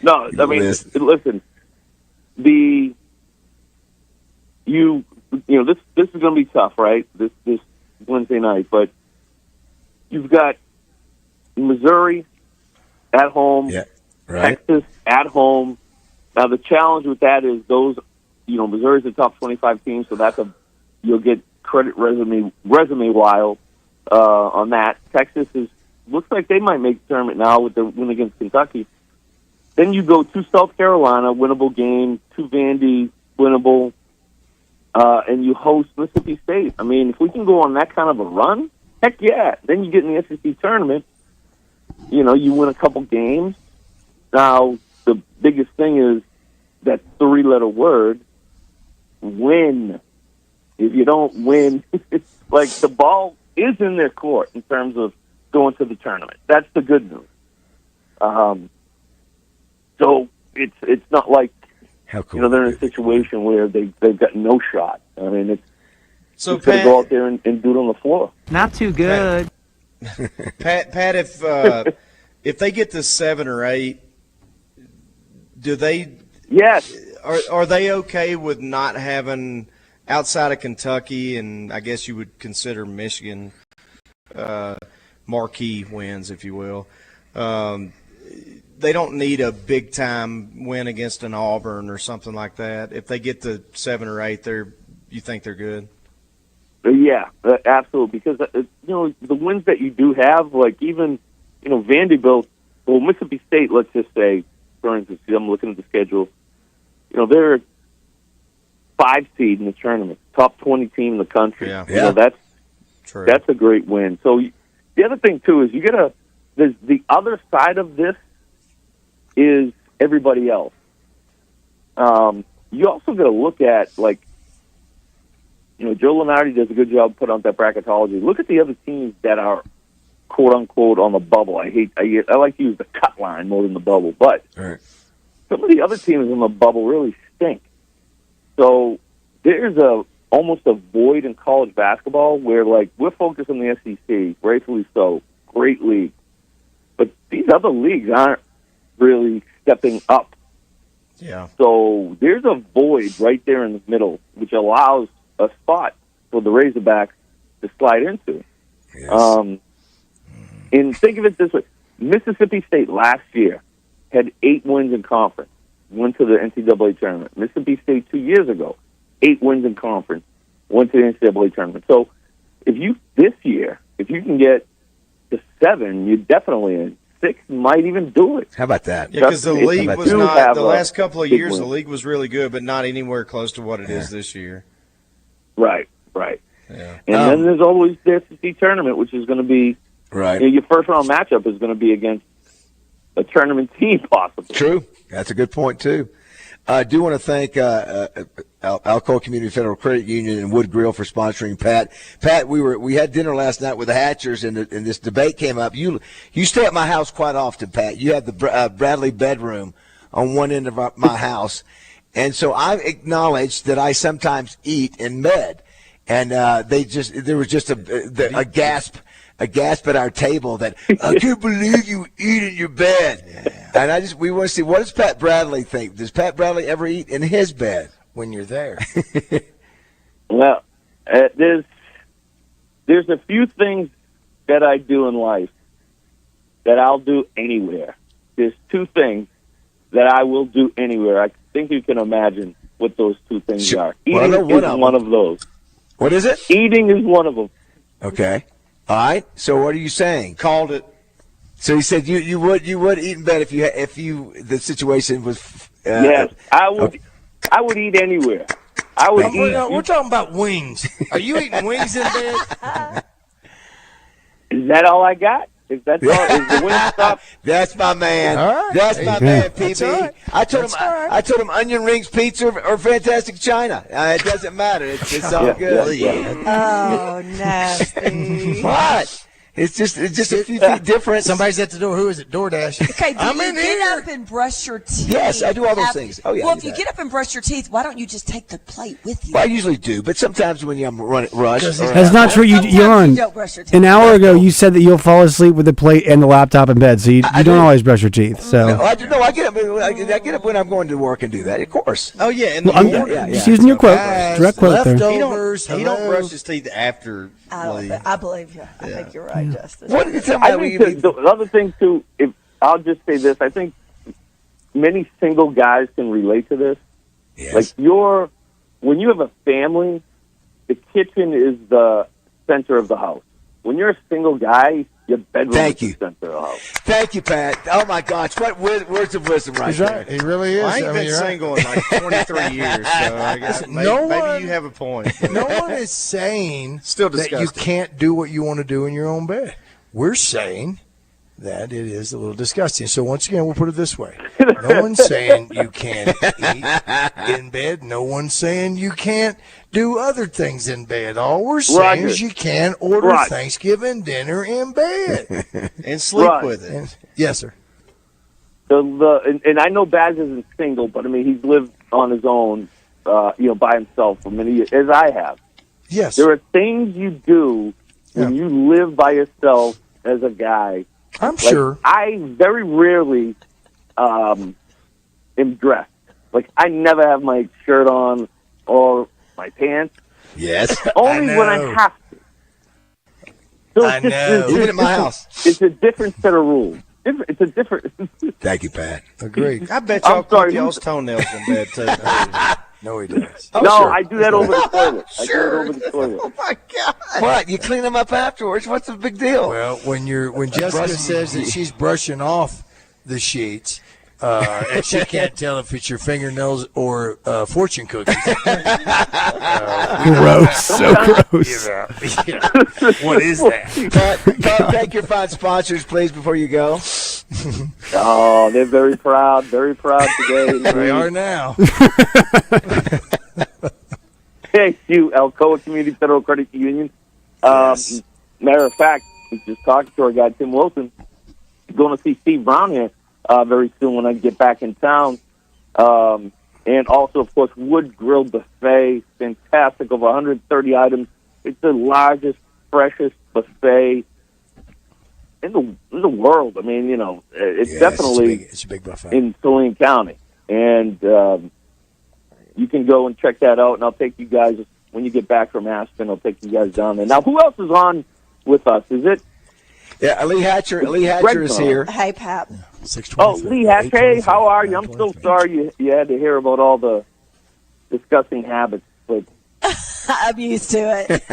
No, I mean, listen. You know, this is going to be tough, right? This Wednesday night, but you've got Missouri at home, Texas at home. Now the challenge with that is those, you know, Missouri's a top 25 team, so you'll get credit resume wise on that. Texas looks like they might make the tournament now with the win against Kentucky. Then you go to South Carolina, winnable game, to Vandy, winnable, and you host Mississippi State. I mean, if we can go on that kind of a run, heck yeah. Then you get in the SEC tournament. You know, you win a couple games. Now, the biggest thing is that three-letter word, win. If you don't win, it's like the ball is in their court in terms of going to the tournament. That's the good news. So it's not like, how cool, you know, they're in a situation where they've got no shot. I mean, it's so just to go out there and do it on the floor. Not too good. Pat, if they get to 7 or 8, do they? Yes. Are they okay with not having, outside of Kentucky, and I guess you would consider Michigan marquee wins, if you will? They don't need a big time win against an Auburn or something like that. If they get to 7 or 8, you think they're good? Yeah, absolutely. Because you know, the wins that you do have, like even, you know, Vanderbilt, well, Mississippi State. Let's just say, for instance, I'm looking at the schedule. You know, they're 5 seed in the tournament, top 20 team in the country. Yeah. You know, that's a great win. So the other thing too is there's the other side of this is everybody else. You also got to look at, like, you know, Joe Lunardi does a good job putting out that bracketology. Look at the other teams that are quote unquote on the bubble. I like to use the cut line more than the bubble, but some of the other teams on the bubble really stink. So there's almost a void in college basketball where, like, we're focused on the SEC, rightfully so, great league, but these other leagues aren't really stepping up. Yeah. So there's a void right there in the middle, which allows a spot for the Razorbacks to slide into. Yes. And think of it this way. Mississippi State last year had 8 wins in conference, went to the NCAA tournament. Mississippi State 2 years ago, 8 wins in conference, went to the NCAA tournament. So this year, if you can get to 7, you're definitely in. 6 might even do it. How about that? Yeah, because the league was not, the last couple of years, the league was really good, but not anywhere close to what it is this year. Right. Yeah. And then there's always the SEC tournament, which is going to be, right. You know, your first round matchup is going to be against a tournament team, possibly. True. That's a good point, too. I do want to thank Alcoa Community Federal Credit Union and Wood Grill for sponsoring Pat. Pat, we had dinner last night with the Hatchers, and this debate came up. You stay at my house quite often, Pat. You have the Bradley bedroom on one end of my house, and so I've acknowledged that I sometimes eat in bed, and there was just a gasp. A gasp at our table that I can't believe you eat in your bed. Yeah. And we want to see, what does Pat Bradley think? Does Pat Bradley ever eat in his bed when you're there? Well, there's a few things that I do in life that I'll do anywhere. There's two things that I will do anywhere. I think you can imagine what those two things are. Eating is one of those. What is it? Eating is one of them. Okay. All right. So what are you saying? Called it. So he said you would eat in bed if the situation was. Yes, I would. Okay. I would eat anywhere. I would eat. We're talking about wings. Are you eating wings in bed? Is that all I got? If that's all, is the wing stuff? That's my man. All right. That's my man, PB. Right. I told him onion rings, pizza, or fantastic China. It doesn't matter. It's all good. Oh, nasty. What? It's just a few feet different. Somebody's at the door. Who is it? DoorDash. Okay, do you get up and brush your teeth? Yes, I do all those things. Oh, yeah. Well, if you get up and brush your teeth, why don't you just take the plate with you? Well, I usually do, but sometimes when I'm rushed. That's not true. You don't brush your teeth. An hour ago, you said that you'll fall asleep with the plate and the laptop in bed, so you don't always brush your teeth. So I get up when I'm going to work and do that. Of course. Oh yeah, and I'm just using your quote, direct quote there. He don't brush his teeth after. I believe you. I think you're right, Justice. I think the other thing too, I'll just say this, I think many single guys can relate to this. Yes. Like when you have a family, the kitchen is the center of the house. When you're a single guy, your bedroom is the center of the house. Thank you, Pat. Oh my gosh, what words of wisdom right there. He really is. Well, I ain't been single in like 23 years, so I guess maybe you have a point. No one is saying Still that you can't do what you want to do in your own bed. We're saying that it is a little disgusting. So once again, we'll put it this way. No one's saying you can't eat in bed. No one's saying you can't do other things in bed. All we're saying is you can order Thanksgiving dinner in bed. And sleep with it. Yes, sir. And I know Baz isn't single, but I mean, he's lived on his own, by himself for many years, as I have. Yes. There are things you do when you live by yourself as a guy. I'm sure. I very rarely am dressed. Like, I never have my shirt on or my pants. Yes. Only when I have to. So I know. Even at my house. It's a different set of rules. It's a different... Thank you, Pat. Agreed. I bet y'all clip y'all's toenails in bed, too. No, he does. I do that over the toilet. I do it over the toilet. Oh, my God. What? You clean them up afterwards? What's the big deal? Well, when Jessica says that she's brushing off the sheets, and she can't tell if it's your fingernails or fortune cookies. Gross. So gross. What is that? Pat, thank your fine sponsors, please, before you go. Oh, they're very proud today. They are now. Thank you, Alcoa Community Federal Credit Union. Yes. Matter of fact, we just talked to our guy, Tim Wilson. Going to see Steve Brown here very soon when I get back in town. And also, of course, Wood Grill Buffet, fantastic, over 130 items. It's the largest, freshest buffet in the world. I mean, it's definitely it's a big buffet in Saline County. And you can go and check that out, and I'll take you guys, when you get back from Aspen, I'll take you guys down there. Now, who else is on with us? Is it? Yeah, Lee Hatcher is here. Hey, Pat. 6:23. Lee Hatcher, hey, how are you? I'm so sorry you had to hear about all the disgusting habits, but I'm used to it.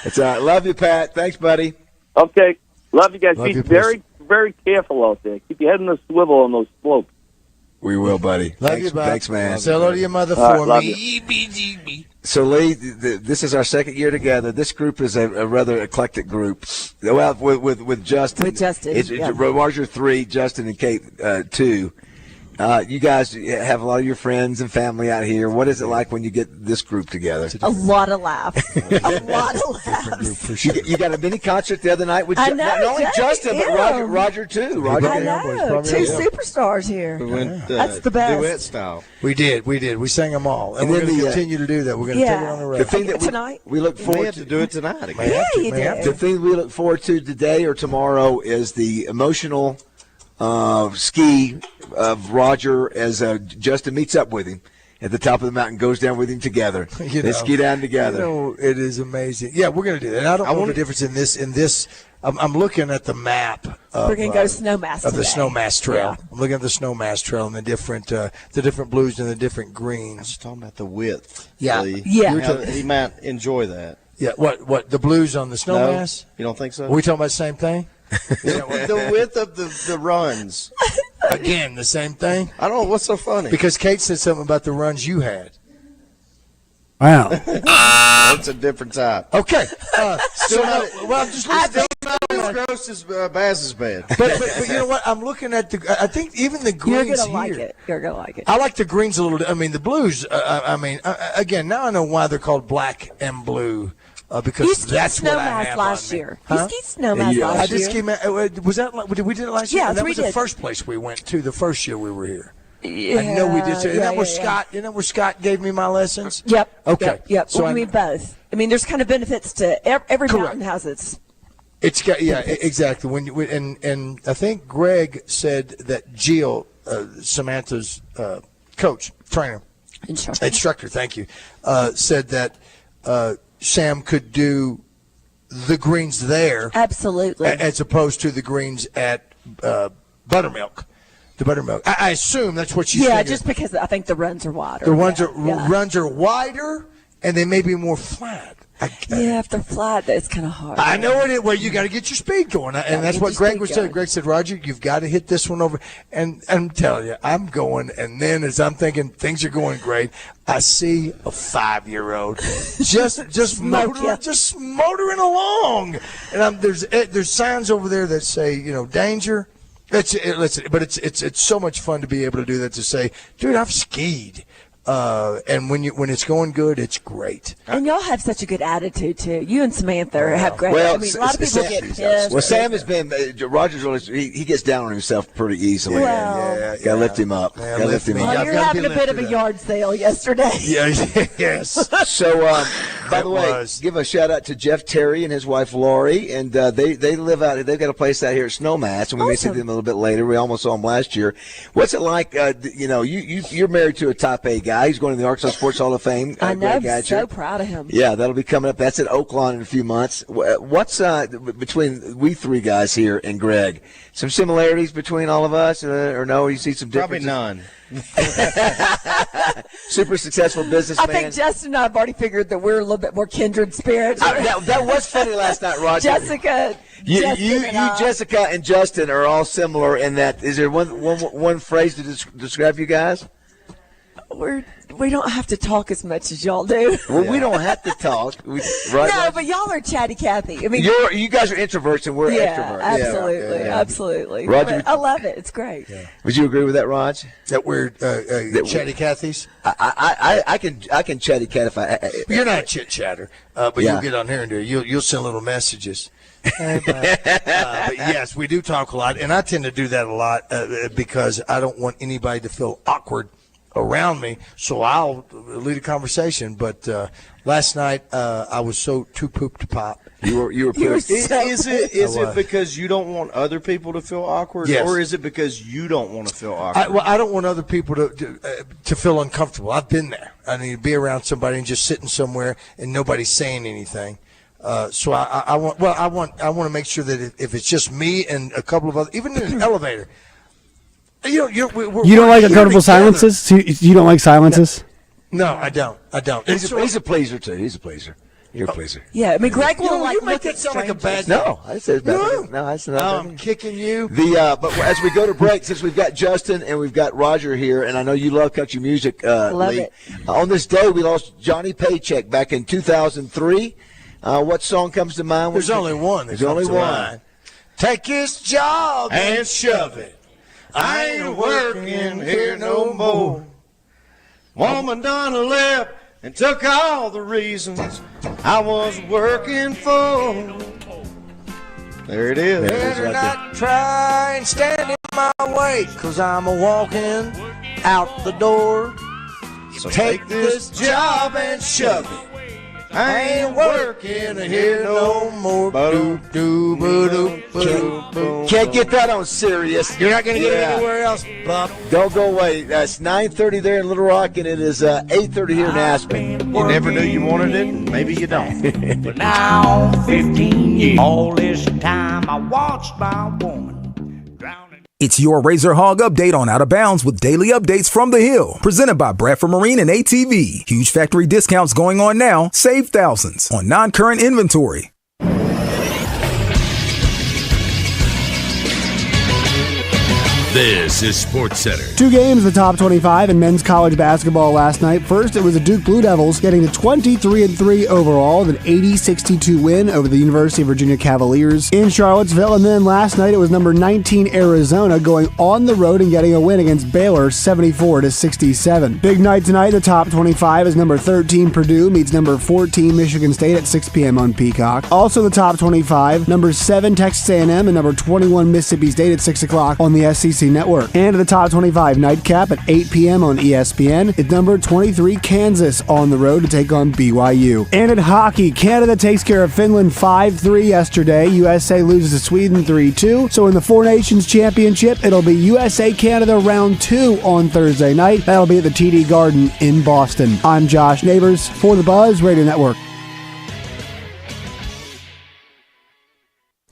It's love you, Pat. Thanks, buddy. Okay, love you guys. Love Be you, very, very careful out there. Keep your head in a swivel on those slopes. We will, buddy. Love you, Bob. Thanks, man. Say hello to your mother for me. So, Lee, this is our second year together. This group is a rather eclectic group. Well, with Justin. With Justin, It's Roger 3, Justin and Kate 2. You guys have a lot of your friends and family out here. What is it like when you get this group together? A lot of laughs. A lot of laughs. You got a mini concert the other night with not only Justin, but Roger too. I know. Two superstars here. We went, that's the best. Duet style. We did. We sang them all. And we're going to continue to do that. We're going to take it on the road. The thing that tonight? we look forward to do it tonight again. Yeah, you did. The thing we look forward to today or tomorrow is the emotional ski of Roger as Justin meets up with him at the top of the mountain, goes down with him together. They ski down together. It is amazing. Yeah, we're going to do that. And I don't know the difference in this. I'm looking at the map. We're going to go Snowmass of the today. Snowmass Trail. Yeah. I'm looking at the Snowmass Trail and the different blues and the different greens. I was talking about the width. Yeah. Lee. Yeah. He might enjoy that. Yeah. What the blues on the Snowmass? No, you don't think so? Are we talking about the same thing? The width of the runs. Again, the same thing? I don't know. What's so funny? Because Kate said something about the runs you had. Wow. That's a different type. Okay. I'm just still not as gross as Bazz's bed. But you know what? I'm looking at I think even the greens You're gonna here. like it. You're gonna like it. I like the greens a little. I mean, the blues. Again, now I know why they're called black and blue. Because that's what I have last on me. year. Huh? You skied Snowmass last year. I just came out. Was that we did it last year? Yeah, that we was did. the first place we went to. The first year we were here. Yeah, I know we did. Isn't that where yeah. Scott? Isn't that where Scott gave me my lessons? Yep. Okay. Yep. So I mean both. I mean, there's kind of benefits to every mountain has its. It's got exactly. And I think Greg said that Jill, Samantha's trainer, instructor. Thank you. Said that Sam could do the greens there, absolutely, as opposed to the greens at Buttermilk. The Buttermilk. I assume that's what she's thinking. Just because I think the runs are wider. The runs are wider and they may be more flat. If they're flat, it's kind of hard. I know it is. Well, you got to get your speed going, and that's what Greg was saying. Greg said, "Roger, you've got to hit this one over." And I'm telling you, I'm going, and then as I'm thinking things are going great, I see a 5-year-old just motoring along, and there's signs over there that say, danger. But it's so much fun to be able to do that, to say, dude, I've skied. And when it's going good, it's great. And y'all have such a good attitude too. You and Samantha have great. Well, I mean, a lot of people get pissed. Well, Sam has been. Roger's really. He gets down on himself pretty easily. Well, gotta lift him up. Gotta lift him up. Well, you're having a bit of a yard sale yesterday. Yes. So, by the way, give a shout out to Jeff Terry and his wife Lori, and they live out. They've got a place out here at Snowmass, and we may see them a little bit later. We almost saw them last year. What's it like? You're married to a Type A guy. He's going to the Arkansas Sports Hall of Fame. I know. I'm Greg so proud of him. Yeah, that'll be coming up. That's at Oaklawn in a few months. What's between we three guys here and Greg? Some similarities between all of us, or no? You see some differences? Probably none. Super successful businessman. I think Justin and I have already figured that we're a little bit more kindred spirits. That was funny last night, Roger. Jessica. Jessica and Justin are all similar in that. Is there one phrase to describe you guys? We don't have to talk as much as y'all do. Well, we don't have to talk. No, but y'all are chatty Cathy. I mean, you guys are introverts and we're extroverts. Absolutely, absolutely. Roger, I love it. It's great. Yeah. Would you agree with that, Raj? That we're chatty Cathys? I can chatty Cathify. You're not a chit chatter, but you'll get on here and you'll send little messages. But yes, we do talk a lot, and I tend to do that a lot because I don't want anybody to feel awkward around me, so I'll lead a conversation. But last night I was so too pooped to pop. You were pooped. Is it because you don't want other people to feel awkward, yes, or is it because you don't want to feel awkward? I don't want other people to feel uncomfortable. I've been there. I need to be around somebody and just sitting somewhere and nobody's saying anything. So I want to make sure that if it's just me and a couple of others, even in an elevator. You don't like uncomfortable silences? So you don't like silences? No, I don't. He's a pleaser too. He's a pleaser. You're a pleaser. Yeah, I mean, Greg will you make that sound like a bad thing. No, I said bad. No, I said not. I'm kicking you. But as we go to break, since we've got Justin and we've got Roger here, and I know you love country music, love Lee. it. On this day, we lost Johnny Paycheck back in 2003. What song comes to mind? There's only one. There's only one. Take his job and shove it. I ain't working here no more. Woman done left and took all the reasons I was working for. There it is. Better not try and stand in my way, 'cause I'm a-walking out the door. So take this job and shove it. I ain't working here no more. Can't get that on Sirius. You're not going to get it anywhere else, Bob. Don't go away. It's 9:30 there in Little Rock, and it is 8:30 here in Aspen. You never knew you wanted it, maybe you don't. But now, 15 years, all this time I watched my woman. It's your Razor Hog update on Out of Bounds with daily updates from the Hill. Presented by Bradford Marine and ATV. Huge factory discounts going on now. Save thousands on non-current inventory. This is Sports Center. 2 games in the top 25 in men's college basketball last night. First, it was the Duke Blue Devils getting to 23-3 overall, with an 80-62 win over the University of Virginia Cavaliers in Charlottesville. And then last night, it was number 19 Arizona going on the road and getting a win against Baylor, 74-67. Big night tonight in the top 25 as number 13 Purdue meets number 14 Michigan State at 6 p.m. on Peacock. Also in the top 25, number 7 Texas A&M and number 21 Mississippi State at 6 o'clock on the SEC Network. And to the top 25 nightcap at 8 p.m. on ESPN, it's number 23 Kansas on the road to take on BYU. And in hockey, Canada takes care of Finland 5-3 yesterday. USA loses to Sweden 3-2. So in the Four Nations Championship, it'll be USA-Canada round 2 on Thursday night. That'll be at the TD Garden in Boston. I'm Josh Neighbors for the Buzz Radio Network.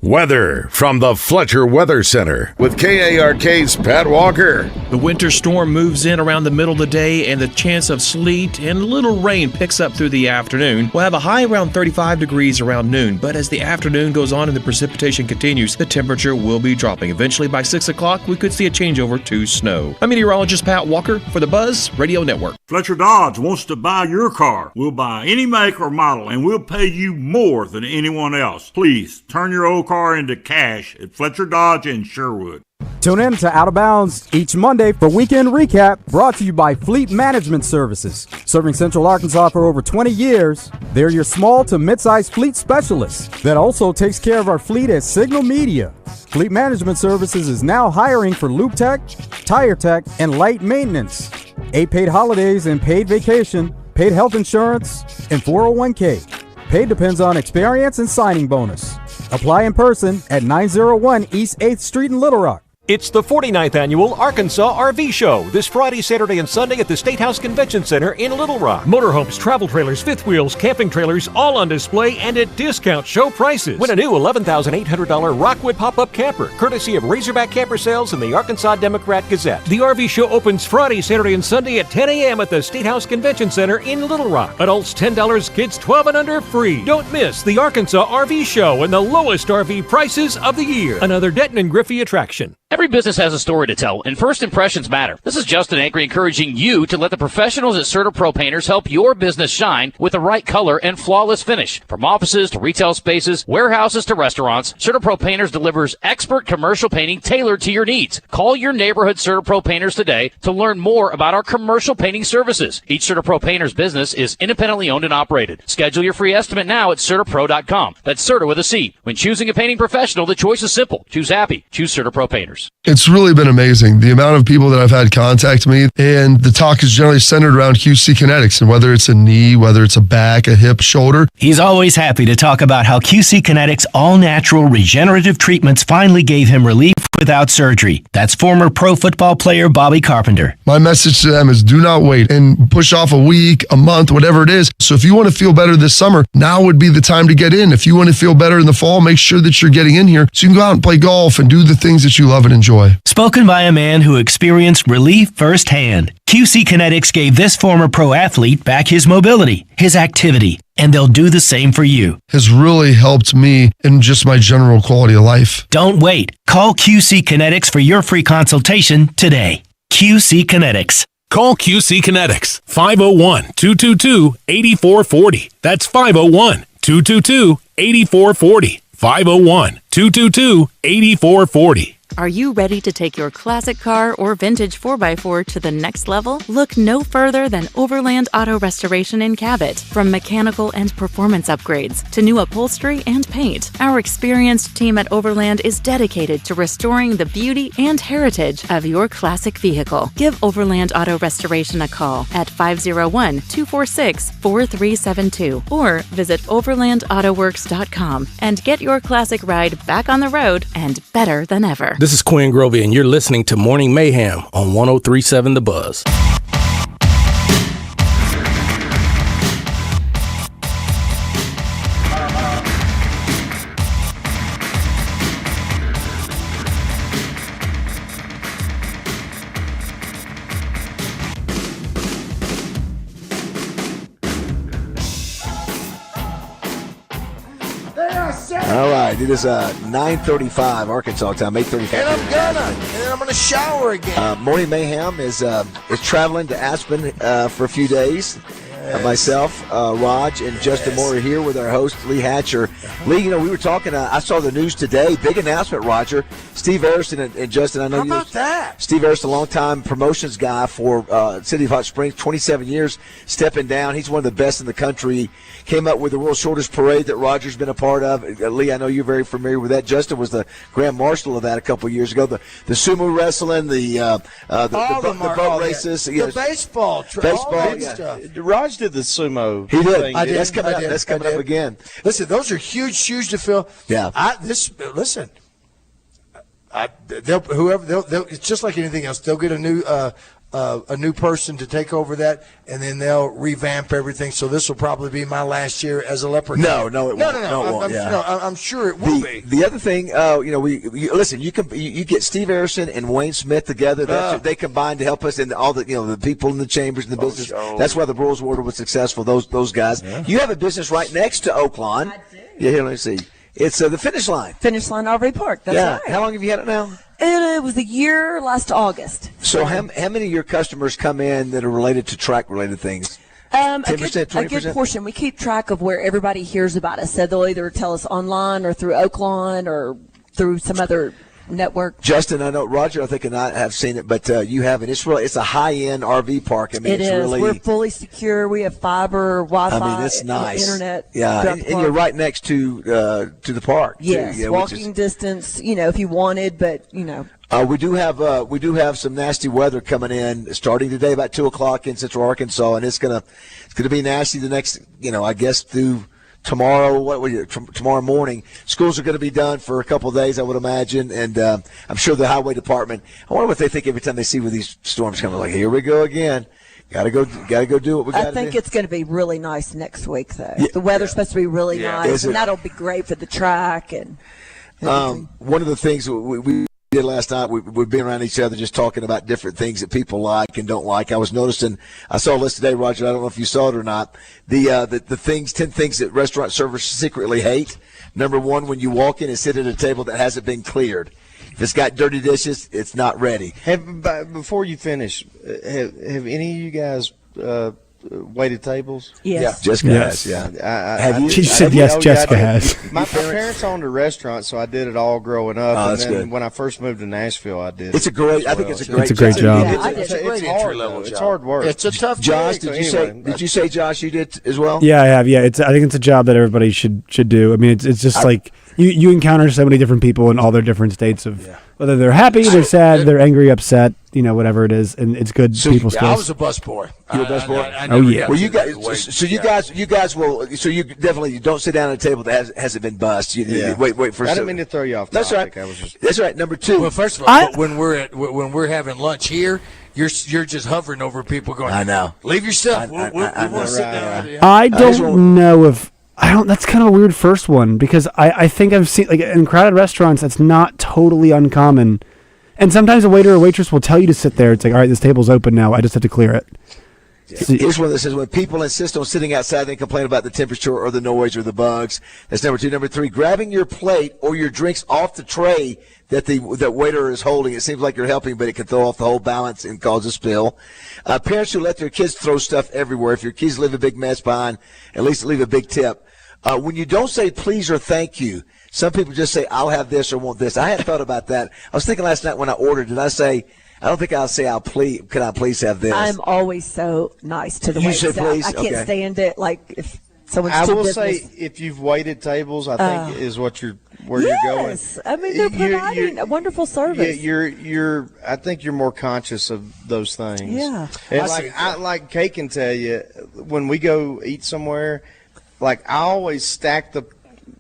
Weather from the Fletcher Weather Center with KARK's Pat Walker. The winter storm moves in around the middle of the day, and the chance of sleet and a little rain picks up through the afternoon. We'll have a high around 35 degrees around noon, but as the afternoon goes on and the precipitation continues, the temperature will be dropping. Eventually, by 6 o'clock, we could see a changeover to snow. I'm meteorologist Pat Walker for the Buzz Radio Network. Fletcher Dodge wants to buy your car. We'll buy any make or model, and we'll pay you more than anyone else. Please turn your old car into cash at Fletcher Dodge in Sherwood. Tune in to Out of Bounds each Monday for Weekend Recap, brought to you by Fleet Management Services. Serving Central Arkansas for over 20 years, they're your small to mid-sized fleet specialists that also takes care of our fleet at Signal Media. Fleet Management Services is now hiring for Loop Tech, Tire Tech, and Light Maintenance. 8 paid holidays and paid vacation, paid health insurance, and 401k. Paid depends on experience and signing bonus. Apply in person at 901 East 8th Street in Little Rock. It's the 49th Annual Arkansas RV Show, this Friday, Saturday, and Sunday at the State House Convention Center in Little Rock. Motorhomes, travel trailers, fifth wheels, camping trailers, all on display and at discount show prices. Win a new $11,800 Rockwood pop-up camper, courtesy of Razorback Camper Sales and the Arkansas Democrat Gazette. The RV Show opens Friday, Saturday, and Sunday at 10 a.m. at the State House Convention Center in Little Rock. Adults $10, kids 12 and under free. Don't miss the Arkansas RV Show and the lowest RV prices of the year. Another Denton and Griffey attraction. Every business has a story to tell, and first impressions matter. This is Justin Ankery encouraging you to let the professionals at CertaPro Painters help your business shine with the right color and flawless finish. From offices to retail spaces, warehouses to restaurants, CertaPro Painters delivers expert commercial painting tailored to your needs. Call your neighborhood CertaPro Painters today to learn more about our commercial painting services. Each CertaPro Painters business is independently owned and operated. Schedule your free estimate now at CertaPro.com. That's Certa with a C. When choosing a painting professional, the choice is simple. Choose happy. Choose CertaPro Painters. It's really been amazing, the amount of people that I've had contact me, and the talk is generally centered around QC Kinetics, and whether it's a knee, whether it's a back, a hip, shoulder. He's always happy to talk about how QC Kinetics all-natural regenerative treatments finally gave him relief without surgery. That's former pro football player Bobby Carpenter. My message to them is do not wait and push off a week, a month, whatever it is. So if you want to feel better this summer, now would be the time to get in. If you want to feel better in the fall, make sure that you're getting in here so you can go out and play golf and do the things that you love and enjoy. Spoken by a man who experienced relief firsthand. QC Kinetics gave this former pro athlete back his mobility, his activity, and they'll do the same for you. Has really helped me in just my general quality of life. Don't wait. Call QC Kinetics for your free consultation today. QC Kinetics. Call QC Kinetics, 501-222-8440. That's 501-222-8440. 501-222-8440. Are you ready to take your classic car or vintage 4x4 to the next level? Look no further than Overland Auto Restoration in Cabot. From mechanical and performance upgrades to new upholstery and paint, our experienced team at Overland is dedicated to restoring the beauty and heritage of your classic vehicle. Give Overland Auto Restoration a call at 501-246-4372 or visit overlandautoworks.com and get your classic ride back on the road and better than ever. This is Quinn Grovey, and you're listening to Morning Mayhem on 103.7 The Buzz. All right, it is 9:35 Arkansas time, 8:35. And I'm gonna shower again. Morning Mayhem is traveling to Aspen for a few days. Myself, Raj, and Justin Moore are here with our host, Lee Hatcher. Lee, we were talking, I saw the news today, big announcement, Roger. Steve Ariston and Justin, I know you. How about that? Steve Ariston, longtime promotions guy for City of Hot Springs, 27 years, stepping down. He's one of the best in the country. Came up with the world's shortest parade that Roger's been a part of. Lee, I know you're very familiar with that. Justin was the grand marshal of that a couple of years ago. The sumo wrestling, the boat races. The baseball. Yeah. Raj did the sumo. He did. Thing, That's coming up again. Listen, those are huge shoes to fill. Yeah. It's just like anything else. They'll get a new person to take over that, and then they'll revamp everything. So this will probably be my last year as a leprechaun. No, it won't. No, I'm sure it will be. The other thing, listen. You get Steve Ariston and Wayne Smith together. They combine to help us, and all the people in the chambers and the business. That's why the Broyles Water was successful. Those guys. Yeah. You have a business right next to Oaklawn. I do. Yeah, here, let me see. It's the Finish Line. Finish Line RV Park. That's right. How long have you had it now? It was a year last August. So how many of your customers come in that are related to track-related things? 10%, 20%? A good portion. We keep track of where everybody hears about us. So they'll either tell us online or through Oaklawn or through some other network. Justin, I know Roger, I think, and I have seen it, but you haven't. It's a high-end RV park. I mean, it is. Really, we're fully secure. We have fiber, Wi-Fi, I mean, it's nice. Internet. Yeah, and you're right next to the park. Yes, too, walking distance. If you wanted, but we do have some nasty weather coming in starting today about 2:00 in Central Arkansas, and it's gonna be nasty the next I guess through tomorrow. Tomorrow morning, schools are going to be done for a couple of days, I would imagine, and I'm sure the highway department. I wonder what they think every time they see these storms coming. Like, here we go again. Got to go do what we got to do. I think it's going to be really nice next week, though. Yeah, the weather's supposed to be really nice, and that'll be great for the track. And one of the things we did last night, we've been around each other just talking about different things that people like and don't like. I was noticing, I saw a list today, Roger, I don't know if you saw it or not, the 10 things that restaurant servers secretly hate. Number one, when you walk in and sit at a table that hasn't been cleared. If it's got dirty dishes, it's not ready. Before you finish, have any of you guys waited tables? Yes. Yeah, Jessica has. Yeah. Have you? She said yes. Jessica has. My parents owned a restaurant, so I did it all growing up. Oh, and then good. When I first moved to Nashville, I did. I think it's a great job. Yeah, It's hard, though. It's hard work. It's a tough Josh, gig. did you say, Josh, you did as well? Yeah, I have. Yeah, I think it's a job that everybody should do. I mean, it's just like you encounter so many different people in all their different states of whether they're happy, they're sad, they're angry, upset, whatever it is, and it's good people skills. I was a busboy. You were a busboy? Oh yeah. Well, you guys will. So you definitely don't sit down at a table that hasn't been bussed. You wait for. I didn't mean to throw you off. That's right. That's right. Number two. Well, first of all, when we're having lunch here, you're just hovering over people, going, I know. Leave your stuff. We want to sit down. I don't know if. That's kind of a weird first one because I think I've seen, like, in crowded restaurants, that's not totally uncommon. And sometimes a waiter or waitress will tell you to sit there. It's like, all right, this table's open now. I just have to clear it. Here's one that says, when people insist on sitting outside, they complain about the temperature or the noise or the bugs. That's number two. Number three, grabbing your plate or your drinks off the tray that waiter is holding. It seems like you're helping, but it can throw off the whole balance and cause a spill. Parents who let their kids throw stuff everywhere. If your kids leave a big mess behind, at least leave a big tip. When you don't say please or thank you, Some people just say, I'll have this or want this. I hadn't thought about that. I was thinking last night when I ordered, did I say, I don't think I'll say, could I please have this? I'm always so nice to the wait staff. I can't stand it. Like, if someone's I too will business. say, if you've waited tables, I think is where you're going. Yes, I mean they're providing a wonderful service. Yeah, I think you're more conscious of those things. Yeah, and like Kate can tell you, when we go eat somewhere, like I always stack the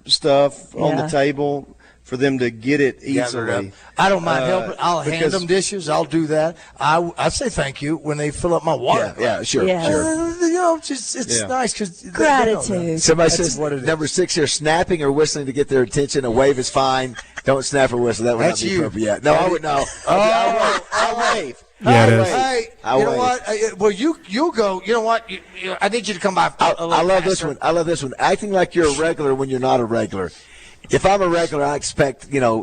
stuff on the table for them to get it easily. I don't mind helping. I'll hand them dishes. I'll do that. I say thank you when they fill up my water. Yeah, sure. It's nice because gratitude. Somebody says number 6 here, snapping or whistling to get their attention. A wave is fine. Don't snap or whistle. That would not be appropriate. No, I would no. I'll wave. Yeah, it is. Hey, you know what? Well, you'll go. You know what? I need you to come by. I love this one. I love this one. Acting like you're a regular when you're not a regular. If I'm a regular, I expect, See, there you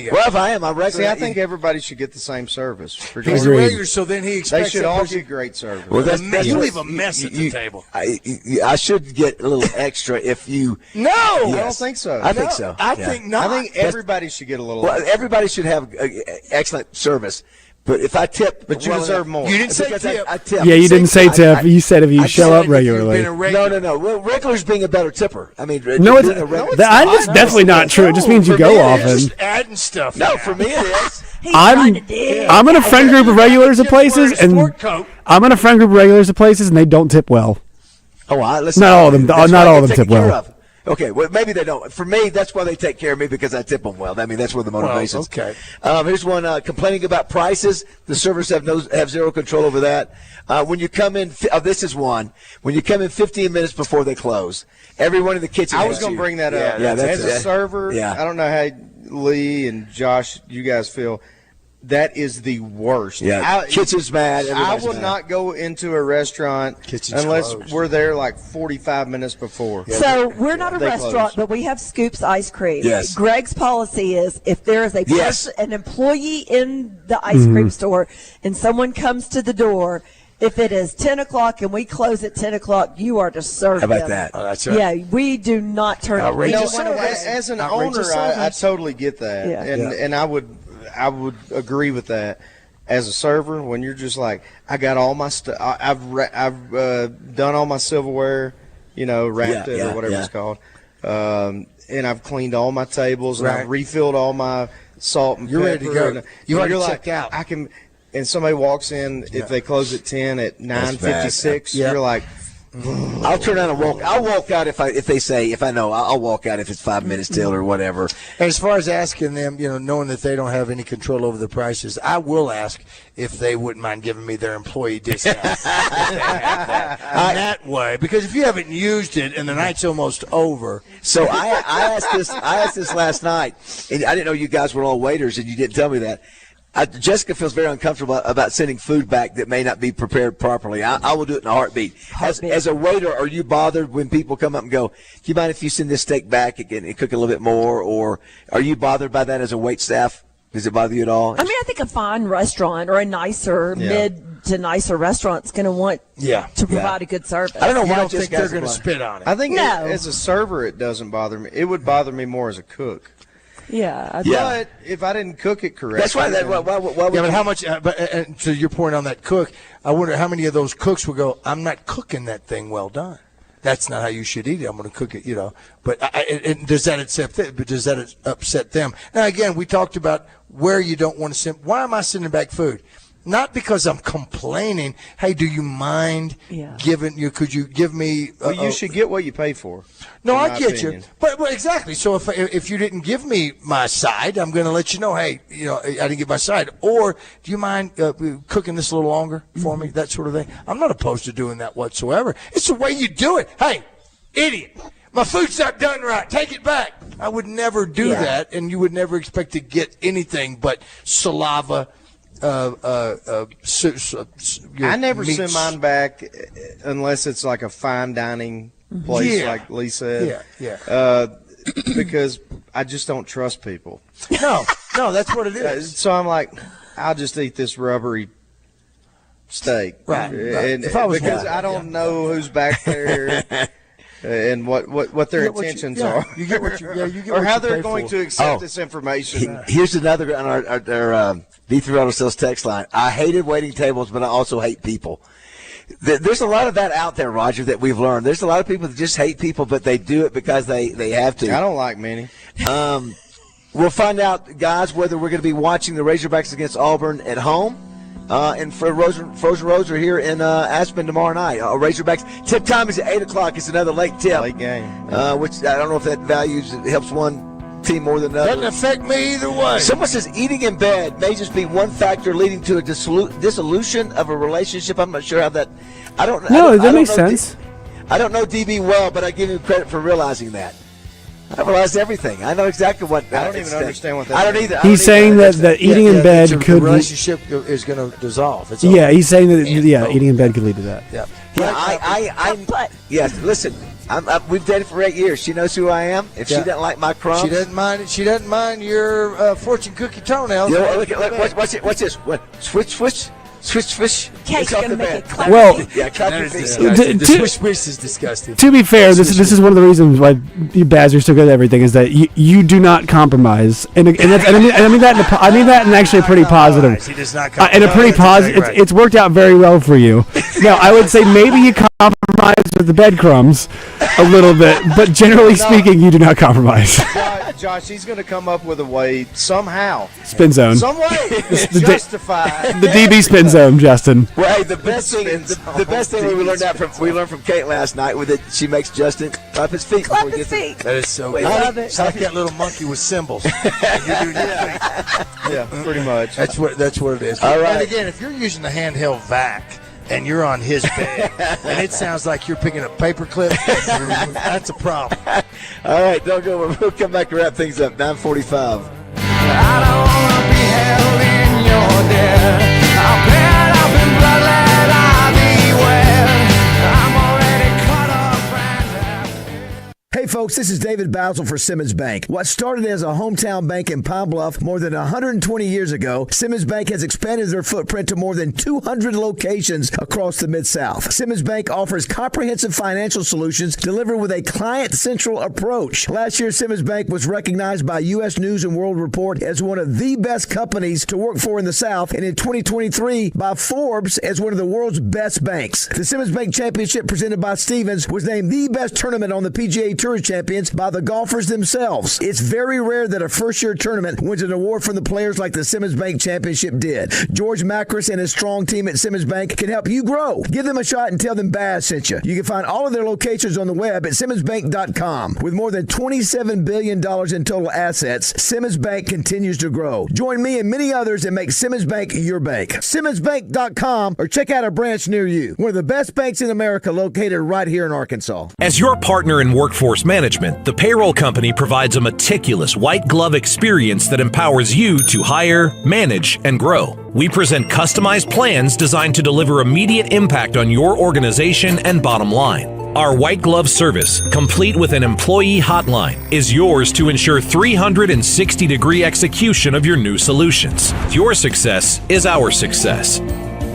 go. Well, if I am, I'm regular. See, I think everybody should get the same service. He's a regular, so then he expects they should all get great service. Well, you leave a mess at the table. I should get a little extra if you. No, I don't think so. I think so. I think not. I think everybody should get a little. Well, everybody should have excellent service. But if I tip, you deserve more. You didn't say tip. I tip. Yeah, you didn't say tip. You said if you show up regularly. No. Well, regular's being a better tipper. I mean, no, that's definitely not true. It just means you go often. Just adding stuff. No, for me it is. I'm in a friend group of regulars at places, and they don't tip well. Oh, listen. Not all of them. Not all of them tip well. Okay, well, maybe they don't. For me, that's why they take care of me, because I tip them well. I mean, that's where the motivation is. Okay. Here's one, complaining about prices. The servers have zero control over that. When you come in, this is one. When you come in 15 minutes before they close, everyone in the kitchen. I was going to bring that up. Yeah, as a server, I don't know how Lee and Josh, you guys feel. That is the worst. Yeah, kitchen's mad. I would not go into a restaurant unless we're there like 45 minutes before. Yeah. So we're not a restaurant, but we have Scoops ice cream. Yes. Greg's policy is if there is an employee in the ice cream store and someone comes to the door, if it is 10 o'clock and we close at 10 o'clock, you are to serve them. How about them. that? Oh, that's right. Yeah, we do not turn it down. As an owner, I totally get that. Yeah. And I would agree with that. As a server, when you're just like, I got all my stuff, I've done all my silverware, wrapped it or whatever it's called, and I've cleaned all my tables and I've refilled all my salt and pepper. Ready to go. You already checked out. I can, and somebody walks in if they close at 10 at 9:56. You're like. I'll turn around and walk. I'll walk out if they say, if I know, I'll walk out if it's 5 minutes till or whatever. As far as asking them, knowing that they don't have any control over the prices, I will ask if they wouldn't mind giving me their employee discount. That way, because if you haven't used it and the night's almost over. So I asked this last night, and I didn't know you guys were all waiters, and you didn't tell me that. Jessica feels very uncomfortable about sending food back that may not be prepared properly. I will do it in a heartbeat. As a waiter, are you bothered when people come up and go, do you mind if you send this steak back and cook a little bit more? Or are you bothered by that as a wait staff? Does it bother you at all? I mean, I think a fine restaurant or a nicer, mid to nicer restaurant is going to want to provide a good service. I don't know why I don't think they're going to spit on it. I think as a server, it doesn't bother me. It would bother me more as a cook. Yeah, but if I didn't cook it correctly, that's why. But how much? But to your point on that cook, I wonder how many of those cooks will go, "I'm not cooking that thing well done. That's not how you should eat it. I'm going to cook it, But does that upset them? Now again, we talked about where you don't want to send. Why am I sending back food? Not because I'm complaining. Hey, do you mind giving you? Could you give me? Well, you should get what you pay for. No, I get you. But exactly. So if you didn't give me my side, I'm going to let you know. Hey, I didn't get my side. Or do you mind cooking this a little longer for me? That sort of thing. I'm not opposed to doing that whatsoever. It's the way you do it. Hey, idiot. My food's not done right. Take it back. I would never do that, and you would never expect to get anything but saliva. I never send mine back unless it's like a fine dining place, like Lee said. Because I just don't trust people. No, that's what it is. So I'm like, I'll just eat this rubbery steak, right? And because I don't know who's back there. and what their intentions are. You get what you get or what how you they're pay going for. to accept this information. Here's another on our D3 Auto Sales text line. I hated waiting tables, but I also hate people. There's a lot of that out there, Roger, that we've learned. There's a lot of people that just hate people, but they do it because they have to. I don't like many. We'll find out, guys, whether we're going to be watching the Razorbacks against Auburn at home. And for Frozen Rose are here in Aspen tomorrow night. Razorbacks. Tip time is at 8 o'clock. It's another late tip. Late game. Which I don't know if that helps one team more than another. Doesn't affect me either way. Someone says eating in bed may just be one factor leading to a dissolution of a relationship. I'm not sure how that. I don't. No, that don't makes know sense. I don't know DB well, but I give him credit for realizing that. I realized everything. I know exactly what. I don't even understand what that I don't means. either. He's saying that eating in bed the could. relationship is going to dissolve. It's Yeah, over. he's saying that eating in bed could lead to that. Yeah. Yeah, yes. Listen, we've dated for 8 years. She knows who I am. If she doesn't like my crumbs, She doesn't mind it. She doesn't mind your fortune cookie toenails. You know, look, what's this? What? Switch fish. Kate's going to make it clear. Well, yeah, That is fish. disgusting. The swish swish is disgusting. To be fair, this is one of the reasons why you Baz are so good at everything is that you do not compromise, and I mean that in actually a pretty positive, He does not and a pretty positive. It's worked out very well for you. Now, I would say maybe you compromise with the breadcrumbs a little bit, but generally speaking, you do not compromise. Josh, he's going to come up with a way somehow. Spin zone. Some way to justify the DB spin zone, Justin. Well, hey, the best thing we learned from Kate last night was that she makes Justin clap his feet before he gets it. That is so good. love it. It's like that little monkey with cymbals. Yeah, pretty much. That's what it is. All right. And again, if you're using the handheld vac and you're on his bed and it sounds like you're picking up paper clips, that's a problem. All right, don't go. We'll come back to wrap things up. 9:45. I don't wanna be held in your debt. I'll pay it up in blood, let I beware. I'm already caught up and Hey folks, this is David BAZZEL for Simmons Bank. What started as a hometown bank in Pine Bluff more than 120 years ago, Simmons Bank has expanded their footprint to more than 200 locations across the Mid-South. Simmons Bank offers comprehensive financial solutions delivered with a client-central approach. Last year, Simmons Bank was recognized by U.S. News & World Report as one of the best companies to work for in the South, and in 2023 by Forbes as one of the world's best banks. The Simmons Bank Championship presented by Stevens was named the best tournament on the PGA Tour Champions by the golfers themselves. It's very rare that a first-year tournament wins an award from the players like the Simmons Bank Championship did. George Macris and his strong team at Simmons Bank can help you grow. Give them a shot and tell them Baz sent you. You can find all of their locations on the web at simmonsbank.com. With more than $27 billion in total assets, Simmons Bank continues to grow. Join me and many others that make Simmons Bank your bank. simmonsbank.com or check out a branch near you. One of the best banks in America located right here in Arkansas. As your partner in workforce management, the payroll company provides a meticulous white glove experience that empowers you to hire, manage, and grow. We present customized plans designed to deliver immediate impact on your organization and bottom line. Our white glove service, complete with an employee hotline, is yours to ensure 360-degree execution of your new solutions. Your success is our success.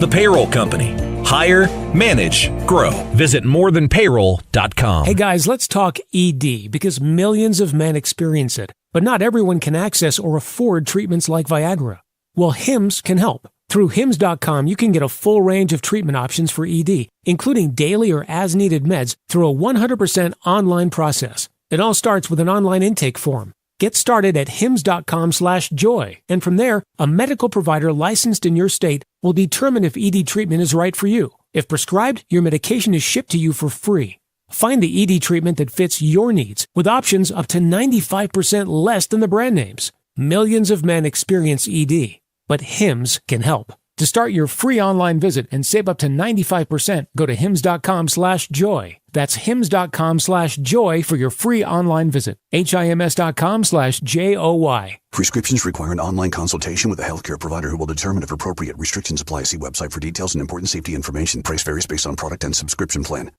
The Payroll Company. Hire, manage, grow. Visit morethanpayroll.com. Hey guys, let's talk ED because millions of men experience it, but not everyone can access or afford treatments like Viagra. Well, Hims can help. Through Hims.com, you can get a full range of treatment options for ED, including daily or as-needed meds through a 100% online process. It all starts with an online intake form. Get started at hims.com/joy, and from there, a medical provider licensed in your state will determine if ED treatment is right for you. If prescribed, your medication is shipped to you for free. Find the ED treatment that fits your needs with options up to 95% less than the brand names. Millions of men experience ED, but Hims can help. To start your free online visit and save up to 95%, go to hims.com/joy. That's hims.com/joy for your free online visit. HIMS.com/JOY. Prescriptions require an online consultation with a healthcare provider who will determine if appropriate. Restrictions apply. See website for details and important safety information. Price varies based on product and subscription plan.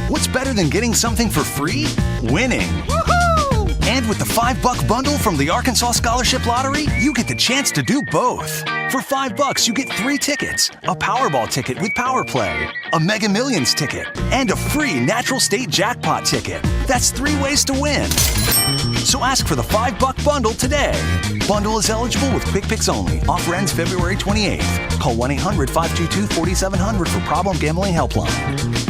What's better than getting something for free? Winning. Woohoo! And with the $5 bundle from the Arkansas Scholarship Lottery, you get the chance to do both. For $5, you get 3 tickets, a Powerball ticket with Power Play, a Mega Millions ticket, and a free Natural State Jackpot ticket. That's 3 ways to win. So ask for the $5 bundle today. Bundle is eligible with Quick Picks only. Offer ends February 28th. Call 1-800-522-4700 for Problem Gambling Helpline.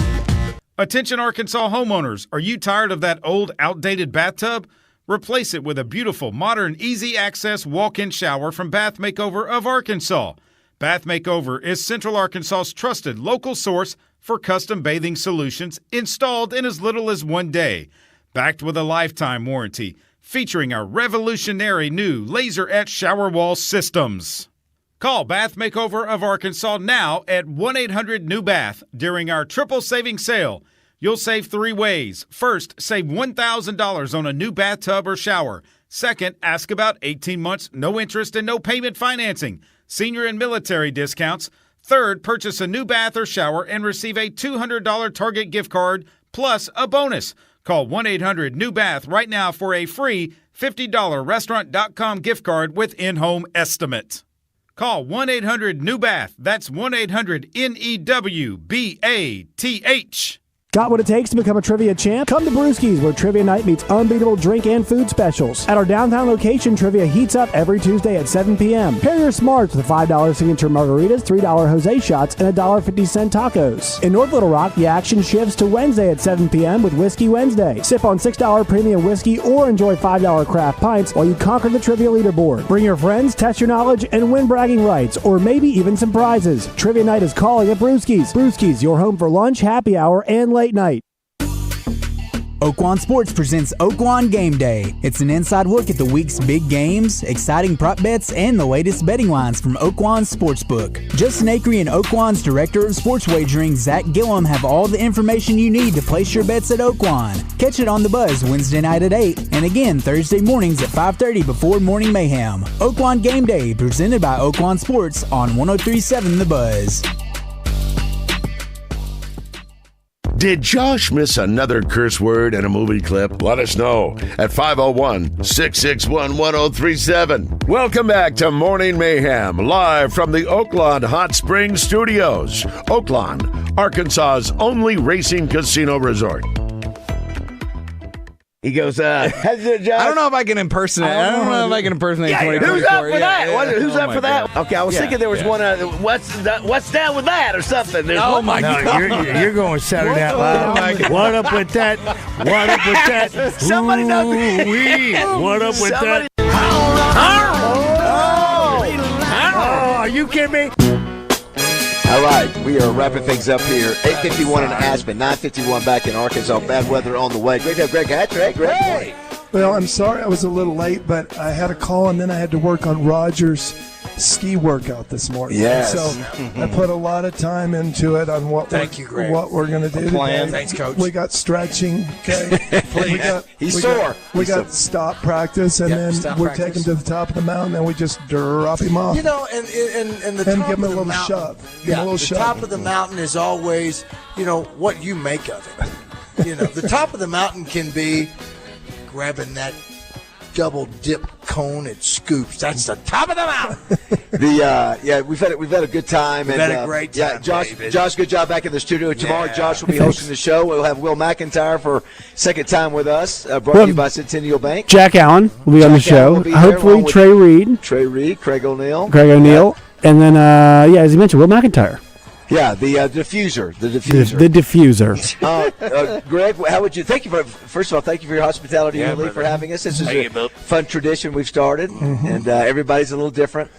Attention Arkansas homeowners, are you tired of that old, outdated bathtub? Replace it with a beautiful, modern, easy-access walk-in shower from Bath Makeover of Arkansas. Bath Makeover is Central Arkansas's trusted local source for custom bathing solutions installed in as little as 1 day. Backed with a lifetime warranty, featuring our revolutionary new laser-etched shower wall systems. Call Bath Makeover of Arkansas now at 1-800-NEW-BATH during our triple saving sale. You'll save 3 ways. First, save $1,000 on a new bathtub or shower. Second, ask about 18 months, no interest and no payment financing, senior and military discounts. Third, purchase a new bath or shower and receive a $200 Target gift card plus a bonus. Call 1-800-NEW-BATH right now for a free $50 restaurant.com gift card with in-home estimate. Call 1-800-NEW-BATH. That's 1-800-NEWBATH. Got what it takes to become a trivia champ? Come to Brewski's, where trivia night meets unbeatable drink and food specials. At our downtown location, trivia heats up every Tuesday at 7 p.m. Pair your smarts with $5 signature margaritas, $3 Jose shots, and $1.50 tacos. In North Little Rock, the action shifts to Wednesday at 7 p.m. with Whiskey Wednesday. Sip on $6 premium whiskey or enjoy $5 craft pints while you conquer the trivia leaderboard. Bring your friends, test your knowledge, and win bragging rights, or maybe even some prizes. Trivia night is calling at Brewski's. Brewski's, your home for lunch, happy hour, and late night. Oaklawn Sports presents Oaklawn Game Day. It's an inside look at the week's big games, exciting prop bets, and the latest betting lines from Oaklawn Sportsbook. Justin Acree and Oaklawn's Director of Sports Wagering, Zach Gillum, have all the information you need to place your bets at Oaklawn. Catch it on The Buzz Wednesday night at 8, and again Thursday mornings at 5:30 before Morning Mayhem. Oaklawn Game Day, presented by Oaklawn Sports on 103.7 The Buzz. Did Josh miss another curse word in a movie clip? Let us know at 501-661-1037. Welcome back to Morning Mayhem, live from the Oaklawn Hot Springs Studios. Oaklawn, Arkansas's only racing casino resort. He goes, I don't know if I can impersonate. I don't know if I can impersonate. Yeah, 2024. who's up for that? Yeah. Who's up for that? God. Okay, I was thinking there was one. What's down with that or something? There's Oh one. my God! You're going Saturday Night Live. What up with that? What up with that? Somebody knows. What up with that? Oh, are you kidding me? All right, we are wrapping things up here. 8:51 in Aspen, 9:51 back in Arkansas. Bad weather on the way. Great to have Greg Hatcher. Hey, Greg. Hey. Well, I'm sorry I was a little late, but I had a call and then I had to work on Roger's ski workout this morning. Yes. So I put a lot of time into it on what we're going to do Plan. today. Thanks, Coach. We got stretching. Okay. He's sore. We got stop practice, and then we're taking to the top of the mountain, and we just drop him off. You know, and the top give him a of the little mountain, shove. Give him a little the shove. top of the mountain is always, what you make of it. The top of the mountain can be grabbing that double dip cone at Scoops. That's the top of the mountain. We've had a good time. We've had a great time. Josh, good job back in the studio. Tomorrow, Yeah. Josh will be hosting the show. We'll have Will McIntyre for second time with us. Brought to you by Centennial Bank. Jack Allen will be on the show. Hopefully, Trey Reed, Craig O'Neill, and then as you mentioned, Will McIntyre. Yeah, the diffuser. The diffuser. Greg, how would you? First of all, thank you for your hospitality, Lee, for having us. This is a fun tradition we've started, and everybody's a little different.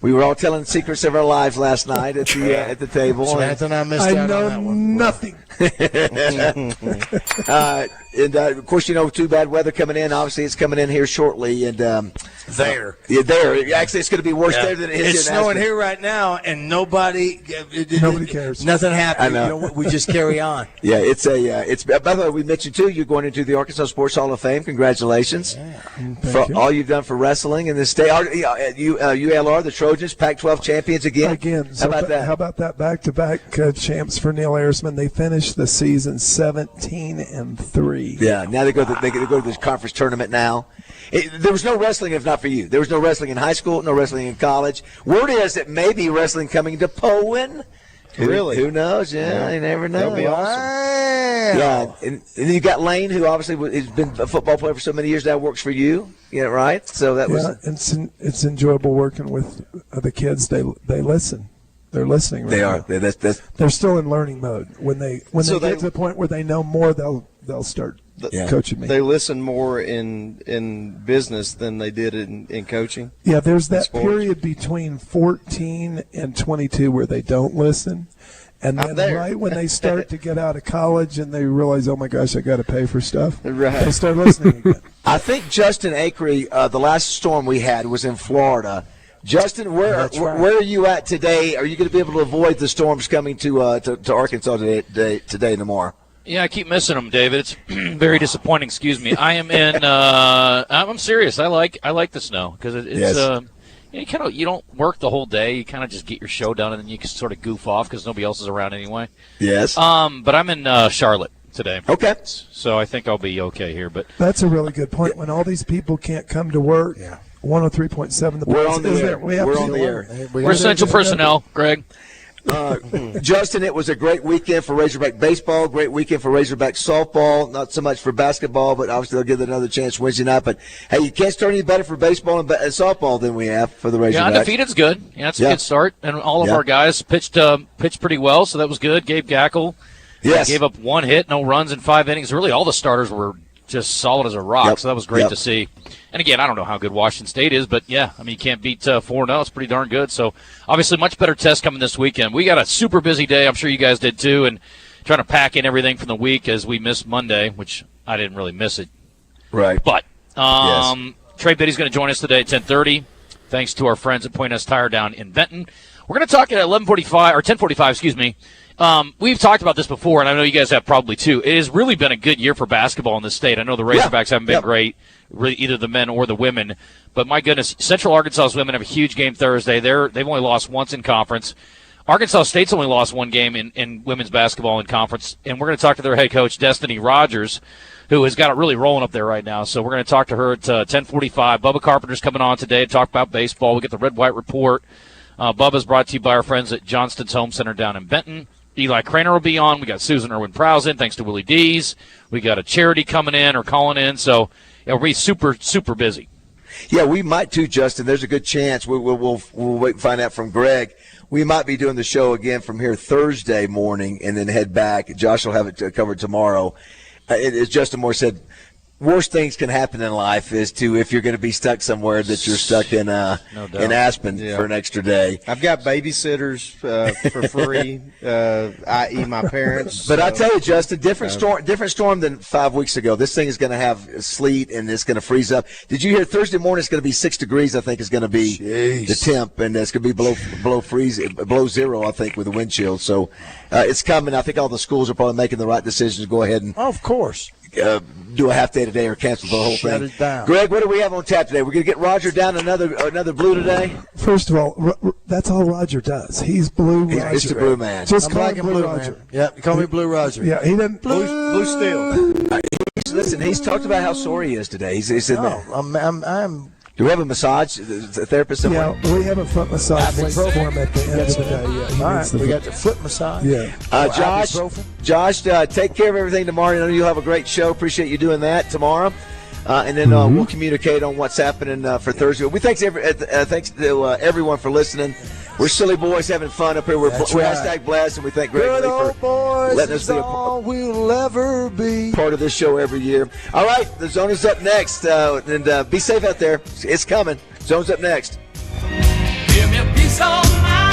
We were all telling secrets of our lives last night at the table. Samantha and I missed out on that one. Nothing. And of course, too bad weather coming in. Obviously, it's coming in here shortly. And there. Actually, it's going to be worse there than it is. It's snowing here right now, and nobody cares. Nothing happened. I know. We just carry on. Yeah, it's by the way, we mentioned too, you're going into the Arkansas Sports Hall of Fame. Congratulations for all you've done for wrestling in this state. ULR, the Trojans, Pac-12 champions again. So how about that back-to-back champs for Neil Ayresman? They finished the season 17-3. 3. Yeah, now they go to this conference tournament now. There was no wrestling if not for you. There was no wrestling in high school, no wrestling in college. Word is that maybe wrestling coming to Powen. Really? Who knows? Yeah, you never know. That'd be awesome. Yeah, and then you got Lane, who obviously has been a football player for so many years now, works for you. Yeah, right? So that was. It's enjoyable working with the kids. They listen. They're listening. Right they are. Now. They're still in learning mode. When they get to the point where they know more, they'll start coaching me. They listen more in business than they did in coaching. Yeah, there's that period between 14 and 22 where they don't listen. And then right when they start to get out of college and they realize, oh, my gosh, I got to pay for stuff, they start listening again. I think Justin Acree, the last storm we had was in Florida. Justin, where are you at today? Are you going to be able to avoid the storms coming to Arkansas today and tomorrow? Yeah, I keep missing them, David. It's very disappointing. Excuse me. I am in. I'm serious. I like the snow because it's. You don't work the whole day. You kind of just get your show done and then you can sort of goof off because nobody else is around anyway. Yes. But I'm in Charlotte today. Okay. So I think I'll be okay here. But that's a really good point. When all these people can't come to work. Yeah. 103.7 the We're on the air. We're on the air. We're essential personnel, Greg. Justin, it was a great weekend for Razorback baseball, great weekend for Razorback softball, not so much for basketball, but obviously they'll give it another chance Wednesday night. But, hey, you can't start any better for baseball and softball than we have for the Razorbacks. Yeah, undefeated's good. Yeah, that's a good start. And all of our guys pitched pretty well, so that was good. Gabe Gackle gave up 1 hit, no runs in 5 innings. Really, all the starters were just solid as a rock, so that was great to see. And again, I don't know how good Washington State is, but yeah, I mean, you can't beat 4-0. It's pretty darn good. So obviously, much better test coming this weekend. We got a super busy day. I'm sure you guys did too, and trying to pack in everything from the week as we missed Monday, which I didn't really miss it. Right. But Trey Biddy's going to join us today at 10:30. Thanks to our friends at Point S Tire down in Benton. We're going to talk at 11:45 or 10:45, excuse me. We've talked about this before, and I know you guys have probably too. It has really been a good year for basketball in this state. I know the Razorbacks haven't been great, really, either the men or the women. But my goodness, Central Arkansas's women have a huge game Thursday. They've only lost once in conference. Arkansas State's only lost one game in women's basketball in conference. And we're going to talk to their head coach, Destiny Rogers, who has got it really rolling up there right now. So we're going to talk to her at 10:45. Bubba Carpenter's coming on today to talk about baseball. We get the Red-White Report. Bubba's brought to you by our friends at Johnston's Home Center down in Benton. Eli Craner will be on. We got Susan Irwin-Prowse in, thanks to Willie D's. We got a charity coming in or calling in. So we'll be super, super busy. Yeah, we might too, Justin. There's a good chance. We'll wait and find out from Greg. We might be doing the show again from here Thursday morning and then head back. Josh will have it covered tomorrow. As Justin Moore said, worst things can happen in life is if you're going to be stuck somewhere that you're stuck in Aspen for an extra day. I've got babysitters for free, i.e. my parents. But I tell you, Justin, different storm than 5 weeks ago. This thing is going to have sleet and it's going to freeze up. Did you hear Thursday morning it's going to be 6 degrees, I think is going to be the temp, and it's going to be below zero, I think, with the wind chill. So it's coming. I think all the schools are probably making the right decisions to go ahead and of course. Do a half day today or cancel the whole thing. Shut it down. Greg, what do we have on tap today? We're going to get Roger down another blue today? First of all, that's all Roger does. He's Blue Roger. He's the Blue Man. Just call him Blue Roger. Man. Yeah, call me Blue Roger. Yeah, he didn't. Blue Steel. Listen, he's talked about how sore he is today. He's in there. I'm Do we have a massage therapist somewhere? Yeah, we have a foot massage for him at the end of the day. Yeah, all right, we got the foot massage. Yeah. Josh, take care of everything tomorrow. I know you'll have a great show. Appreciate you doing that tomorrow. And then we'll communicate on what's happening for Thursday. We thanks to everyone for listening. We're silly boys having fun up here. We're hashtag blessed, and we thank Greg Lee for letting us be all we'll ever be part of this show every year. All right, the Zone is up next, and be safe out there. It's coming. Zone's up next. Give me a piece of my